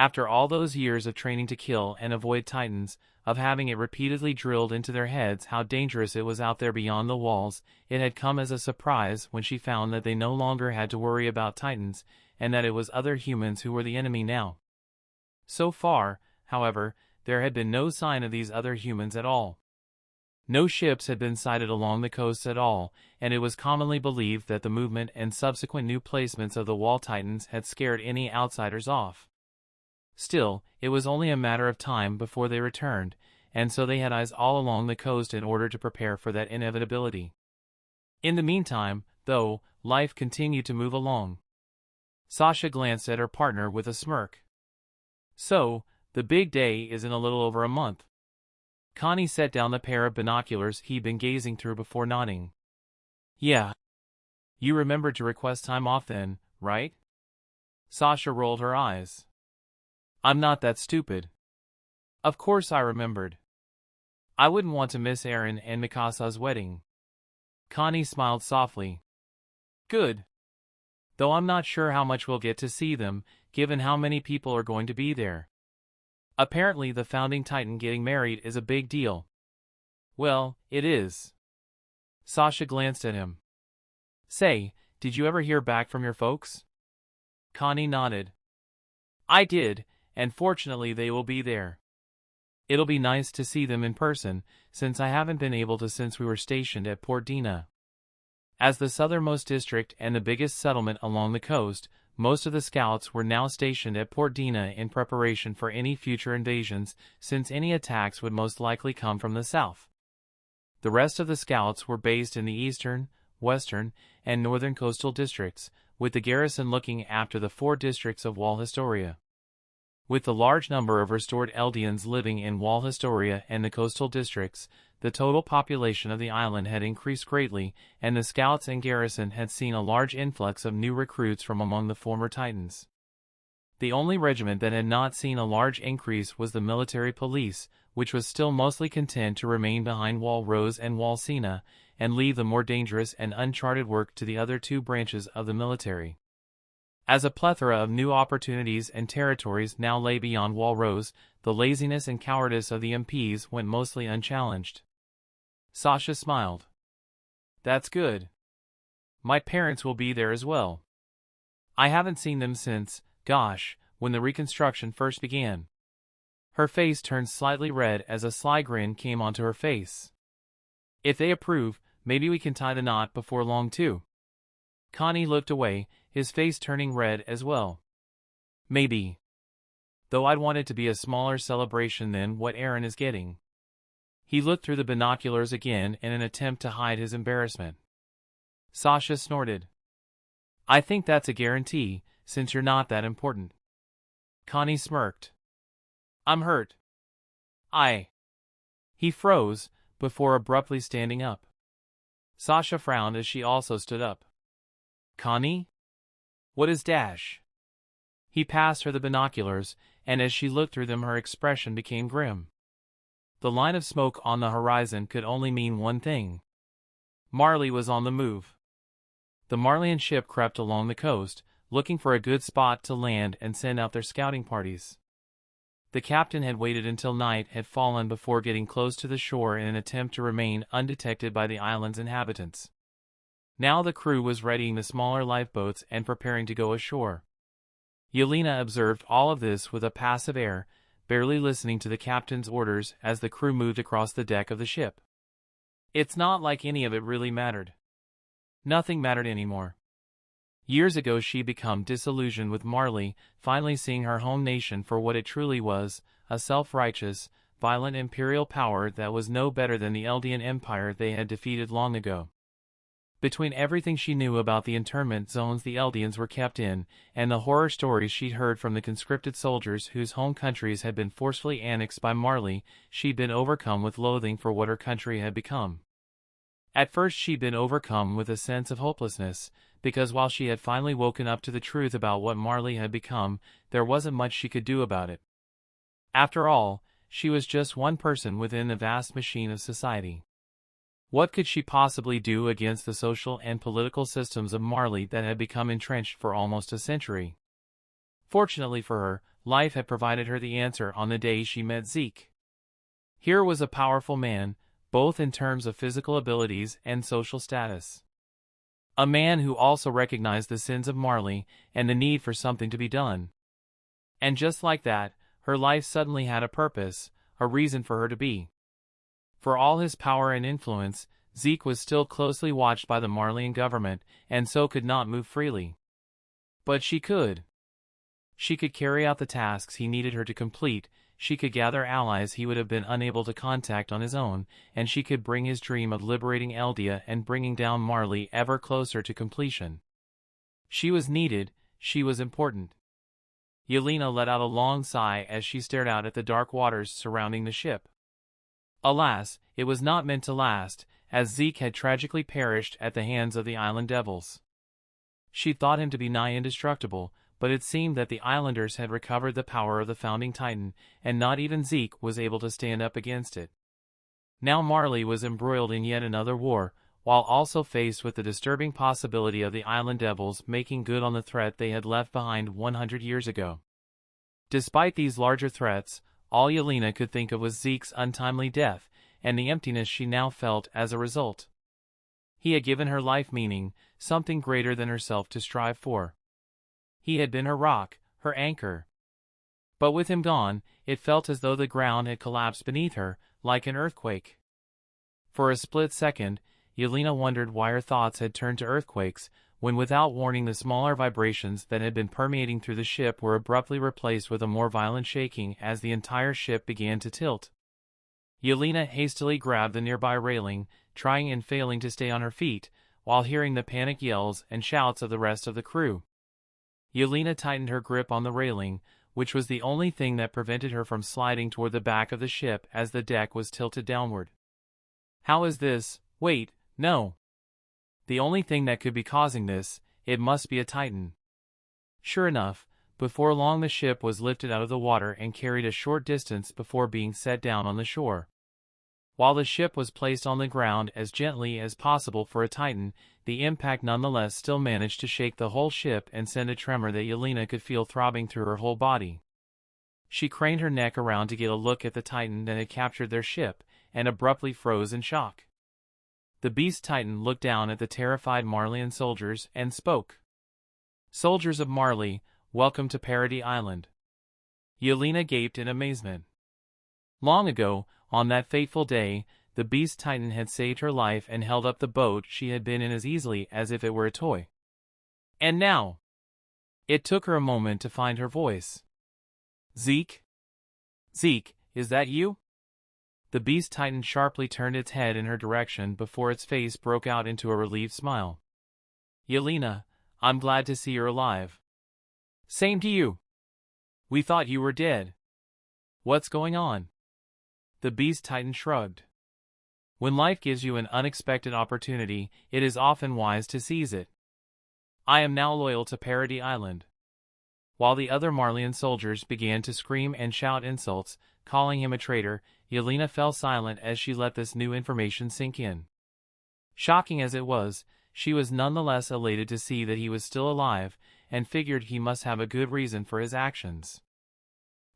After all those years of training to kill and avoid Titans, of having it repeatedly drilled into their heads how dangerous it was out there beyond the walls, it had come as a surprise when she found that they no longer had to worry about Titans, and that it was other humans who were the enemy now. So far, however, there had been no sign of these other humans at all. No ships had been sighted along the coast at all, and it was commonly believed that the movement and subsequent new placements of the Wall Titans had scared any outsiders off. Still, it was only a matter of time before they returned, and so they had eyes all along the coast in order to prepare for that inevitability. In the meantime, though, life continued to move along. Sasha glanced at her partner with a smirk. So, the big day is in a little over a month. Connie set down the pair of binoculars he'd been gazing through before nodding. Yeah. You remembered to request time off then, right? Sasha rolled her eyes. I'm not that stupid. Of course I remembered. I wouldn't want to miss Eren and Mikasa's wedding. Connie smiled softly. Good. Though I'm not sure how much we'll get to see them, given how many people are going to be there. Apparently the founding Titan getting married is a big deal. Well, it is. Sasha glanced at him. Say, did you ever hear back from your folks? Connie nodded. I did, and fortunately they will be there. It'll be nice to see them in person, since I haven't been able to since we were stationed at Port Dina. As the southernmost district and the biggest settlement along the coast, most of the scouts were now stationed at Port Dina in preparation for any future invasions, since any attacks would most likely come from the south. The rest of the scouts were based in the eastern, western, and northern coastal districts, with the garrison looking after the 4 districts of Wall Historia. With the large number of restored Eldians living in Wall Historia and the coastal districts, the total population of the island had increased greatly, and the scouts and garrison had seen a large influx of new recruits from among the former Titans. The only regiment that had not seen a large increase was the military police, which was still mostly content to remain behind Wall Rose and Wall Sina, and leave the more dangerous and uncharted work to the other 2 branches of the military. As a plethora of new opportunities and territories now lay beyond Wall Rose, the laziness and cowardice of the MPs went mostly unchallenged. Sasha smiled. That's good. My parents will be there as well. I haven't seen them since, gosh, when the reconstruction first began. Her face turned slightly red as a sly grin came onto her face. If they approve, maybe we can tie the knot before long too. Connie looked away, his face turning red as well. Maybe. Though I'd want it to be a smaller celebration than what Eren is getting. He looked through the binoculars again in an attempt to hide his embarrassment. Sasha snorted. I think that's a guarantee, since you're not that important. Connie smirked. I'm hurt. He froze, before abruptly standing up. Sasha frowned as she also stood up. Connie? What is dash? He passed her the binoculars, and as she looked through them her expression became grim. The line of smoke on the horizon could only mean one thing. Marley was on the move. The Marleyan ship crept along the coast, looking for a good spot to land and send out their scouting parties. The captain had waited until night had fallen before getting close to the shore in an attempt to remain undetected by the island's inhabitants. Now the crew was readying the smaller lifeboats and preparing to go ashore. Yelena observed all of this with a passive air, barely listening to the captain's orders as the crew moved across the deck of the ship. It's not like any of it really mattered. Nothing mattered anymore. Years ago she'd become disillusioned with Marley, finally seeing her home nation for what it truly was, a self-righteous, violent imperial power that was no better than the Eldian Empire they had defeated long ago. Between everything she knew about the internment zones the Eldians were kept in, and the horror stories she'd heard from the conscripted soldiers whose home countries had been forcefully annexed by Marley, she'd been overcome with loathing for what her country had become. At first she'd been overcome with a sense of hopelessness, because while she had finally woken up to the truth about what Marley had become, there wasn't much she could do about it. After all, she was just one person within the vast machine of society. What could she possibly do against the social and political systems of Marley that had become entrenched for almost a century? Fortunately for her, life had provided her the answer on the day she met Zeke. Here was a powerful man, both in terms of physical abilities and social status. A man who also recognized the sins of Marley and the need for something to be done. And just like that, her life suddenly had a purpose, a reason for her to be. For all his power and influence, Zeke was still closely watched by the Marleyan government, and so could not move freely. But she could. She could carry out the tasks he needed her to complete, she could gather allies he would have been unable to contact on his own, and she could bring his dream of liberating Eldia and bringing down Marley ever closer to completion. She was needed, she was important. Yelena let out a long sigh as she stared out at the dark waters surrounding the ship. Alas, it was not meant to last, as Zeke had tragically perished at the hands of the island devils. She thought him to be nigh indestructible, but it seemed that the islanders had recovered the power of the founding titan, and not even Zeke was able to stand up against it. Now Marley was embroiled in yet another war, while also faced with the disturbing possibility of the island devils making good on the threat they had left behind 100 years ago. Despite these larger threats, all Yelena could think of was Zeke's untimely death, and the emptiness she now felt as a result. He had given her life meaning, something greater than herself to strive for. He had been her rock, her anchor. But with him gone, it felt as though the ground had collapsed beneath her, like an earthquake. For a split second, Yelena wondered why her thoughts had turned to earthquakes, when without warning the smaller vibrations that had been permeating through the ship were abruptly replaced with a more violent shaking as the entire ship began to tilt. Yelena hastily grabbed the nearby railing, trying and failing to stay on her feet, while hearing the panicked yells and shouts of the rest of the crew. Yelena tightened her grip on the railing, which was the only thing that prevented her from sliding toward the back of the ship as the deck was tilted downward. How is this? Wait, no. The only thing that could be causing this, it must be a titan. Sure enough, before long the ship was lifted out of the water and carried a short distance before being set down on the shore. While the ship was placed on the ground as gently as possible for a titan, the impact nonetheless still managed to shake the whole ship and send a tremor that Yelena could feel throbbing through her whole body. She craned her neck around to get a look at the titan that had captured their ship, and abruptly froze in shock. The beast titan looked down at the terrified Marleyan soldiers and spoke. "Soldiers of Marley, welcome to Paradis Island." Yelena gaped in amazement. Long ago, on that fateful day, the beast titan had saved her life and held up the boat she had been in as easily as if it were a toy. And now? It took her a moment to find her voice. "Zeke? Zeke, is that you?" The beast titan sharply turned its head in her direction before its face broke out into a relieved smile. "Yelena, I'm glad to see you're alive." "Same to you. We thought you were dead. What's going on?" The beast titan shrugged. When life gives you an unexpected opportunity, it is often wise to seize it. I am now loyal to Paradis Island. While the other Marleyan soldiers began to scream and shout insults, calling him a traitor, Yelena fell silent as she let this new information sink in. Shocking as it was, she was nonetheless elated to see that he was still alive, and figured he must have a good reason for his actions.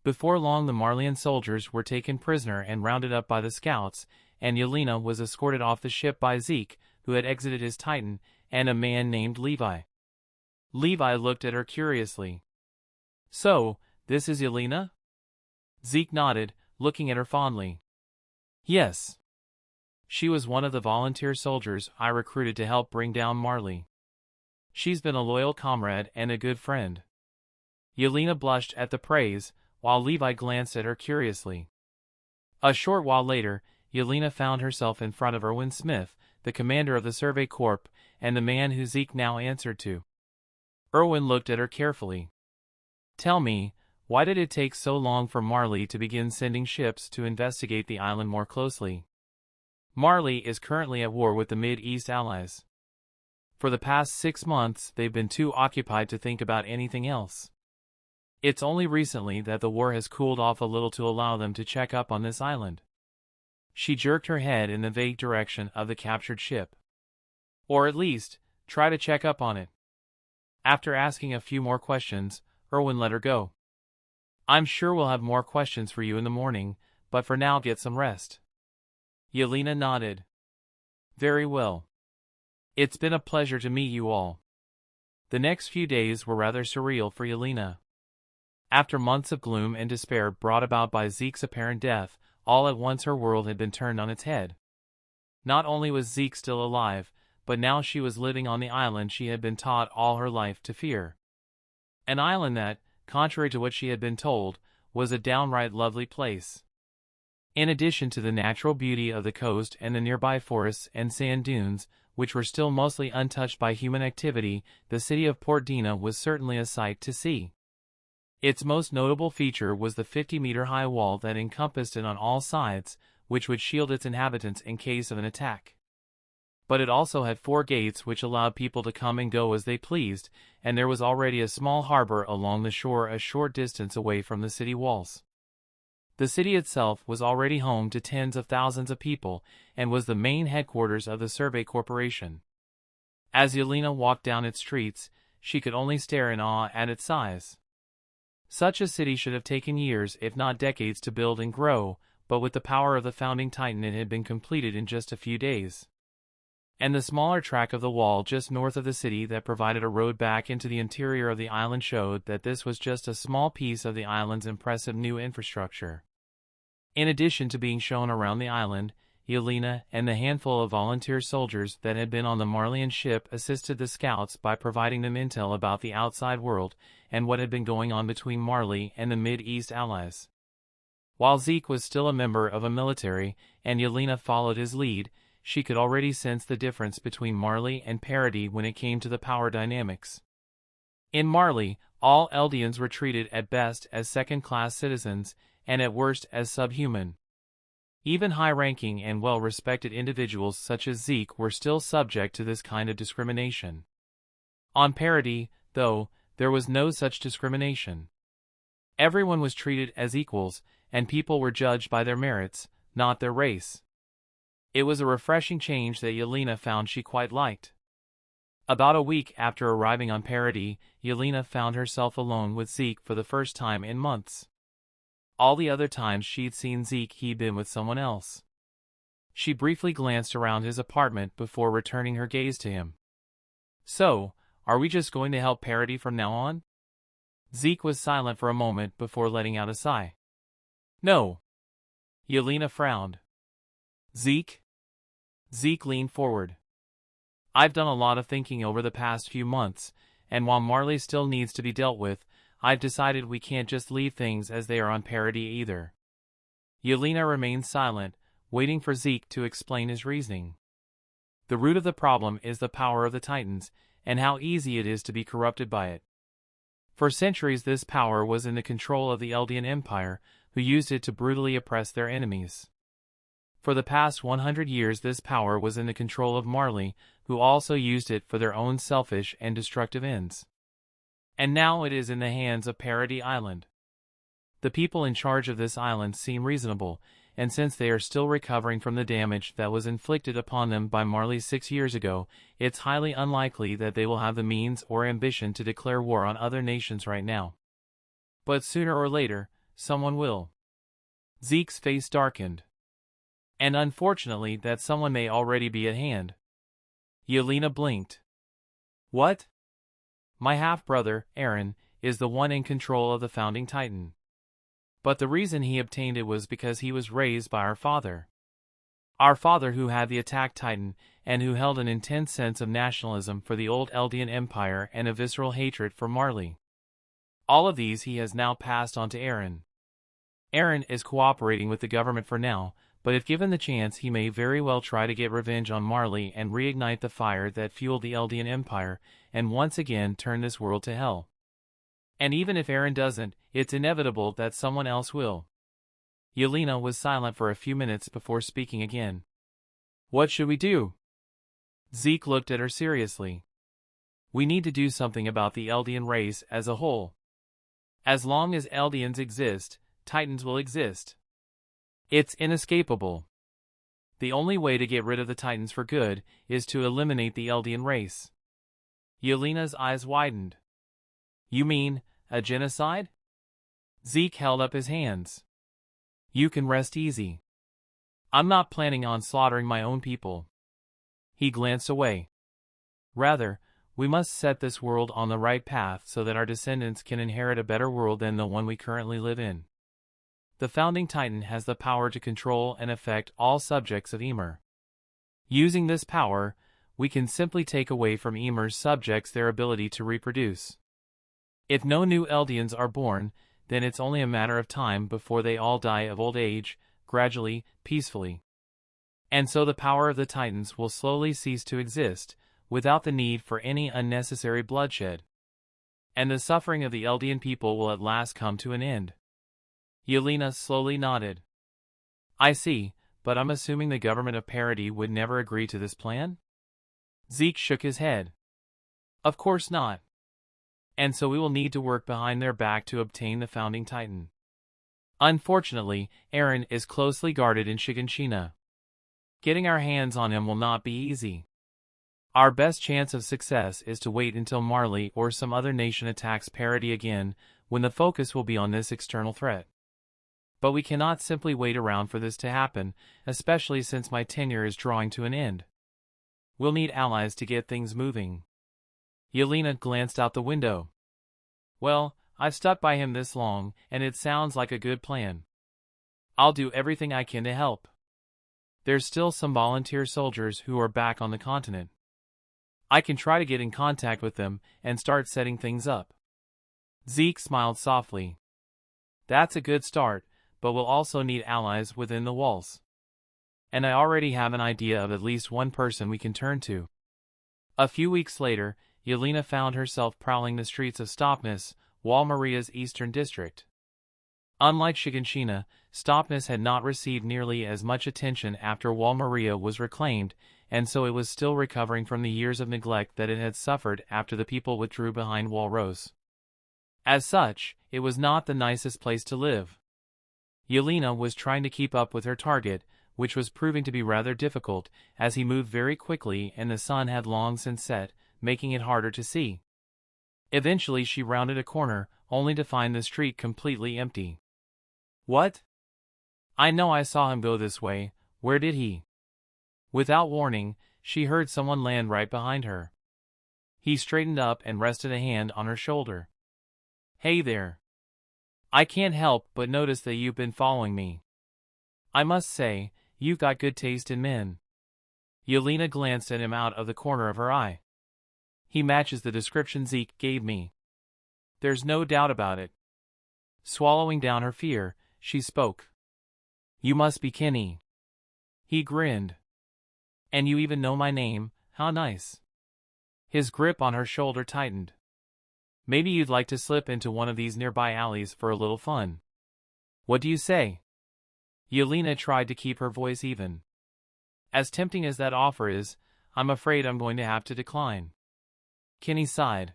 Before long the Marleyan soldiers were taken prisoner and rounded up by the scouts, and Yelena was escorted off the ship by Zeke, who had exited his titan, and a man named Levi. Levi looked at her curiously. "So, this is Yelena?" Zeke nodded, looking at her fondly. "Yes. She was one of the volunteer soldiers I recruited to help bring down Marley. She's been a loyal comrade and a good friend." Yelena blushed at the praise, while Levi glanced at her curiously. A short while later, Yelena found herself in front of Erwin Smith, the commander of the Survey Corps, and the man who Zeke now answered to. Erwin looked at her carefully. "Tell me, why did it take so long for Marley to begin sending ships to investigate the island more closely?" "Marley is currently at war with the Mid-East allies. For the past 6 months they've been too occupied to think about anything else. It's only recently that the war has cooled off a little to allow them to check up on this island." She jerked her head in the vague direction of the captured ship. "Or at least, try to check up on it." After asking a few more questions, Erwin let her go. I'm sure we'll have more questions for you in the morning, but for now get some rest. Yelena nodded. Very well. It's been a pleasure to meet you all. The next few days were rather surreal for Yelena. After months of gloom and despair brought about by Zeke's apparent death, all at once her world had been turned on its head. Not only was Zeke still alive, but now she was living on the island she had been taught all her life to fear. An island that, contrary to what she had been told, was a downright lovely place. In addition to the natural beauty of the coast and the nearby forests and sand dunes, which were still mostly untouched by human activity, the city of Port Dina was certainly a sight to see. Its most notable feature was the 50-meter-high wall that encompassed it on all sides, which would shield its inhabitants in case of an attack. But it also had 4 gates which allowed people to come and go as they pleased, and there was already a small harbor along the shore a short distance away from the city walls. The city itself was already home to tens of thousands of people, and was the main headquarters of the Survey Corporation. As Yelena walked down its streets, she could only stare in awe at its size. Such a city should have taken years if not decades to build and grow, but with the power of the founding Titan it had been completed in just a few days. And the smaller track of the wall just north of the city that provided a road back into the interior of the island showed that this was just a small piece of the island's impressive new infrastructure. In addition to being shown around the island, Yelena and the handful of volunteer soldiers that had been on the Marleyan ship assisted the scouts by providing them intel about the outside world and what had been going on between Marley and the Mid-East allies. While Zeke was still a member of a military, and Yelena followed his lead, she could already sense the difference between Marley and Paradis when it came to the power dynamics. In Marley, all Eldians were treated at best as second-class citizens, and at worst as subhuman. Even high-ranking and well-respected individuals such as Zeke were still subject to this kind of discrimination. On Paradis, though, there was no such discrimination. Everyone was treated as equals, and people were judged by their merits, not their race. It was a refreshing change that Yelena found she quite liked. About a week after arriving on Paradis, Yelena found herself alone with Zeke for the first time in months. All the other times she'd seen Zeke he'd been with someone else. She briefly glanced around his apartment before returning her gaze to him. "So, are we just going to help Paradis from now on?" Zeke was silent for a moment before letting out a sigh. "No." Yelena frowned. "Zeke?" Zeke leaned forward. "I've done a lot of thinking over the past few months, and while Marley still needs to be dealt with, I've decided we can't just leave things as they are on Paradis either." Yelena remained silent, waiting for Zeke to explain his reasoning. "The root of the problem is the power of the Titans, and how easy it is to be corrupted by it. For centuries this power was in the control of the Eldian Empire, who used it to brutally oppress their enemies. For the past 100 years this power was in the control of Marley, who also used it for their own selfish and destructive ends. And now it is in the hands of Paradis Island. The people in charge of this island seem reasonable, and since they are still recovering from the damage that was inflicted upon them by Marley 6 years ago, it's highly unlikely that they will have the means or ambition to declare war on other nations right now. But sooner or later, someone will." Zeke's face darkened. "And unfortunately that someone may already be at hand." Yelena blinked. "What?" "My half-brother, Eren, is the one in control of the founding Titan. But the reason he obtained it was because he was raised by our father. Our father who had the attack Titan, and who held an intense sense of nationalism for the old Eldian Empire and a visceral hatred for Marley. All of these he has now passed on to Eren. Eren is cooperating with the government for now, but if given the chance he may very well try to get revenge on Marley and reignite the fire that fueled the Eldian Empire, and once again turn this world to hell. And even if Eren doesn't, it's inevitable that someone else will." Yelena was silent for a few minutes before speaking again. "What should we do?" Zeke looked at her seriously. "We need to do something about the Eldian race as a whole. As long as Eldians exist, Titans will exist. It's inescapable. The only way to get rid of the Titans for good is to eliminate the Eldian race." Yelena's eyes widened. "You mean, a genocide?" Zeke held up his hands. You can rest easy. I'm not planning on slaughtering my own people. He glanced away. Rather, we must set this world on the right path so that our descendants can inherit a better world than the one we currently live in. The founding Titan has the power to control and affect all subjects of Ymir. Using this power, we can simply take away from Ymir's subjects their ability to reproduce. If no new Eldians are born, then it's only a matter of time before they all die of old age, gradually, peacefully. And so the power of the Titans will slowly cease to exist, without the need for any unnecessary bloodshed. And the suffering of the Eldian people will at last come to an end. Yelena slowly nodded. I see, but I'm assuming the government of Paradis would never agree to this plan? Zeke shook his head. Of course not. And so we will need to work behind their back to obtain the founding Titan. Unfortunately, Eren is closely guarded in Shiganshina. Getting our hands on him will not be easy. Our best chance of success is to wait until Marley or some other nation attacks Paradis again, when the focus will be on this external threat. But we cannot simply wait around for this to happen, especially since my tenure is drawing to an end. We'll need allies to get things moving. Yelena glanced out the window. Well, I've stuck by him this long, and it sounds like a good plan. I'll do everything I can to help. There's still some volunteer soldiers who are back on the continent. I can try to get in contact with them and start setting things up. Zeke smiled softly. That's a good start, but we'll also need allies within the walls. And I already have an idea of at least one person we can turn to. A few weeks later, Yelena found herself prowling the streets of Synopsis, Walmaria's eastern district. Unlike Shiganshina, Synopsis had not received nearly as much attention after Walmaria was reclaimed, and so it was still recovering from the years of neglect that it had suffered after the people withdrew behind Walrose. As such, it was not the nicest place to live. Yelena was trying to keep up with her target, which was proving to be rather difficult, as he moved very quickly and the sun had long since set, making it harder to see. Eventually she rounded a corner, only to find the street completely empty. What? I know I saw him go this way. Where did he? Without warning, she heard someone land right behind her. He straightened up and rested a hand on her shoulder. Hey there. I can't help but notice that you've been following me. I must say, you've got good taste in men. Yelena glanced at him out of the corner of her eye. He matches the description Zeke gave me. There's no doubt about it. Swallowing down her fear, she spoke. You must be Kenny. He grinned. And you even know my name, how nice. His grip on her shoulder tightened. Maybe you'd like to slip into one of these nearby alleys for a little fun. What do you say? Yelena tried to keep her voice even. As tempting as that offer is, I'm afraid I'm going to have to decline. Kenny sighed.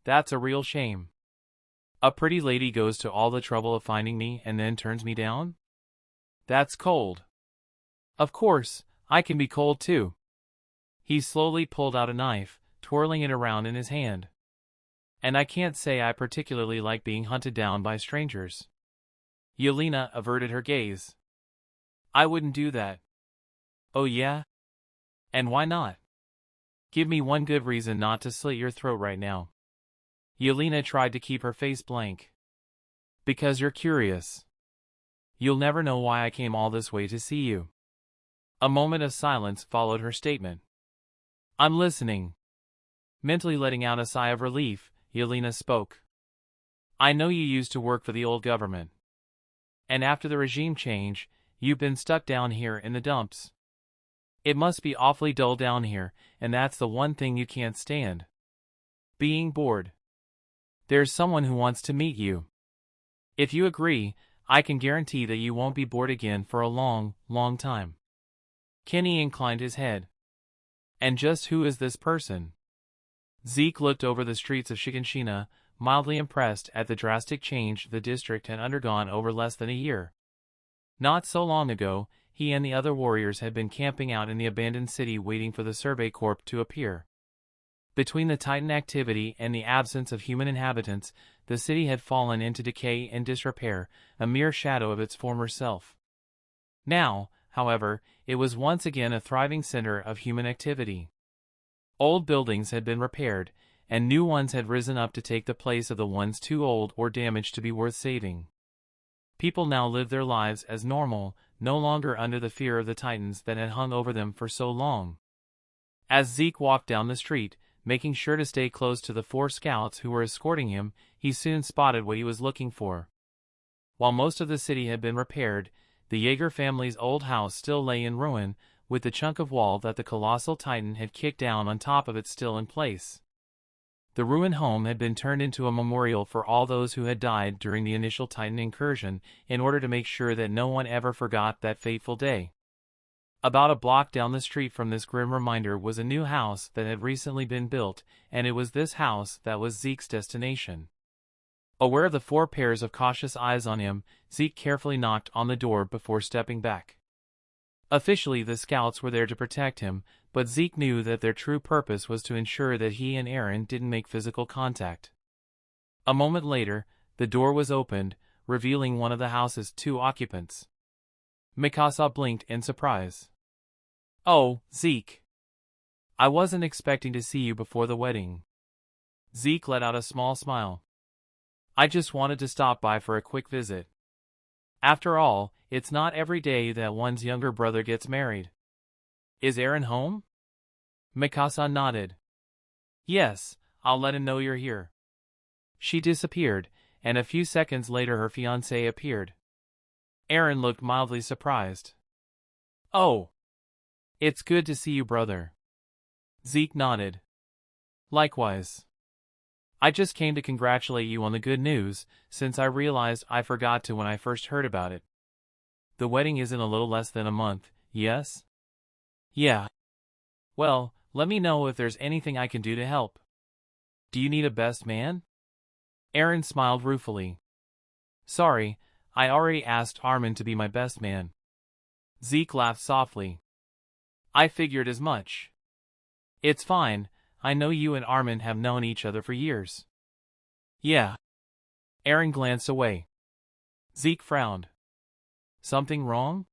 That's a real shame. A pretty lady goes to all the trouble of finding me and then turns me down? That's cold. Of course, I can be cold too. He slowly pulled out a knife, twirling it around in his hand. And I can't say I particularly like being hunted down by strangers. Yelena averted her gaze. I wouldn't do that. Oh yeah? And why not? Give me one good reason not to slit your throat right now. Yelena tried to keep her face blank. Because you're curious. You'll never know why I came all this way to see you. A moment of silence followed her statement. I'm listening. Mentally letting out a sigh of relief, Yelena spoke. I know you used to work for the old government. And after the regime change, you've been stuck down here in the dumps. It must be awfully dull down here, and that's the one thing you can't stand. Being bored. There's someone who wants to meet you. If you agree, I can guarantee that you won't be bored again for a long, long time. Kenny inclined his head. And just who is this person? Zeke looked over the streets of Shiganshina, mildly impressed at the drastic change the district had undergone over less than a year. Not so long ago, he and the other warriors had been camping out in the abandoned city waiting for the Survey Corps to appear. Between the Titan activity and the absence of human inhabitants, the city had fallen into decay and disrepair, a mere shadow of its former self. Now, however, it was once again a thriving center of human activity. Old buildings had been repaired, and new ones had risen up to take the place of the ones too old or damaged to be worth saving. People now lived their lives as normal, no longer under the fear of the Titans that had hung over them for so long. As Zeke walked down the street, making sure to stay close to the 4 scouts who were escorting him, he soon spotted what he was looking for. While most of the city had been repaired, the Yeager family's old house still lay in ruin, with the chunk of wall that the colossal Titan had kicked down on top of it still in place. The ruined home had been turned into a memorial for all those who had died during the initial Titan incursion, in order to make sure that no one ever forgot that fateful day. About a block down the street from this grim reminder was a new house that had recently been built, and it was this house that was Zeke's destination. Aware of the 4 pairs of cautious eyes on him, Zeke carefully knocked on the door before stepping back. Officially, the scouts were there to protect him, but Zeke knew that their true purpose was to ensure that he and Eren didn't make physical contact. A moment later, the door was opened, revealing one of the house's 2 occupants. Mikasa blinked in surprise. "Oh, Zeke. I wasn't expecting to see you before the wedding." Zeke let out a small smile. "I just wanted to stop by for a quick visit. After all, it's not every day that one's younger brother gets married. Is Eren home?" Mikasa nodded. "Yes, I'll let him know you're here." She disappeared, and a few seconds later her fiancé appeared. Eren looked mildly surprised. "Oh. It's good to see you, brother." Zeke nodded. "Likewise. I just came to congratulate you on the good news, since I realized I forgot to when I first heard about it. The wedding is in a little less than a month, yes?" "Yeah." "Well, let me know if there's anything I can do to help. Do you need a best man?" Eren smiled ruefully. "Sorry, I already asked Armin to be my best man." Zeke laughed softly. "I figured as much. It's fine, I know you and Armin have known each other for years." "Yeah." Eren glanced away. Zeke frowned. "Something wrong?"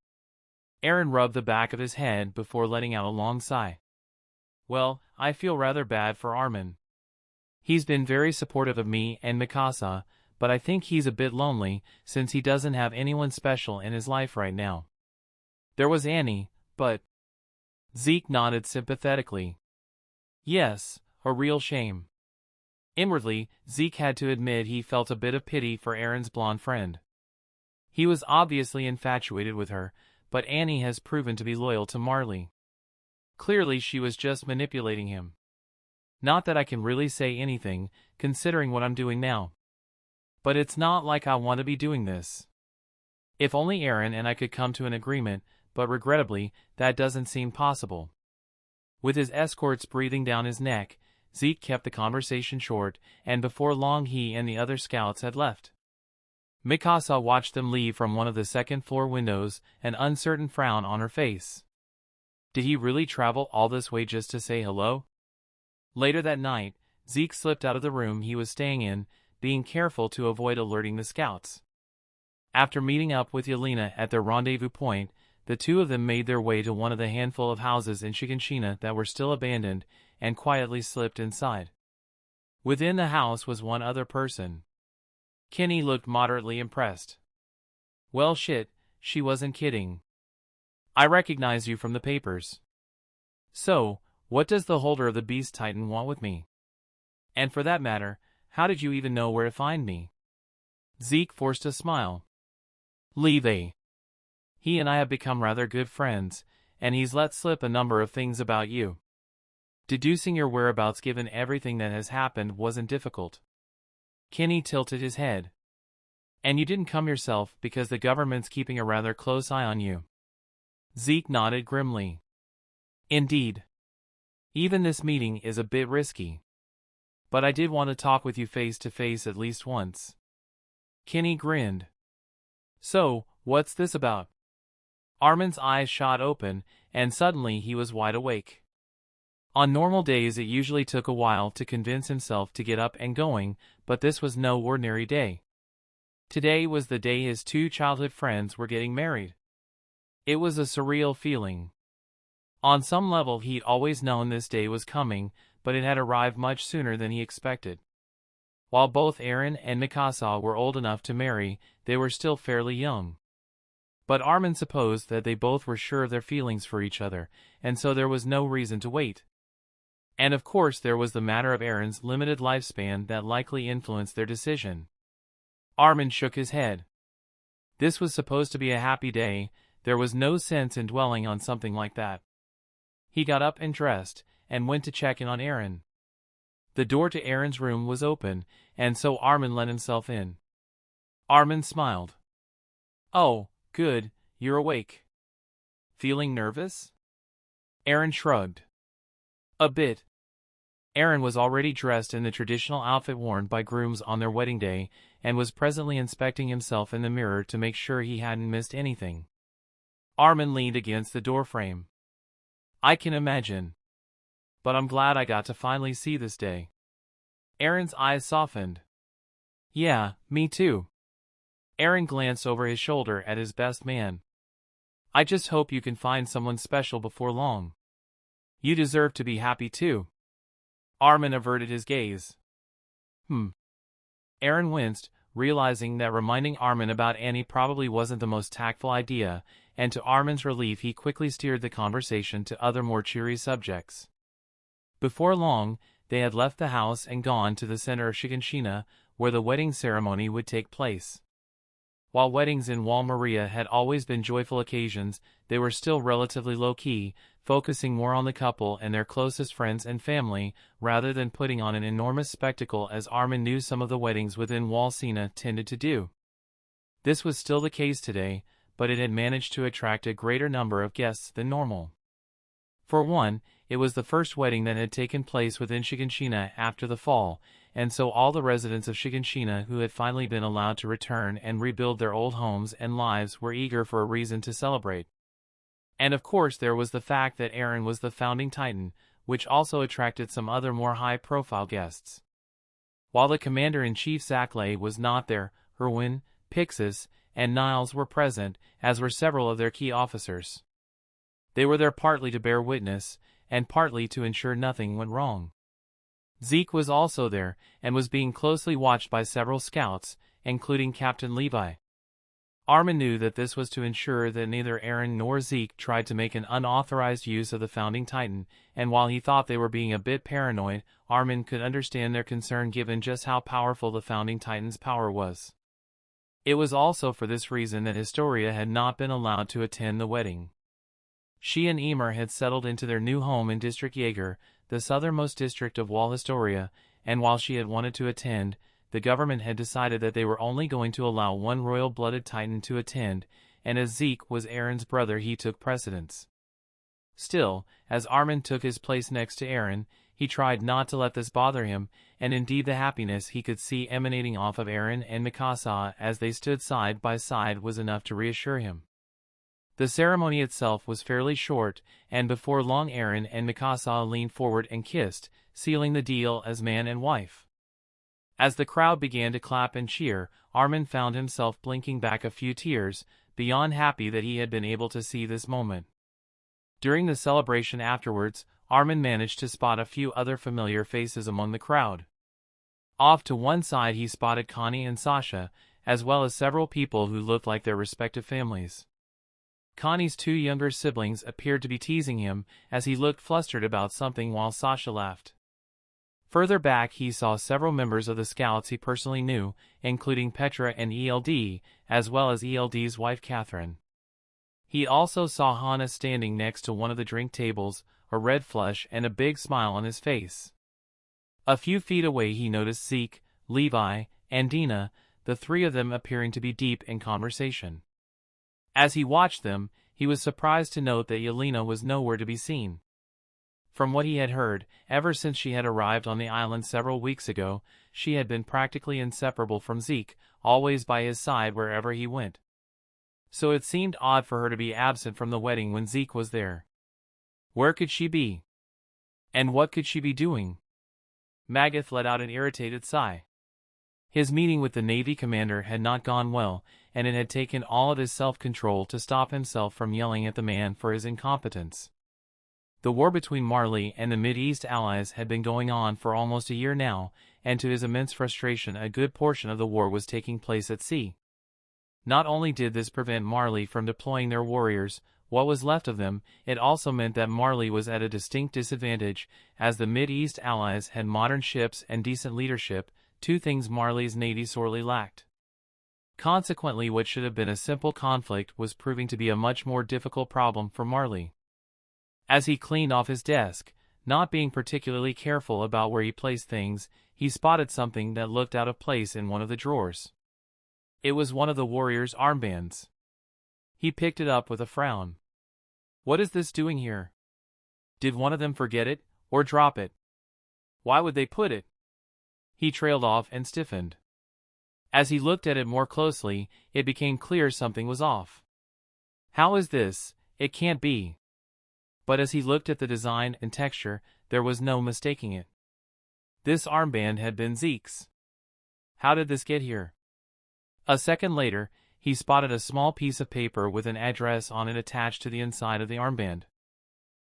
Eren rubbed the back of his head before letting out a long sigh. "Well, I feel rather bad for Armin. He's been very supportive of me and Mikasa, but I think he's a bit lonely since he doesn't have anyone special in his life right now. There was Annie, but..." Zeke nodded sympathetically. "Yes, a real shame." Inwardly, Zeke had to admit he felt a bit of pity for Eren's blonde friend. He was obviously infatuated with her, but Annie has proven to be loyal to Marley. Clearly she was just manipulating him. Not that I can really say anything, considering what I'm doing now. But it's not like I want to be doing this. If only Eren and I could come to an agreement, but regrettably, that doesn't seem possible. With his escorts breathing down his neck, Zeke kept the conversation short, and before long he and the other scouts had left. Mikasa watched them leave from one of the second-floor windows, an uncertain frown on her face. Did he really travel all this way just to say hello? Later that night, Zeke slipped out of the room he was staying in, being careful to avoid alerting the scouts. After meeting up with Yelena at their rendezvous point, the 2 of them made their way to one of the handful of houses in Shiganshina that were still abandoned, and quietly slipped inside. Within the house was one other person. Kenny looked moderately impressed. "Well shit, she wasn't kidding. I recognize you from the papers. So, what does the holder of the Beast Titan want with me? And for that matter, how did you even know where to find me?" Zeke forced a smile. "Leave. He and I have become rather good friends, and he's let slip a number of things about you. Deducing your whereabouts given everything that has happened wasn't difficult." Kenny tilted his head. "And you didn't come yourself because the government's keeping a rather close eye on you." Zeke nodded grimly. "Indeed. Even this meeting is a bit risky. But I did want to talk with you face to face at least once." Kenny grinned. "So, what's this about?" Armin's eyes shot open, and suddenly he was wide awake. On normal days it usually took a while to convince himself to get up and going, but this was no ordinary day. Today was the day his two childhood friends were getting married. It was a surreal feeling. On some level he'd always known this day was coming, but it had arrived much sooner than he expected. While both Eren and Mikasa were old enough to marry, they were still fairly young. But Armin supposed that they both were sure of their feelings for each other, and so there was no reason to wait. And of course there was the matter of Eren's limited lifespan that likely influenced their decision. Armin shook his head. This was supposed to be a happy day, there was no sense in dwelling on something like that. He got up and dressed, and went to check in on Eren. The door to Eren's room was open, and so Armin let himself in. Armin smiled. "Oh, good, you're awake. Feeling nervous?" Eren shrugged. "A bit." Eren was already dressed in the traditional outfit worn by grooms on their wedding day, and was presently inspecting himself in the mirror to make sure he hadn't missed anything. Armin leaned against the doorframe. "I can imagine. But I'm glad I got to finally see this day." Eren's eyes softened. "Yeah, me too." Eren glanced over his shoulder at his best man. "I just hope you can find someone special before long. You deserve to be happy too." Armin averted his gaze. Eren winced, realizing that reminding Armin about Annie probably wasn't the most tactful idea, and to Armin's relief he quickly steered the conversation to other more cheery subjects. Before long, they had left the house and gone to the center of Shiganshina, where the wedding ceremony would take place. While weddings in Wall Maria had always been joyful occasions, they were still relatively low-key, focusing more on the couple and their closest friends and family, rather than putting on an enormous spectacle as Armin knew some of the weddings within Wall Sina tended to do. This was still the case today, but it had managed to attract a greater number of guests than normal. For one, it was the first wedding that had taken place within Shiganshina after the fall, and so all the residents of Shiganshina who had finally been allowed to return and rebuild their old homes and lives were eager for a reason to celebrate. And of course there was the fact that Eren was the founding titan, which also attracted some other more high-profile guests. While the commander-in-chief Zaklay was not there, Erwin, Pixis, and Niles were present, as were several of their key officers. They were there partly to bear witness, and partly to ensure nothing went wrong. Zeke was also there, and was being closely watched by several scouts, including Captain Levi. Armin knew that this was to ensure that neither Eren nor Zeke tried to make an unauthorized use of the founding titan, and while he thought they were being a bit paranoid, Armin could understand their concern given just how powerful the founding titan's power was. It was also for this reason that Historia had not been allowed to attend the wedding. She and Ymir had settled into their new home in District Yeager, the southernmost district of Wall Historia, and while she had wanted to attend, the government had decided that they were only going to allow one royal-blooded titan to attend, and as Zeke was Eren's brother he took precedence. Still, as Armin took his place next to Eren, he tried not to let this bother him, and indeed the happiness he could see emanating off of Eren and Mikasa as they stood side by side was enough to reassure him. The ceremony itself was fairly short, and before long Eren and Mikasa leaned forward and kissed, sealing the deal as man and wife. As the crowd began to clap and cheer, Armin found himself blinking back a few tears, beyond happy that he had been able to see this moment. During the celebration afterwards, Armin managed to spot a few other familiar faces among the crowd. Off to one side he spotted Connie and Sasha, as well as several people who looked like their respective families. Connie's two younger siblings appeared to be teasing him, as he looked flustered about something while Sasha laughed. Further back he saw several members of the scouts he personally knew, including Petra and ELD, as well as ELD's wife Catherine. He also saw Hana standing next to one of the drink tables, a red flush and a big smile on his face. A few feet away he noticed Zeke, Levi, and Dina, the three of them appearing to be deep in conversation. As he watched them, he was surprised to note that Yelena was nowhere to be seen. From what he had heard, ever since she had arrived on the island several weeks ago, she had been practically inseparable from Zeke, always by his side wherever he went. So it seemed odd for her to be absent from the wedding when Zeke was there. Where could she be? And what could she be doing? Magath let out an irritated sigh. His meeting with the Navy commander had not gone well, and it had taken all of his self-control to stop himself from yelling at the man for his incompetence. The war between Marley and the Mid-East allies had been going on for almost a year now, and to his immense frustration a good portion of the war was taking place at sea. Not only did this prevent Marley from deploying their warriors, what was left of them, it also meant that Marley was at a distinct disadvantage, as the Mid-East allies had modern ships and decent leadership, two things Marley's navy sorely lacked. Consequently, what should have been a simple conflict was proving to be a much more difficult problem for Marley. As he cleaned off his desk, not being particularly careful about where he placed things, he spotted something that looked out of place in one of the drawers. It was one of the warrior's armbands. He picked it up with a frown. What is this doing here? Did one of them forget it, or drop it? Why would they put it? He trailed off and stiffened. As he looked at it more closely, it became clear something was off. How is this? It can't be. But as he looked at the design and texture, there was no mistaking it. This armband had been Zeke's. How did this get here? A second later, he spotted a small piece of paper with an address on it attached to the inside of the armband.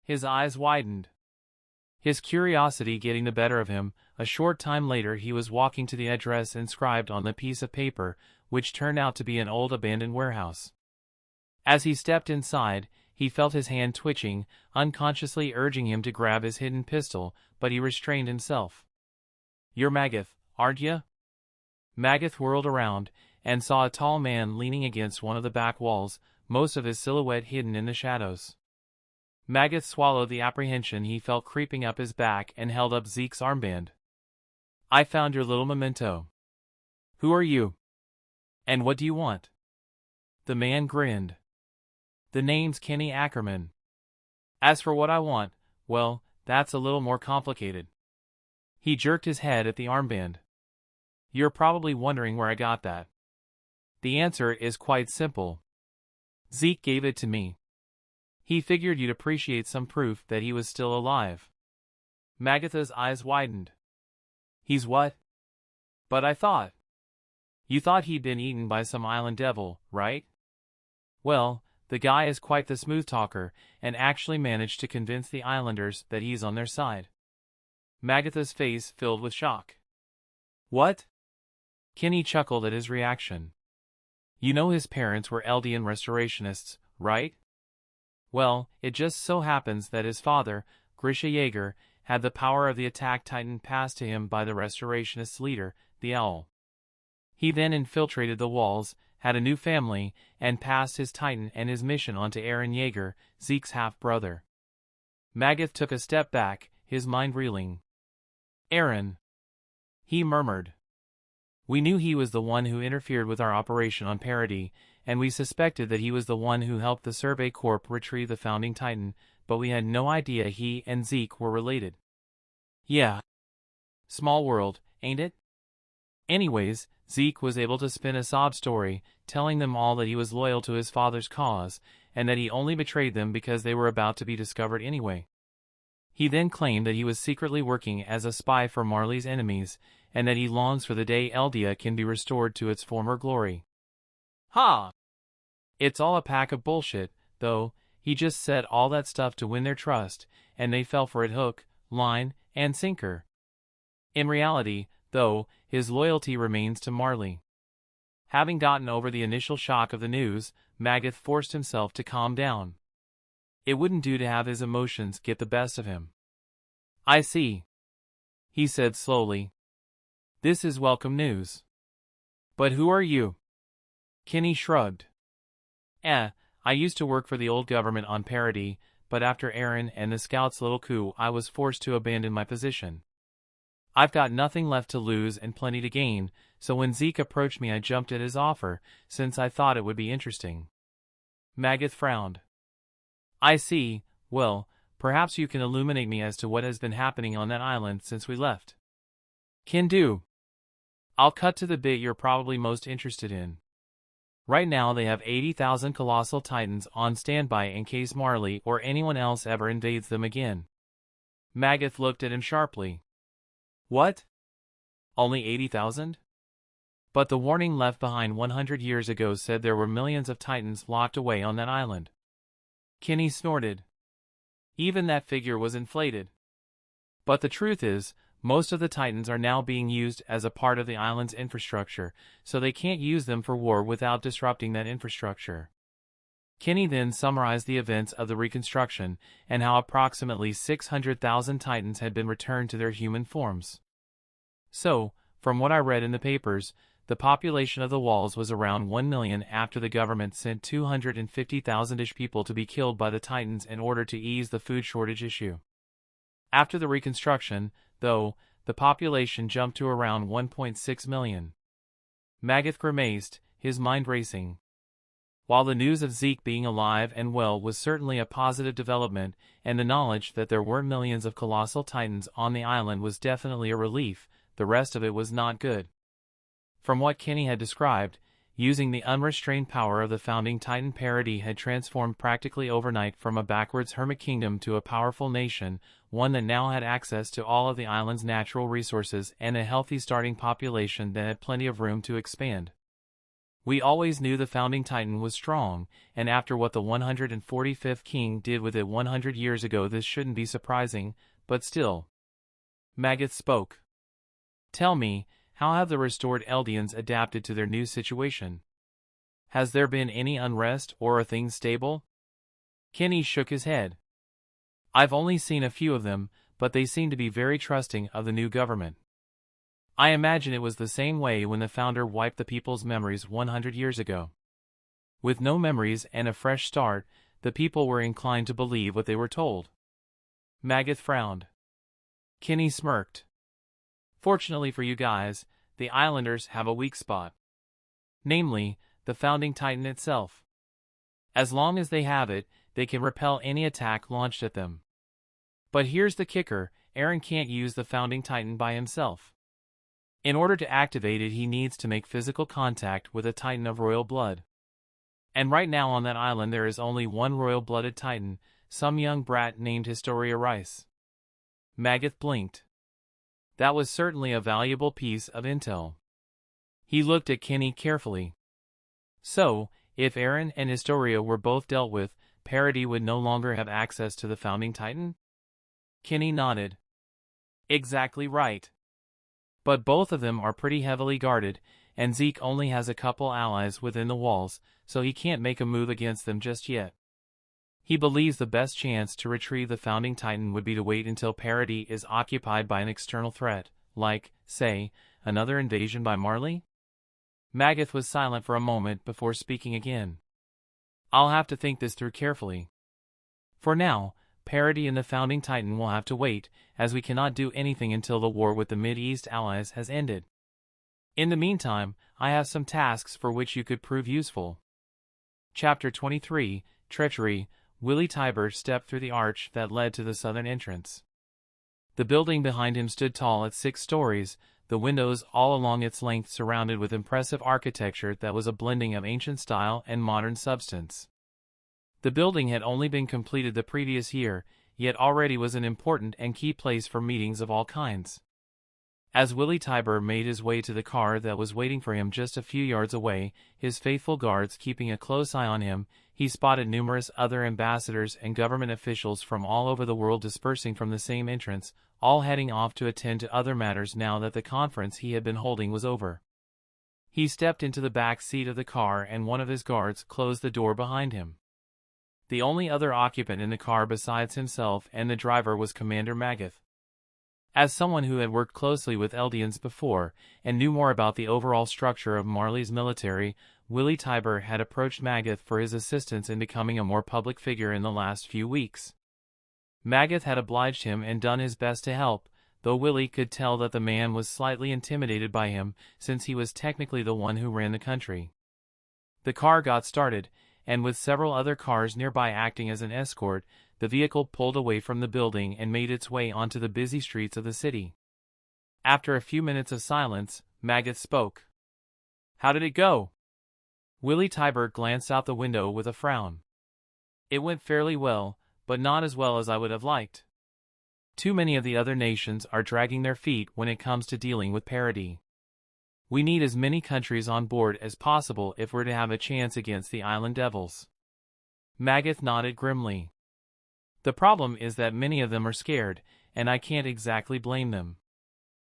His eyes widened. His curiosity getting the better of him, a short time later he was walking to the address inscribed on the piece of paper, which turned out to be an old abandoned warehouse. As he stepped inside, he felt his hand twitching, unconsciously urging him to grab his hidden pistol, but he restrained himself. "You're Magath, aren't ya?" Magath whirled around, and saw a tall man leaning against one of the back walls, most of his silhouette hidden in the shadows. Magath swallowed the apprehension he felt creeping up his back and held up Zeke's armband. "I found your little memento. Who are you? And what do you want?" The man grinned. "The name's Kenny Ackerman. As for what I want, well, that's a little more complicated." He jerked his head at the armband. "You're probably wondering where I got that. The answer is quite simple. Zeke gave it to me. He figured you'd appreciate some proof that he was still alive." Magatha's eyes widened. "He's what? But I thought. You thought he'd been eaten by some island devil, right? Well, the guy is quite the smooth talker, and actually managed to convince the islanders that he's on their side." Magatha's face filled with shock. "What?" Kenny chuckled at his reaction. "You know his parents were Eldian restorationists, right? Well, it just so happens that his father, Grisha Yeager, had the power of the attack titan passed to him by the restorationists' leader, the Owl. He then infiltrated the walls, had a new family, and passed his titan and his mission on to Eren Yeager, Zeke's half-brother." Magath took a step back, his mind reeling. "Eren," he murmured. "We knew he was the one who interfered with our operation on Paradis, and we suspected that he was the one who helped the Survey Corps retrieve the founding titan, but we had no idea he and Zeke were related." "Yeah. Small world, ain't it?" Anyways, Zeke was able to spin a sob story, telling them all that he was loyal to his father's cause, and that he only betrayed them because they were about to be discovered anyway. He then claimed that he was secretly working as a spy for Marley's enemies, and that he longs for the day Eldia can be restored to its former glory. Ha! It's all a pack of bullshit, though. He just said all that stuff to win their trust, and they fell for it hook, line, and sinker. In reality, though, his loyalty remains to Marley. Having gotten over the initial shock of the news, Magath forced himself to calm down. It wouldn't do to have his emotions get the best of him. "I see," he said slowly. "This is welcome news. But who are you?" Kenny shrugged. I used to work for the old government on Paradis, but after Eren and the scouts' little coup I was forced to abandon my position. I've got nothing left to lose and plenty to gain, so when Zeke approached me I jumped at his offer, since I thought it would be interesting." Magath frowned. "I see. Well, perhaps you can illuminate me as to what has been happening on that island since we left." "Can do. I'll cut to the bit you're probably most interested in. Right now they have 80,000 colossal titans on standby in case Marley or anyone else ever invades them again." Magath looked at him sharply. What? Only 80,000? But the warning left behind 100 years ago said there were millions of Titans locked away on that island. Kenny snorted. Even that figure was inflated. But the truth is, most of the Titans are now being used as a part of the island's infrastructure, so they can't use them for war without disrupting that infrastructure. Kenny then summarized the events of the reconstruction and how approximately 600,000 Titans had been returned to their human forms. So, from what I read in the papers, the population of the walls was around 1 million after the government sent 250,000-ish people to be killed by the Titans in order to ease the food shortage issue. After the reconstruction, though, the population jumped to around 1.6 million. Magath grimaced, his mind racing. While the news of Zeke being alive and well was certainly a positive development, and the knowledge that there were millions of colossal Titans on the island was definitely a relief, the rest of it was not good. From what Kenny had described, using the unrestrained power of the founding Titan Paradis had transformed practically overnight from a backwards hermit kingdom to a powerful nation, one that now had access to all of the island's natural resources and a healthy starting population that had plenty of room to expand. We always knew the founding Titan was strong, and after what the 145th king did with it 100 years ago, this shouldn't be surprising, but still. Magath spoke. Tell me, how have the restored Eldians adapted to their new situation? Has there been any unrest, or are things stable? Kenny shook his head. I've only seen a few of them, but they seem to be very trusting of the new government. I imagine it was the same way when the founder wiped the people's memories 100 years ago. With no memories and a fresh start, the people were inclined to believe what they were told. Magath frowned. Kenny smirked. Fortunately for you guys, the Islanders have a weak spot. Namely, the founding Titan itself. As long as they have it, they can repel any attack launched at them. But here's the kicker, Eren can't use the founding Titan by himself. In order to activate it, he needs to make physical contact with a Titan of royal blood. And right now on that island there is only one royal-blooded Titan, some young brat named Historia Rice. Magath blinked. That was certainly a valuable piece of intel. He looked at Kenny carefully. So, if Eren and Historia were both dealt with, Paradis would no longer have access to the founding Titan? Kenny nodded. Exactly right. But both of them are pretty heavily guarded, and Zeke only has a couple allies within the walls, so he can't make a move against them just yet. He believes the best chance to retrieve the founding Titan would be to wait until Paradis is occupied by an external threat, like, say, another invasion by Marley? Magath was silent for a moment before speaking again. I'll have to think this through carefully. For now, Paradis and the founding Titan will have to wait, as we cannot do anything until the war with the Mid-East allies has ended. In the meantime, I have some tasks for which you could prove useful. Chapter 23, Treachery. Tyber stepped through the arch that led to the southern entrance. The building behind him stood tall at 6 stories, the windows all along its length surrounded with impressive architecture that was a blending of ancient style and modern substance. The building had only been completed the previous year, yet already was an important and key place for meetings of all kinds. As Tyber made his way to the car that was waiting for him just a few yards away, his faithful guards keeping a close eye on him, he spotted numerous other ambassadors and government officials from all over the world dispersing from the same entrance, all heading off to attend to other matters now that the conference he had been holding was over. He stepped into the back seat of the car and one of his guards closed the door behind him. The only other occupant in the car besides himself and the driver was Commander Magath. As someone who had worked closely with Eldians before, and knew more about the overall structure of Marley's military, Tyber had approached Magath for his assistance in becoming a more public figure in the last few weeks. Magath had obliged him and done his best to help, though Willie could tell that the man was slightly intimidated by him, since he was technically the one who ran the country. The car got started, and with several other cars nearby acting as an escort, the vehicle pulled away from the building and made its way onto the busy streets of the city. After a few minutes of silence, Magath spoke. How did it go? Tyber glanced out the window with a frown. It went fairly well, but not as well as I would have liked. Too many of the other nations are dragging their feet when it comes to dealing with Paradis. We need as many countries on board as possible if we're to have a chance against the island devils. Magath nodded grimly. The problem is that many of them are scared, and I can't exactly blame them.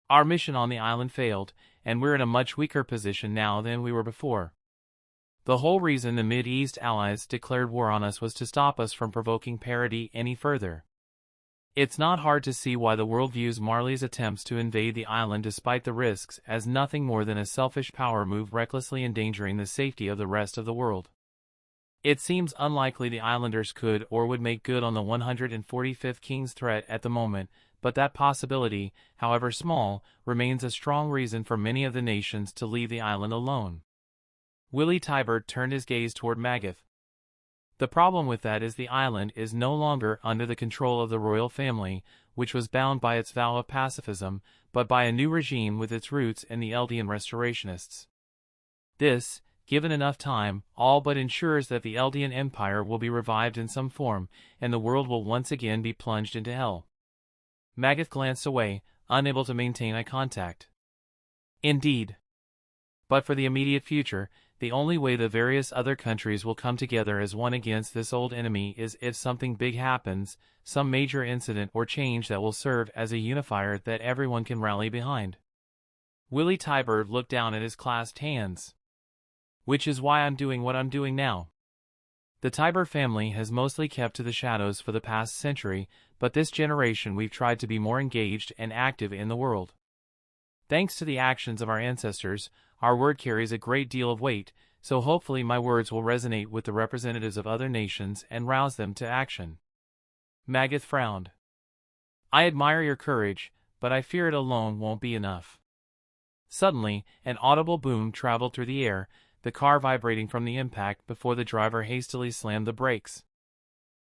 Our mission on the island failed, and we're in a much weaker position now than we were before. The whole reason the Mid-East allies declared war on us was to stop us from provoking Paradis any further. It's not hard to see why the world views Marley's attempts to invade the island despite the risks as nothing more than a selfish power move recklessly endangering the safety of the rest of the world. It seems unlikely the islanders could or would make good on the 145th King's threat at the moment, but that possibility, however small, remains a strong reason for many of the nations to leave the island alone. Willie Tyber turned his gaze toward Magath. The problem with that is the island is no longer under the control of the royal family, which was bound by its vow of pacifism, but by a new regime with its roots in the Eldian restorationists. This, given enough time, all but ensures that the Eldian Empire will be revived in some form, and the world will once again be plunged into hell. Magath glanced away, unable to maintain eye contact. Indeed. But for the immediate future, the only way the various other countries will come together as one against this old enemy is if something big happens, some major incident or change that will serve as a unifier that everyone can rally behind. Willie Tyber looked down at his clasped hands. Which is why I'm doing what I'm doing now. The Tyber family has mostly kept to the shadows for the past century, but this generation we've tried to be more engaged and active in the world. Thanks to the actions of our ancestors, our word carries a great deal of weight, so hopefully my words will resonate with the representatives of other nations and rouse them to action. Magath frowned. I admire your courage, but I fear it alone won't be enough. Suddenly, an audible boom traveled through the air, the car vibrating from the impact before the driver hastily slammed the brakes.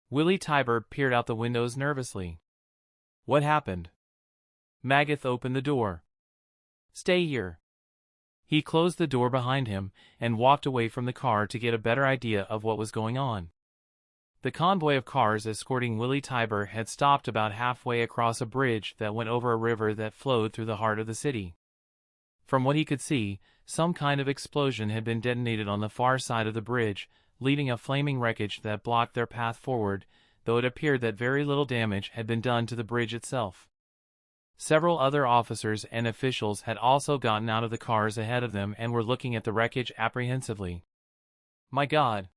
Willie Tyber peered out the windows nervously. What happened? Magath opened the door. Stay here. He closed the door behind him and walked away from the car to get a better idea of what was going on. The convoy of cars escorting Willie Tyber had stopped about halfway across a bridge that went over a river that flowed through the heart of the city. From what he could see, some kind of explosion had been detonated on the far side of the bridge, leaving a flaming wreckage that blocked their path forward, though it appeared that very little damage had been done to the bridge itself. Several other officers and officials had also gotten out of the cars ahead of them and were looking at the wreckage apprehensively. My God!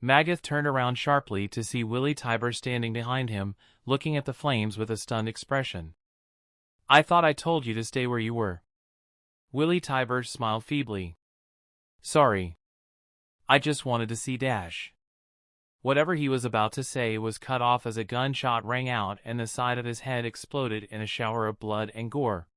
Magath turned around sharply to see Willie Tyber standing behind him, looking at the flames with a stunned expression. I thought I told you to stay where you were. Willie Tyber smiled feebly. Sorry. I just wanted to see Dash. Whatever he was about to say was cut off as a gunshot rang out and the side of his head exploded in a shower of blood and gore.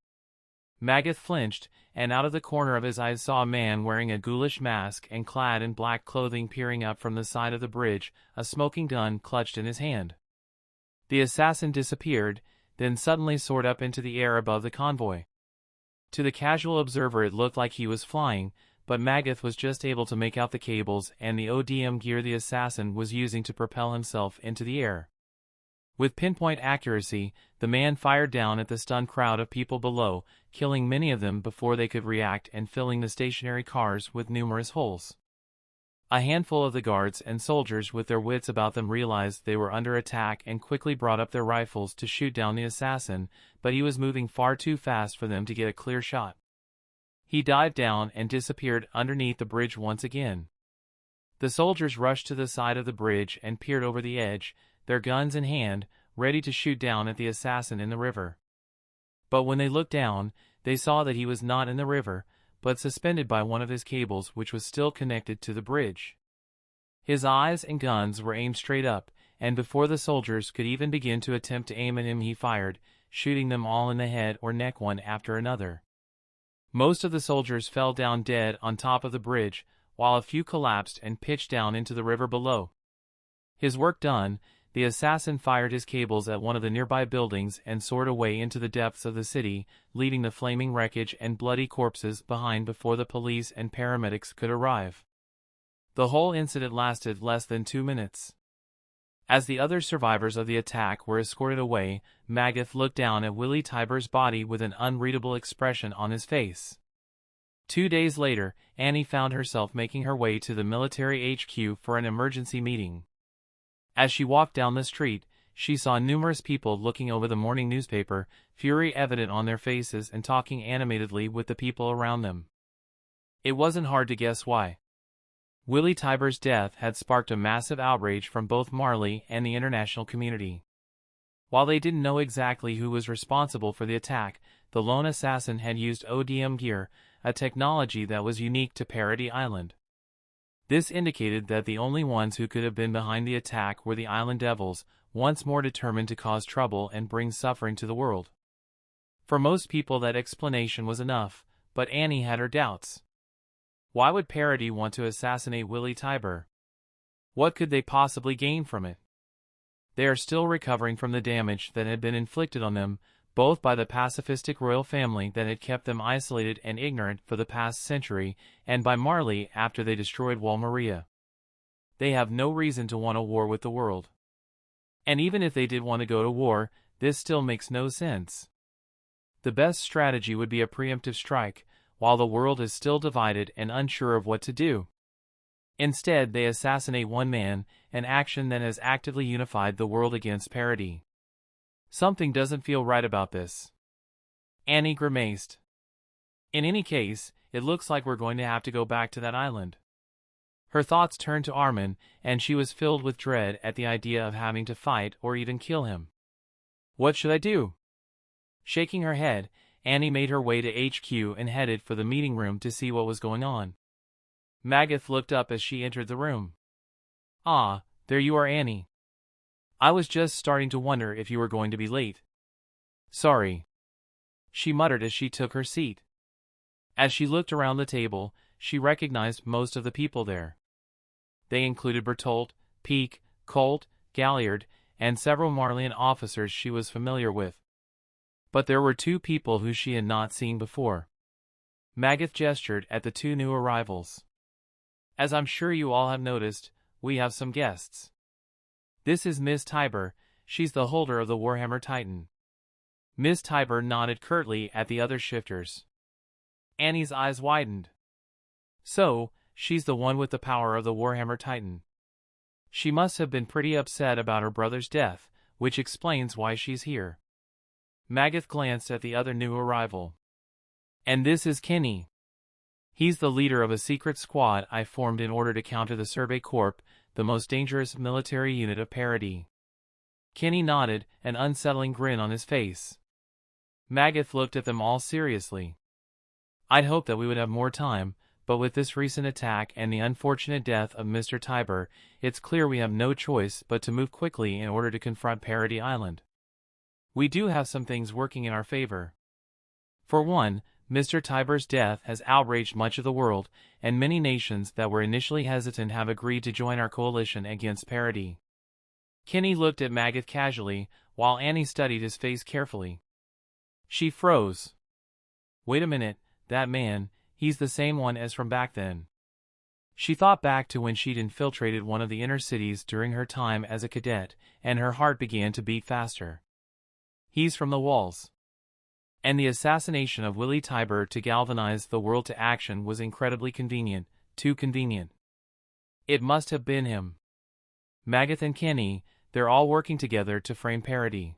Magath flinched, and out of the corner of his eyes saw a man wearing a ghoulish mask and clad in black clothing peering up from the side of the bridge, a smoking gun clutched in his hand. The assassin disappeared, then suddenly soared up into the air above the convoy. To the casual observer it looked like he was flying, but Magath was just able to make out the cables and the ODM gear the assassin was using to propel himself into the air. With pinpoint accuracy, the man fired down at the stunned crowd of people below, killing many of them before they could react and filling the stationary cars with numerous holes. A handful of the guards and soldiers with their wits about them realized they were under attack and quickly brought up their rifles to shoot down the assassin, but he was moving far too fast for them to get a clear shot. He dived down and disappeared underneath the bridge once again. The soldiers rushed to the side of the bridge and peered over the edge, their guns in hand, ready to shoot down at the assassin in the river. But when they looked down, they saw that he was not in the river, but suspended by one of his cables which was still connected to the bridge. His eyes and guns were aimed straight up, and before the soldiers could even begin to attempt to aim at him he fired, shooting them all in the head or neck one after another. Most of the soldiers fell down dead on top of the bridge, while a few collapsed and pitched down into the river below. His work done, the assassin fired his cables at one of the nearby buildings and soared away into the depths of the city, leaving the flaming wreckage and bloody corpses behind before the police and paramedics could arrive. The whole incident lasted less than 2 minutes. As the other survivors of the attack were escorted away, Magath looked down at Willie Tyber's body with an unreadable expression on his face. 2 days later, Annie found herself making her way to the military HQ for an emergency meeting. As she walked down the street, she saw numerous people looking over the morning newspaper, fury evident on their faces and talking animatedly with the people around them. It wasn't hard to guess why. Willie Tyber's death had sparked a massive outrage from both Marley and the international community. While they didn't know exactly who was responsible for the attack, the lone assassin had used ODM gear, a technology that was unique to Paradis Island. This indicated that the only ones who could have been behind the attack were the Island Devils, once more determined to cause trouble and bring suffering to the world. For most people that explanation was enough, but Annie had her doubts. Why would Paradis want to assassinate Willie Tyber? What could they possibly gain from it? They are still recovering from the damage that had been inflicted on them, both by the pacifistic royal family that had kept them isolated and ignorant for the past century, and by Marley after they destroyed Wall Maria. They have no reason to want a war with the world. And even if they did want to go to war, this still makes no sense. The best strategy would be a preemptive strike, while the world is still divided and unsure of what to do. Instead, they assassinate one man, an action that has actively unified the world against Paradis. Something doesn't feel right about this. Annie grimaced. In any case, it looks like we're going to have to go back to that island. Her thoughts turned to Armin, and she was filled with dread at the idea of having to fight or even kill him. What should I do? Shaking her head, Annie made her way to HQ and headed for the meeting room to see what was going on. Magath looked up as she entered the room. Ah, there you are, Annie. I was just starting to wonder if you were going to be late. Sorry, she muttered as she took her seat. As she looked around the table, she recognized most of the people there. They included Bertolt, Peake, Colt, Galliard, and several Marleyan officers she was familiar with. But there were 2 people who she had not seen before. Magath gestured at the 2 new arrivals. As I'm sure you all have noticed, we have some guests. This is Miss Tyber, she's the holder of the Warhammer Titan. Miss Tyber nodded curtly at the other shifters. Annie's eyes widened. So, she's the one with the power of the Warhammer Titan. She must have been pretty upset about her brother's death, which explains why she's here. Magath glanced at the other new arrival. And this is Kenny. He's the leader of a secret squad I formed in order to counter the Survey Corps, the most dangerous military unit of Paradis. Kenny nodded, an unsettling grin on his face. Magath looked at them all seriously. I'd hoped that we would have more time, but with this recent attack and the unfortunate death of Mr. Tyber, it's clear we have no choice but to move quickly in order to confront Paradis Island. We do have some things working in our favor. For one, Mr. Tyber's death has outraged much of the world, and many nations that were initially hesitant have agreed to join our coalition against Paradis. Kenny looked at Magath casually, while Annie studied his face carefully. She froze. Wait a minute, that man, he's the same one as from back then. She thought back to when she'd infiltrated one of the inner cities during her time as a cadet, and her heart began to beat faster. He's from the walls. And the assassination of Willie Tyber to galvanize the world to action was incredibly convenient, too convenient. It must have been him. Magath and Kenny, they're all working together to frame Paradis.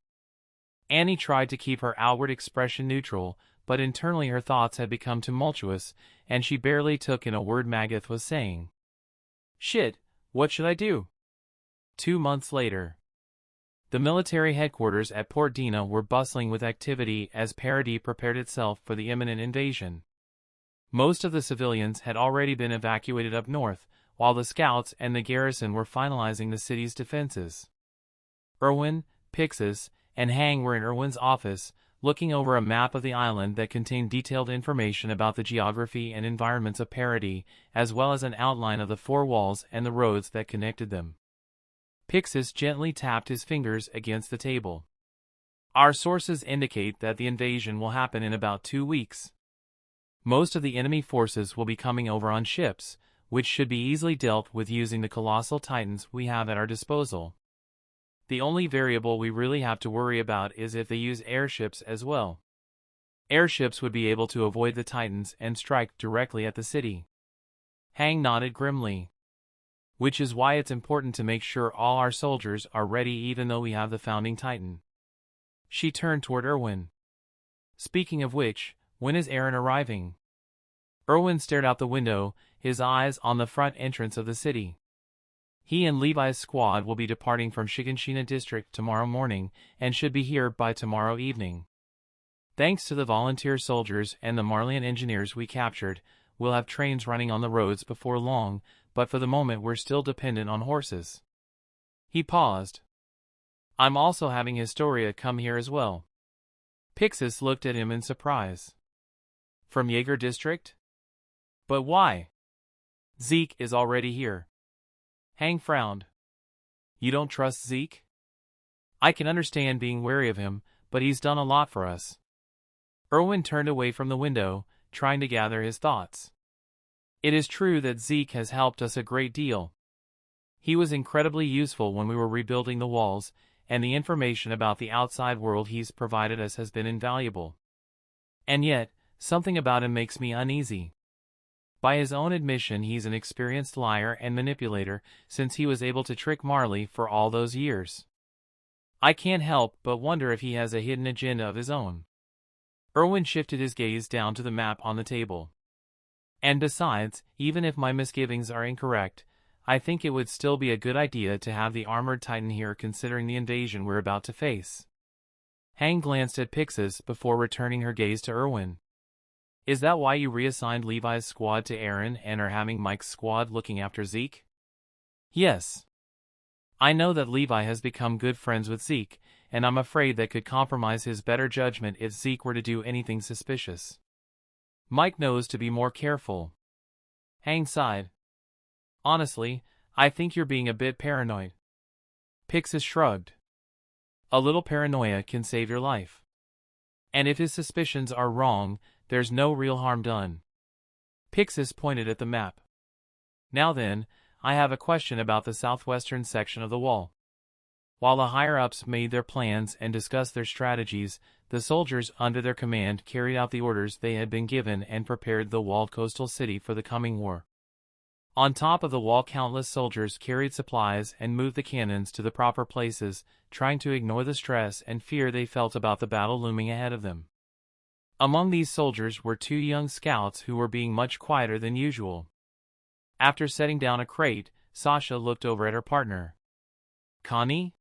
Annie tried to keep her outward expression neutral, but internally her thoughts had become tumultuous, and she barely took in a word Magath was saying. Shit, what should I do? 2 months later. The military headquarters at Port Dina were bustling with activity as Paradis prepared itself for the imminent invasion. Most of the civilians had already been evacuated up north, while the scouts and the garrison were finalizing the city's defenses. Erwin, Pixis, and Hang were in Erwin's office, looking over a map of the island that contained detailed information about the geography and environments of Paradis, as well as an outline of the 4 walls and the roads that connected them. Pixis gently tapped his fingers against the table. Our sources indicate that the invasion will happen in about 2 weeks. Most of the enemy forces will be coming over on ships, which should be easily dealt with using the colossal titans we have at our disposal. The only variable we really have to worry about is if they use airships as well. Airships would be able to avoid the Titans and strike directly at the city. Hang nodded grimly. Which is why it's important to make sure all our soldiers are ready even though we have the founding Titan. She turned toward Erwin. Speaking of which, when is Eren arriving? Erwin stared out the window, his eyes on the front entrance of the city. He and Levi's squad will be departing from Shiganshina district tomorrow morning and should be here by tomorrow evening. Thanks to the volunteer soldiers and the Marleyan engineers we captured, we'll have trains running on the roads before long, but for the moment we're still dependent on horses. He paused. I'm also having Historia come here as well. Pixis looked at him in surprise. From Yeager district? But why? Zeke is already here. Hang frowned. You don't trust Zeke? I can understand being wary of him, but he's done a lot for us. Erwin turned away from the window, trying to gather his thoughts. It is true that Zeke has helped us a great deal. He was incredibly useful when we were rebuilding the walls, and the information about the outside world he's provided us has been invaluable. And yet, something about him makes me uneasy. By his own admission, he's an experienced liar and manipulator, since he was able to trick Marley for all those years. I can't help but wonder if he has a hidden agenda of his own. Erwin shifted his gaze down to the map on the table. And besides, even if my misgivings are incorrect, I think it would still be a good idea to have the armored Titan here considering the invasion we're about to face. Hang glanced at Pixis before returning her gaze to Erwin. Is that why you reassigned Levi's squad to Eren and are having Mike's squad looking after Zeke? Yes. I know that Levi has become good friends with Zeke, and I'm afraid that could compromise his better judgment if Zeke were to do anything suspicious. Mike knows to be more careful. Hang sighed. Honestly, I think you're being a bit paranoid. Pixis shrugged. A little paranoia can save your life. And if his suspicions are wrong, there's no real harm done. Pixis pointed at the map. Now then, I have a question about the southwestern section of the wall. While the higher-ups made their plans and discussed their strategies, the soldiers under their command carried out the orders they had been given and prepared the walled coastal city for the coming war. On top of the wall, countless soldiers carried supplies and moved the cannons to the proper places, trying to ignore the stress and fear they felt about the battle looming ahead of them. Among these soldiers were two young scouts who were being much quieter than usual. After setting down a crate, Sasha looked over at her partner. Connie?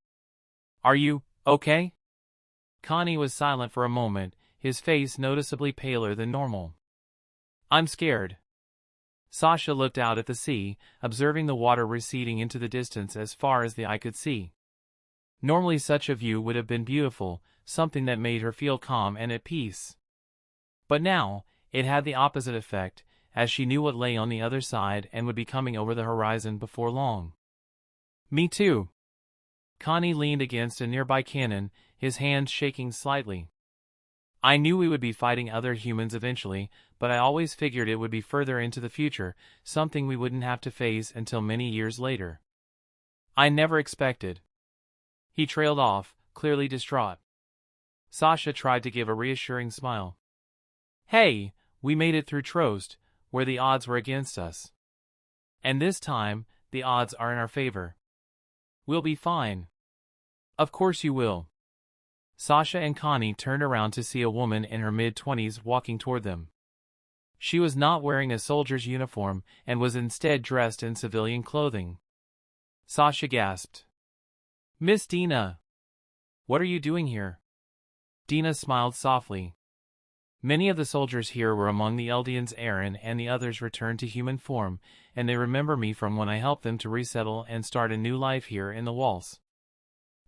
Are you okay? Connie was silent for a moment, his face noticeably paler than normal. I'm scared. Sasha looked out at the sea, observing the water receding into the distance as far as the eye could see. Normally such a view would have been beautiful, something that made her feel calm and at peace. But now, it had the opposite effect, as she knew what lay on the other side and would be coming over the horizon before long. Me too. Connie leaned against a nearby cannon, his hands shaking slightly. I knew we would be fighting other humans eventually, but I always figured it would be further into the future, something we wouldn't have to face until many years later. I never expected. He trailed off, clearly distraught. Sasha tried to give a reassuring smile. Hey, we made it through Trost, where the odds were against us. And this time, the odds are in our favor. We'll be fine. Of course you will. Sasha and Connie turned around to see a woman in her mid-20s walking toward them. She was not wearing a soldier's uniform and was instead dressed in civilian clothing. Sasha gasped. Miss Dina! What are you doing here? Dina smiled softly. Many of the soldiers here were among the Eldians. Eren and the others returned to human form, and they remember me from when I helped them to resettle and start a new life here in the walls.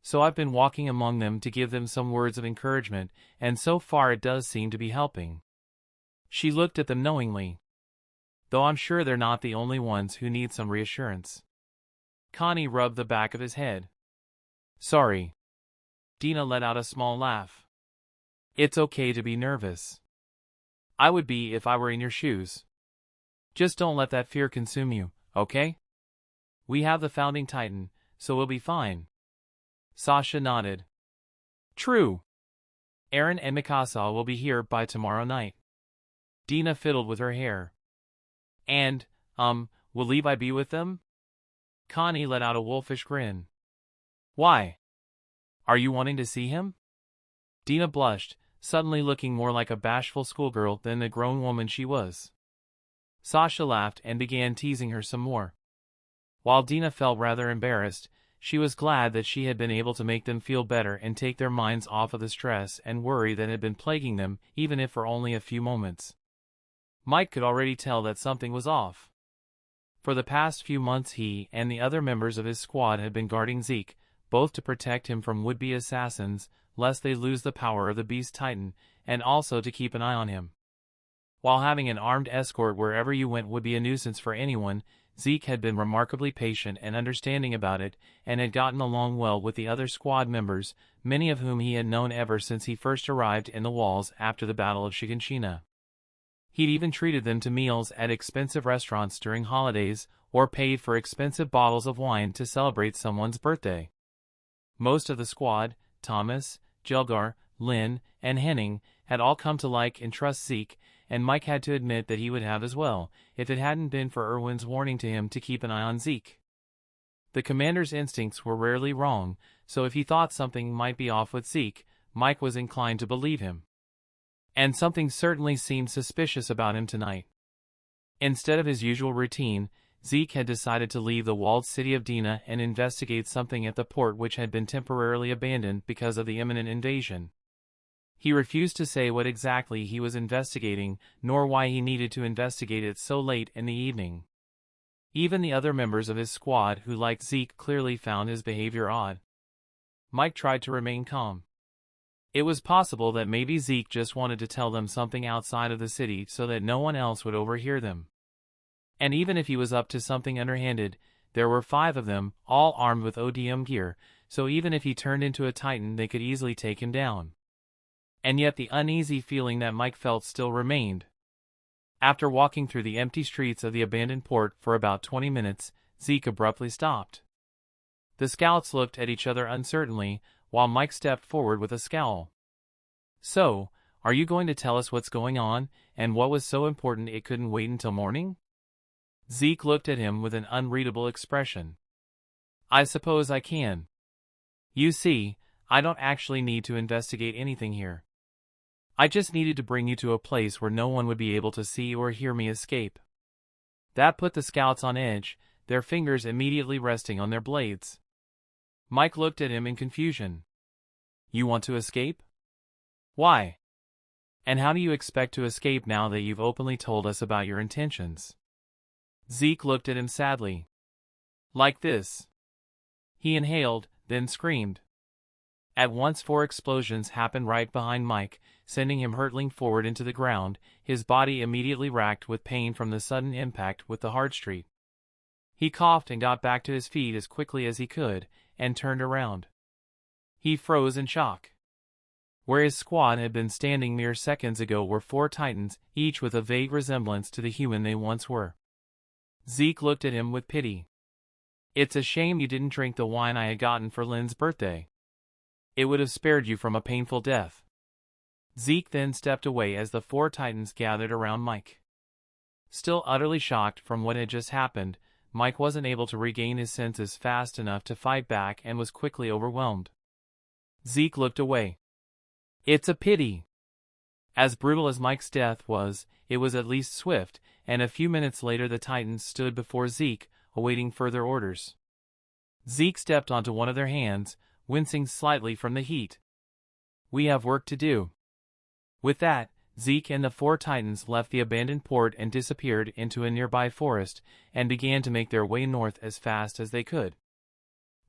So I've been walking among them to give them some words of encouragement, and so far it does seem to be helping. She looked at them knowingly. Though I'm sure they're not the only ones who need some reassurance. Connie rubbed the back of his head. Sorry. Dina let out a small laugh. It's okay to be nervous. I would be if I were in your shoes. Just don't let that fear consume you, okay? We have the founding Titan, so we'll be fine. Sasha nodded. True. Eren and Mikasa will be here by tomorrow night. Dina fiddled with her hair. And, will Levi be with them? Connie let out a wolfish grin. Why? Are you wanting to see him? Dina blushed, suddenly looking more like a bashful schoolgirl than the grown woman she was. Sasha laughed and began teasing her some more. While Dina felt rather embarrassed, she was glad that she had been able to make them feel better and take their minds off of the stress and worry that had been plaguing them, even if for only a few moments. Mike could already tell that something was off. For the past few months he and the other members of his squad had been guarding Zeke, both to protect him from would-be assassins, lest they lose the power of the Beast Titan, and also to keep an eye on him. While having an armed escort wherever you went would be a nuisance for anyone, Zeke had been remarkably patient and understanding about it, and had gotten along well with the other squad members, many of whom he had known ever since he first arrived in the walls after the Battle of Shiganshina. He'd even treated them to meals at expensive restaurants during holidays, or paid for expensive bottles of wine to celebrate someone's birthday. Most of the squad, Thomas, Jelgar, Lynn, and Henning, had all come to like and trust Zeke, and Mike had to admit that he would have as well, if it hadn't been for Erwin's warning to him to keep an eye on Zeke. The commander's instincts were rarely wrong, so if he thought something might be off with Zeke, Mike was inclined to believe him. And something certainly seemed suspicious about him tonight. Instead of his usual routine, Zeke had decided to leave the walled city of Dina and investigate something at the port which had been temporarily abandoned because of the imminent invasion. He refused to say what exactly he was investigating, nor why he needed to investigate it so late in the evening. Even the other members of his squad who liked Zeke clearly found his behavior odd. Mike tried to remain calm. It was possible that maybe Zeke just wanted to tell them something outside of the city so that no one else would overhear them. And even if he was up to something underhanded, there were 5 of them, all armed with ODM gear, so even if he turned into a Titan they could easily take him down. And yet the uneasy feeling that Mike felt still remained. After walking through the empty streets of the abandoned port for about 20 minutes, Zeke abruptly stopped. The scouts looked at each other uncertainly, while Mike stepped forward with a scowl. So, are you going to tell us what's going on, and what was so important it couldn't wait until morning? Zeke looked at him with an unreadable expression. I suppose I can. You see, I don't actually need to investigate anything here. I just needed to bring you to a place where no one would be able to see or hear me escape. That put the scouts on edge, their fingers immediately resting on their blades. Mike looked at him in confusion. You want to escape? Why? And how do you expect to escape now that you've openly told us about your intentions? Zeke looked at him sadly. Like this. He inhaled, then screamed. At once 4 explosions happened right behind Mike, sending him hurtling forward into the ground, his body immediately racked with pain from the sudden impact with the hard street. He coughed and got back to his feet as quickly as he could, and turned around. He froze in shock. Where his squad had been standing mere seconds ago were 4 Titans, each with a vague resemblance to the human they once were. Zeke looked at him with pity. It's a shame you didn't drink the wine I had gotten for Lynn's birthday. It would have spared you from a painful death. Zeke then stepped away as the 4 Titans gathered around Mike. Still utterly shocked from what had just happened, Mike wasn't able to regain his senses fast enough to fight back and was quickly overwhelmed. Zeke looked away. It's a pity. As brutal as Mike's death was, it was at least swift, and a few minutes later the Titans stood before Zeke, awaiting further orders. Zeke stepped onto one of their hands, wincing slightly from the heat. We have work to do. With that, Zeke and the 4 Titans left the abandoned port and disappeared into a nearby forest, and began to make their way north as fast as they could.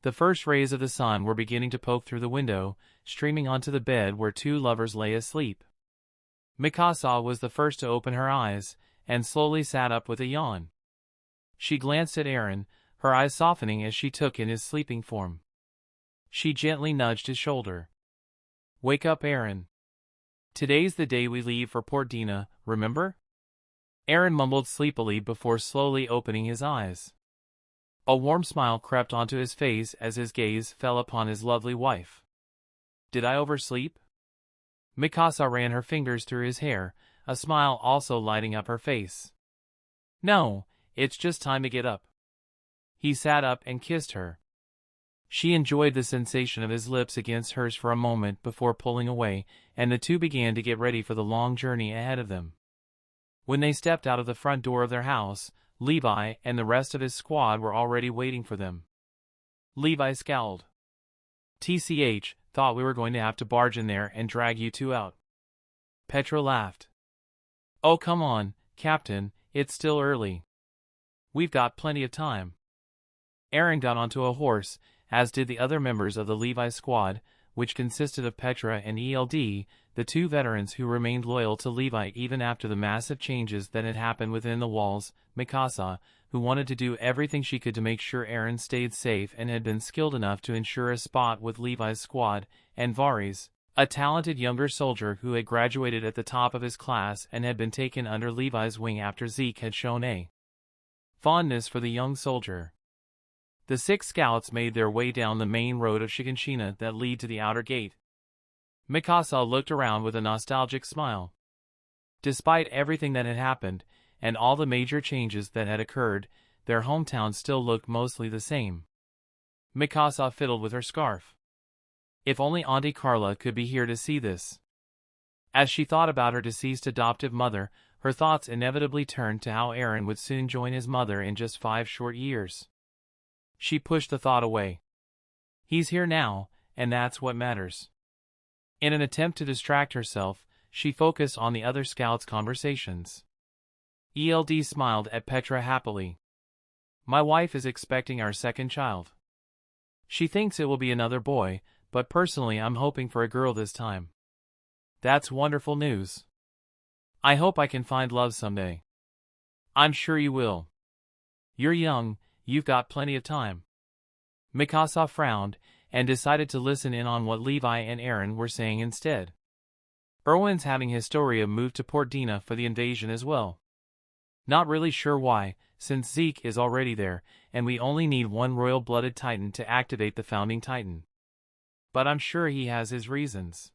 The first rays of the sun were beginning to poke through the window, streaming onto the bed where 2 lovers lay asleep. Mikasa was the first to open her eyes, and slowly sat up with a yawn. She glanced at Eren, her eyes softening as she took in his sleeping form. She gently nudged his shoulder. Wake up, Eren. Today's the day we leave for Port Dina, remember? Eren mumbled sleepily before slowly opening his eyes. A warm smile crept onto his face as his gaze fell upon his lovely wife. Did I oversleep? Mikasa ran her fingers through his hair, a smile also lighting up her face. No, it's just time to get up. He sat up and kissed her. She enjoyed the sensation of his lips against hers for a moment before pulling away, and the two began to get ready for the long journey ahead of them. When they stepped out of the front door of their house, Levi and the rest of his squad were already waiting for them. Levi scowled. TCH, thought we were going to have to barge in there and drag you two out. Petra laughed. Oh come on, Captain, it's still early. We've got plenty of time. Eren got onto a horse, as did the other members of the Levi squad, which consisted of Petra and ELD, the two veterans who remained loyal to Levi even after the massive changes that had happened within the walls, Mikasa, who wanted to do everything she could to make sure Eren stayed safe and had been skilled enough to ensure a spot with Levi's squad, and Varys, a talented younger soldier who had graduated at the top of his class and had been taken under Levi's wing after Zeke had shown a fondness for the young soldier. The 6 scouts made their way down the main road of Shiganshina that lead to the outer gate. Mikasa looked around with a nostalgic smile. Despite everything that had happened, and all the major changes that had occurred, their hometown still looked mostly the same. Mikasa fiddled with her scarf. If only Auntie Carla could be here to see this. As she thought about her deceased adoptive mother, her thoughts inevitably turned to how Eren would soon join his mother in just 5 short years. She pushed the thought away. He's here now, and that's what matters. In an attempt to distract herself, she focused on the other scouts' conversations. ELD smiled at Petra happily. My wife is expecting our second child. She thinks it will be another boy, but personally I'm hoping for a girl this time. That's wonderful news. I hope I can find love someday. I'm sure you will. You're young, you've got plenty of time. Mikasa frowned, and decided to listen in on what Levi and Eren were saying instead. Erwin's having Historia moved to Port Dina for the invasion as well. Not really sure why, since Zeke is already there, and we only need one royal-blooded Titan to activate the Founding Titan. But I'm sure he has his reasons.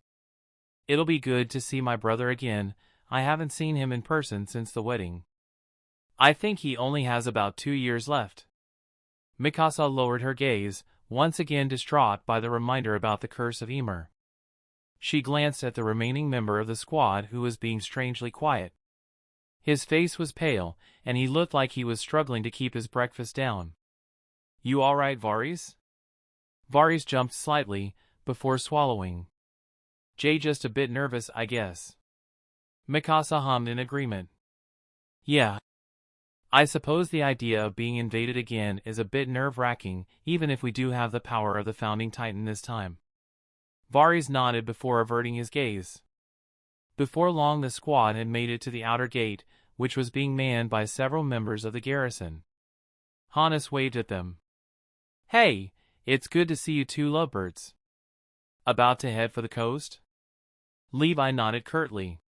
It'll be good to see my brother again. I haven't seen him in person since the wedding. I think he only has about 2 years left. Mikasa lowered her gaze, once again distraught by the reminder about the curse of Ymir. She glanced at the remaining member of the squad who was being strangely quiet. His face was pale, and he looked like he was struggling to keep his breakfast down. You all right, Varys? Varys jumped slightly, before swallowing. Jay just a bit nervous, I guess. Mikasa hummed in agreement. Yeah. I suppose the idea of being invaded again is a bit nerve-wracking, even if we do have the power of the Founding Titan this time. Varys nodded before averting his gaze. Before long the squad had made it to the outer gate, which was being manned by several members of the garrison. Hannes waved at them. Hey, it's good to see you two lovebirds. About to head for the coast? Levi nodded curtly.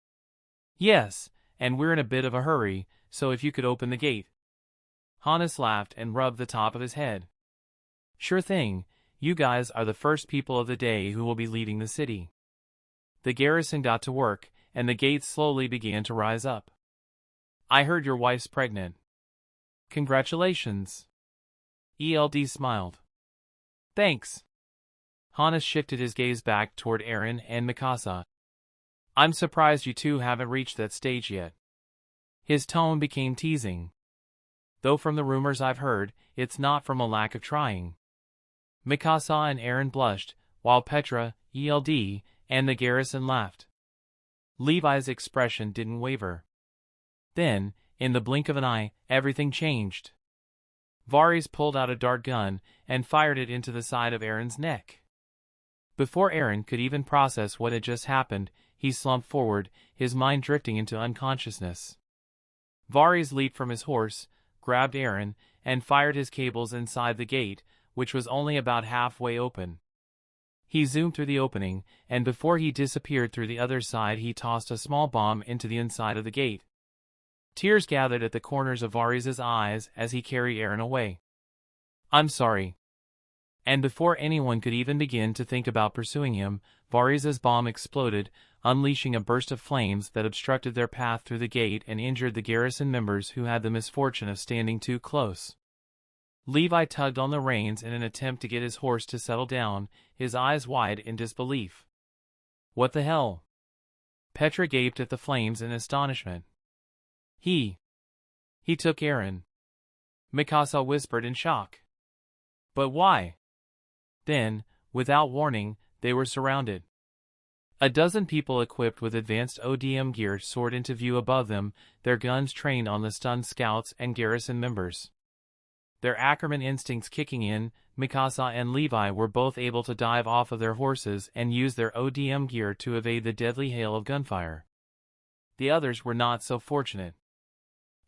Yes, and we're in a bit of a hurry, so if you could open the gate. Hannes laughed and rubbed the top of his head. Sure thing, you guys are the first people of the day who will be leaving the city. The garrison got to work, and the gates slowly began to rise up. I heard your wife's pregnant. Congratulations. ELD smiled. Thanks. Hannes shifted his gaze back toward Eren and Mikasa. I'm surprised you two haven't reached that stage yet. His tone became teasing. Though from the rumors I've heard, it's not from a lack of trying. Mikasa and Eren blushed, while Petra, ELD, and the garrison laughed. Levi's expression didn't waver. Then, in the blink of an eye, everything changed. Varys pulled out a dart gun and fired it into the side of Eren's neck. Before Eren could even process what had just happened, he slumped forward, his mind drifting into unconsciousness. Varys leaped from his horse, grabbed Eren, and fired his cables inside the gate, which was only about halfway open. He zoomed through the opening, and before he disappeared through the other side he tossed a small bomb into the inside of the gate. Tears gathered at the corners of Varys' eyes as he carried Eren away. I'm sorry. And before anyone could even begin to think about pursuing him, Varys' bomb exploded, unleashing a burst of flames that obstructed their path through the gate and injured the garrison members who had the misfortune of standing too close. Levi tugged on the reins in an attempt to get his horse to settle down, his eyes wide in disbelief. What the hell? Petra gaped at the flames in astonishment. He took Eren. Mikasa whispered in shock. But why? Then, without warning, they were surrounded. A dozen people equipped with advanced ODM gear soared into view above them, their guns trained on the stunned scouts and garrison members. Their Ackerman instincts kicking in, Mikasa and Levi were both able to dive off of their horses and use their ODM gear to evade the deadly hail of gunfire. The others were not so fortunate.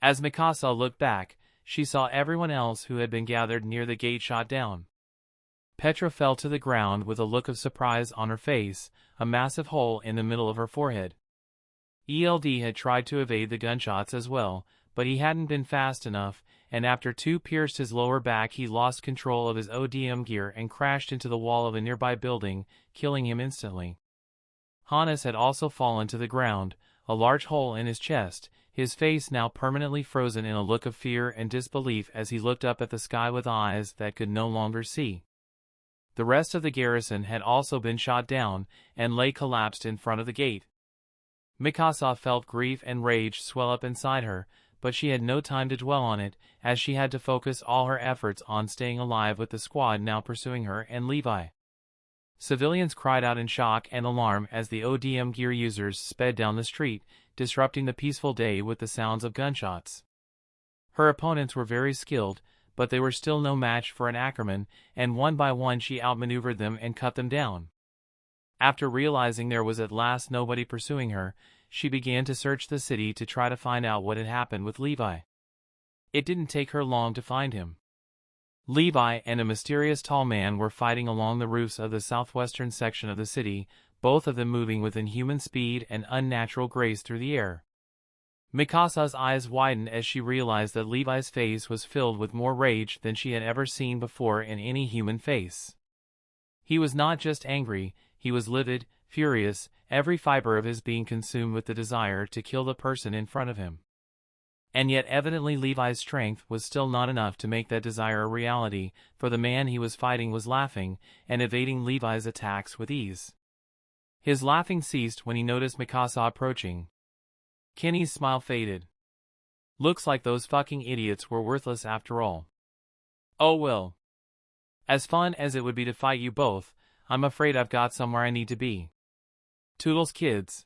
As Mikasa looked back, she saw everyone else who had been gathered near the gate shot down. Petra fell to the ground with a look of surprise on her face, a massive hole in the middle of her forehead. ELD had tried to evade the gunshots as well, but he hadn't been fast enough, and after two pierced his lower back he lost control of his ODM gear and crashed into the wall of a nearby building, killing him instantly. Hannes had also fallen to the ground, a large hole in his chest, his face now permanently frozen in a look of fear and disbelief as he looked up at the sky with eyes that could no longer see. The rest of the garrison had also been shot down, and lay collapsed in front of the gate. Mikasa felt grief and rage swell up inside her, but she had no time to dwell on it, as she had to focus all her efforts on staying alive with the squad now pursuing her and Levi. Civilians cried out in shock and alarm as the ODM gear users sped down the street, disrupting the peaceful day with the sounds of gunshots. Her opponents were very skilled, but they were still no match for an Ackerman, and one by one she outmaneuvered them and cut them down. After realizing there was at last nobody pursuing her, she began to search the city to try to find out what had happened with Levi. It didn't take her long to find him. Levi and a mysterious tall man were fighting along the roofs of the southwestern section of the city, both of them moving with inhuman speed and unnatural grace through the air. Mikasa's eyes widened as she realized that Levi's face was filled with more rage than she had ever seen before in any human face. He was not just angry, he was livid, furious, every fiber of his being consumed with the desire to kill the person in front of him. And yet evidently Levi's strength was still not enough to make that desire a reality, for the man he was fighting was laughing, and evading Levi's attacks with ease. His laughing ceased when he noticed Mikasa approaching. Kenny's smile faded. Looks like those fucking idiots were worthless after all. Oh well. As fun as it would be to fight you both, I'm afraid I've got somewhere I need to be. Toodles kids.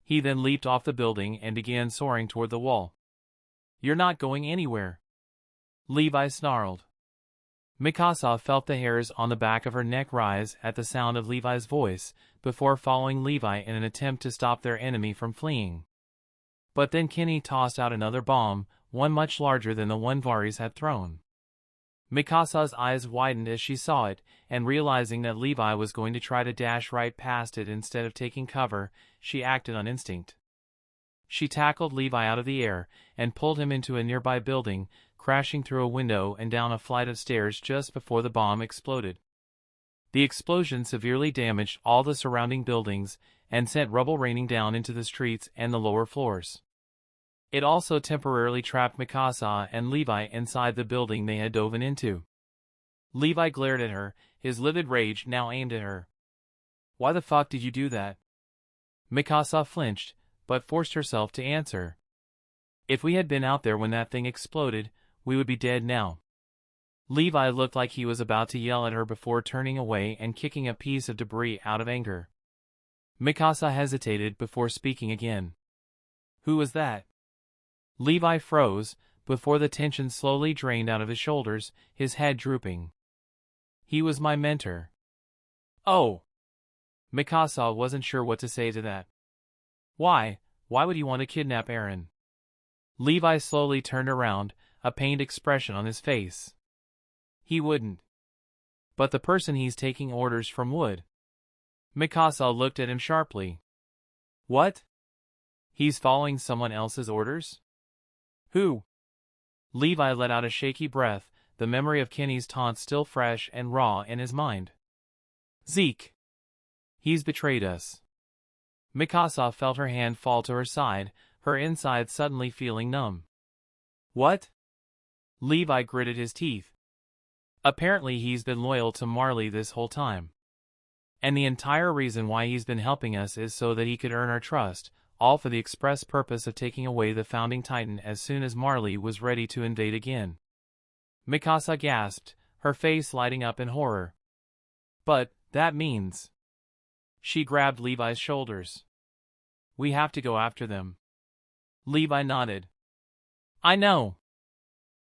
He then leaped off the building and began soaring toward the wall. You're not going anywhere. Levi snarled. Mikasa felt the hairs on the back of her neck rise at the sound of Levi's voice, before following Levi in an attempt to stop their enemy from fleeing. But then Kenny tossed out another bomb, one much larger than the one Varys had thrown. Mikasa's eyes widened as she saw it, and realizing that Levi was going to try to dash right past it instead of taking cover, she acted on instinct. She tackled Levi out of the air, and pulled him into a nearby building, crashing through a window and down a flight of stairs just before the bomb exploded. The explosion severely damaged all the surrounding buildings, and sent rubble raining down into the streets and the lower floors. It also temporarily trapped Mikasa and Levi inside the building they had dove into. Levi glared at her, his livid rage now aimed at her. Why the fuck did you do that? Mikasa flinched, but forced herself to answer. If we had been out there when that thing exploded, we would be dead now. Levi looked like he was about to yell at her before turning away and kicking a piece of debris out of anger. Mikasa hesitated before speaking again. Who was that? Levi froze, before the tension slowly drained out of his shoulders, his head drooping. He was my mentor. Oh! Mikasa wasn't sure what to say to that. Why would he want to kidnap Eren? Levi slowly turned around, a pained expression on his face. He wouldn't. But the person he's taking orders from would. Mikasa looked at him sharply. What? He's following someone else's orders? Who? Levi let out a shaky breath, the memory of Kenny's taunt still fresh and raw in his mind. Zeke. He's betrayed us. Mikasa felt her hand fall to her side, her inside suddenly feeling numb. What? Levi gritted his teeth. Apparently he's been loyal to Marley this whole time. And the entire reason why he's been helping us is so that he could earn our trust, all for the express purpose of taking away the founding titan as soon as Marley was ready to invade again. Mikasa gasped, her face lighting up in horror. But that means... She grabbed Levi's shoulders. We have to go after them. Levi nodded. I know.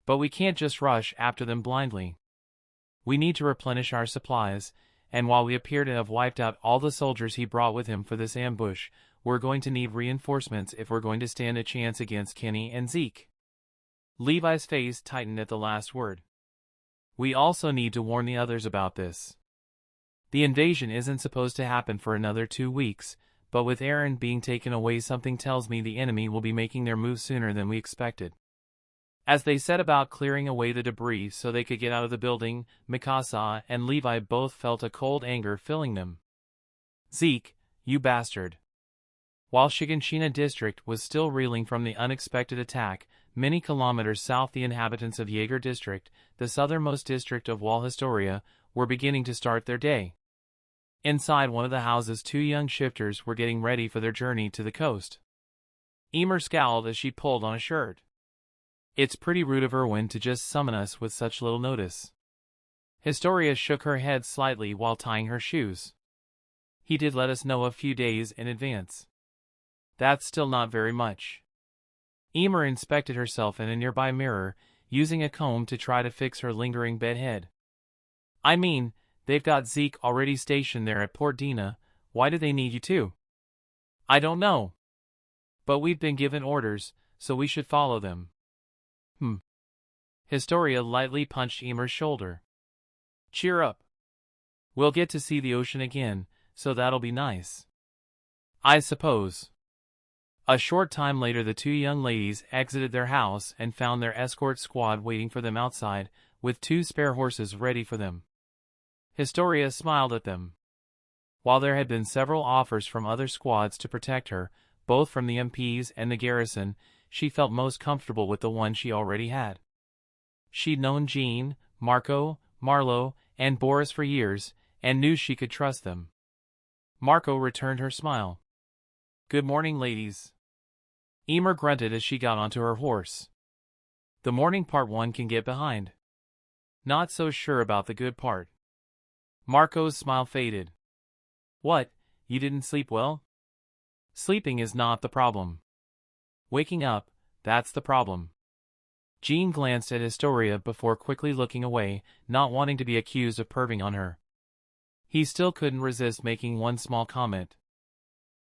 But we can't just rush after them blindly. We need to replenish our supplies, and while we appear to have wiped out all the soldiers he brought with him for this ambush, we're going to need reinforcements if we're going to stand a chance against Kenny and Zeke. Levi's face tightened at the last word. We also need to warn the others about this. The invasion isn't supposed to happen for another 2 weeks, but with Eren being taken away, something tells me the enemy will be making their move sooner than we expected. As they set about clearing away the debris so they could get out of the building, Mikasa and Levi both felt a cold anger filling them. Zeke, you bastard. While Shiganshina district was still reeling from the unexpected attack, many kilometers south the inhabitants of Yeager district, the southernmost district of Wall Historia, were beginning to start their day. Inside one of the houses, 2 young shifters were getting ready for their journey to the coast. Ymir scowled as she pulled on a shirt. It's pretty rude of Erwin to just summon us with such little notice. Historia shook her head slightly while tying her shoes. He did let us know a few days in advance. That's still not very much. Ymir inspected herself in a nearby mirror, using a comb to try to fix her lingering bedhead. I mean, they've got Zeke already stationed there at Port Dina. Why do they need you too? I don't know. But we've been given orders, so we should follow them. Historia lightly punched Ymir's shoulder. Cheer up. We'll get to see the ocean again, so that'll be nice. I suppose. A short time later, the 2 young ladies exited their house and found their escort squad waiting for them outside, with 2 spare horses ready for them. Historia smiled at them. While there had been several offers from other squads to protect her, both from the MPs and the garrison, she felt most comfortable with the one she already had. She'd known Jean, Marco, Marlo, and Boris for years, and knew she could trust them. Marco returned her smile. Good morning, ladies. Ymir grunted as she got onto her horse. The morning part one can get behind. Not so sure about the good part. Marco's smile faded. What, you didn't sleep well? Sleeping is not the problem. Waking up, that's the problem. Jean glanced at Historia before quickly looking away, not wanting to be accused of perving on her. He still couldn't resist making one small comment.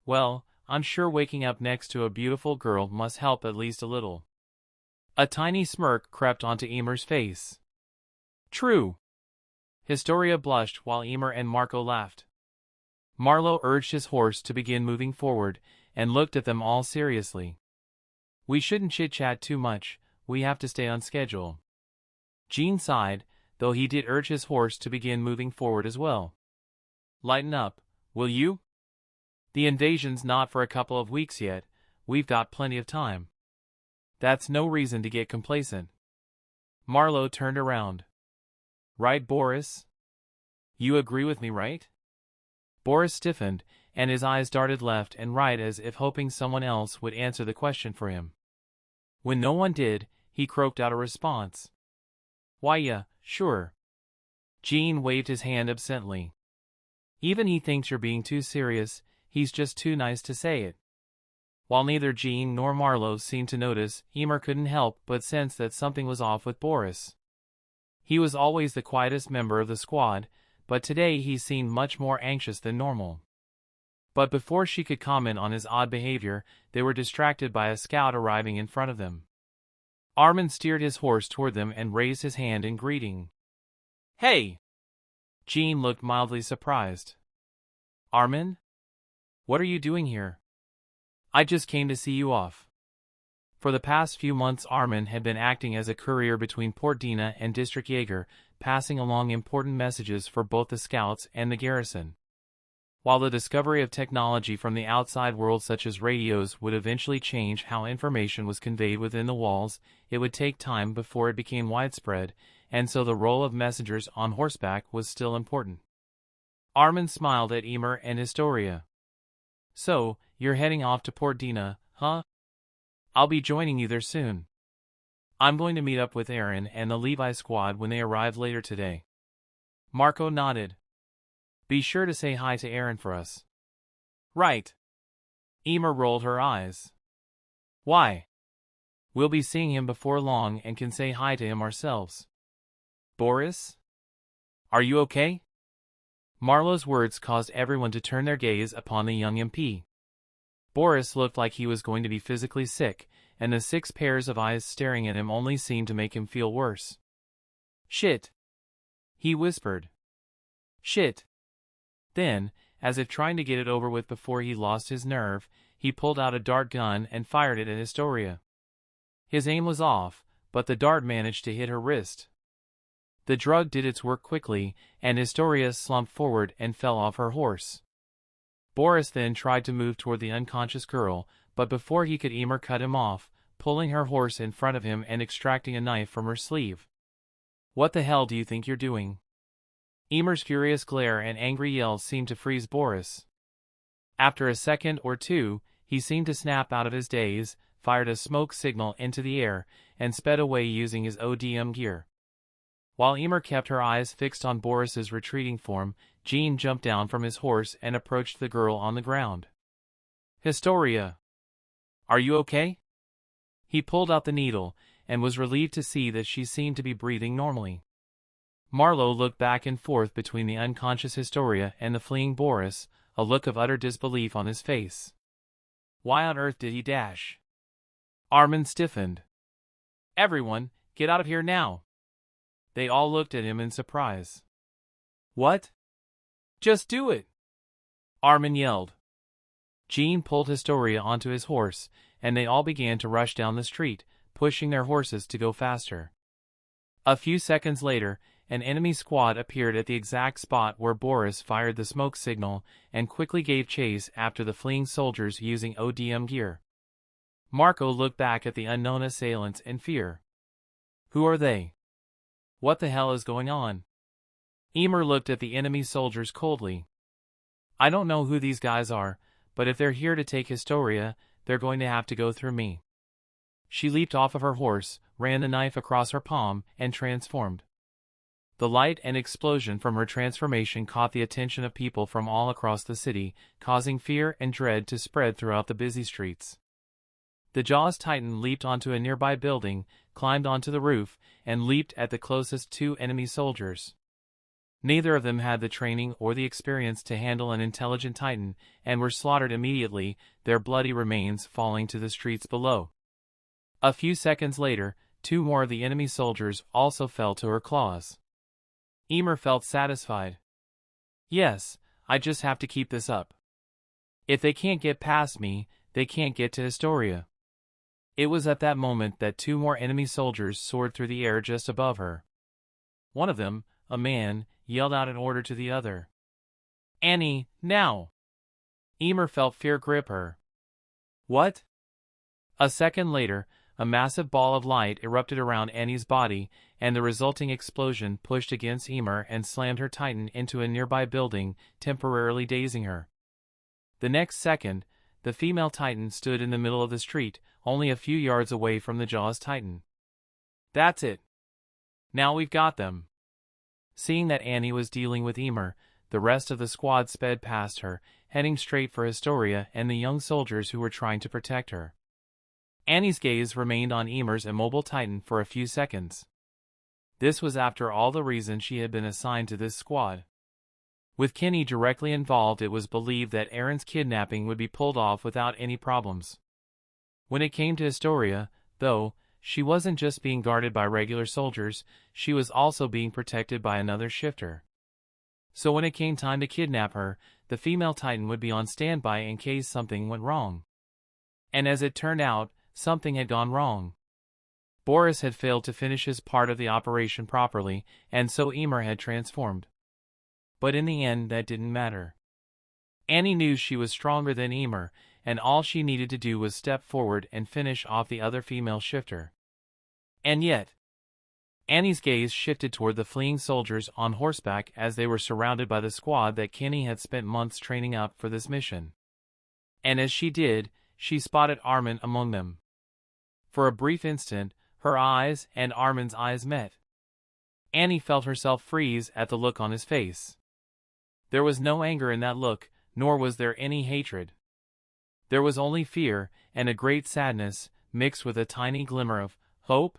Well, I'm sure waking up next to a beautiful girl must help at least a little. A tiny smirk crept onto Ymir's face. True. Historia blushed while Ymir and Marco laughed. Marlo urged his horse to begin moving forward, and looked at them all seriously. We shouldn't chit-chat too much, we have to stay on schedule. Jean sighed, though he did urge his horse to begin moving forward as well. Lighten up, will you? The invasion's not for a couple of weeks yet, we've got plenty of time. That's no reason to get complacent. Marlo turned around. Right, Boris? You agree with me, right? Boris stiffened, and his eyes darted left and right as if hoping someone else would answer the question for him. When no one did, he croaked out a response. Why yeah, sure. Jean waved his hand absently. Even he thinks you're being too serious, he's just too nice to say it. While neither Jean nor Marlo seemed to notice, Ymir couldn't help but sense that something was off with Boris. He was always the quietest member of the squad, but today he seemed much more anxious than normal. But before she could comment on his odd behavior, they were distracted by a scout arriving in front of them. Armin steered his horse toward them and raised his hand in greeting. Hey! Jean looked mildly surprised. Armin? What are you doing here? I just came to see you off. For the past few months Armin had been acting as a courier between Port Dina and District Yeager, passing along important messages for both the scouts and the garrison. While the discovery of technology from the outside world such as radios would eventually change how information was conveyed within the walls, it would take time before it became widespread, and so the role of messengers on horseback was still important. Armin smiled at Ymir and Historia. "So, you're heading off to Port Dina, huh? I'll be joining you there soon. I'm going to meet up with Eren and the Levi squad when they arrive later today." Marco nodded. "Be sure to say hi to Eren for us." "Right." Ymir rolled her eyes. "Why? We'll be seeing him before long and can say hi to him ourselves." "Boris? Are you okay?" Marlowe's words caused everyone to turn their gaze upon the young MP. Boris looked like he was going to be physically sick, and the 6 pairs of eyes staring at him only seemed to make him feel worse. "Shit," he whispered. "Shit." Then, as if trying to get it over with before he lost his nerve, he pulled out a dart gun and fired it at Historia. His aim was off, but the dart managed to hit her wrist. The drug did its work quickly, and Historia slumped forward and fell off her horse. Boris then tried to move toward the unconscious girl, but before he could, Ymir cut him off, pulling her horse in front of him and extracting a knife from her sleeve. "What the hell do you think you're doing?" Ymir's furious glare and angry yells seemed to freeze Boris. After a second or two, he seemed to snap out of his daze, fired a smoke signal into the air, and sped away using his ODM gear. While Ymir kept her eyes fixed on Boris's retreating form, Jean jumped down from his horse and approached the girl on the ground. "Historia, are you okay?" He pulled out the needle, and was relieved to see that she seemed to be breathing normally. Marlowe looked back and forth between the unconscious Historia and the fleeing Boris, a look of utter disbelief on his face. Why on earth did he dash? Armin stiffened. "Everyone, get out of here now!" They all looked at him in surprise. "What?" "Just do it!" Armin yelled. Jean pulled Historia onto his horse, and they all began to rush down the street, pushing their horses to go faster. A few seconds later, an enemy squad appeared at the exact spot where Boris fired the smoke signal and quickly gave chase after the fleeing soldiers using ODM gear. Marco looked back at the unknown assailants in fear. Who are they? What the hell is going on? Ymir looked at the enemy soldiers coldly. I don't know who these guys are, but if they're here to take Historia, they're going to have to go through me. She leaped off of her horse, ran the knife across her palm, and transformed. The light and explosion from her transformation caught the attention of people from all across the city, causing fear and dread to spread throughout the busy streets. The Jaws Titan leaped onto a nearby building, climbed onto the roof, and leaped at the closest 2 enemy soldiers. Neither of them had the training or the experience to handle an intelligent Titan, and were slaughtered immediately, their bloody remains falling to the streets below. A few seconds later, 2 more of the enemy soldiers also fell to her claws. Ymir felt satisfied. Yes, I just have to keep this up. If they can't get past me, they can't get to Historia. It was at that moment that 2 more enemy soldiers soared through the air just above her. One of them, a man, yelled out an order to the other. "Annie, now!" Ymir felt fear grip her. What? A second later, a massive ball of light erupted around Annie's body, and the resulting explosion pushed against Ymir and slammed her Titan into a nearby building, temporarily dazing her. The next second, the female Titan stood in the middle of the street, only a few yards away from the Jaws Titan. That's it. Now we've got them. Seeing that Annie was dealing with Ymir, the rest of the squad sped past her, heading straight for Historia and the young soldiers who were trying to protect her. Annie's gaze remained on Ymir's immobile Titan for a few seconds. This was after all the reason she had been assigned to this squad. With Kenny directly involved, it was believed that Eren's kidnapping would be pulled off without any problems. When it came to Historia, though, she wasn't just being guarded by regular soldiers, she was also being protected by another shifter. So when it came time to kidnap her, the female Titan would be on standby in case something went wrong. And as it turned out, something had gone wrong. Boris had failed to finish his part of the operation properly, and so Ymir had transformed. But in the end that didn't matter. Annie knew she was stronger than Ymir, and all she needed to do was step forward and finish off the other female shifter. And yet, Annie's gaze shifted toward the fleeing soldiers on horseback as they were surrounded by the squad that Kenny had spent months training up for this mission. And as she did, she spotted Armin among them. For a brief instant, her eyes and Armin's eyes met. Annie felt herself freeze at the look on his face. There was no anger in that look, nor was there any hatred. There was only fear and a great sadness, mixed with a tiny glimmer of hope.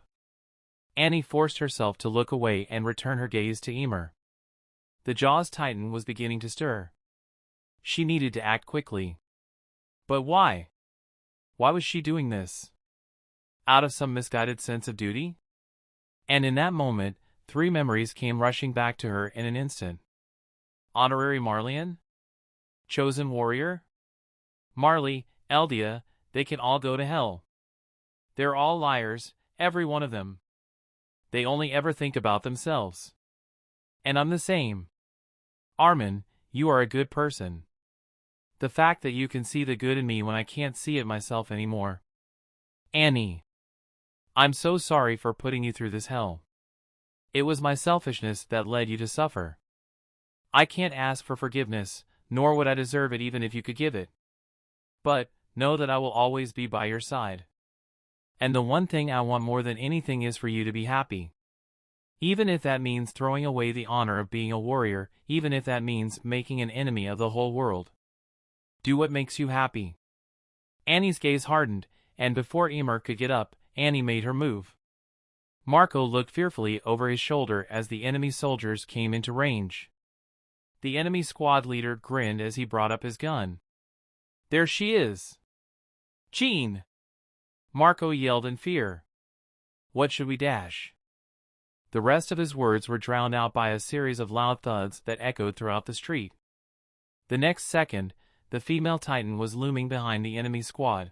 Annie forced herself to look away and return her gaze to Ymir. The Jaws Titan was beginning to stir. She needed to act quickly. But why? Why was she doing this? Out of some misguided sense of duty? And in that moment, 3 memories came rushing back to her in an instant. Honorary Marleyan? Chosen warrior? Marley, Eldia, they can all go to hell. They're all liars, every one of them. They only ever think about themselves. And I'm the same. Armin, you are a good person. The fact that you can see the good in me when I can't see it myself anymore. Annie. I'm so sorry for putting you through this hell. It was my selfishness that led you to suffer. I can't ask for forgiveness, nor would I deserve it even if you could give it. But, know that I will always be by your side. And the one thing I want more than anything is for you to be happy. Even if that means throwing away the honor of being a warrior, even if that means making an enemy of the whole world. Do what makes you happy. Annie's gaze hardened, and before Ymir could get up, Annie made her move. Marco looked fearfully over his shoulder as the enemy soldiers came into range. The enemy squad leader grinned as he brought up his gun. There she is! Jean! Marco yelled in fear. What should we dash? The rest of his words were drowned out by a series of loud thuds that echoed throughout the street. The next second, the female Titan was looming behind the enemy squad.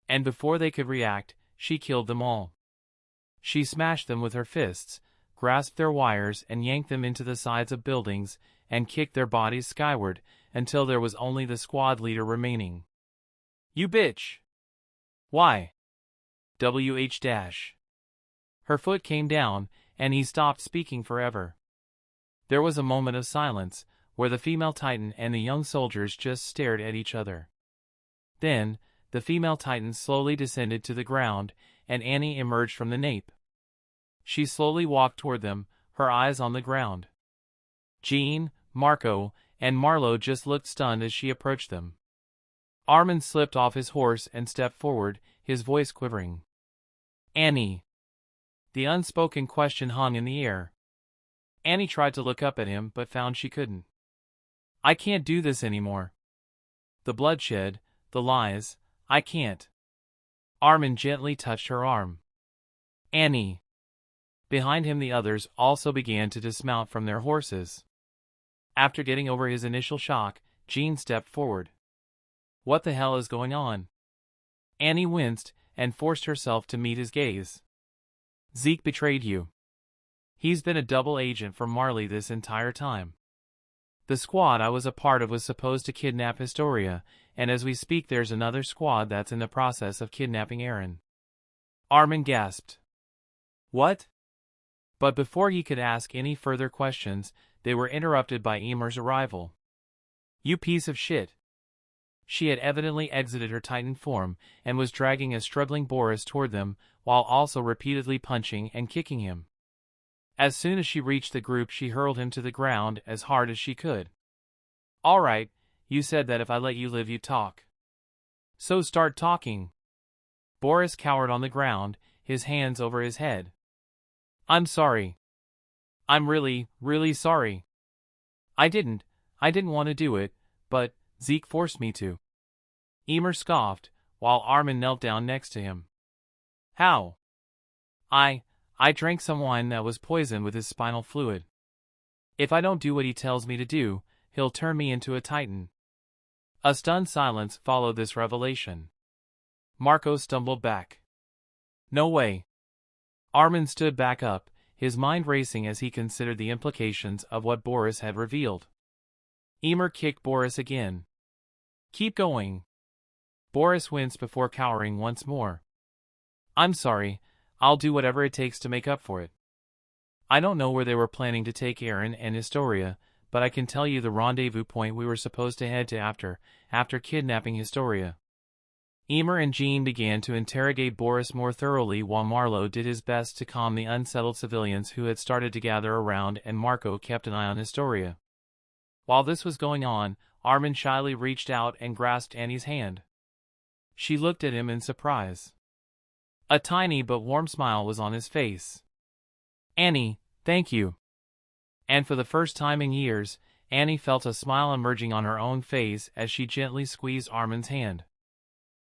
And before they could react, she killed them all. She smashed them with her fists, grasped their wires and yanked them into the sides of buildings, and kicked their bodies skyward, until there was only the squad leader remaining. You bitch! Why? WH-. Her foot came down, and he stopped speaking forever. There was a moment of silence, where the female Titan and the young soldiers just stared at each other. Then, the female Titan slowly descended to the ground, and Annie emerged from the nape. She slowly walked toward them, her eyes on the ground. Jean, Marco, and Marlo just looked stunned as she approached them. Armin slipped off his horse and stepped forward, his voice quivering. Annie. The unspoken question hung in the air. Annie tried to look up at him but found she couldn't. I can't do this anymore. The bloodshed, the lies, I can't. Armin gently touched her arm. Annie. Behind him the others also began to dismount from their horses. After getting over his initial shock, Jean stepped forward. What the hell is going on? Annie winced and forced herself to meet his gaze. Zeke betrayed you. He's been a double agent for Marley this entire time. The squad I was a part of was supposed to kidnap Historia, and as we speak there's another squad that's in the process of kidnapping Eren. Armin gasped. What? But before he could ask any further questions, they were interrupted by Ymir's arrival. You piece of shit. She had evidently exited her Titan form, and was dragging a struggling Boris toward them, while also repeatedly punching and kicking him. As soon as she reached the group she hurled him to the ground as hard as she could. All right, you said that if I let you live you'd talk. So start talking. Boris cowered on the ground, his hands over his head. I'm sorry. I'm really, really sorry. I didn't want to do it, but Zeke forced me to. Ymir scoffed, while Armin knelt down next to him. How? I drank some wine that was poisoned with his spinal fluid. If I don't do what he tells me to do, he'll turn me into a Titan. A stunned silence followed this revelation. Marco stumbled back. No way. Armin stood back up, his mind racing as he considered the implications of what Boris had revealed. Ymir kicked Boris again. Keep going. Boris winced before cowering once more. I'm sorry, I'll do whatever it takes to make up for it. I don't know where they were planning to take Eren and Historia, but I can tell you the rendezvous point we were supposed to head to after kidnapping Historia. Ymir and Jean began to interrogate Boris more thoroughly while Marlowe did his best to calm the unsettled civilians who had started to gather around, and Marco kept an eye on Historia. While this was going on, Armin shyly reached out and grasped Annie's hand. She looked at him in surprise. A tiny but warm smile was on his face. Annie, thank you. And for the first time in years, Annie felt a smile emerging on her own face as she gently squeezed Armin's hand.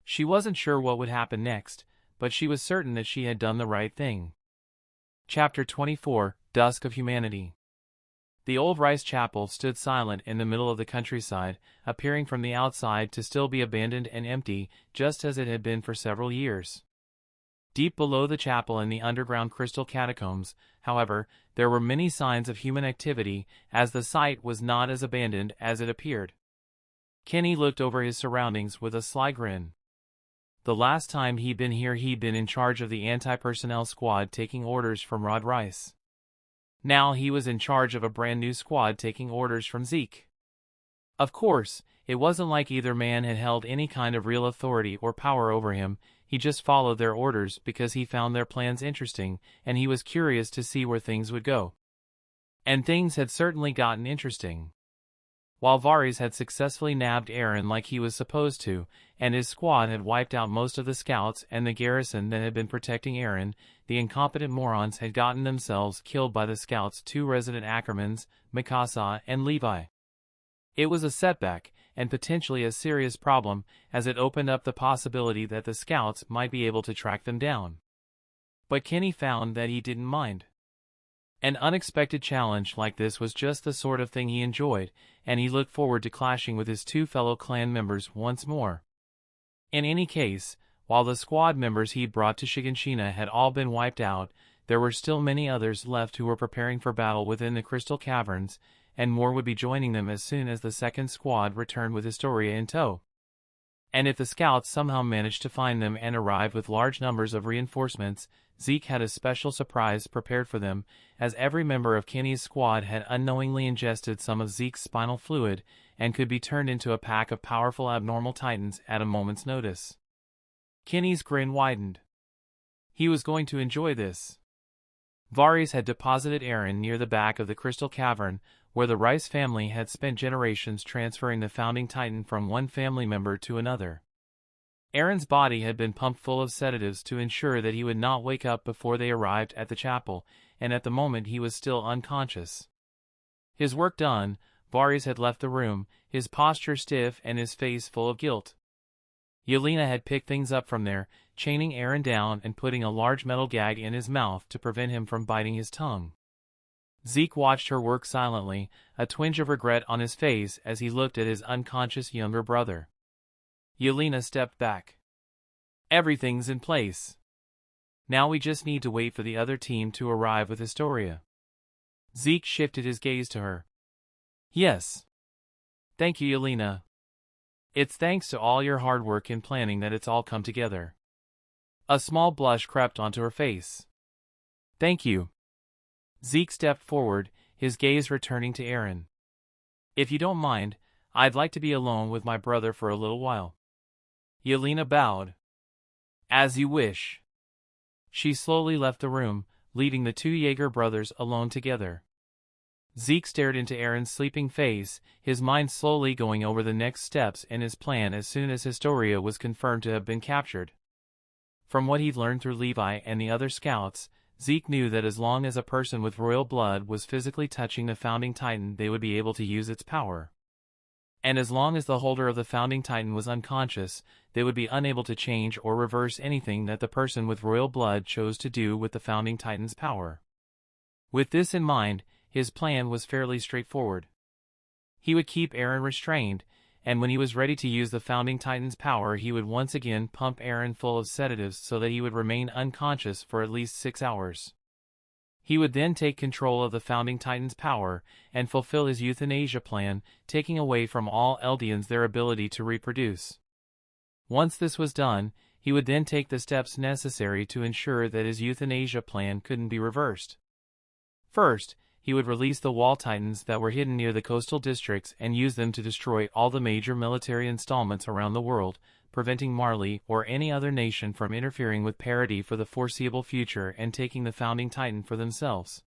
She wasn't sure what would happen next, but she was certain that she had done the right thing. Chapter 24, Dusk of Humanity. The old rice chapel stood silent in the middle of the countryside, appearing from the outside to still be abandoned and empty, just as it had been for several years. Deep below the chapel in the underground crystal catacombs, however, there were many signs of human activity, as the site was not as abandoned as it appeared. Kenny looked over his surroundings with a sly grin. The last time he'd been here he'd been in charge of the anti-personnel squad taking orders from Rod Rice. Now he was in charge of a brand new squad taking orders from Zeke. Of course, it wasn't like either man had held any kind of real authority or power over him. He just followed their orders because he found their plans interesting, and he was curious to see where things would go. And things had certainly gotten interesting. While Varys had successfully nabbed Eren like he was supposed to, and his squad had wiped out most of the scouts and the garrison that had been protecting Eren, the incompetent morons had gotten themselves killed by the scouts' two resident Ackermans, Mikasa and Levi. It was a setback, and potentially a serious problem, as it opened up the possibility that the scouts might be able to track them down. But Kenny found that he didn't mind. An unexpected challenge like this was just the sort of thing he enjoyed, and he looked forward to clashing with his two fellow clan members once more. In any case, while the squad members he'd brought to Shiganshina had all been wiped out, there were still many others left who were preparing for battle within the Crystal Caverns, and more would be joining them as soon as the second squad returned with Historia in tow. And if the scouts somehow managed to find them and arrived with large numbers of reinforcements, Zeke had a special surprise prepared for them, as every member of Kenny's squad had unknowingly ingested some of Zeke's spinal fluid, and could be turned into a pack of powerful abnormal titans at a moment's notice. Kenny's grin widened. He was going to enjoy this. Varys had deposited Eren near the back of the Crystal Cavern, where the Rice family had spent generations transferring the founding titan from one family member to another. Eren's body had been pumped full of sedatives to ensure that he would not wake up before they arrived at the chapel, and at the moment he was still unconscious. His work done, Varys had left the room, his posture stiff and his face full of guilt. Yelena had picked things up from there, chaining Eren down and putting a large metal gag in his mouth to prevent him from biting his tongue. Zeke watched her work silently, a twinge of regret on his face as he looked at his unconscious younger brother. Yelena stepped back. Everything's in place. Now we just need to wait for the other team to arrive with Historia. Zeke shifted his gaze to her. Yes. Thank you, Yelena. It's thanks to all your hard work and planning that it's all come together. A small blush crept onto her face. Thank you. Zeke stepped forward, his gaze returning to Eren. If you don't mind, I'd like to be alone with my brother for a little while. Yelena bowed. As you wish. She slowly left the room, leaving the two Yeager brothers alone together. Zeke stared into Eren's sleeping face, his mind slowly going over the next steps in his plan as soon as Historia was confirmed to have been captured. From what he'd learned through Levi and the other scouts, Zeke knew that as long as a person with royal blood was physically touching the Founding Titan, they would be able to use its power. And as long as the holder of the Founding Titan was unconscious, they would be unable to change or reverse anything that the person with royal blood chose to do with the Founding Titan's power. With this in mind, his plan was fairly straightforward. He would keep Eren restrained, and when he was ready to use the Founding Titan's power he would once again pump Eren full of sedatives so that he would remain unconscious for at least 6 hours. He would then take control of the Founding Titan's power and fulfill his euthanasia plan, taking away from all Eldians their ability to reproduce. Once this was done, he would then take the steps necessary to ensure that his euthanasia plan couldn't be reversed. First, he would release the Wall Titans that were hidden near the coastal districts and use them to destroy all the major military installments around the world, preventing Marley or any other nation from interfering with Paradis for the foreseeable future and taking the Founding Titan for themselves.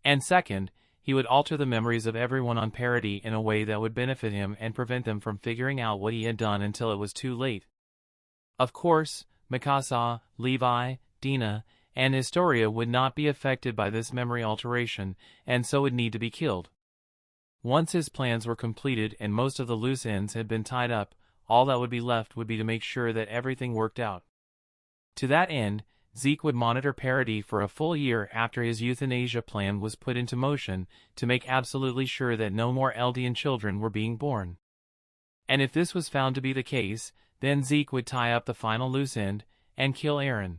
And second, he would alter the memories of everyone on Paradis in a way that would benefit him and prevent them from figuring out what he had done until it was too late. Of course, Mikasa, Levi, Dina, and Historia would not be affected by this memory alteration, and so would need to be killed. Once his plans were completed and most of the loose ends had been tied up, all that would be left would be to make sure that everything worked out. To that end, Zeke would monitor Paradis for a full year after his euthanasia plan was put into motion to make absolutely sure that no more Eldian children were being born. And if this was found to be the case, then Zeke would tie up the final loose end and kill Eren.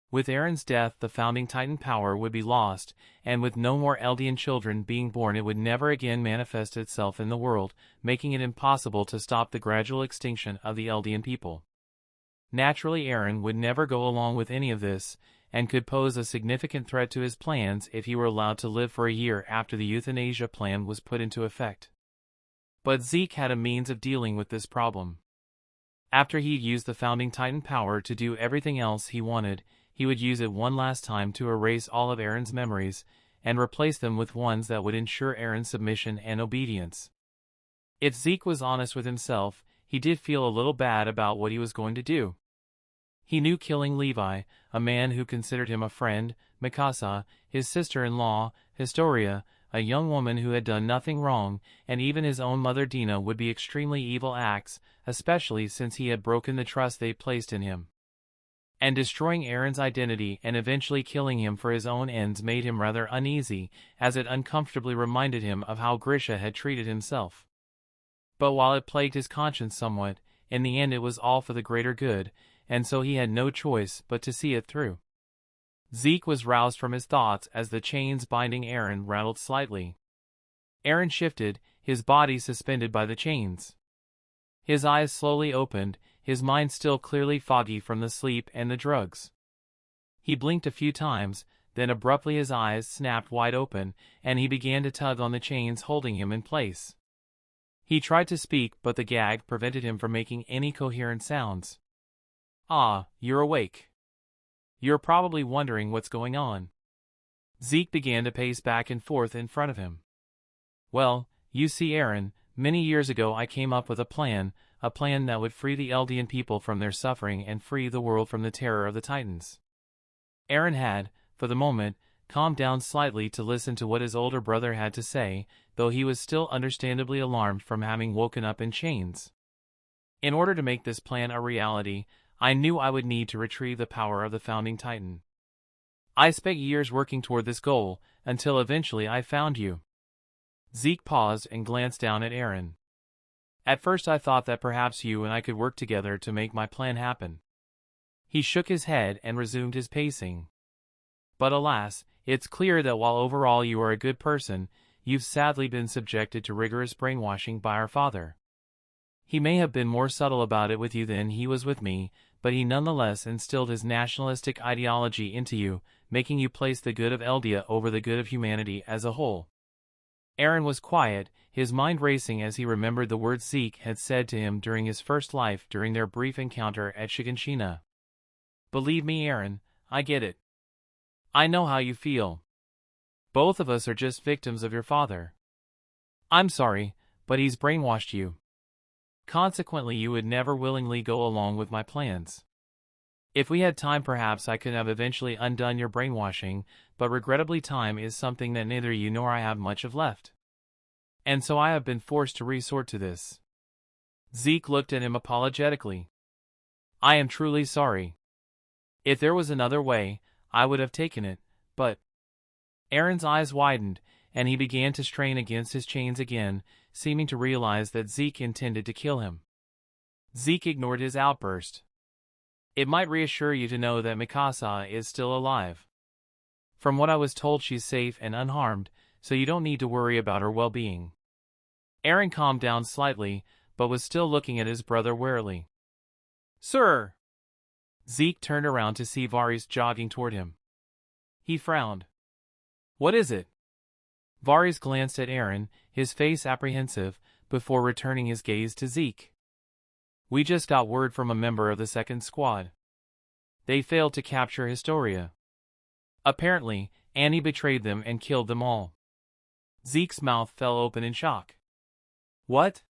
With Eren's death the Founding Titan power would be lost, and with no more Eldian children being born it would never again manifest itself in the world, making it impossible to stop the gradual extinction of the Eldian people. Naturally Eren would never go along with any of this, and could pose a significant threat to his plans if he were allowed to live for a year after the euthanasia plan was put into effect. But Zeke had a means of dealing with this problem. After he used the Founding Titan power to do everything else he wanted, he would use it one last time to erase all of Eren's memories, and replace them with ones that would ensure Eren's submission and obedience. If Zeke was honest with himself, he did feel a little bad about what he was going to do. He knew killing Levi, a man who considered him a friend, Mikasa, his sister-in-law, Historia, a young woman who had done nothing wrong, and even his own mother Dina would be extremely evil acts, especially since he had broken the trust they placed in him. And destroying Eren's identity and eventually killing him for his own ends made him rather uneasy, as it uncomfortably reminded him of how Grisha had treated himself. But while it plagued his conscience somewhat, in the end it was all for the greater good, and so he had no choice but to see it through. Zeke was roused from his thoughts as the chains binding Eren rattled slightly. Eren shifted, his body suspended by the chains. His eyes slowly opened, his mind still clearly foggy from the sleep and the drugs. He blinked a few times, then abruptly his eyes snapped wide open, and he began to tug on the chains holding him in place. He tried to speak, but the gag prevented him from making any coherent sounds. "Ah, you're awake. You're probably wondering what's going on." Zeke began to pace back and forth in front of him. "Well, you see Eren, many years ago I came up with a plan that would free the Eldian people from their suffering and free the world from the terror of the Titans." Eren had, for the moment, calmed down slightly to listen to what his older brother had to say, though he was still understandably alarmed from having woken up in chains. "In order to make this plan a reality, I knew I would need to retrieve the power of the Founding Titan. I spent years working toward this goal, until eventually I found you." Zeke paused and glanced down at Eren. "At first I thought that perhaps you and I could work together to make my plan happen." He shook his head and resumed his pacing. "But alas, it's clear that while overall you are a good person, you've sadly been subjected to rigorous brainwashing by our father. He may have been more subtle about it with you than he was with me, but he nonetheless instilled his nationalistic ideology into you, making you place the good of Eldia over the good of humanity as a whole." Eren was quiet, his mind racing as he remembered the words Zeke had said to him during his first life during their brief encounter at Shiganshina. "Believe me, Eren, I get it. I know how you feel. Both of us are just victims of your father. I'm sorry, but he's brainwashed you. Consequently you would never willingly go along with my plans. If we had time perhaps I could have eventually undone your brainwashing, but regrettably time is something that neither you nor I have much of left. And so I have been forced to resort to this." Zeke looked at him apologetically. "I am truly sorry. If there was another way, I would have taken it, but..." Eren's eyes widened, and he began to strain against his chains again, seeming to realize that Zeke intended to kill him. Zeke ignored his outburst. "It might reassure you to know that Mikasa is still alive. From what I was told, she's safe and unharmed, so you don't need to worry about her well-being." Eren calmed down slightly, but was still looking at his brother warily. "Sir!" Zeke turned around to see Varys jogging toward him. He frowned. "What is it?" Varys glanced at Eren, his face apprehensive, before returning his gaze to Zeke. "We just got word from a member of the second squad. They failed to capture Historia. Apparently, Annie betrayed them and killed them all." Zeke's mouth fell open in shock. "What?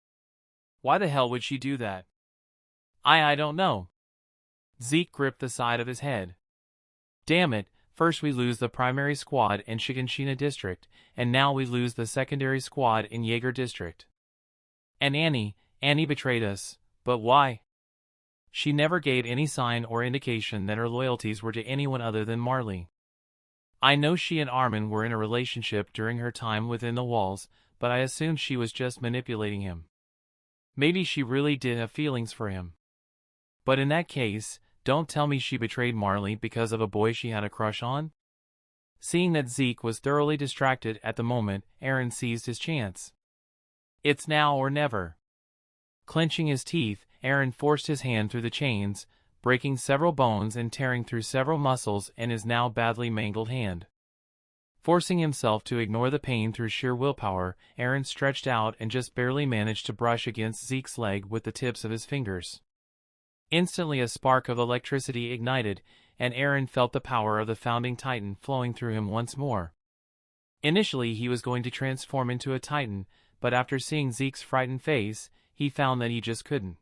Why the hell would she do that?" I don't know." Zeke gripped the side of his head. "Damn it, first we lose the primary squad in Shiganshina district, and now we lose the secondary squad in Yeager district. And Annie betrayed us, but why? She never gave any sign or indication that her loyalties were to anyone other than Marley. I know she and Armin were in a relationship during her time within the walls, but I assumed she was just manipulating him. Maybe she really did have feelings for him. But in that case, don't tell me she betrayed Marley because of a boy she had a crush on?" Seeing that Zeke was thoroughly distracted at the moment, Eren seized his chance. "It's now or never." Clenching his teeth, Eren forced his hand through the chains, breaking several bones and tearing through several muscles in his now badly mangled hand. Forcing himself to ignore the pain through sheer willpower, Eren stretched out and just barely managed to brush against Zeke's leg with the tips of his fingers. Instantly a spark of electricity ignited, and Eren felt the power of the founding Titan flowing through him once more. Initially he was going to transform into a Titan, but after seeing Zeke's frightened face, he found that he just couldn't.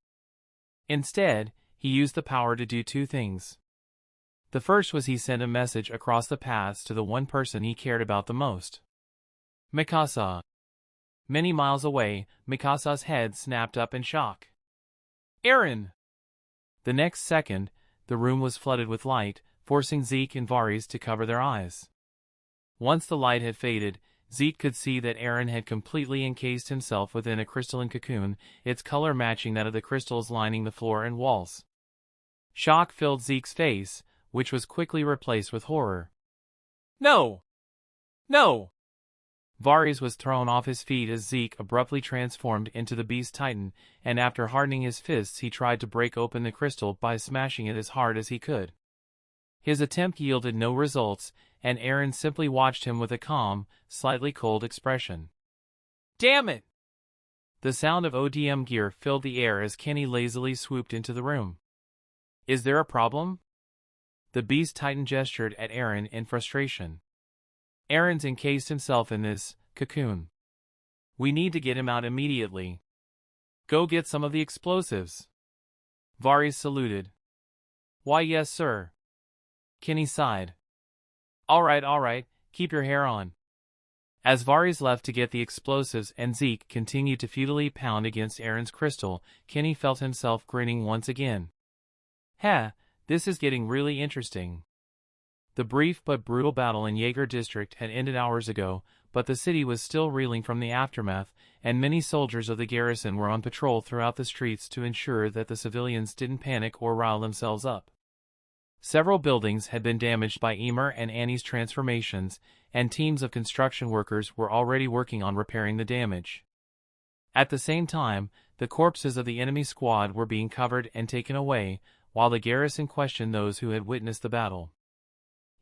Instead, he used the power to do two things. The first was he sent a message across the paths to the one person he cared about the most. Mikasa. Many miles away, Mikasa's head snapped up in shock. "Eren!" The next second, the room was flooded with light, forcing Zeke and Varys to cover their eyes. Once the light had faded, Zeke could see that Eren had completely encased himself within a crystalline cocoon, its color matching that of the crystals lining the floor and walls. Shock filled Zeke's face, which was quickly replaced with horror. "No! No!" Varys was thrown off his feet as Zeke abruptly transformed into the Beast Titan, and after hardening his fists he tried to break open the crystal by smashing it as hard as he could. His attempt yielded no results, and Eren simply watched him with a calm, slightly cold expression. "Damn it!" The sound of ODM gear filled the air as Kenny lazily swooped into the room. "Is there a problem?" The Beast Titan gestured at Eren in frustration. "Eren's encased himself in this cocoon. We need to get him out immediately. Go get some of the explosives." Varys saluted. "Why, yes, sir." Kenny sighed. All right, keep your hair on." As Varys left to get the explosives and Zeke continued to futilely pound against Eren's crystal, Kenny felt himself grinning once again. This is getting really interesting." The brief but brutal battle in Yeager district had ended hours ago, but the city was still reeling from the aftermath, and many soldiers of the garrison were on patrol throughout the streets to ensure that the civilians didn't panic or rile themselves up. Several buildings had been damaged by Ymir and Annie's transformations, and teams of construction workers were already working on repairing the damage. At the same time, the corpses of the enemy squad were being covered and taken away, while the garrison questioned those who had witnessed the battle.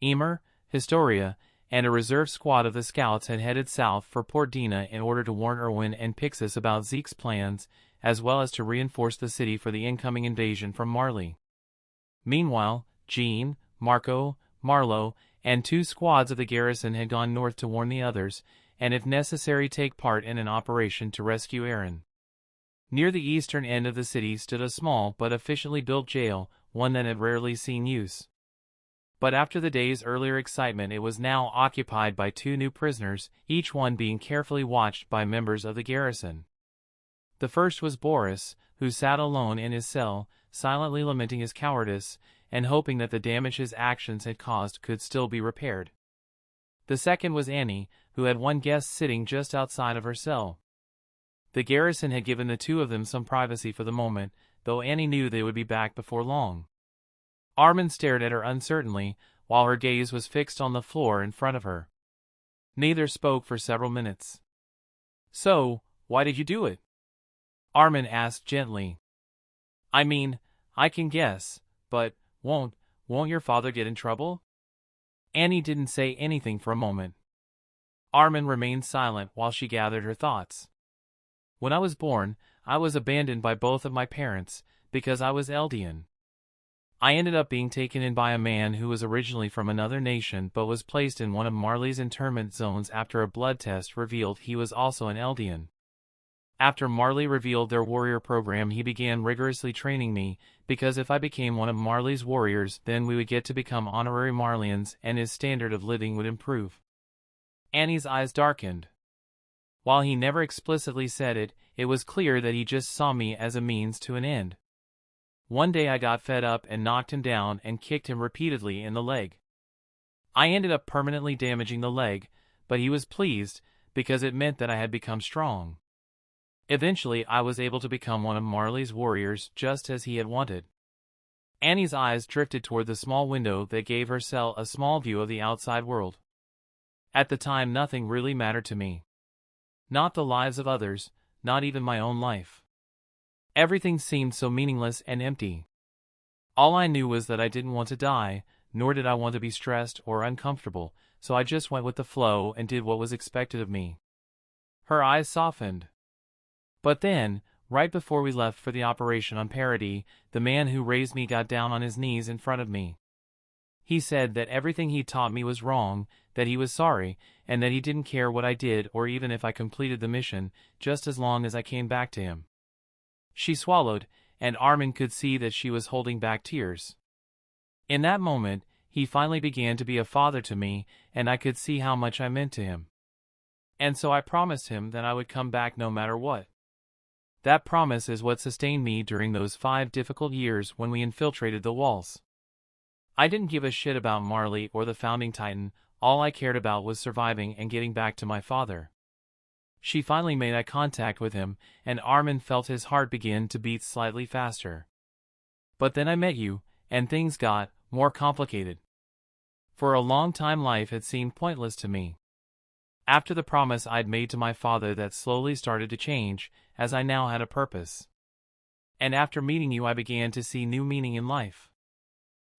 Ymir, Historia, and a reserve squad of the scouts had headed south for Port Dina in order to warn Erwin and Pixis about Zeke's plans, as well as to reinforce the city for the incoming invasion from Marley. Meanwhile, Jean, Marco, Marlowe, and 2 squads of the garrison had gone north to warn the others, and if necessary take part in an operation to rescue Eren. Near the eastern end of the city stood a small but efficiently built jail, one that had rarely seen use. But after the day's earlier excitement, it was now occupied by 2 new prisoners, each one being carefully watched by members of the garrison. The first was Boris, who sat alone in his cell, silently lamenting his cowardice, and hoping that the damage his actions had caused could still be repaired. The second was Annie, who had one guest sitting just outside of her cell. The garrison had given the two of them some privacy for the moment, though Annie knew they would be back before long. Armin stared at her uncertainly, while her gaze was fixed on the floor in front of her. Neither spoke for several minutes. "So, why did you do it?" Armin asked gently. "I mean, I can guess, but won't your father get in trouble?" Annie didn't say anything for a moment. Armin remained silent while she gathered her thoughts. "When I was born, I was abandoned by both of my parents, because I was Eldian. I ended up being taken in by a man who was originally from another nation but was placed in one of Marley's internment zones after a blood test revealed he was also an Eldian. After Marley revealed their warrior program, he began rigorously training me, because if I became one of Marley's warriors, then we would get to become honorary Marleyans and his standard of living would improve." Annie's eyes darkened. While he never explicitly said it, it was clear that he just saw me as a means to an end. One day I got fed up and knocked him down and kicked him repeatedly in the leg. I ended up permanently damaging the leg, but he was pleased, because it meant that I had become strong. Eventually I was able to become one of Marley's warriors just as he had wanted. Annie's eyes drifted toward the small window that gave her cell a small view of the outside world. At the time nothing really mattered to me. Not the lives of others, not even my own life. Everything seemed so meaningless and empty. All I knew was that I didn't want to die, nor did I want to be stressed or uncomfortable, so I just went with the flow and did what was expected of me. Her eyes softened. But then, right before we left for the operation on Paradis, the man who raised me got down on his knees in front of me. He said that everything he taught me was wrong, that he was sorry, and that he didn't care what I did or even if I completed the mission, just as long as I came back to him. She swallowed, and Armin could see that she was holding back tears. In that moment, he finally began to be a father to me, and I could see how much I meant to him. And so I promised him that I would come back no matter what. That promise is what sustained me during those 5 difficult years when we infiltrated the walls. I didn't give a shit about Marley or the Founding Titan, all I cared about was surviving and getting back to my father. She finally made eye contact with him, and Armin felt his heart begin to beat slightly faster. But then I met you, and things got more complicated. For a long time life had seemed pointless to me. After the promise I'd made to my father, that slowly started to change, as I now had a purpose. And after meeting you I began to see new meaning in life.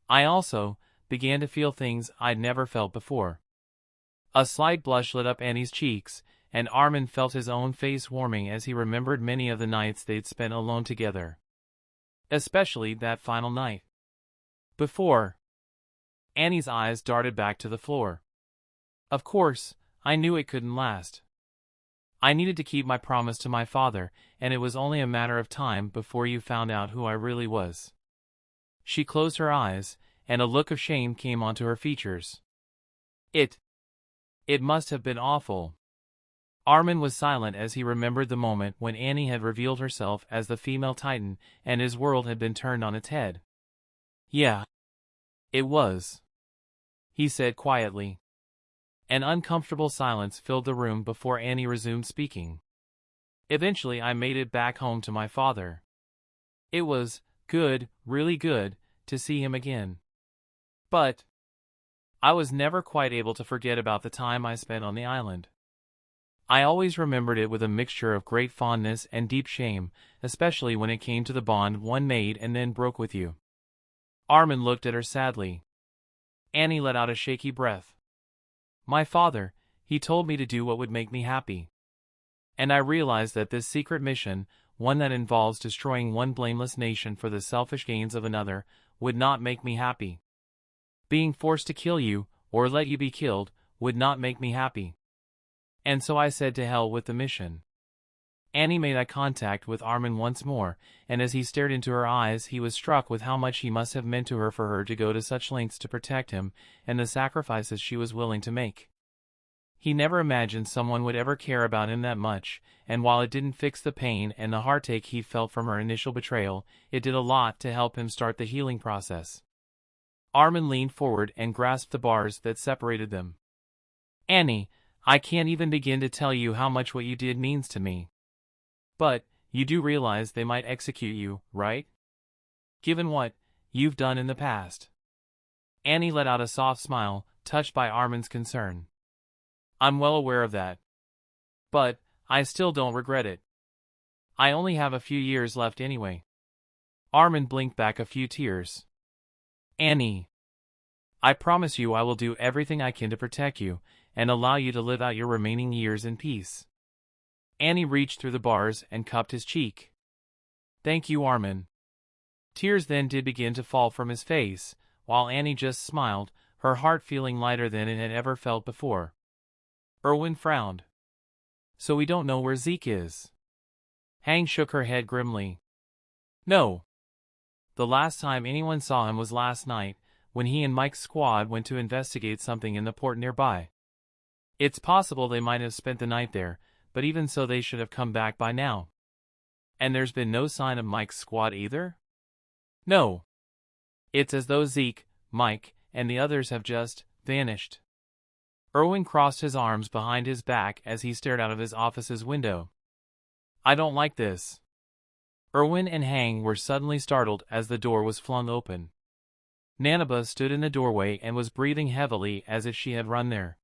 I also began to feel things I'd never felt before. A slight blush lit up Annie's cheeks, and Armin felt his own face warming as he remembered many of the nights they'd spent alone together. Especially that final night. Before. Annie's eyes darted back to the floor. Of course, I knew it couldn't last. I needed to keep my promise to my father, and it was only a matter of time before you found out who I really was. She closed her eyes, and a look of shame came onto her features. It must have been awful. Armin was silent as he remembered the moment when Annie had revealed herself as the female Titan, and his world had been turned on its head. Yeah. It was, he said quietly. An uncomfortable silence filled the room before Annie resumed speaking. Eventually I made it back home to my father. It was good, really good, to see him again. But I was never quite able to forget about the time I spent on the island. I always remembered it with a mixture of great fondness and deep shame, especially when it came to the bond one made and then broke with you. Armin looked at her sadly. Annie let out a shaky breath. My father, he told me to do what would make me happy. And I realized that this secret mission, one that involves destroying one blameless nation for the selfish gains of another, would not make me happy. Being forced to kill you, or let you be killed, would not make me happy. And so I said to hell with the mission. Annie made eye contact with Armin once more, and as he stared into her eyes he was struck with how much he must have meant to her for her to go to such lengths to protect him, and the sacrifices she was willing to make. He never imagined someone would ever care about him that much, and while it didn't fix the pain and the heartache he felt from her initial betrayal, it did a lot to help him start the healing process. Armin leaned forward and grasped the bars that separated them. Annie, I can't even begin to tell you how much what you did means to me. But, you do realize they might execute you, right? Given what you've done in the past. Annie let out a soft smile, touched by Armin's concern. I'm well aware of that. But, I still don't regret it. I only have a few years left anyway. Armin blinked back a few tears. Annie. I promise you I will do everything I can to protect you, and allow you to live out your remaining years in peace. Annie reached through the bars and cupped his cheek. Thank you, Armin. Tears then did begin to fall from his face, while Annie just smiled, her heart feeling lighter than it had ever felt before. Erwin frowned. So we don't know where Zeke is. Hang shook her head grimly. No. The last time anyone saw him was last night, when he and Mike's squad went to investigate something in the port nearby. It's possible they might have spent the night there, but even so they should have come back by now. And there's been no sign of Mike's squad either? No. It's as though Zeke, Mike, and the others have just vanished. Erwin crossed his arms behind his back as he stared out of his office's window. I don't like this. Erwin and Hang were suddenly startled as the door was flung open. Nanaba stood in the doorway and was breathing heavily as if she had run there.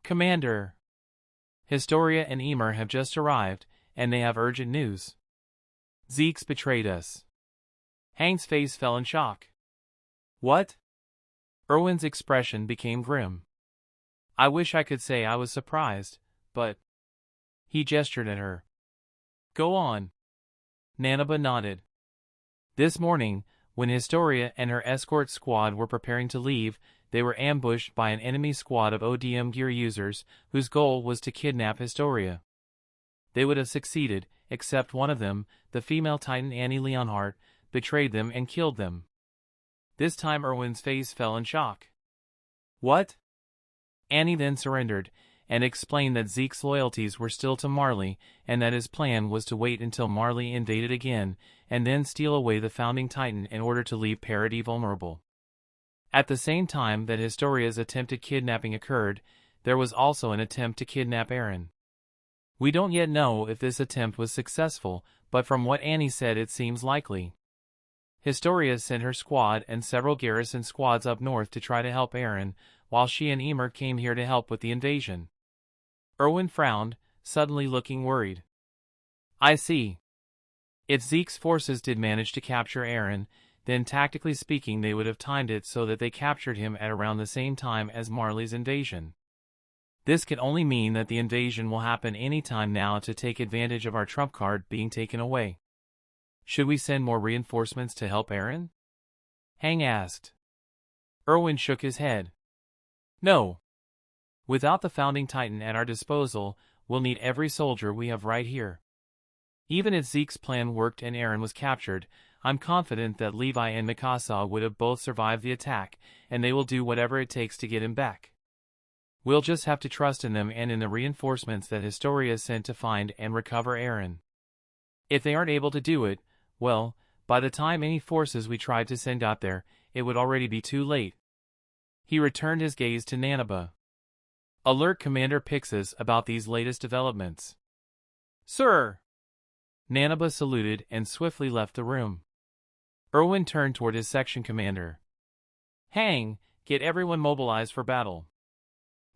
Commander! Historia and Ymir have just arrived, and they have urgent news. Zeke's betrayed us. Hang's face fell in shock. What? Erwin's expression became grim. I wish I could say I was surprised, but... He gestured at her. Go on. Nanaba nodded. This morning, when Historia and her escort squad were preparing to leave, they were ambushed by an enemy squad of ODM gear users whose goal was to kidnap Historia. They would have succeeded, except one of them, the female Titan Annie Leonhardt, betrayed them and killed them. This time Erwin's face fell in shock. What? Annie then surrendered, and explained that Zeke's loyalties were still to Marley, and that his plan was to wait until Marley invaded again, and then steal away the founding Titan in order to leave Paradis vulnerable. At the same time that Historia's attempted kidnapping occurred, there was also an attempt to kidnap Eren. We don't yet know if this attempt was successful, but from what Annie said it seems likely. Historia sent her squad and several garrison squads up north to try to help Eren, while she and Ymir came here to help with the invasion. Erwin frowned, suddenly looking worried. I see. If Zeke's forces did manage to capture Eren, then tactically speaking they would have timed it so that they captured him at around the same time as Marley's invasion. This can only mean that the invasion will happen any time now to take advantage of our trump card being taken away. Should we send more reinforcements to help Eren? Hang asked. Erwin shook his head. No. Without the founding Titan at our disposal, we'll need every soldier we have right here. Even if Zeke's plan worked and Eren was captured, I'm confident that Levi and Mikasa would have both survived the attack, and they will do whatever it takes to get him back. We'll just have to trust in them and in the reinforcements that Historia sent to find and recover Eren. If they aren't able to do it, well, by the time any forces we tried to send out there, it would already be too late. He returned his gaze to Nanaba. Alert Commander Pixis about these latest developments. Sir! Nanaba saluted and swiftly left the room. Erwin turned toward his section commander. Hang, get everyone mobilized for battle.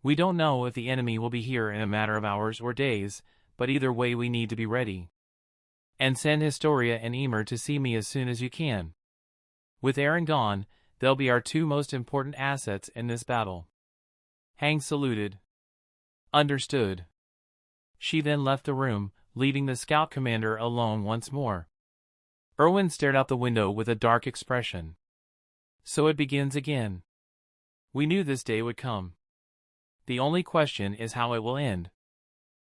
We don't know if the enemy will be here in a matter of hours or days, but either way we need to be ready. And send Historia and Ymir to see me as soon as you can. With Eren gone, they'll be our two most important assets in this battle. Hang saluted. Understood. She then left the room, leaving the scout commander alone once more. Erwin stared out the window with a dark expression. So it begins again. We knew this day would come. The only question is how it will end.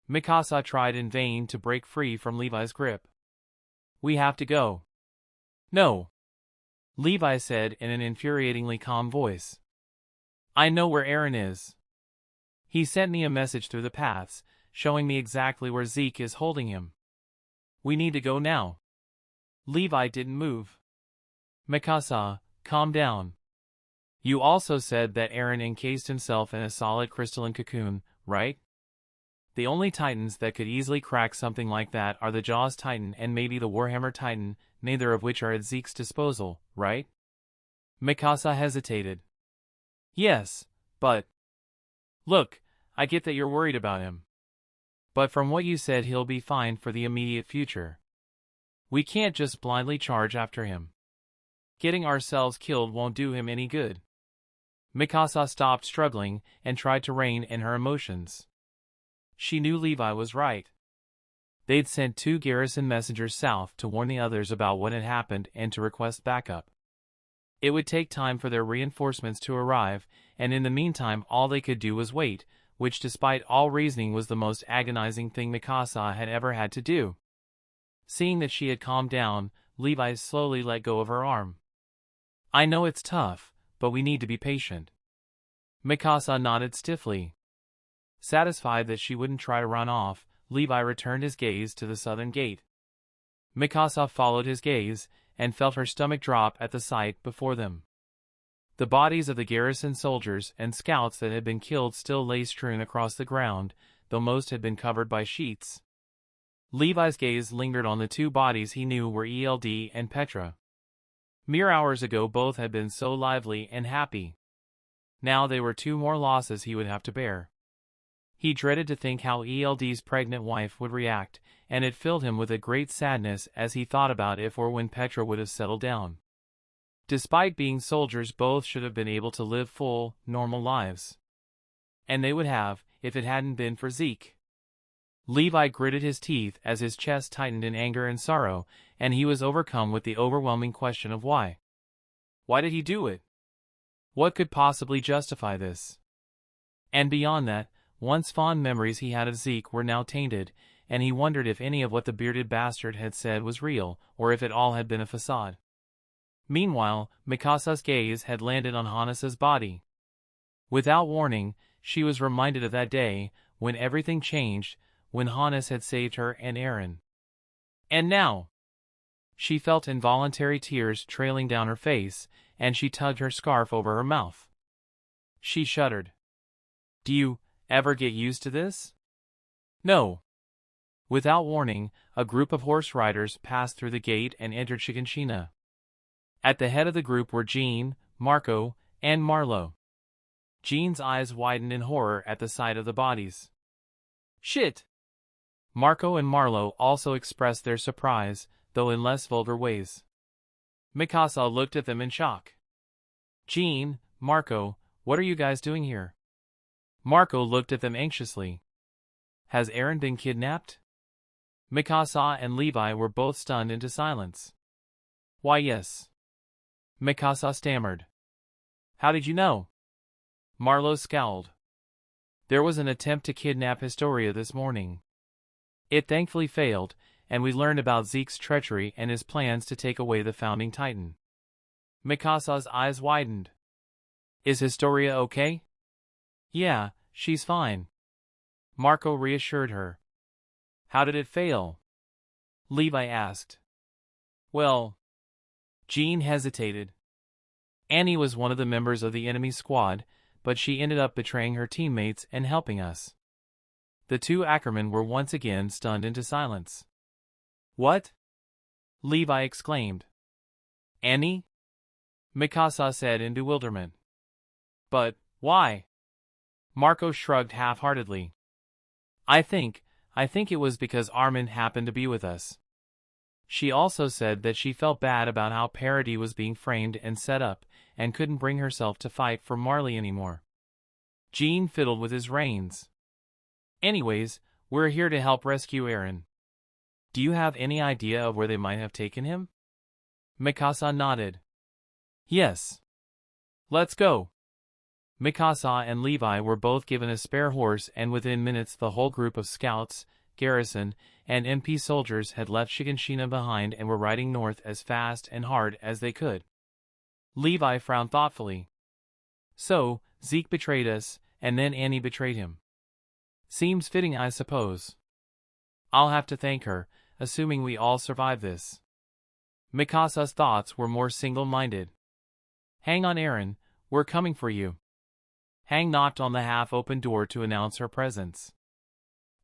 Mikasa tried in vain to break free from Levi's grip. We have to go. No. Levi said in an infuriatingly calm voice. I know where Eren is. He sent me a message through the paths, showing me exactly where Zeke is holding him. We need to go now. Levi didn't move. Mikasa, calm down. You also said that Eren encased himself in a solid crystalline cocoon, right? The only titans that could easily crack something like that are the Jaws Titan and maybe the Warhammer Titan, neither of which are at Zeke's disposal, right? Mikasa hesitated. Yes, but... Look, I get that you're worried about him. But from what you said, he'll be fine for the immediate future. We can't just blindly charge after him. Getting ourselves killed won't do him any good. Mikasa stopped struggling and tried to rein in her emotions. She knew Levi was right. They'd sent 2 garrison messengers south to warn the others about what had happened and to request backup. It would take time for their reinforcements to arrive, and in the meantime all they could do was wait, which despite all reasoning was the most agonizing thing Mikasa had ever had to do. Seeing that she had calmed down, Levi slowly let go of her arm. I know it's tough, but we need to be patient. Mikasa nodded stiffly. Satisfied that she wouldn't try to run off, Levi returned his gaze to the southern gate. Mikasa followed his gaze, and felt her stomach drop at the sight before them. The bodies of the garrison soldiers and scouts that had been killed still lay strewn across the ground, though most had been covered by sheets. Levi's gaze lingered on the 2 bodies he knew were Eld and Petra. Mere hours ago both had been so lively and happy. Now they were 2 more losses he would have to bear. He dreaded to think how Eld's pregnant wife would react, and it filled him with a great sadness as he thought about if or when Petra would have settled down. Despite being soldiers, both should have been able to live full, normal lives. And they would have, if it hadn't been for Zeke. Levi gritted his teeth as his chest tightened in anger and sorrow, and he was overcome with the overwhelming question of why. Why did he do it? What could possibly justify this? And beyond that, once fond memories he had of Zeke were now tainted, and he wondered if any of what the bearded bastard had said was real, or if it all had been a facade. Meanwhile, Mikasa's gaze had landed on Hannese's body. Without warning, she was reminded of that day, when everything changed, when Hannese had saved her and Eren. And now! She felt involuntary tears trailing down her face, and she tugged her scarf over her mouth. She shuddered. Do you ever get used to this? No. Without warning, a group of horse riders passed through the gate and entered Shiganshina. At the head of the group were Jean, Marco, and Marlowe. Jean's eyes widened in horror at the sight of the bodies. Shit! Marco and Marlowe also expressed their surprise, though in less vulgar ways. Mikasa looked at them in shock. Jean, Marco, what are you guys doing here? Marco looked at them anxiously. Has Eren been kidnapped? Mikasa and Levi were both stunned into silence. Why, yes. Mikasa stammered. How did you know? Marlowe scowled. There was an attempt to kidnap Historia this morning. It thankfully failed, and we learned about Zeke's treachery and his plans to take away the founding titan. Mikasa's eyes widened. Is Historia okay? Yeah, she's fine. Marco reassured her. How did it fail? Levi asked. Well... Jean hesitated. Annie was one of the members of the enemy squad, but she ended up betraying her teammates and helping us. The 2 Ackermen were once again stunned into silence. What? Levi exclaimed. Annie? Mikasa said in bewilderment. But, why? Marco shrugged half-heartedly. I think it was because Armin happened to be with us. She also said that she felt bad about how Paradis was being framed and set up, and couldn't bring herself to fight for Marley anymore. Jean fiddled with his reins. Anyways, we're here to help rescue Eren. Do you have any idea of where they might have taken him? Mikasa nodded. Yes. Let's go. Mikasa and Levi were both given a spare horse, and within minutes the whole group of scouts, garrison, and MP soldiers had left Shiganshina behind and were riding north as fast and hard as they could. Levi frowned thoughtfully. So, Zeke betrayed us, and then Annie betrayed him. Seems fitting, I suppose. I'll have to thank her, assuming we all survive this. Mikasa's thoughts were more single-minded. Hang on, Eren, we're coming for you. Hang knocked on the half-open door to announce her presence.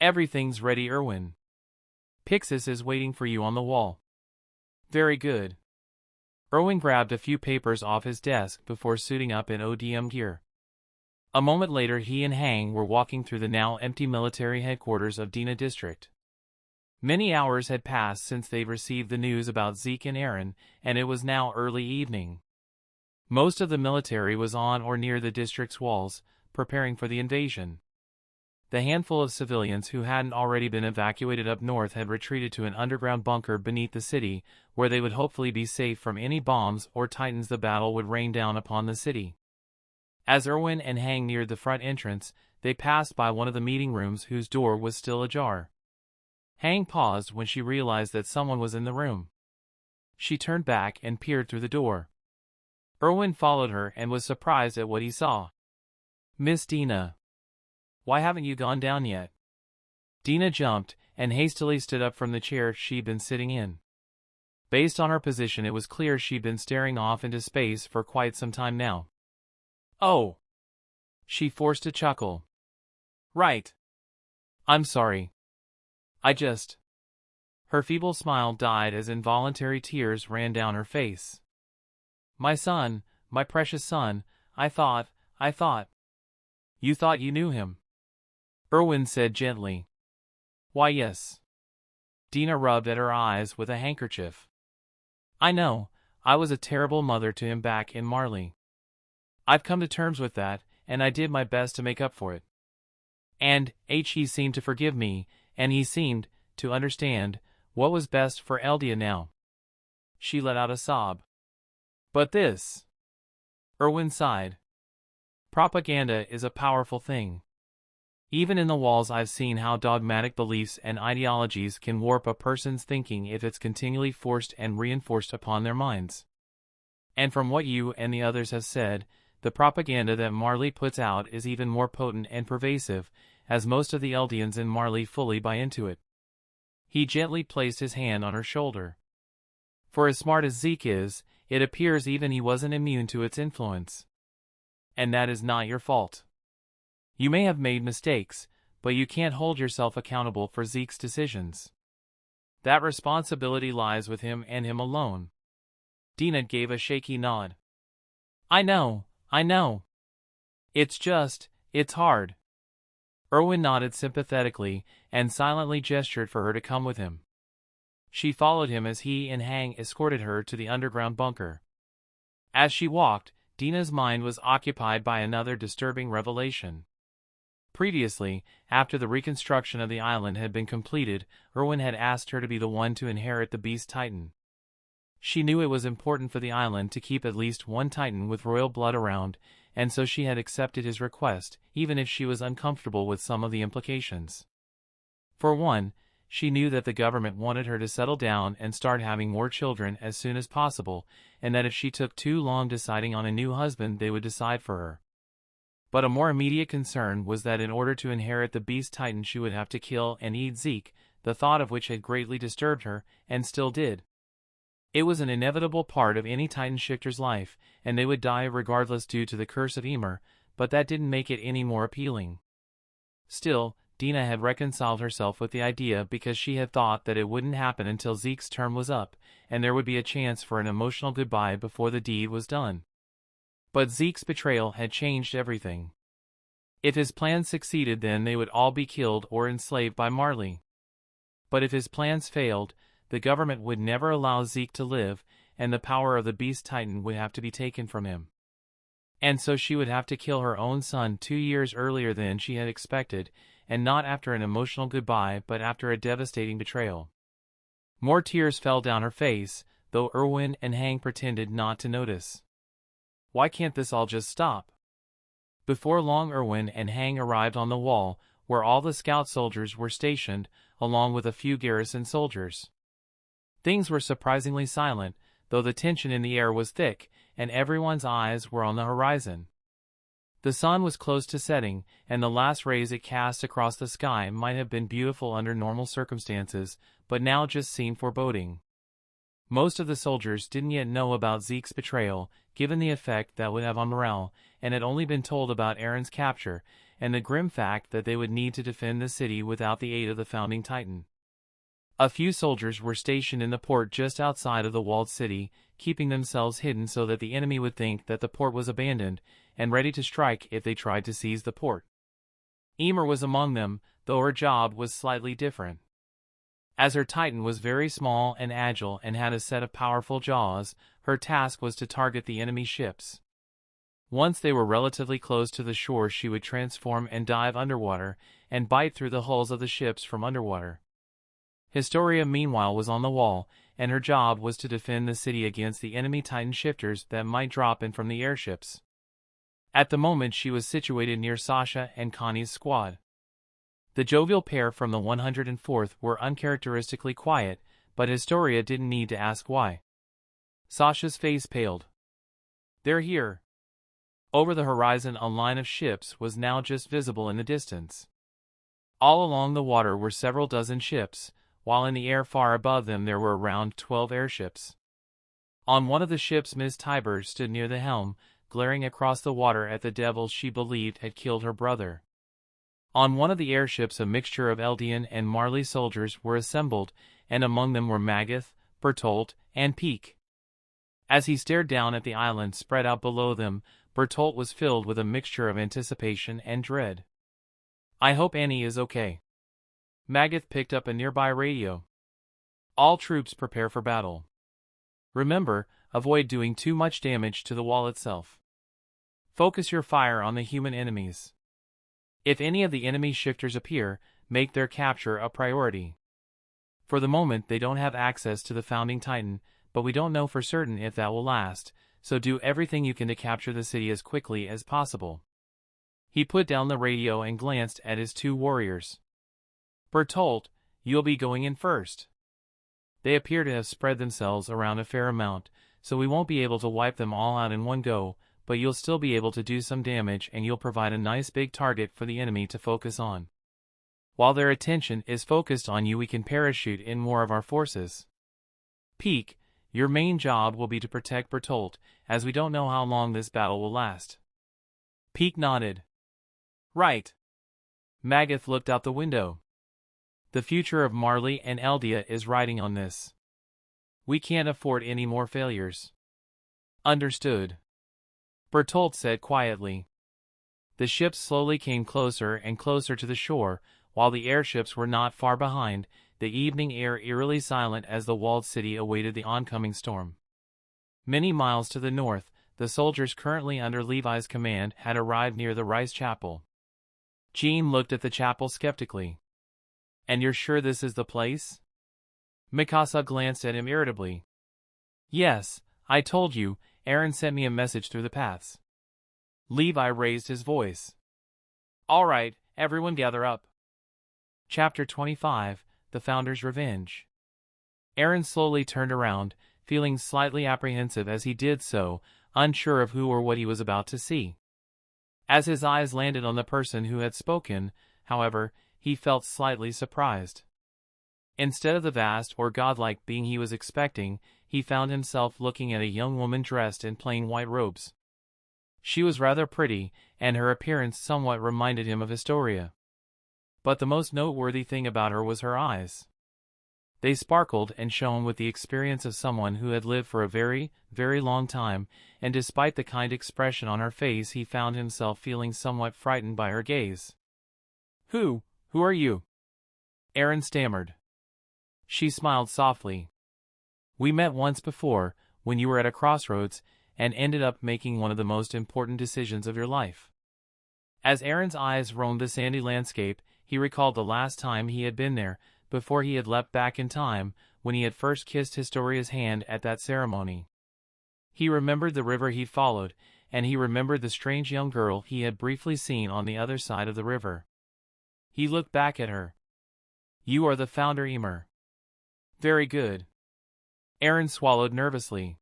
Everything's ready, Erwin. Pixis is waiting for you on the wall. Very good. Erwin grabbed a few papers off his desk before suiting up in ODM gear. A moment later he and Hang were walking through the now empty military headquarters of Dina district. Many hours had passed since they'd received the news about Zeke and Eren, and it was now early evening. Most of the military was on or near the district's walls, preparing for the invasion. The handful of civilians who hadn't already been evacuated up north had retreated to an underground bunker beneath the city, where they would hopefully be safe from any bombs or titans the battle would rain down upon the city. As Erwin and Hang neared the front entrance, they passed by one of the meeting rooms whose door was still ajar. Hang paused when she realized that someone was in the room. She turned back and peered through the door. Erwin followed her and was surprised at what he saw. Miss Dina. Why haven't you gone down yet? Dina jumped and hastily stood up from the chair she'd been sitting in. Based on her position, it was clear she'd been staring off into space for quite some time now. Oh! She forced a chuckle. Right. I'm sorry. Her feeble smile died as involuntary tears ran down her face. My son, my precious son, I thought. You thought you knew him? Erwin said gently. Why, yes. Dina rubbed at her eyes with a handkerchief. I know, I was a terrible mother to him back in Marley. I've come to terms with that, and I did my best to make up for it. And he seemed to forgive me, and he seemed to understand what was best for Eldia now. She let out a sob. But this... Erwin sighed. Propaganda is a powerful thing. Even in the walls I've seen how dogmatic beliefs and ideologies can warp a person's thinking if it's continually forced and reinforced upon their minds. And from what you and the others have said, the propaganda that Marley puts out is even more potent and pervasive, as most of the Eldians in Marley fully buy into it. He gently placed his hand on her shoulder. For as smart as Zeke is, it appears even he wasn't immune to its influence. And that is not your fault. You may have made mistakes, but you can't hold yourself accountable for Zeke's decisions. That responsibility lies with him and him alone. Dina gave a shaky nod. I know. It's hard. Erwin nodded sympathetically and silently gestured for her to come with him. She followed him as he and Hang escorted her to the underground bunker. As she walked, Dina's mind was occupied by another disturbing revelation. Previously, after the reconstruction of the island had been completed, Erwin had asked her to be the one to inherit the Beast Titan. She knew it was important for the island to keep at least one Titan with royal blood around, and so she had accepted his request, even if she was uncomfortable with some of the implications. For one, she knew that the government wanted her to settle down and start having more children as soon as possible, and that if she took too long deciding on a new husband, they would decide for her. But a more immediate concern was that in order to inherit the Beast Titan she would have to kill and eat Zeke, the thought of which had greatly disturbed her, and still did. It was an inevitable part of any Titan shifter's life, and they would die regardless due to the curse of Ymir, but that didn't make it any more appealing. Still, Dina had reconciled herself with the idea because she had thought that it wouldn't happen until Zeke's term was up, and there would be a chance for an emotional goodbye before the deed was done. But Zeke's betrayal had changed everything. If his plans succeeded, then they would all be killed or enslaved by Marley. But if his plans failed, the government would never allow Zeke to live, and the power of the Beast Titan would have to be taken from him. And so she would have to kill her own son 2 years earlier than she had expected, and not after an emotional goodbye but after a devastating betrayal. More tears fell down her face, though Erwin and Hang pretended not to notice. Why can't this all just stop? Before long Erwin and Hang arrived on the wall, where all the scout soldiers were stationed, along with a few garrison soldiers. Things were surprisingly silent, though the tension in the air was thick, and everyone's eyes were on the horizon. The sun was close to setting, and the last rays it cast across the sky might have been beautiful under normal circumstances, but now just seemed foreboding. Most of the soldiers didn't yet know about Zeke's betrayal, given the effect that would have on morale, and had only been told about Eren's capture, and the grim fact that they would need to defend the city without the aid of the founding Titan. A few soldiers were stationed in the port just outside of the walled city, keeping themselves hidden so that the enemy would think that the port was abandoned, and ready to strike if they tried to seize the port. Ymir was among them, though her job was slightly different. As her Titan was very small and agile and had a set of powerful jaws, her task was to target the enemy ships. Once they were relatively close to the shore, she would transform and dive underwater, and bite through the hulls of the ships from underwater. Historia meanwhile was on the wall, and her job was to defend the city against the enemy Titan shifters that might drop in from the airships. At the moment she was situated near Sasha and Connie's squad. The jovial pair from the 104th were uncharacteristically quiet, but Historia didn't need to ask why. Sasha's face paled. "They're here." Over the horizon a line of ships was now just visible in the distance. All along the water were several dozen ships, while in the air far above them there were around 12 airships. On one of the ships Miss Tyber stood near the helm, glaring across the water at the devils she believed had killed her brother. On one of the airships a mixture of Eldian and Marley soldiers were assembled, and among them were Magath, Bertolt, and Peak. As he stared down at the island spread out below them, Bertolt was filled with a mixture of anticipation and dread. "I hope Annie is okay." Magath picked up a nearby radio. "All troops prepare for battle. Remember, avoid doing too much damage to the wall itself. Focus your fire on the human enemies. If any of the enemy shifters appear, make their capture a priority. For the moment they don't have access to the founding Titan, but we don't know for certain if that will last, so do everything you can to capture the city as quickly as possible." He put down the radio and glanced at his two warriors. "Bertolt, you'll be going in first. They appear to have spread themselves around a fair amount, so we won't be able to wipe them all out in one go, but you'll still be able to do some damage and you'll provide a nice big target for the enemy to focus on. While their attention is focused on you, we can parachute in more of our forces. Peak, your main job will be to protect Bertolt, as we don't know how long this battle will last." Peak nodded. "Right." Magath looked out the window. "The future of Marley and Eldia is riding on this. We can't afford any more failures." "Understood," Bertolt said quietly. The ships slowly came closer and closer to the shore, while the airships were not far behind, the evening air eerily silent as the walled city awaited the oncoming storm. Many miles to the north, the soldiers currently under Levi's command had arrived near the Rice Chapel. Jean looked at the chapel skeptically. "And you're sure this is the place?" Mikasa glanced at him irritably. "Yes, I told you, Eren sent me a message through the paths." Levi raised his voice. "All right, everyone gather up." Chapter 25, The Founder's Revenge. Eren slowly turned around, feeling slightly apprehensive as he did so, unsure of who or what he was about to see. As his eyes landed on the person who had spoken, however, he felt slightly surprised. Instead of the vast or godlike being he was expecting, he found himself looking at a young woman dressed in plain white robes. She was rather pretty, and her appearance somewhat reminded him of Historia. But the most noteworthy thing about her was her eyes. They sparkled and shone with the experience of someone who had lived for a very, very long time, and despite the kind expression on her face he found himself feeling somewhat frightened by her gaze. Who are you?" Eren stammered. She smiled softly. "We met once before, when you were at a crossroads, and ended up making one of the most important decisions of your life." As Eren's eyes roamed the sandy landscape, he recalled the last time he had been there, before he had leapt back in time, when he had first kissed Historia's hand at that ceremony. He remembered the river he'd followed, and he remembered the strange young girl he had briefly seen on the other side of the river. He looked back at her. "You are the founder, Ymir." "Very good." Eren swallowed nervously.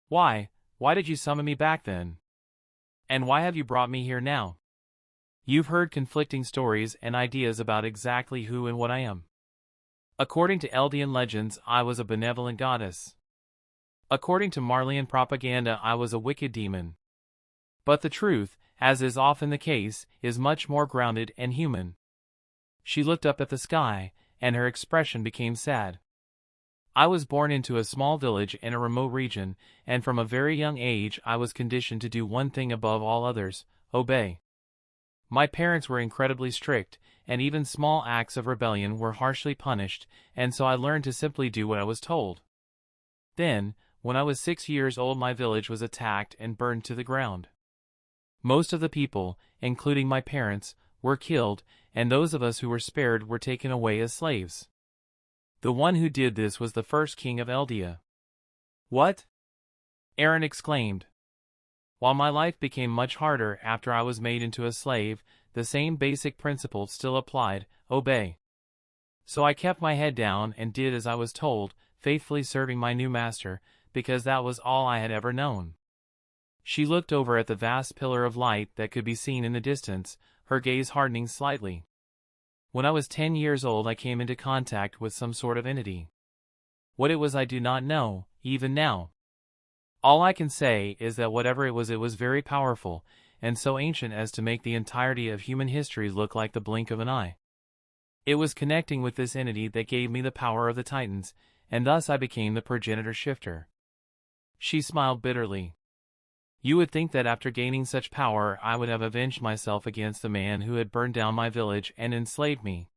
Why did you summon me back then? And why have you brought me here now?" "You've heard conflicting stories and ideas about exactly who and what I am. According to Eldian legends, I was a benevolent goddess. According to Marleyan propaganda, I was a wicked demon. But the truth, as is often the case, is much more grounded and human. She looked up at the sky, and her expression became sad. I was born into a small village in a remote region, and from a very young age I was conditioned to do one thing above all others: obey. My parents were incredibly strict, and even small acts of rebellion were harshly punished, and so I learned to simply do what I was told. Then, when I was 6 years old, my village was attacked and burned to the ground. Most of the people, including my parents, were killed, and those of us who were spared were taken away as slaves. The one who did this was the first king of Eldia. What? Eren exclaimed. While my life became much harder after I was made into a slave, the same basic principle still applied: obey. So I kept my head down and did as I was told, faithfully serving my new master, because that was all I had ever known. She looked over at the vast pillar of light that could be seen in the distance, her gaze hardening slightly. When I was 10 years old, I came into contact with some sort of entity. What it was I do not know, even now. All I can say is that whatever it was very powerful, and so ancient as to make the entirety of human history look like the blink of an eye. It was connecting with this entity that gave me the power of the Titans, and thus I became the progenitor shifter. She smiled bitterly. You would think that after gaining such power I would have avenged myself against the man who had burned down my village and enslaved me.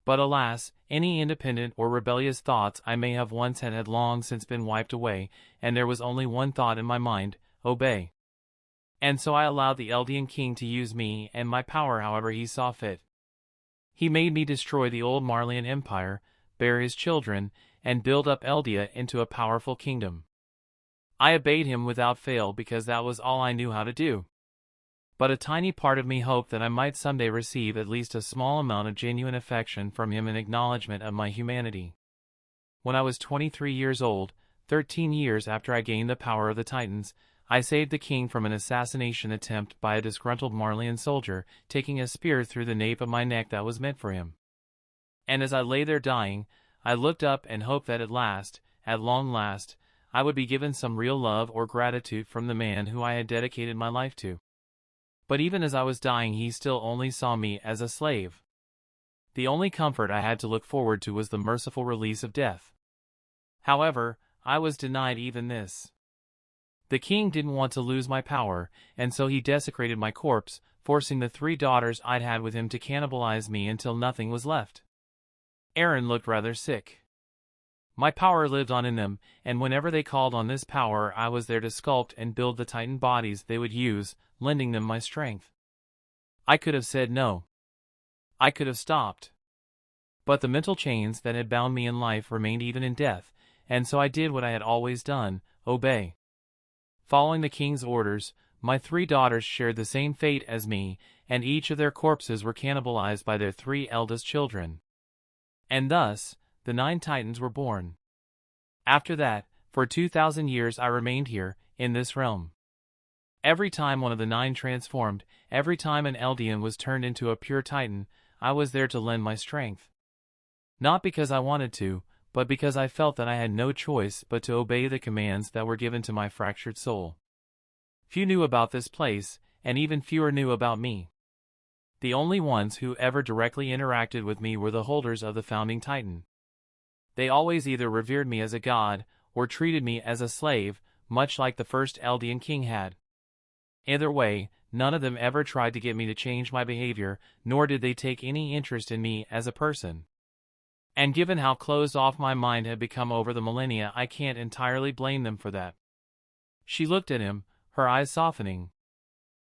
But alas, any independent or rebellious thoughts I may have once had long since been wiped away, and there was only one thought in my mind: obey. And so I allowed the Eldian king to use me and my power however he saw fit. He made me destroy the old Marleyan empire, bear his children, and build up Eldia into a powerful kingdom. I obeyed him without fail because that was all I knew how to do. But a tiny part of me hoped that I might someday receive at least a small amount of genuine affection from him in acknowledgement of my humanity. When I was 23 years old, 13 years after I gained the power of the Titans, I saved the king from an assassination attempt by a disgruntled Marleyan soldier, taking a spear through the nape of my neck that was meant for him. And as I lay there dying, I looked up and hoped that at long last, I would be given some real love or gratitude from the man who I had dedicated my life to. But even as I was dying, he still only saw me as a slave. The only comfort I had to look forward to was the merciful release of death. However, I was denied even this. The king didn't want to lose my power, and so he desecrated my corpse, forcing the 3 daughters I'd had with him to cannibalize me until nothing was left. Eren looked rather sick. My power lived on in them, and whenever they called on this power I was there to sculpt and build the Titan bodies they would use, lending them my strength. I could have said no. I could have stopped. But the mental chains that had bound me in life remained even in death, and so I did what I had always done: obey. Following the king's orders, my 3 daughters shared the same fate as me, and each of their corpses were cannibalized by their 3 eldest children. And thus, the 9 Titans were born. After that, for 2,000 years I remained here, in this realm. Every time one of the 9 transformed, every time an Eldian was turned into a pure Titan, I was there to lend my strength. Not because I wanted to, but because I felt that I had no choice but to obey the commands that were given to my fractured soul. Few knew about this place, and even fewer knew about me. The only ones who ever directly interacted with me were the holders of the founding Titan. They always either revered me as a god, or treated me as a slave, much like the first Eldian king had. Either way, none of them ever tried to get me to change my behavior, nor did they take any interest in me as a person. And given how closed off my mind had become over the millennia, I can't entirely blame them for that. She looked at him, her eyes softening.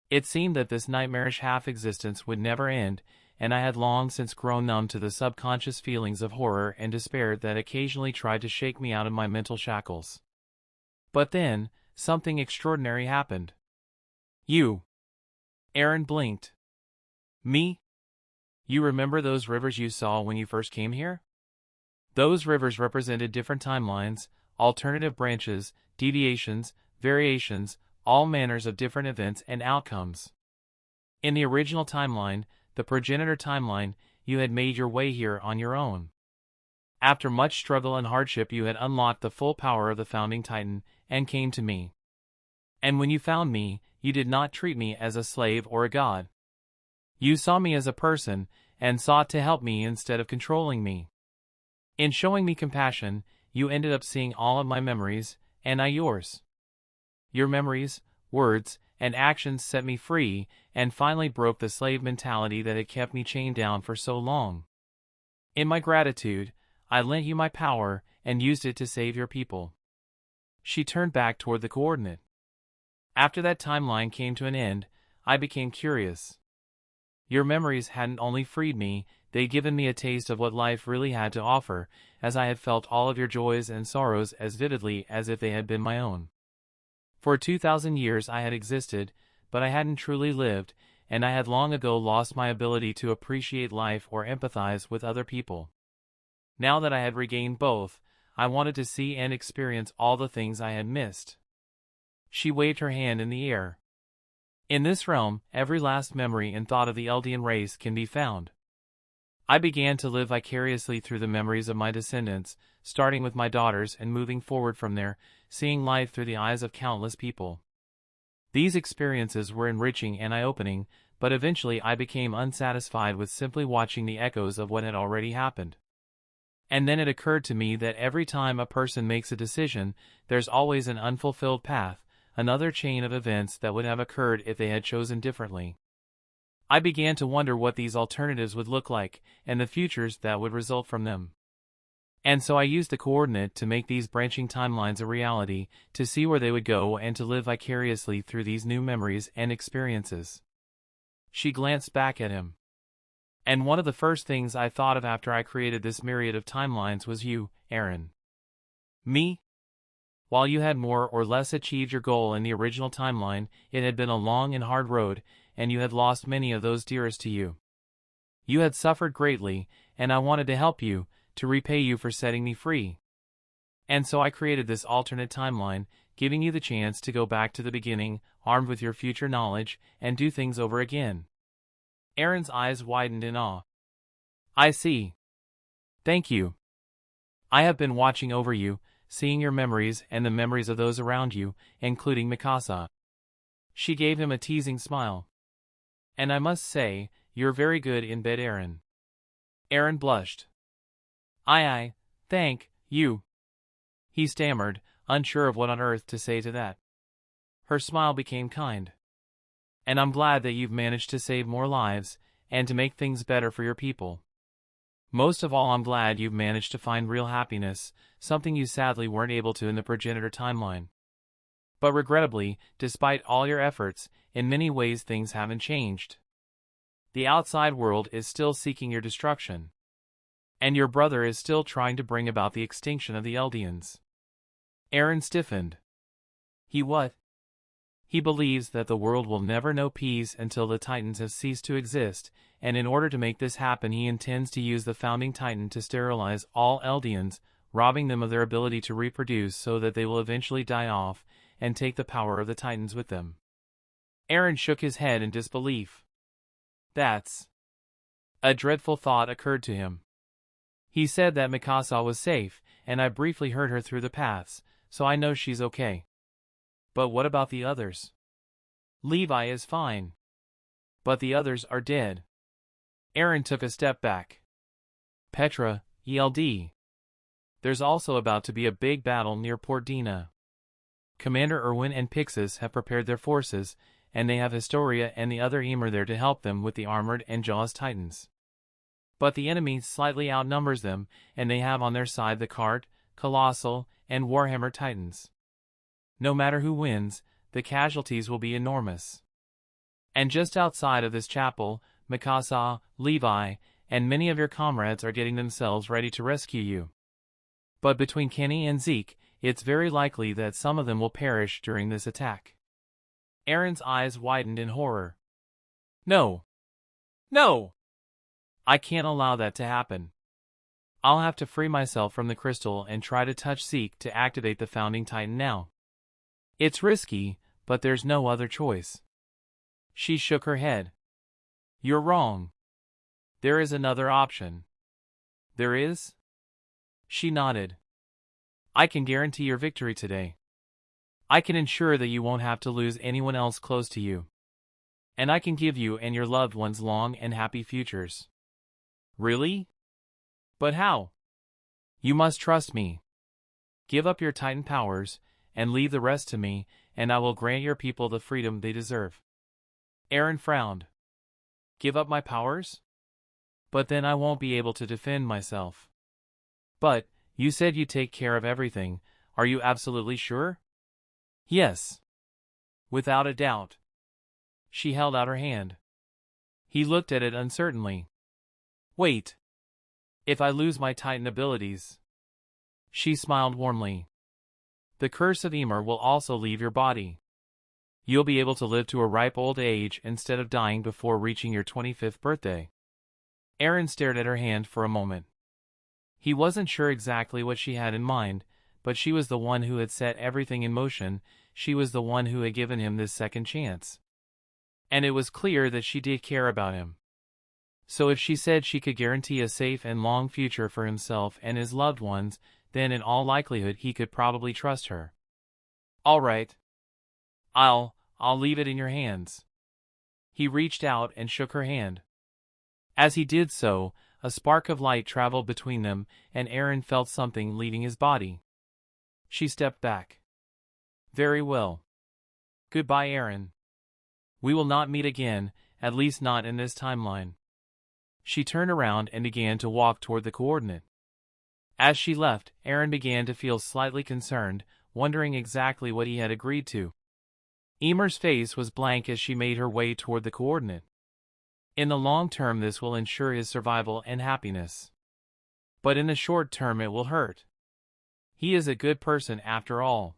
It seemed that this nightmarish half-existence would never end, and I had long since grown numb to the subconscious feelings of horror and despair that occasionally tried to shake me out of my mental shackles. But then, something extraordinary happened. You. Eren blinked. Me? You remember those rivers you saw when you first came here? Those rivers represented different timelines, alternative branches, deviations, variations, all manners of different events and outcomes. In the original timeline, the progenitor timeline, you had made your way here on your own. After much struggle and hardship you had unlocked the full power of the founding titan, and came to me. And when you found me, you did not treat me as a slave or a god. You saw me as a person, and sought to help me instead of controlling me. In showing me compassion, you ended up seeing all of my memories, and I yours. Your memories, words, and actions set me free, and finally broke the slave mentality that had kept me chained down for so long. In my gratitude, I lent you my power, and used it to save your people. She turned back toward the coordinate. After that timeline came to an end, I became curious. Your memories hadn't only freed me, they'd given me a taste of what life really had to offer, as I had felt all of your joys and sorrows as vividly as if they had been my own. For 2,000 years I had existed, but I hadn't truly lived, and I had long ago lost my ability to appreciate life or empathize with other people. Now that I had regained both, I wanted to see and experience all the things I had missed. She waved her hand in the air. In this realm, every last memory and thought of the Eldian race can be found. I began to live vicariously through the memories of my descendants, starting with my daughters and moving forward from there, seeing life through the eyes of countless people. These experiences were enriching and eye-opening, but eventually I became unsatisfied with simply watching the echoes of what had already happened. And then it occurred to me that every time a person makes a decision, there's always an unfulfilled path, another chain of events that would have occurred if they had chosen differently. I began to wonder what these alternatives would look like, and the futures that would result from them. And so I used the coordinate to make these branching timelines a reality, to see where they would go and to live vicariously through these new memories and experiences. She glanced back at him. And one of the first things I thought of after I created this myriad of timelines was you, Eren. Me? While you had more or less achieved your goal in the original timeline, it had been a long and hard road, and you had lost many of those dearest to you. You had suffered greatly, and I wanted to help you, to repay you for setting me free. And so I created this alternate timeline, giving you the chance to go back to the beginning, armed with your future knowledge, and do things over again. Eren's eyes widened in awe. I see. Thank you. I have been watching over you, seeing your memories and the memories of those around you, including Mikasa. She gave him a teasing smile. And I must say, you're very good in bed, Eren. Eren blushed. I thank you. He stammered, unsure of what on earth to say to that. Her smile became kind. And I'm glad that you've managed to save more lives, and to make things better for your people. Most of all, I'm glad you've managed to find real happiness, something you sadly weren't able to in the progenitor timeline. But regrettably, despite all your efforts, in many ways things haven't changed. The outside world is still seeking your destruction. And your brother is still trying to bring about the extinction of the Eldians. Eren stiffened. He what? He believes that the world will never know peace until the Titans have ceased to exist, and in order to make this happen he intends to use the founding Titan to sterilize all Eldians, robbing them of their ability to reproduce so that they will eventually die off, and take the power of the Titans with them. Eren shook his head in disbelief. That's... A dreadful thought occurred to him. He said that Mikasa was safe, and I briefly heard her through the paths, so I know she's okay. But what about the others? Levi is fine. But the others are dead. Eren took a step back. Petra, ELD. There's also about to be a big battle near Port Dina. Commander Erwin and Pixis have prepared their forces, and they have Historia and the other Ymir there to help them with the armored and Jaws Titans. But the enemy slightly outnumbers them, and they have on their side the Cart, Colossal, and Warhammer Titans. No matter who wins, the casualties will be enormous. And just outside of this chapel, Mikasa, Levi, and many of your comrades are getting themselves ready to rescue you. But between Kenny and Zeke, it's very likely that some of them will perish during this attack. Eren's eyes widened in horror. No! No! I can't allow that to happen. I'll have to free myself from the crystal and try to touch Zeke to activate the founding Titan now. It's risky, but there's no other choice. She shook her head. You're wrong. There is another option. There is? She nodded. I can guarantee your victory today. I can ensure that you won't have to lose anyone else close to you. And I can give you and your loved ones long and happy futures. Really? But how? You must trust me. Give up your Titan powers, and leave the rest to me, and I will grant your people the freedom they deserve. Eren frowned. Give up my powers? But then I won't be able to defend myself. But, you said you'd take care of everything, are you absolutely sure? Yes. Without a doubt. She held out her hand. He looked at it uncertainly. Wait. If I lose my Titan abilities? She smiled warmly. The curse of Ymir will also leave your body. You'll be able to live to a ripe old age instead of dying before reaching your 25th birthday. Eren stared at her hand for a moment. He wasn't sure exactly what she had in mind, but she was the one who had set everything in motion, she was the one who had given him this second chance. And it was clear that she did care about him. So if she said she could guarantee a safe and long future for himself and his loved ones, then in all likelihood he could probably trust her. All right. I'll leave it in your hands. He reached out and shook her hand. As he did so, a spark of light traveled between them, and Eren felt something leaving his body. She stepped back. Very well. Goodbye, Eren. We will not meet again, at least not in this timeline. She turned around and began to walk toward the coordinate. As she left, Eren began to feel slightly concerned, wondering exactly what he had agreed to. Ymir's face was blank as she made her way toward the coordinate. In the long term this will ensure his survival and happiness. But in the short term it will hurt. He is a good person after all.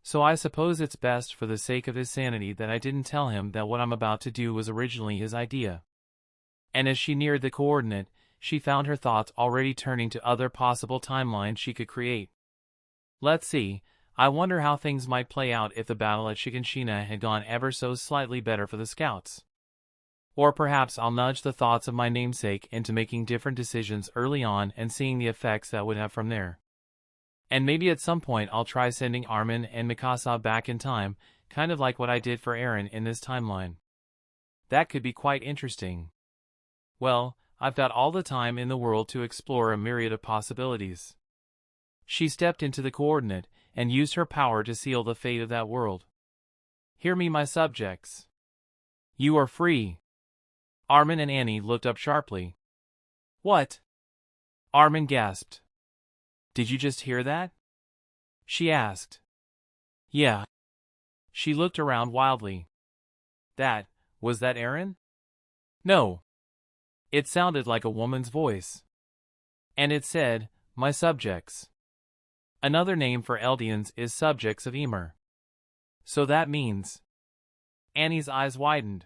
So I suppose it's best for the sake of his sanity that I didn't tell him that what I'm about to do was originally his idea. And as she neared the coordinate, she found her thoughts already turning to other possible timelines she could create. Let's see, I wonder how things might play out if the battle at Shiganshina had gone ever so slightly better for the scouts. Or perhaps I'll nudge the thoughts of my namesake into making different decisions early on and seeing the effects that would have from there. And maybe at some point I'll try sending Armin and Mikasa back in time, kind of like what I did for Eren in this timeline. That could be quite interesting. Well, I've got all the time in the world to explore a myriad of possibilities. She stepped into the coordinate and used her power to seal the fate of that world. Hear me, my subjects. You are free. Armin and Annie looked up sharply. What? Armin gasped. Did you just hear that? She asked. Yeah. She looked around wildly. Was that Eren? No. It sounded like a woman's voice. And it said, my subjects. Another name for Eldians is subjects of Ymir. So that means... Annie's eyes widened.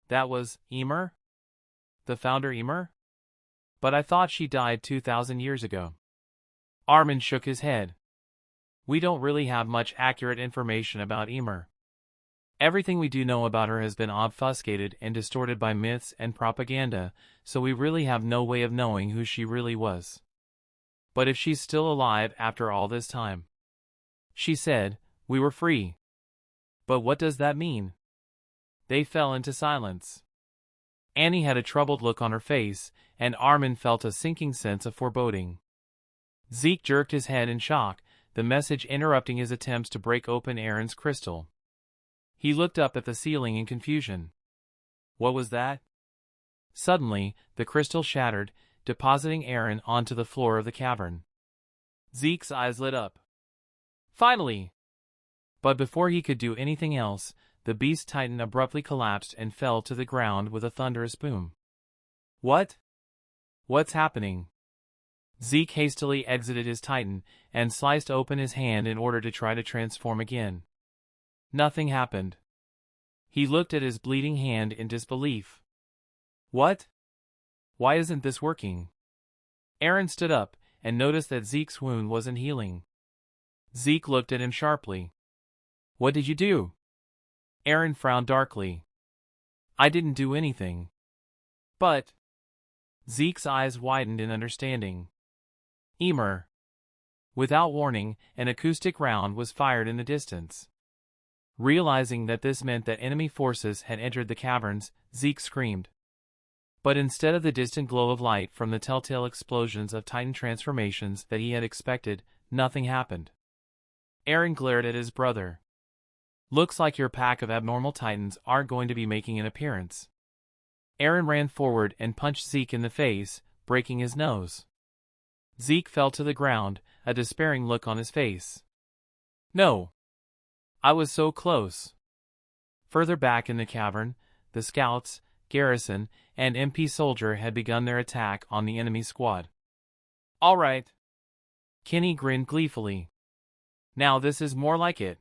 That was Ymir? The founder Ymir? But I thought she died 2,000 years ago. Armin shook his head. We don't really have much accurate information about Ymir. Everything we do know about her has been obfuscated and distorted by myths and propaganda, so we really have no way of knowing who she really was. But if she's still alive after all this time. She said, we were free. But what does that mean? They fell into silence. Annie had a troubled look on her face, and Armin felt a sinking sense of foreboding. Zeke jerked his head in shock, the message interrupting his attempts to break open Eren's crystal. He looked up at the ceiling in confusion. What was that? Suddenly, the crystal shattered, depositing Eren onto the floor of the cavern. Zeke's eyes lit up. Finally! But before he could do anything else, the beast titan abruptly collapsed and fell to the ground with a thunderous boom. What? What's happening? Zeke hastily exited his titan and sliced open his hand in order to try to transform again. Nothing happened. He looked at his bleeding hand in disbelief. What? Why isn't this working? Eren stood up and noticed that Zeke's wound wasn't healing. Zeke looked at him sharply. What did you do? Eren frowned darkly. I didn't do anything. But... Zeke's eyes widened in understanding. Ymir. Without warning, an acoustic round was fired in the distance. Realizing that this meant that enemy forces had entered the caverns, Zeke screamed. But instead of the distant glow of light from the telltale explosions of Titan transformations that he had expected, nothing happened. Eren glared at his brother. Looks like your pack of abnormal Titans aren't going to be making an appearance. Eren ran forward and punched Zeke in the face, breaking his nose. Zeke fell to the ground, a despairing look on his face. No. I was so close. Further back in the cavern, the scouts, garrison, and MP soldier had begun their attack on the enemy squad. All right. Kenny grinned gleefully. Now this is more like it.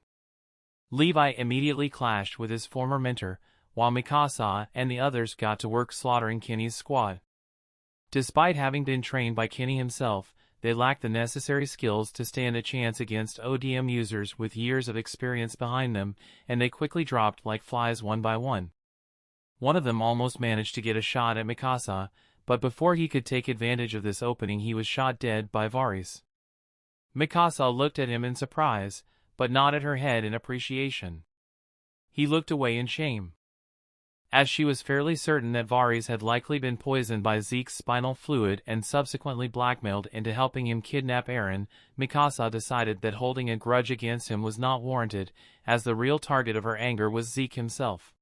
Levi immediately clashed with his former mentor, while Mikasa and the others got to work slaughtering Kenny's squad. Despite having been trained by Kenny himself, they lacked the necessary skills to stand a chance against ODM users with years of experience behind them, and they quickly dropped like flies one by one. One of them almost managed to get a shot at Mikasa, but before he could take advantage of this opening he was shot dead by Varys. Mikasa looked at him in surprise, but nodded her head in appreciation. He looked away in shame. As she was fairly certain that Varys had likely been poisoned by Zeke's spinal fluid and subsequently blackmailed into helping him kidnap Eren, Mikasa decided that holding a grudge against him was not warranted, as the real target of her anger was Zeke himself.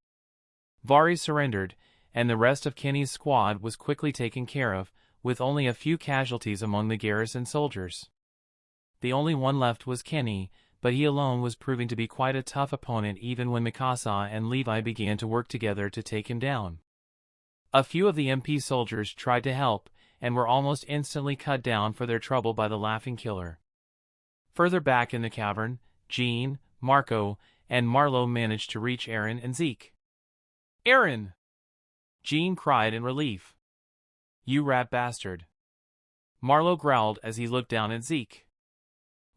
Varys surrendered, and the rest of Kenny's squad was quickly taken care of, with only a few casualties among the garrison soldiers. The only one left was Kenny, but he alone was proving to be quite a tough opponent even when Mikasa and Levi began to work together to take him down. A few of the MP soldiers tried to help, and were almost instantly cut down for their trouble by the laughing killer. Further back in the cavern, Jean, Marco, and Marlowe managed to reach Eren and Zeke. Eren! Jean cried in relief. You rat bastard. Marlowe growled as he looked down at Zeke.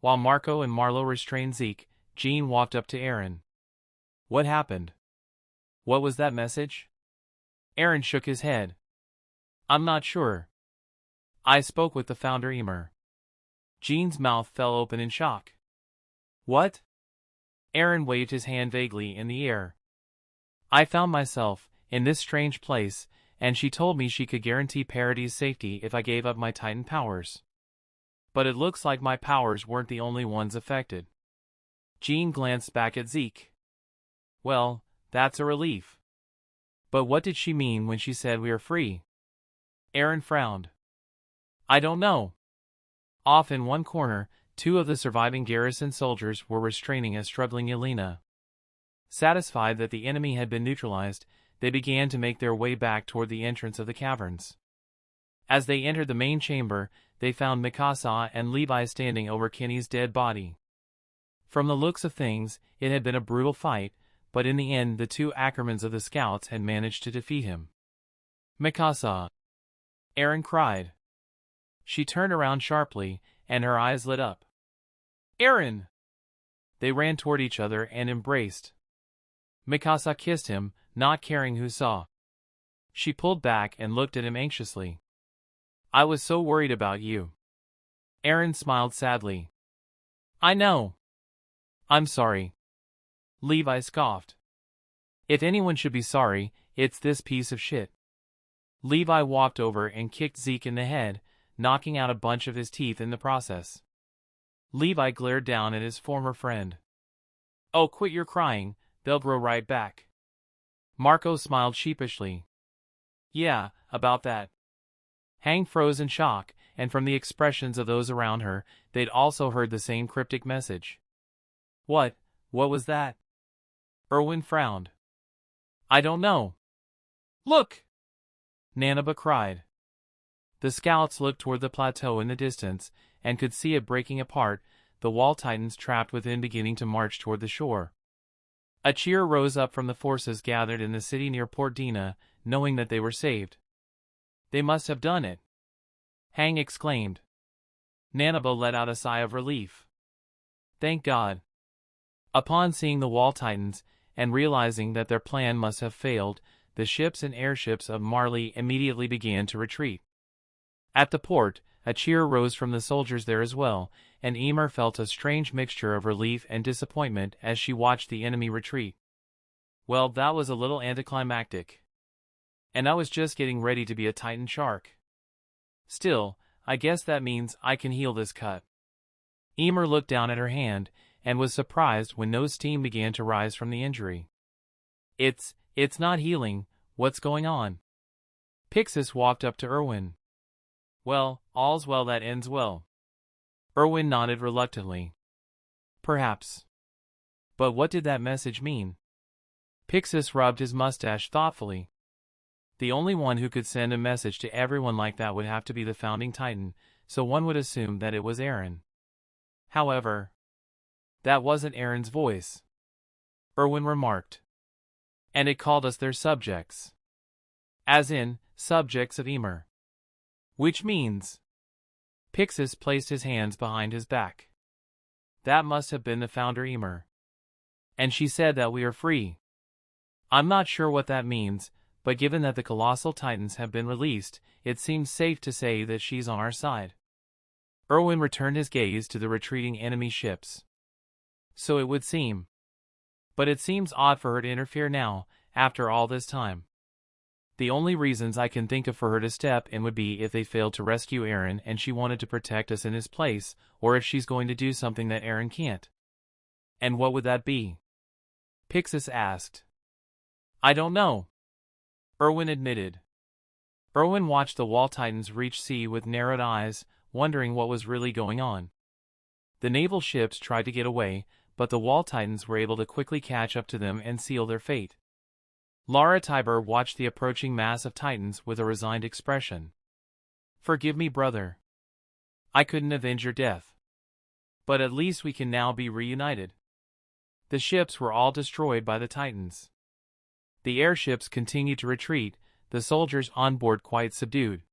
While Marco and Marlowe restrained Zeke, Jean walked up to Eren. What happened? What was that message? Eren shook his head. I'm not sure. I spoke with the founder Ymir. Jean's mouth fell open in shock. What? Eren waved his hand vaguely in the air. I found myself in this strange place, and she told me she could guarantee Paradis' safety if I gave up my Titan powers. But it looks like my powers weren't the only ones affected. Jean glanced back at Zeke. Well, that's a relief. But what did she mean when she said we are free? Eren frowned. I don't know. Off in one corner, two of the surviving garrison soldiers were restraining a struggling Yelena. Satisfied that the enemy had been neutralized, they began to make their way back toward the entrance of the caverns. As they entered the main chamber, they found Mikasa and Levi standing over Kenny's dead body. From the looks of things, it had been a brutal fight, but in the end the two Ackermans of the scouts had managed to defeat him. Mikasa! Eren cried. She turned around sharply, and her eyes lit up. Eren! They ran toward each other and embraced. Mikasa kissed him, not caring who saw. She pulled back and looked at him anxiously. I was so worried about you. Eren smiled sadly. I know. I'm sorry. Levi scoffed. If anyone should be sorry, it's this piece of shit. Levi walked over and kicked Zeke in the head, knocking out a bunch of his teeth in the process. Levi glared down at his former friend. Oh, quit your crying, they'll grow right back. Marco smiled sheepishly. Yeah, about that. Hang froze in shock, and from the expressions of those around her, they'd also heard the same cryptic message. What was that? Erwin frowned. I don't know. Look! Nanaba cried. The scouts looked toward the plateau in the distance, and could see it breaking apart, the wall titans trapped within beginning to march toward the shore. A cheer rose up from the forces gathered in the city near Port Dina, knowing that they were saved. They must have done it. Hang exclaimed. Nanaba let out a sigh of relief. Thank God. Upon seeing the wall titans, and realizing that their plan must have failed, the ships and airships of Marley immediately began to retreat. At the port, A cheer rose from the soldiers there as well, and Ymir felt a strange mixture of relief and disappointment as she watched the enemy retreat. Well, that was a little anticlimactic. And I was just getting ready to be a Titan shark. Still, I guess that means I can heal this cut. Ymir looked down at her hand, and was surprised when no steam began to rise from the injury. It's not healing, what's going on? Pixis walked up to Erwin. Well, all's well that ends well. Erwin nodded reluctantly. Perhaps. But what did that message mean? Pixis rubbed his mustache thoughtfully. The only one who could send a message to everyone like that would have to be the founding Titan, so one would assume that it was Eren. However, that wasn't Eren's voice, Erwin remarked. And it called us their subjects. As in, subjects of Ymir. Which means... Pixis placed his hands behind his back. That must have been the founder Ymir. And she said that we are free. I'm not sure what that means, but given that the colossal titans have been released, it seems safe to say that she's on our side. Erwin returned his gaze to the retreating enemy ships. So it would seem. But it seems odd for her to interfere now, after all this time. The only reasons I can think of for her to step in would be if they failed to rescue Eren and she wanted to protect us in his place, or if she's going to do something that Eren can't. And what would that be? Pixis asked. I don't know. Erwin admitted. Erwin watched the wall titans reach sea with narrowed eyes, wondering what was really going on. The naval ships tried to get away, but the wall titans were able to quickly catch up to them and seal their fate. Lara Tyber watched the approaching mass of titans with a resigned expression. Forgive me, brother. I couldn't avenge your death. But at least we can now be reunited. The ships were all destroyed by the titans. The airships continued to retreat, the soldiers on board quite subdued.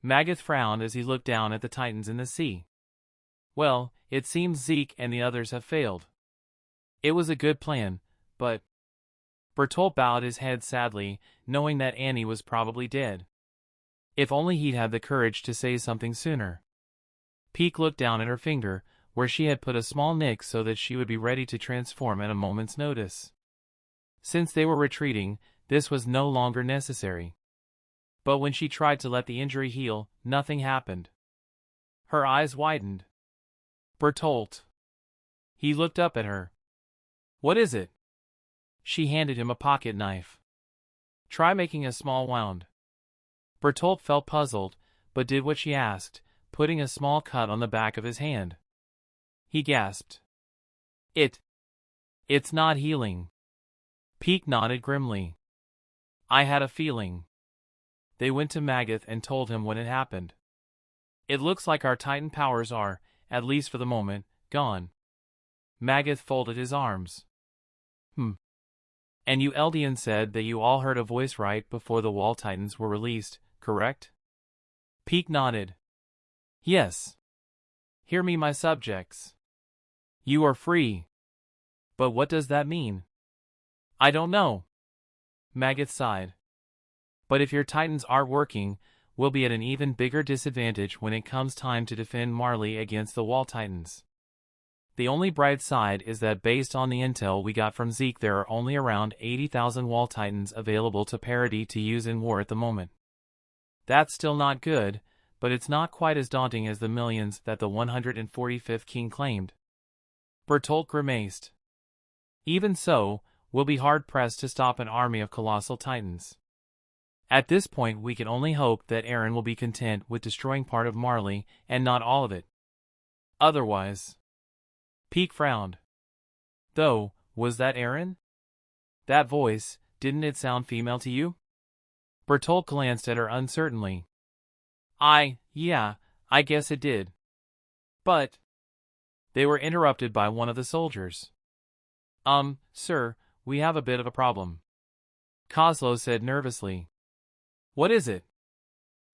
Magath frowned as he looked down at the titans in the sea. Well, it seems Zeke and the others have failed. It was a good plan, but... Bertolt bowed his head sadly, knowing that Annie was probably dead. If only he'd had the courage to say something sooner. Peek looked down at her finger, where she had put a small nick so that she would be ready to transform at a moment's notice. Since they were retreating, this was no longer necessary. But when she tried to let the injury heal, nothing happened. Her eyes widened. Bertolt. He looked up at her. What is it? She handed him a pocket knife. Try making a small wound. Bertolt felt puzzled, but did what she asked, putting a small cut on the back of his hand. He gasped. It's not healing. Peek nodded grimly. I had a feeling. They went to Magath and told him what had happened. It looks like our Titan powers are, at least for the moment, gone. Magath folded his arms. And you Eldians said that you all heard a voice right before the wall titans were released, correct? Peek nodded. Yes. Hear me, my subjects. You are free. But what does that mean? I don't know. Magath sighed. But if your titans aren't working, we'll be at an even bigger disadvantage when it comes time to defend Marley against the wall titans. The only bright side is that based on the intel we got from Zeke, there are only around 80,000 wall titans available to Paradis to use in war at the moment. That's still not good, but it's not quite as daunting as the millions that the 145th king claimed. Bertolt grimaced. Even so, we'll be hard-pressed to stop an army of colossal titans. At this point we can only hope that Eren will be content with destroying part of Marley and not all of it. Otherwise... Peek frowned. Though, was that Eren? That voice, didn't it sound female to you? Bertolt glanced at her uncertainly. Yeah, I guess it did. But... They were interrupted by one of the soldiers. Sir, we have a bit of a problem. Kozlo said nervously. What is it?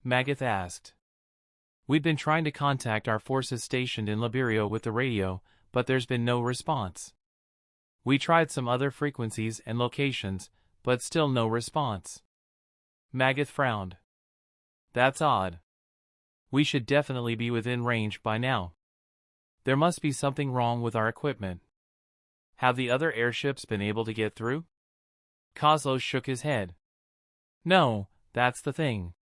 Magath asked. We've been trying to contact our forces stationed in Liberio with the radio, but there's been no response. We tried some other frequencies and locations, but still no response. Magath frowned. That's odd. We should definitely be within range by now. There must be something wrong with our equipment. Have the other airships been able to get through? Kozlo shook his head. No, that's the thing.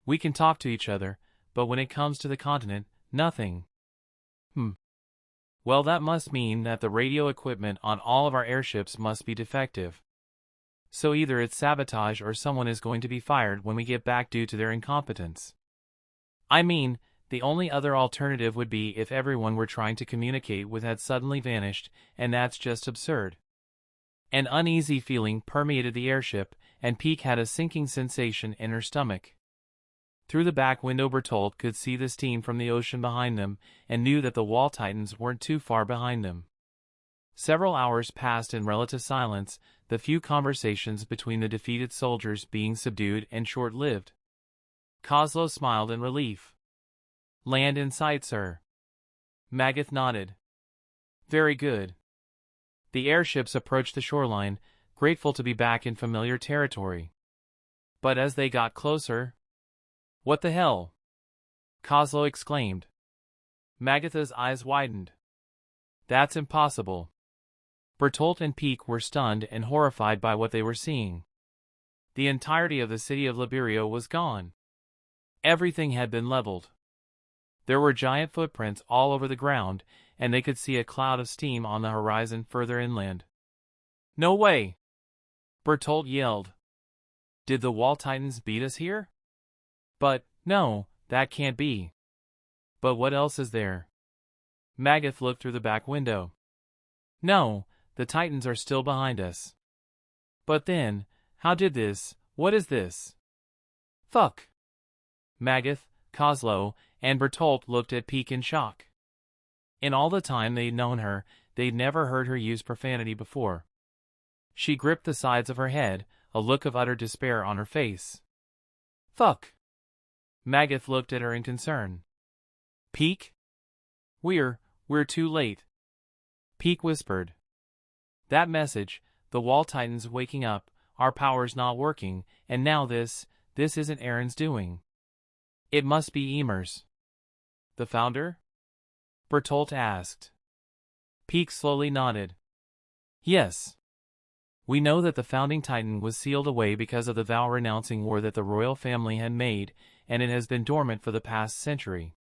We can talk to each other, but when it comes to the continent, nothing. Well, that must mean that the radio equipment on all of our airships must be defective. So either it's sabotage or someone is going to be fired when we get back due to their incompetence. I mean, the only other alternative would be if everyone we're trying to communicate with had suddenly vanished, and that's just absurd. An uneasy feeling permeated the airship, and Peak had a sinking sensation in her stomach. Through the back window, Bertolt could see the steam from the ocean behind them, and knew that the wall titans weren't too far behind them. Several hours passed in relative silence, the few conversations between the defeated soldiers being subdued and short-lived. Kozlo smiled in relief. Land in sight, sir. Magath nodded. Very good. The airships approached the shoreline, grateful to be back in familiar territory. But as they got closer... What the hell? Kozlo exclaimed. Magatha's eyes widened. That's impossible. Bertolt and Peak were stunned and horrified by what they were seeing. The entirety of the city of Liberia was gone. Everything had been leveled. There were giant footprints all over the ground, and they could see a cloud of steam on the horizon further inland. No way! Bertolt yelled. Did the wall titans beat us here? But, no, that can't be. But what else is there? Magath looked through the back window. No, the titans are still behind us. But then, what is this? Fuck! Magath, Kozlo, and Bertolt looked at Peak in shock. In all the time they'd known her, they'd never heard her use profanity before. She gripped the sides of her head, a look of utter despair on her face. Fuck! Magath looked at her in concern. Peak? We're too late. Peak whispered. That message, the wall titans waking up, our power's not working, and now this isn't Eren's doing. It must be Ymir's. The founder? Bertolt asked. Peak slowly nodded. Yes. We know that the founding titan was sealed away because of the vow-renouncing war that the royal family had made, and it has been dormant for the past century.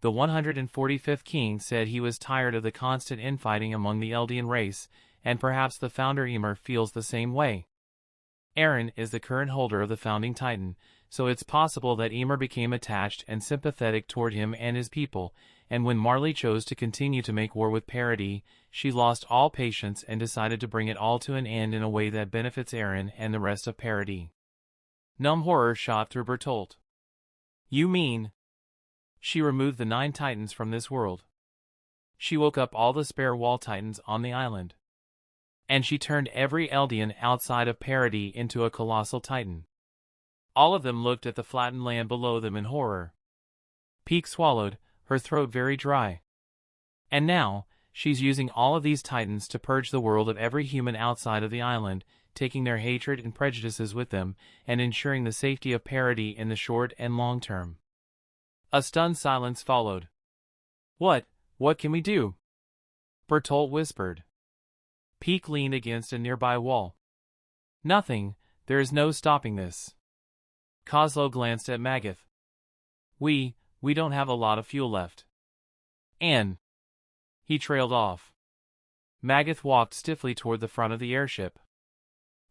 The 145th king said he was tired of the constant infighting among the Eldian race, and perhaps the founder Ymir feels the same way. Eren is the current holder of the founding titan, so it's possible that Ymir became attached and sympathetic toward him and his people, and when Marley chose to continue to make war with Paradis, she lost all patience and decided to bring it all to an end in a way that benefits Eren and the rest of Paradis. Numb horror shot through Bertolt. You mean... She removed the 9 titans from this world. She woke up all the spare wall titans on the island. And she turned every Eldian outside of Paradis into a colossal titan. All of them looked at the flattened land below them in horror. Peak swallowed, her throat very dry. And now, she's using all of these titans to purge the world of every human outside of the island, taking their hatred and prejudices with them, and ensuring the safety of Paradis in the short and long term. A stunned silence followed. What can we do? Bertolt whispered. Peak leaned against a nearby wall. Nothing, there is no stopping this. Kozlo glanced at Magath. We don't have a lot of fuel left. And... He trailed off. Magath walked stiffly toward the front of the airship.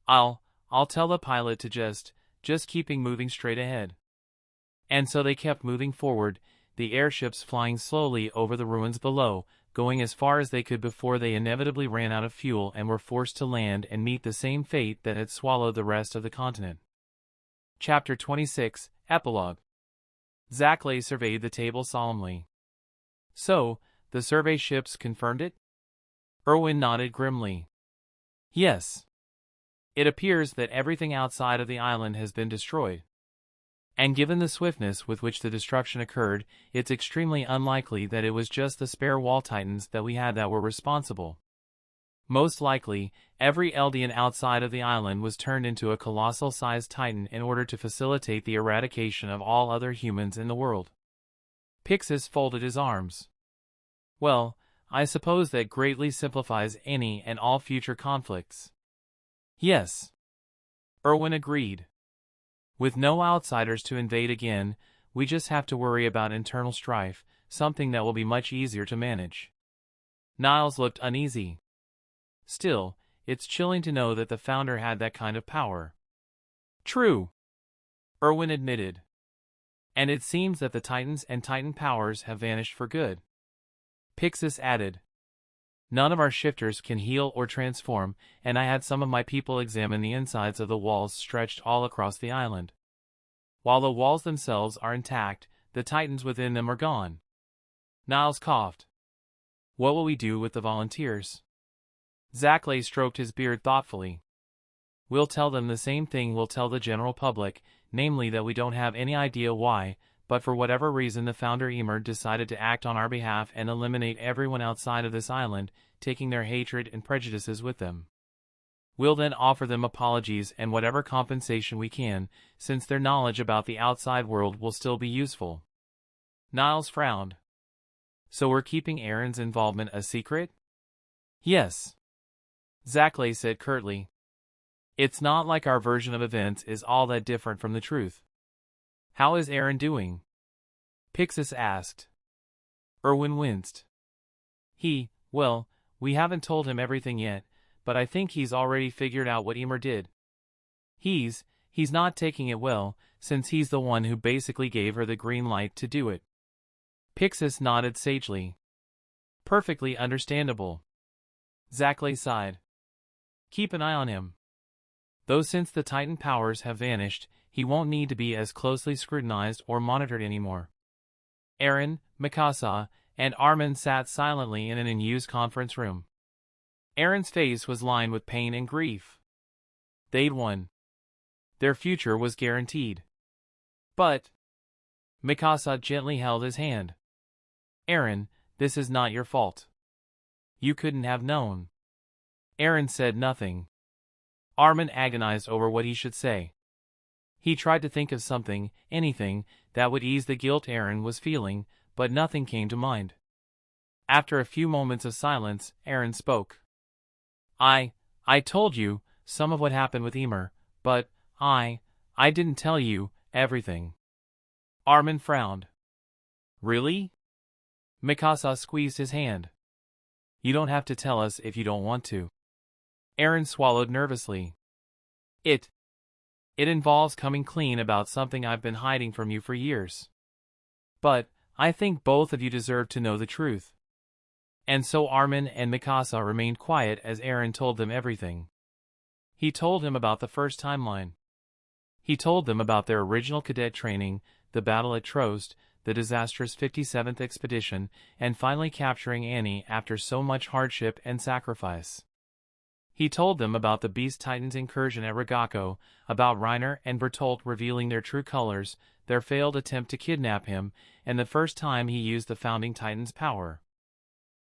I'll tell the pilot to just keeping moving straight ahead. And so they kept moving forward, the airships flying slowly over the ruins below, going as far as they could before they inevitably ran out of fuel and were forced to land and meet the same fate that had swallowed the rest of the continent. Chapter 26, Epilogue. Zackley surveyed the table solemnly. So, the survey ships confirmed it? Erwin nodded grimly. Yes. It appears that everything outside of the island has been destroyed. And given the swiftness with which the destruction occurred, it's extremely unlikely that it was just the spare wall titans that we had that were responsible. Most likely, every Eldian outside of the island was turned into a colossal-sized titan in order to facilitate the eradication of all other humans in the world. Pixis folded his arms. Well, I suppose that greatly simplifies any and all future conflicts. Yes. Erwin agreed. With no outsiders to invade again, we just have to worry about internal strife, something that will be much easier to manage. Niles looked uneasy. Still, it's chilling to know that the founder had that kind of power. True. Erwin admitted. And it seems that the Titans and Titan powers have vanished for good. Pixis added. None of our shifters can heal or transform, and I had some of my people examine the insides of the walls stretched all across the island. While the walls themselves are intact, the Titans within them are gone. Niles coughed. What will we do with the volunteers? Zeke stroked his beard thoughtfully. We'll tell them the same thing we'll tell the general public, namely that we don't have any idea why, but for whatever reason the founder Ymir decided to act on our behalf and eliminate everyone outside of this island, taking their hatred and prejudices with them. We'll then offer them apologies and whatever compensation we can, since their knowledge about the outside world will still be useful. Niles frowned. So we're keeping Eren's involvement a secret? Yes. Zeke said curtly. It's not like our version of events is all that different from the truth. How is Eren Pixis asked. Erwin winced. Well, we haven't told him everything yet, but I think he's already figured out what Ymir did. He's not taking it well, since he's the one who basically gave her the green light to do it. Pixis nodded sagely. Perfectly understandable. Zeke sighed. Keep an eye on him. Though since the Titan powers have vanished, he won't need to be as closely scrutinized or monitored anymore. Eren, Mikasa, and Armin sat silently in an unused conference room. Eren's face was lined with pain and grief. They'd won. Their future was guaranteed. But Mikasa gently held his hand. Eren, this is not your fault. You couldn't have known. Eren said nothing. Armin agonized over what he should say. He tried to think of something, anything, that would ease the guilt Eren was feeling, but nothing came to mind. After a few moments of silence, Eren spoke. I told you some of what happened with Ymir, but I didn't tell you everything. Armin frowned. Really? Mikasa squeezed his hand. You don't have to tell us if you don't want to. Eren swallowed nervously. It involves coming clean about something I've been hiding from you for years. But I think both of you deserve to know the truth. And so Armin and Mikasa remained quiet as Eren told them everything. He told him about the first timeline. He told them about their original cadet training, the battle at Trost, the disastrous 57th expedition, and finally capturing Annie after so much hardship and sacrifice. He told them about the Beast Titan's incursion at Rigako, about Reiner and Bertolt revealing their true colors, their failed attempt to kidnap him, and the first time he used the Founding Titan's power.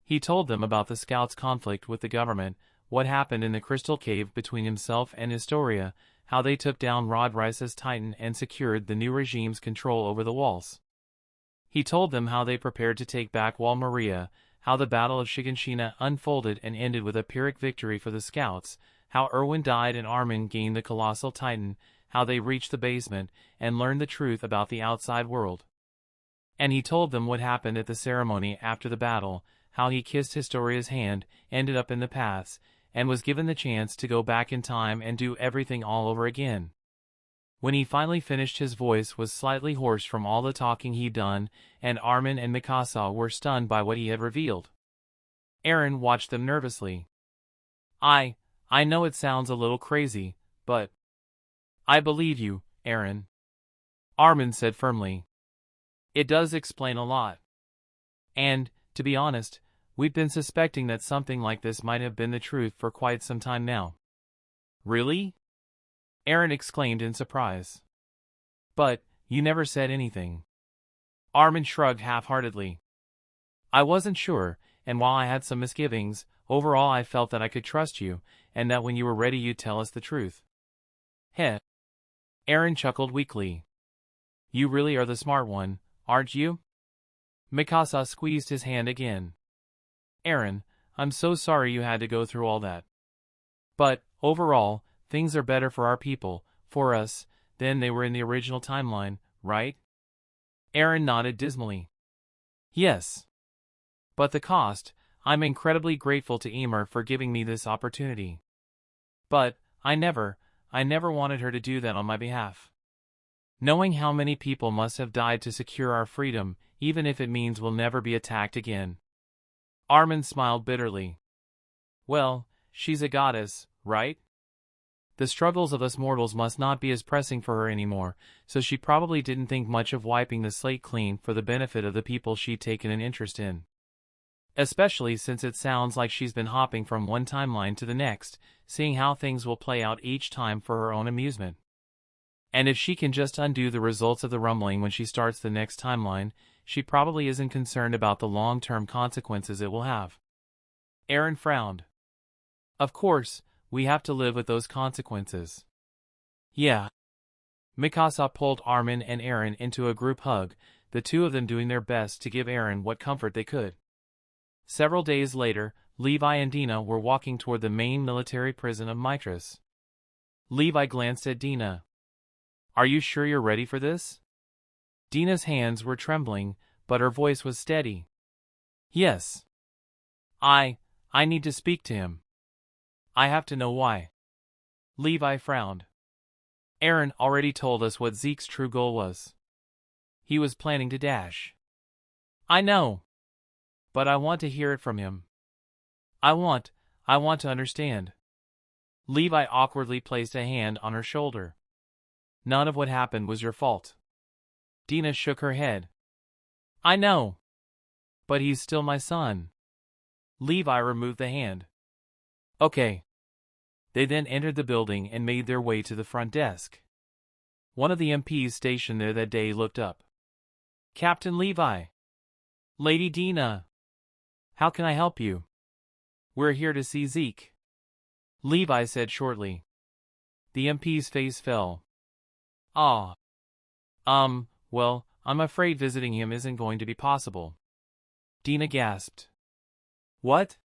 He told them about the Scouts' conflict with the government, what happened in the Crystal Cave between himself and Historia, how they took down Rodrice's Titan and secured the new regime's control over the walls. He told them how they prepared to take back Wall Maria, how the Battle of Shiganshina unfolded and ended with a pyrrhic victory for the Scouts, how Erwin died and Armin gained the Colossal Titan, how they reached the basement and learned the truth about the outside world. And he told them what happened at the ceremony after the battle, how he kissed Historia's hand, ended up in the paths, and was given the chance to go back in time and do everything all over again. When he finally finished, his voice was slightly hoarse from all the talking he'd done, and Armin and Mikasa were stunned by what he had revealed. Eren watched them nervously. I know it sounds a little crazy, but I believe you, Eren. Armin said firmly. It does explain a lot. And, to be honest, we've been suspecting that something like this might have been the truth for quite some time now. Really? Eren exclaimed in surprise. But you never said anything. Armin shrugged half-heartedly. I wasn't sure, and while I had some misgivings, overall I felt that I could trust you, and that when you were ready you'd tell us the truth. Heh. Eren chuckled weakly. You really are the smart one, aren't you? Mikasa squeezed his hand again. Eren, I'm so sorry you had to go through all that. But, overall, things are better for our people, for us, than they were in the original timeline, right? Eren nodded dismally. Yes. But the cost, I'm incredibly grateful to Ymir for giving me this opportunity. But, I never wanted her to do that on my behalf. Knowing how many people must have died to secure our freedom, even if it means we'll never be attacked again. Armin smiled bitterly. Well, she's a goddess, right? The struggles of us mortals must not be as pressing for her anymore, so she probably didn't think much of wiping the slate clean for the benefit of the people she'd taken an interest in. Especially since it sounds like she's been hopping from one timeline to the next, seeing how things will play out each time for her own amusement. And if she can just undo the results of the rumbling when she starts the next timeline, she probably isn't concerned about the long-term consequences it will have. Eren frowned. Of course, we have to live with those consequences. Yeah. Mikasa pulled Armin and Eren into a group hug, the two of them doing their best to give Eren what comfort they could. Several days later, Levi and Dina were walking toward the main military prison of Mitras. Levi glanced at Dina. Are you sure you're ready for this? Dina's hands were trembling, but her voice was steady. Yes. I need to speak to him. I have to know why. Levi frowned. Eren already told us what Zeke's true goal was. He was planning to dash. I know. But I want to hear it from him. I want to understand. Levi awkwardly placed a hand on her shoulder. None of what happened was your fault. Dina shook her head. I know. But he's still my son. Levi removed the hand. Okay. They then entered the building and made their way to the front desk. One of the MPs stationed there that day looked up. Captain Levi. Lady Dina. How can I help you? We're here to see Zeke. Levi said shortly. The MP's face fell. Ah. Well, I'm afraid visiting him isn't going to be possible. Dina gasped. What?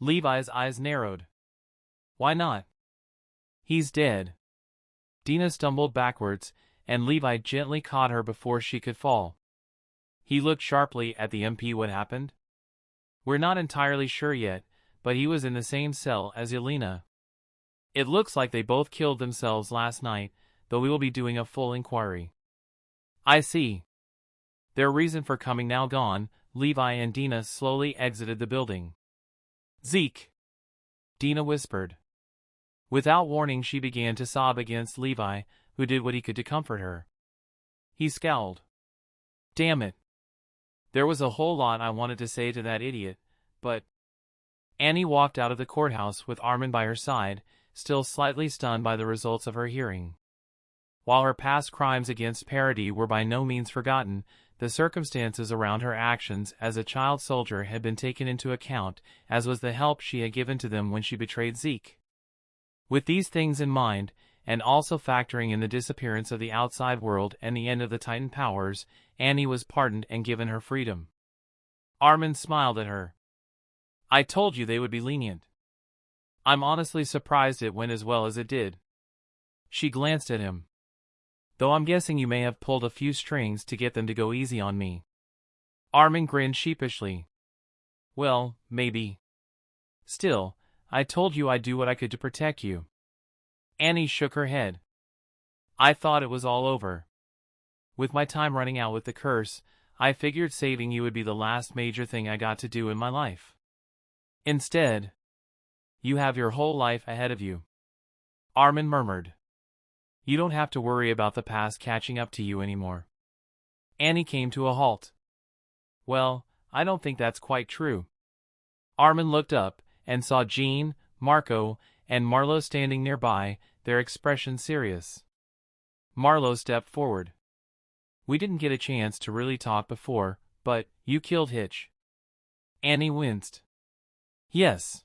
Levi's eyes narrowed. Why not? He's dead. Dina stumbled backwards, and Levi gently caught her before she could fall. He looked sharply at the MP. What happened? We're not entirely sure yet, but he was in the same cell as Yelena. It looks like they both killed themselves last night, though we will be doing a full inquiry. I see. Their reason for coming now gone, Levi and Dina slowly exited the building. Zeke! Dina whispered. Without warning she began to sob against Levi, who did what he could to comfort her. He scowled. Damn it. There was a whole lot I wanted to say to that idiot, but... Annie walked out of the courthouse with Armin by her side, still slightly stunned by the results of her hearing. While her past crimes against Paradis were by no means forgotten, the circumstances around her actions as a child soldier had been taken into account, as was the help she had given to them when she betrayed Zeke. With these things in mind, and also factoring in the disappearance of the outside world and the end of the Titan powers, Annie was pardoned and given her freedom. Armin smiled at her. I told you they would be lenient. I'm honestly surprised it went as well as it did. She glanced at him. Though I'm guessing you may have pulled a few strings to get them to go easy on me. Armin grinned sheepishly. Well, maybe. Still, I told you I'd do what I could to protect you. Annie shook her head. I thought it was all over. With my time running out with the curse, I figured saving you would be the last major thing I got to do in my life. Instead, you have your whole life ahead of you. Armin murmured. You don't have to worry about the past catching up to you anymore. Annie came to a halt. Well, I don't think that's quite true. Armin looked up and saw Jean, Marco, and Marlo standing nearby, their expressions serious. Marlo stepped forward. We didn't get a chance to really talk before, but you killed Hitch. Annie winced. Yes.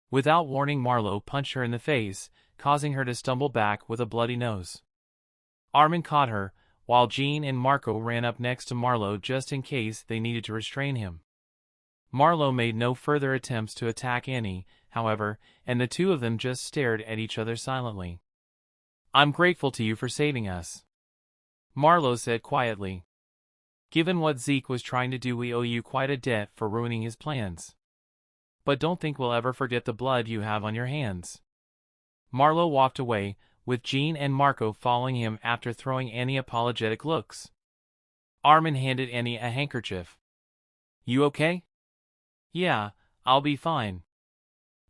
Without warning, Marlowe punched her in the face, causing her to stumble back with a bloody nose. Armin caught her, while Jean and Marco ran up next to Marlowe just in case they needed to restrain him. Marlowe made no further attempts to attack Annie, however, and the two of them just stared at each other silently. "I'm grateful to you for saving us," Marlowe said quietly. "Given what Zeke was trying to do, we owe you quite a debt for ruining his plans. But don't think we'll ever forget the blood you have on your hands." Marlowe walked away, with Jean and Marco following him after throwing Annie apologetic looks. Armin handed Annie a handkerchief. "You okay?" "Yeah, I'll be fine,"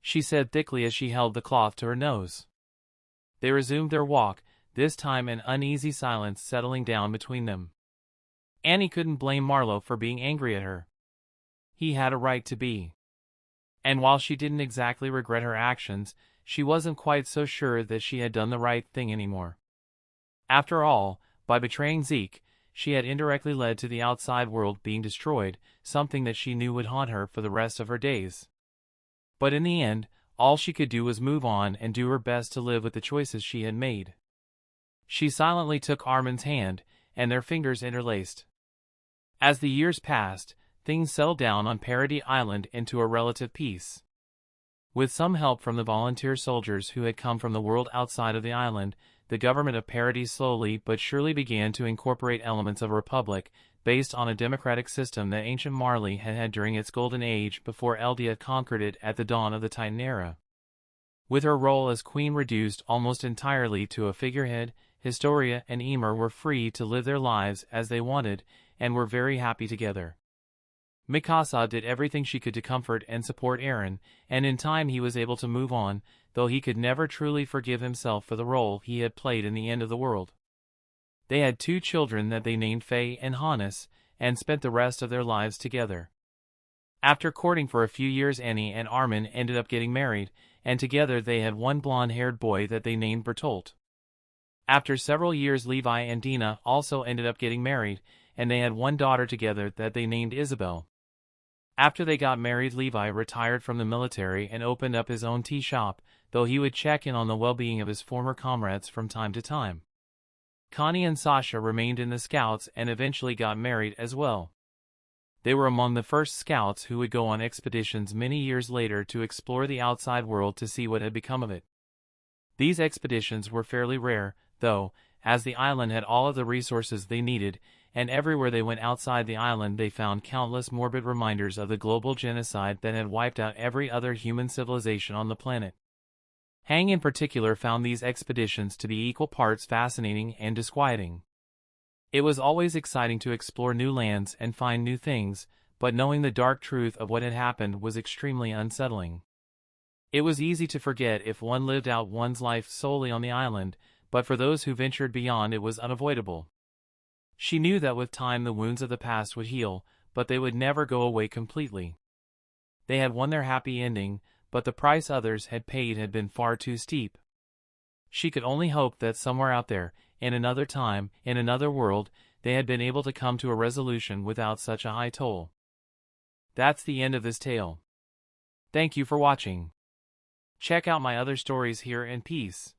she said thickly as she held the cloth to her nose. They resumed their walk, this time an uneasy silence settling down between them. Annie couldn't blame Marlowe for being angry at her. He had a right to be. And while she didn't exactly regret her actions, she wasn't quite so sure that she had done the right thing anymore. After all, by betraying Zeke, she had indirectly led to the outside world being destroyed, something that she knew would haunt her for the rest of her days. But in the end, all she could do was move on and do her best to live with the choices she had made. She silently took Armin's hand, and their fingers interlaced. As the years passed, things settled down on Paradis Island into a relative peace. With some help from the volunteer soldiers who had come from the world outside of the island, the government of Paradis slowly but surely began to incorporate elements of a republic, based on a democratic system that ancient Marley had had during its golden age before Eldia conquered it at the dawn of the Titan era. With her role as queen reduced almost entirely to a figurehead, Historia and Ymir were free to live their lives as they wanted, and were very happy together. Mikasa did everything she could to comfort and support Eren, and in time he was able to move on, though he could never truly forgive himself for the role he had played in the end of the world. They had 2 children that they named Faye and Hannes, and spent the rest of their lives together. After courting for a few years, Annie and Armin ended up getting married, and together they had one blonde-haired boy that they named Bertolt. After several years, Levi and Dina also ended up getting married, and they had one daughter together that they named Isabel. After they got married, Levi retired from the military and opened up his own tea shop, though he would check in on the well-being of his former comrades from time to time. Connie and Sasha remained in the Scouts and eventually got married as well. They were among the first Scouts who would go on expeditions many years later to explore the outside world to see what had become of it. These expeditions were fairly rare, though, as the island had all of the resources they needed, and everywhere they went outside the island they found countless morbid reminders of the global genocide that had wiped out every other human civilization on the planet. Hang in particular found these expeditions to be equal parts fascinating and disquieting. It was always exciting to explore new lands and find new things, but knowing the dark truth of what had happened was extremely unsettling. It was easy to forget if one lived out one's life solely on the island, but for those who ventured beyond it was unavoidable. She knew that with time the wounds of the past would heal, but they would never go away completely. They had won their happy ending, but the price others had paid had been far too steep. She could only hope that somewhere out there, in another time, in another world, they had been able to come to a resolution without such a high toll. That's the end of this tale. Thank you for watching. Check out my other stories here, and peace.